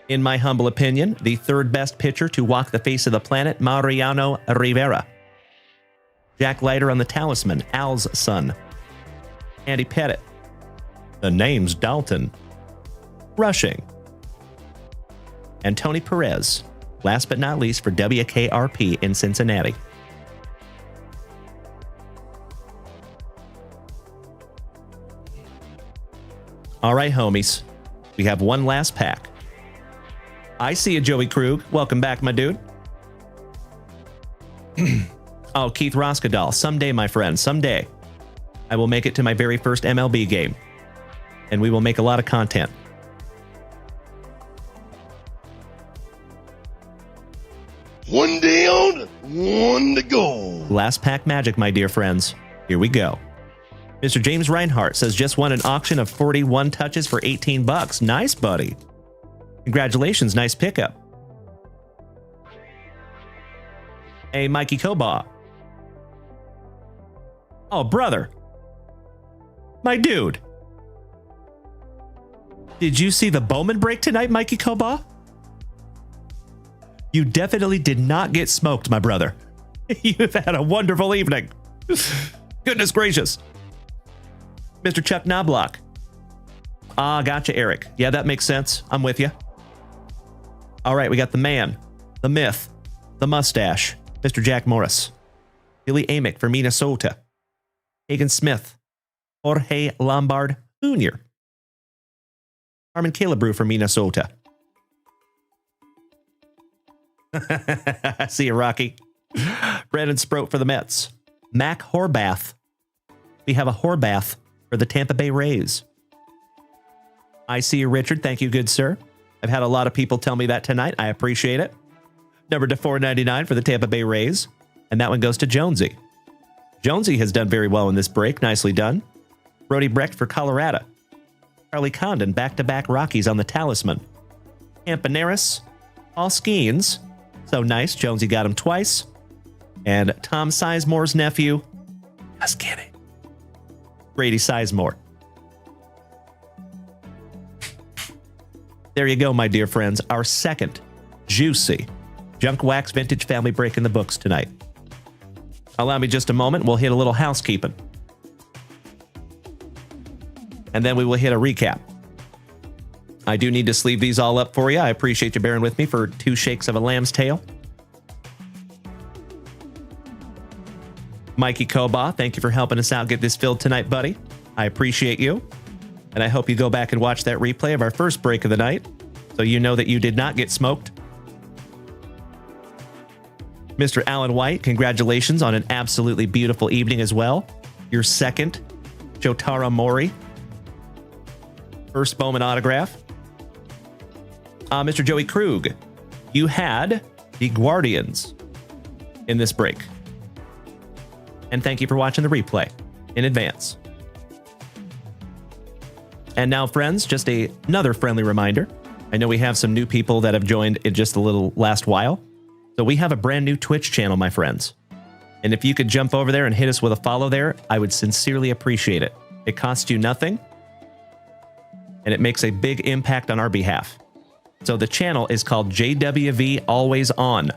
Speaker 1: In my humble opinion, the third best pitcher to walk the face of the planet, Mariano Rivera. Jack Leiter on the Talisman, Al's son. Andy Pettit. The name's Dalton. Rushing. And Tony Perez. Last but not least for WKRP in Cincinnati. All right, homies. We have one last pack. I see you, Joey Krug. Welcome back, my dude. Oh, Keith Roskadal. Someday, my friend, someday, I will make it to my very first MLB game. And we will make a lot of content.
Speaker 2: One down, one to go.
Speaker 1: Last pack magic, my dear friends. Here we go. Mr. James Reinhart says just won an auction of 41 touches for $18. Nice, buddy. Congratulations, nice pickup. Hey, Mikey Koba. Oh, brother. My dude. Did you see the Bowman break tonight, Mikey Koba? You definitely did not get smoked, my brother. You've had a wonderful evening. Goodness gracious. Mr. Chuck Knobloch. Ah, gotcha, Eric. Yeah, that makes sense. I'm with you. All right, we got the man, the myth, the mustache, Mr. Jack Morris. Billy Amick for Minnesota. Hagen Smith. Jorge Lombard Jr. Harmon Killebrew for Minnesota. See you, Rocky. Brandon Sproat for the Mets. Mac Horbath. We have a Horbath for the Tampa Bay Rays. I see you, Richard. Thank you, good sir. I've had a lot of people tell me that tonight. I appreciate it. Number to 499 for the Tampa Bay Rays. And that one goes to Jonesy. Jonesy has done very well in this break. Nicely done. Brody Brecht for Colorado. Charlie Condon, back-to-back Rockies on the Talisman. Campaneris. Paul Skeens. So nice. Jonesy got him twice. And Tom Sizemore's nephew. Just kidding. Brady Sizemore. There you go, my dear friends. Our second juicy Junk Wax Vintage Family break in the books tonight. Allow me just a moment. We'll hit a little housekeeping. And then we will hit a recap. I do need to sleeve these all up for you. I appreciate you bearing with me for 2 shakes of a lamb's tail. Mikey Koba, thank you for helping us out get this filled tonight, buddy. I appreciate you. And I hope you go back and watch that replay of our first break of the night so you know that you did not get smoked. Mr. Alan White, congratulations on an absolutely beautiful evening as well. Your second Jotaro Mori. First Bowman autograph. Mr. Joey Krug, you had the Guardians in this break. And thank you for watching the replay in advance. And now, friends, just another friendly reminder. I know we have some new people that have joined in just a little last while. So we have a brand new Twitch channel, my friends. And if you could jump over there and hit us with a follow there, I would sincerely appreciate it. It costs you nothing, and it makes a big impact on our behalf. So the channel is called JWV Always On.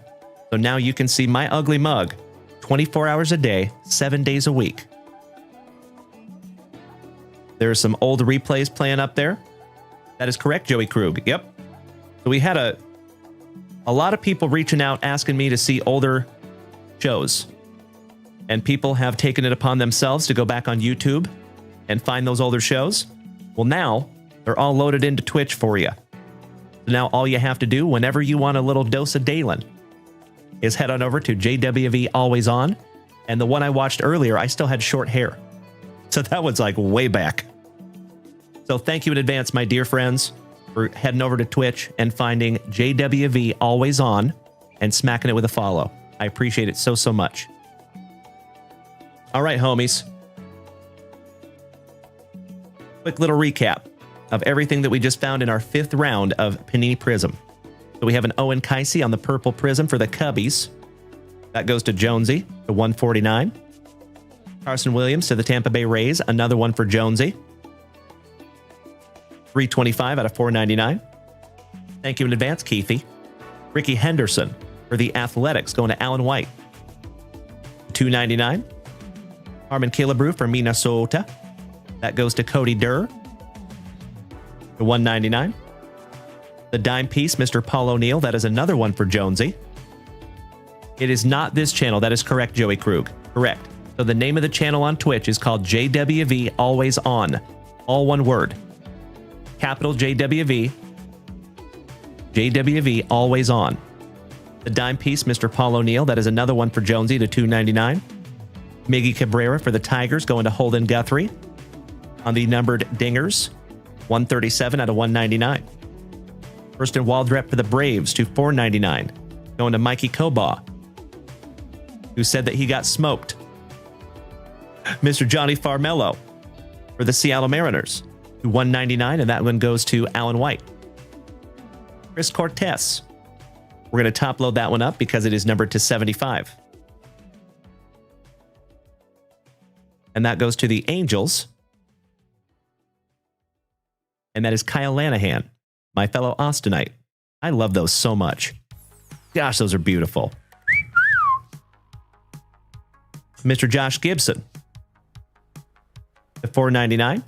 Speaker 1: So now you can see my ugly mug 24 hours a day, 7 days a week. There's some old replays playing up there. That is correct, Joey Krug. Yep. So we had a lot of people reaching out asking me to see older shows. And people have taken it upon themselves to go back on YouTube and find those older shows. Well, now they're all loaded into Twitch for you. So now all you have to do whenever you want a little dose of Dalen is head on over to JWV Always On. And the one I watched earlier, I still had short hair. So that was like way back. So thank you in advance, my dear friends, for heading over to Twitch and finding JWV Always On and smacking it with a follow. I appreciate it so, so much. All right, homies. Quick little recap of everything that we just found in our 5th round of Panini Prizm. So we have an Owen Kaisi on the purple Prizm for the Cubbies. That goes to Jonesy to 149. Carson Williams to the Tampa Bay Rays, another one for Jonesy. 325 out of 499. Thank you in advance, Keithy. Ricky Henderson for the Athletics going to Alan White. 299. Harmon Killebrew for Minnesota. That goes to Cody Durr. To 199. The dime piece, Mr. Paul O'Neill. That is another one for Jonesy. It is not this channel. That is correct, Joey Krug. Correct. So the name of the channel on Twitch is called JWV Always On. All one word. Capital JWV. JWV Always On. The dime piece, Mr. Paul O'Neill. That is another one for Jonesy to 299. Miggy Cabrera for the Tigers going to Holden Guthrie. On the numbered dingers, 137 out of 199. First and Waldrep for the Braves to 499. Going to Mikey Kobaugh, who said that he got smoked. Mr. Johnny Farmello for the Seattle Mariners to 199, and that one goes to Alan White. Chris Cortez. We're going to top load that one up because it is numbered to 75. And that goes to the Angels. And that is Kyle Lanahan, my fellow Austinite. I love those so much. Gosh, those are beautiful. Mr. Josh Gibson. The 499.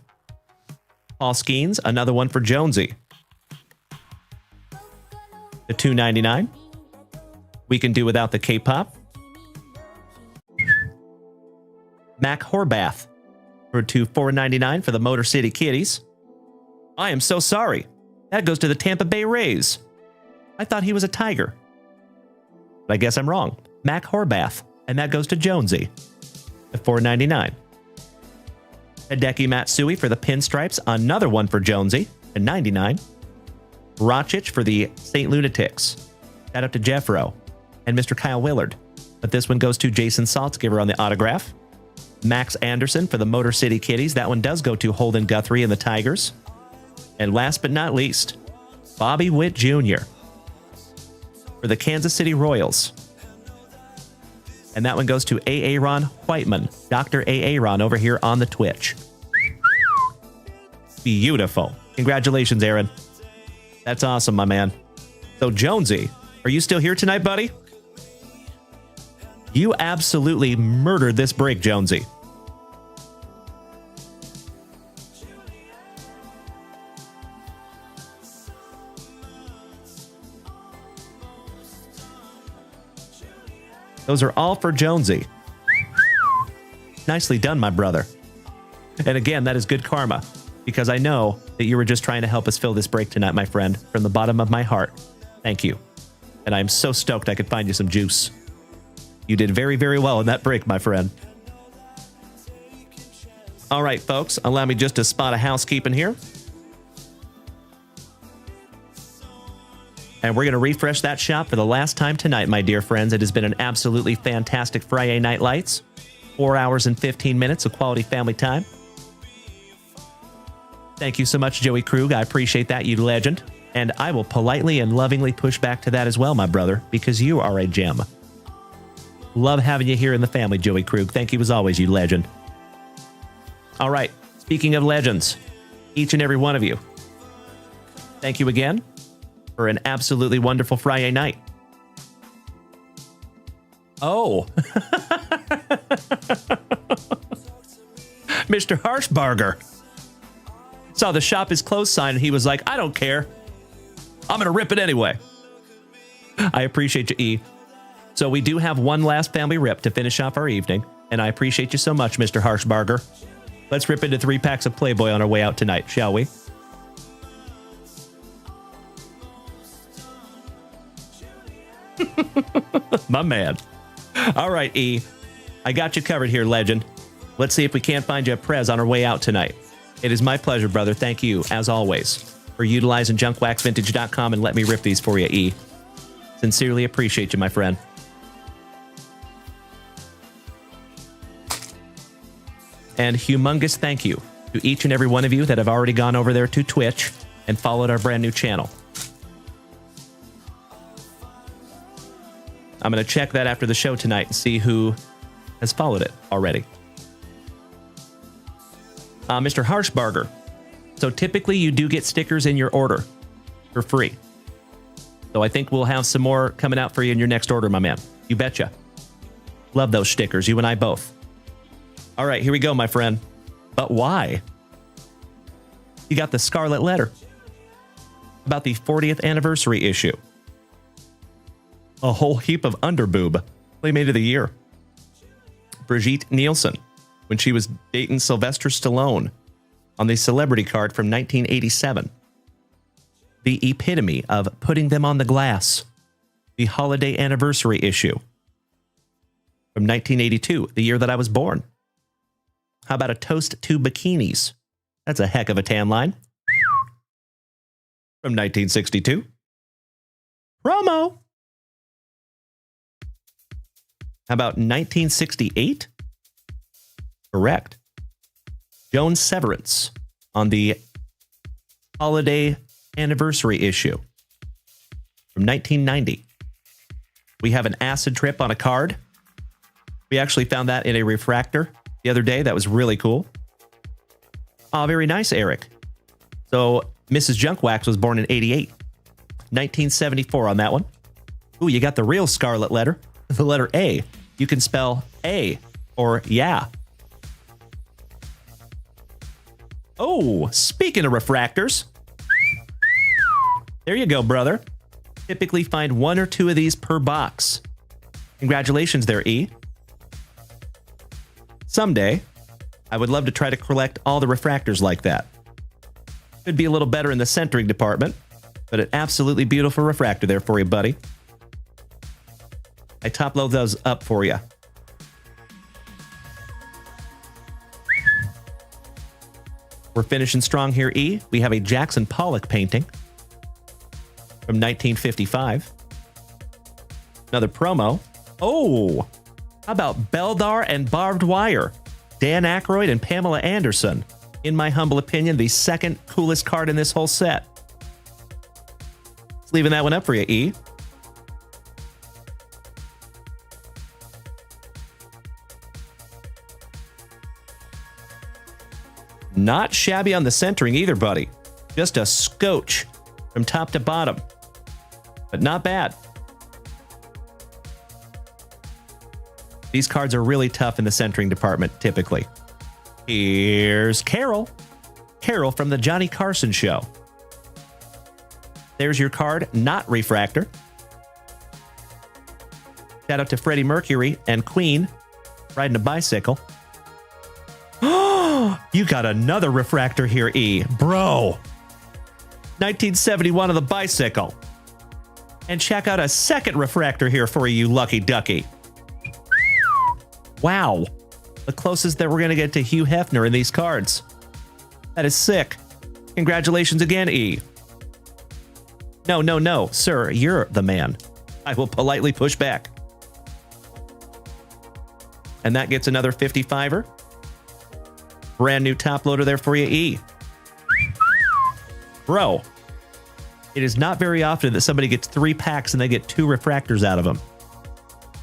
Speaker 1: Paul Skeens, another one for Jonesy. The 299. We can do without the K-pop. Mac Horbath for 499 for the Motor City Kitties. I am so sorry. That goes to the Tampa Bay Rays. I thought he was a Tiger. But I guess I'm wrong. Mac Horbath. And that goes to Jonesy. The 499. Hideki Matsui for the Pinstripes. Another one for Jonesy. The 99. Rochich for the St. Lunatics. Shout out to Jeffro. And Mr. Kyle Willard. But this one goes to Jason Saltzgiver on the autograph. Max Anderson for the Motor City Kitties. That one does go to Holden Guthrie and the Tigers. And last but not least, Bobby Witt Jr. for the Kansas City Royals. And that one goes to Aaron Whiteman, Dr. Aaron over here on the Twitch. Beautiful. Congratulations, Aaron. That's awesome, my man. So, Jonesy, are you still here tonight, buddy? You absolutely murdered this break, Jonesy. Those are all for Jonesy. Nicely done, my brother. And again, that is good karma, because I know that you were just trying to help us fill this break tonight, my friend, from the bottom of my heart. Thank you. And I'm so stoked I could find you some juice. You did very, very well in that break, my friend. All right, folks, allow me just to spot a housekeeping here. And we're going to refresh that shop for the last time tonight, my dear friends. It has been an absolutely fantastic FriYAY Night Lights. 4 hours and 15 minutes of quality family time. Thank you so much, Joey Krug. I appreciate that, you legend. And I will politely and lovingly push back to that as well, my brother, because you are a gem. Love having you here in the family, Joey Krug. Thank you as always, you legend. All right, speaking of legends, each and every one of you, thank you again for an absolutely wonderful FriYAY night. Oh. Mr. Harshbarger saw the shop is closed sign and he was like, I don't care. I'm going to rip it anyway. I appreciate you, E. So we do have one last family rip to finish off our evening, and I appreciate you so much, Mr. Harshbarger. Let's rip into 3 packs of Playboy on our way out tonight, shall we? My man. All right, E. I got you covered here, legend. Let's see if we can't find you a Prez on our way out tonight. It is my pleasure, brother. Thank you, as always, for utilizing junkwaxvintage.com and let me rip these for you, E. Sincerely appreciate you, my friend. And humongous thank you to each and every one of you that have already gone over there to Twitch and followed our brand new channel. I'm going to check that after the show tonight and see who has followed it already. Mr. Harshbarger. So typically you do get stickers in your order for free. So I think we'll have some more coming out for you in your next order, my man. You betcha. Love those stickers, you and I both. All right, here we go, my friend. But why? You got the Scarlet Letter about the 40th anniversary issue. A whole heap of underboob. Playmate of the Year. Brigitte Nielsen, when she was dating Sylvester Stallone on the celebrity card from 1987. The epitome of putting them on the glass. The holiday anniversary issue from 1982, the year that I was born. How about a toast to bikinis? That's a heck of a tan line. From 1962. Promo. How about 1968? Correct. Joan Severance on the holiday anniversary issue from 1990. We have an acid trip on a card. We actually found that in a refractor the other day. That was really cool. Oh, very nice, Eric. So Mrs. Junkwax was born in 88. 1974 on that one. Ooh, you got the real Scarlet Letter. The letter A. You can spell A or yeah. Oh, speaking of refractors. There you go, brother. Typically find 1 or 2 of these per box. Congratulations there, E. Someday, I would love to try to collect all the refractors like that. Could be a little better in the centering department, but an absolutely beautiful refractor there for you, buddy. I top load those up for you. We're finishing strong here, E. We have a Jackson Pollock painting from 1955. Another promo. Oh, how about Beldar and Barbed Wire? Dan Aykroyd and Pamela Anderson. In my humble opinion, the second coolest card in this whole set. Just leaving that one up for you, E. Not shabby on the centering either, buddy. Just a scotch from top to bottom. But not bad. These cards are really tough in the centering department, typically. Here's Carol. Carol from the Johnny Carson Show. There's your card, not refractor. Shout out to Freddie Mercury and Queen riding a bicycle. Oh, you got another refractor here, E. Bro. 1971 on the bicycle. And check out a second refractor here for you, lucky ducky. Wow. The closest that we're going to get to Hugh Hefner in these cards. That is sick. Congratulations again, E. No, no, no. Sir, you're the man. I will politely push back. And that gets another 55er. Brand new top loader there for you, E. Bro, it is not very often that somebody gets 3 packs and they get 2 refractors out of them.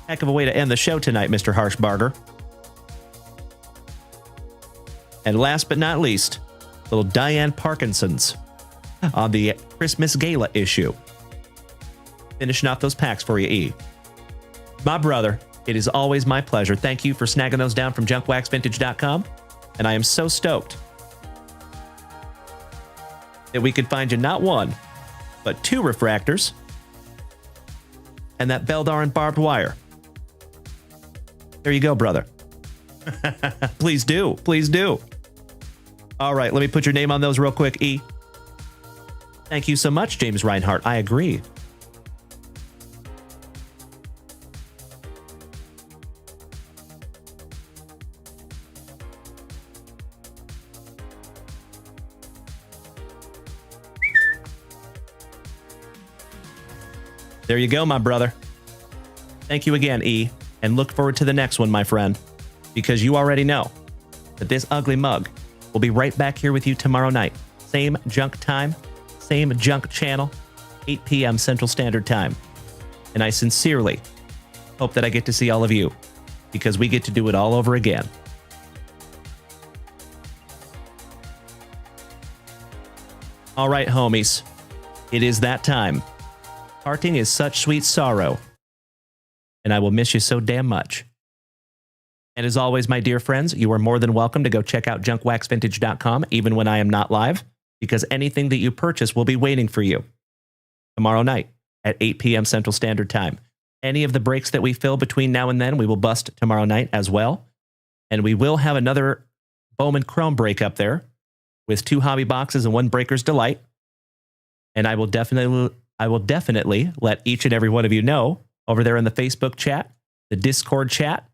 Speaker 1: Heck of a way to end the show tonight, Mr. Harshbarger. And last but not least, little Diane Parkinson's on the Christmas Gala issue. Finishing off those packs for you, E. My brother, it is always my pleasure. Thank you for snagging those down from junkwaxvintage.com. And I am so stoked that we could find you not 1, but 2 refractors and that Beldar and barbed wire. There you go, brother. Please do. Please do. All right, let me put your name on those real quick, E. Thank you so much, James Reinhardt. I agree. There you go, my brother. Thank you again, E, and look forward to the next one, my friend, because you already know that this ugly mug will be right back here with you tomorrow night. Same junk time, same junk channel, 8 p.m. Central Standard Time. And I sincerely hope that I get to see all of you, because we get to do it all over again. All right, homies, it is that time. Parting is such sweet sorrow, and I will miss you so damn much. And as always, my dear friends, you are more than welcome to go check out junkwaxvintage.com even when I am not live, because anything that you purchase will be waiting for you tomorrow night at 8 p.m. Central Standard Time. Any of the breaks that we fill between now and then, we will bust tomorrow night as well. And we will have another Bowman Chrome break up there with 2 hobby boxes and 1 Breaker's Delight. And I will definitely let each and every one of you know over there in the Facebook chat, the Discord chat.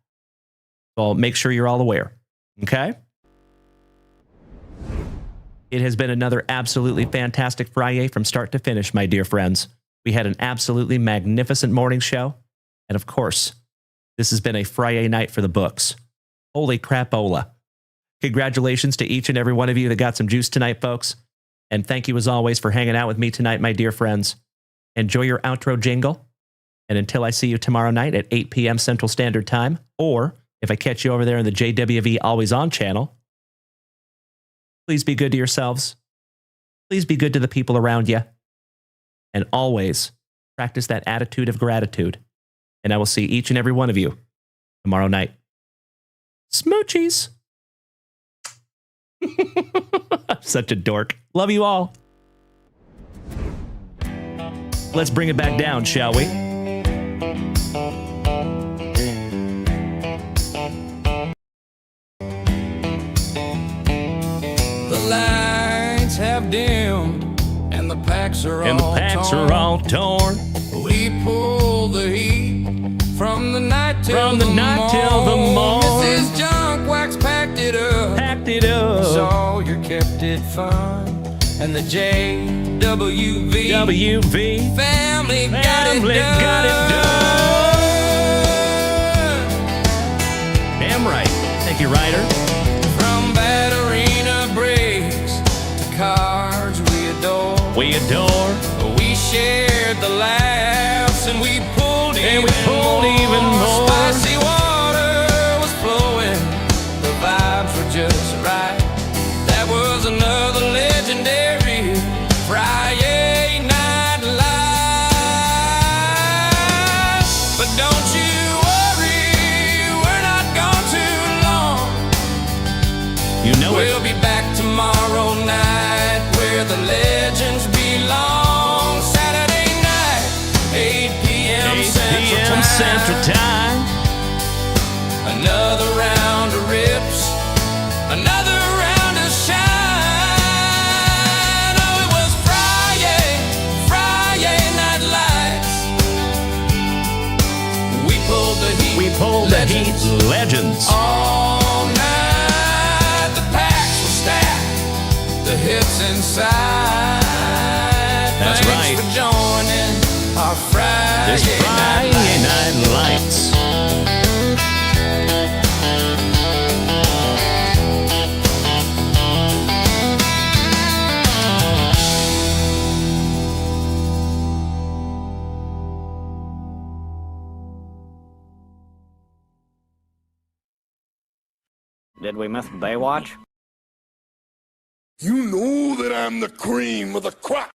Speaker 1: So make sure you're all aware. Okay? It has been another absolutely fantastic FriYAY from start to finish, my dear friends. We had an absolutely magnificent morning show. And of course, this has been a FriYAY night for the books. Holy crapola. Congratulations to each and every one of you that got some juice tonight, folks. And thank you as always for hanging out with me tonight, my dear friends. Enjoy your outro jingle. And until I see you tomorrow night at 8 p.m. Central Standard Time, or if I catch you over there in the JWV Always On channel, please be good to yourselves. Please be good to the people around you. And always practice that attitude of gratitude. And I will see each and every one of you tomorrow night. Smoochies. I'm such a dork. Love you all. Let's bring it back down, shall we?
Speaker 6: The lights have dimmed and the packs are all torn. We pull the heat from the night till the morn. Mrs. Junk Wax packed it up. So you kept it fun. And the JWV family got it done.
Speaker 1: Damn right. Thank you, Ryder.
Speaker 6: From Batterina breaks to cards we adore. We shared the laughs and we pulled even more. Spicy water was flowing, the vibes were just right. That was another legendary FriYAY night live. But don't you worry, we're not gone too long.
Speaker 1: You know it.
Speaker 6: We'll be back tomorrow night where the legends belong. Saturday night, 8 p.m. Central Time. Another round of rips, another round of shine. Oh, it was FriYAY Night Lights. We pulled the heat.
Speaker 1: Heat Legends.
Speaker 6: All night the packs will stack, the hits inside.
Speaker 1: That's
Speaker 6: Thanks
Speaker 1: right.
Speaker 6: for joining our Friday
Speaker 1: This Friday Night Lights.
Speaker 5: Did we miss Baywatch?
Speaker 2: You know that I'm the cream of the crop.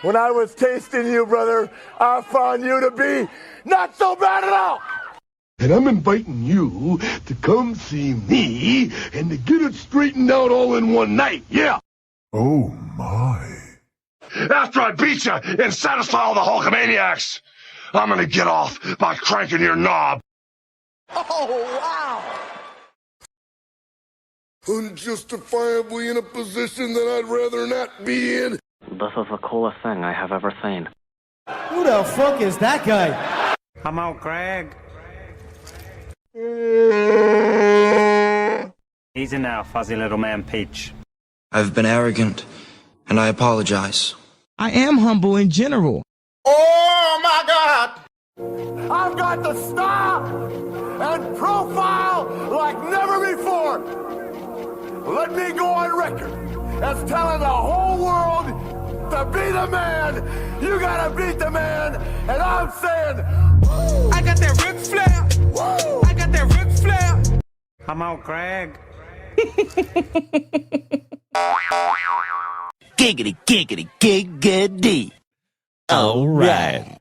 Speaker 11: When I was tasting you, brother, I found you to be not so bad at all.
Speaker 2: And I'm inviting you to come see me and to get it straightened out all in one night, yeah.
Speaker 7: Oh my.
Speaker 2: After I beat you and satisfy all the Hulkamaniacs, I'm gonna get off by cranking your knob.
Speaker 11: Oh, wow.
Speaker 2: Unjustifiably in a position that I'd rather not be in.
Speaker 9: This is the coolest thing I have ever seen.
Speaker 12: Who the fuck is that guy?
Speaker 5: Come out, Greg. Easy now, fuzzy little man Peach.
Speaker 13: I've been arrogant, and I apologize.
Speaker 12: I am humble in general.
Speaker 11: Oh, my God. I've got the style and profile like never before. Let me go on record as telling the whole world to be the man. You gotta beat the man. And I'm saying, I got that Ric Flair. I got that Ric Flair.
Speaker 5: Come out, Greg.
Speaker 3: Giggity, giggity, giggity.
Speaker 1: All right.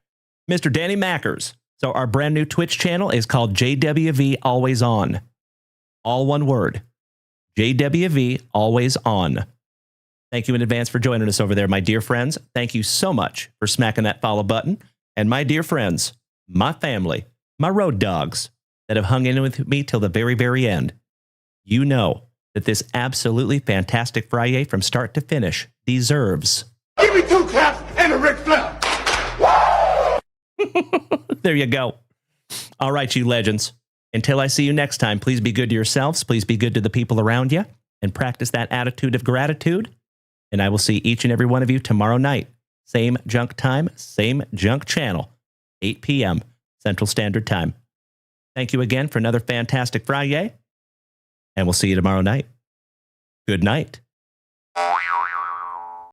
Speaker 1: Mr. Danny Mackers. So our brand new Twitch channel is called JWV Always On. All one word. JWV Always On. Thank you in advance for joining us over there, my dear friends. Thank you so much for smacking that follow button. And my dear friends, my family, my road dogs that have hung in with me till the very, very end. You know that this absolutely fantastic FriYAY from start to finish deserves.
Speaker 2: Give me 2 claps and a Ric Flair.
Speaker 1: There you go. All right, you legends. Until I see you next time, please be good to yourselves. Please be good to the people around you and practice that attitude of gratitude. And I will see each and every one of you tomorrow night. Same junk time, same junk channel, 8 p.m. Central Standard Time. Thank you again for another fantastic FriYAY. And we'll see you tomorrow night. Good night.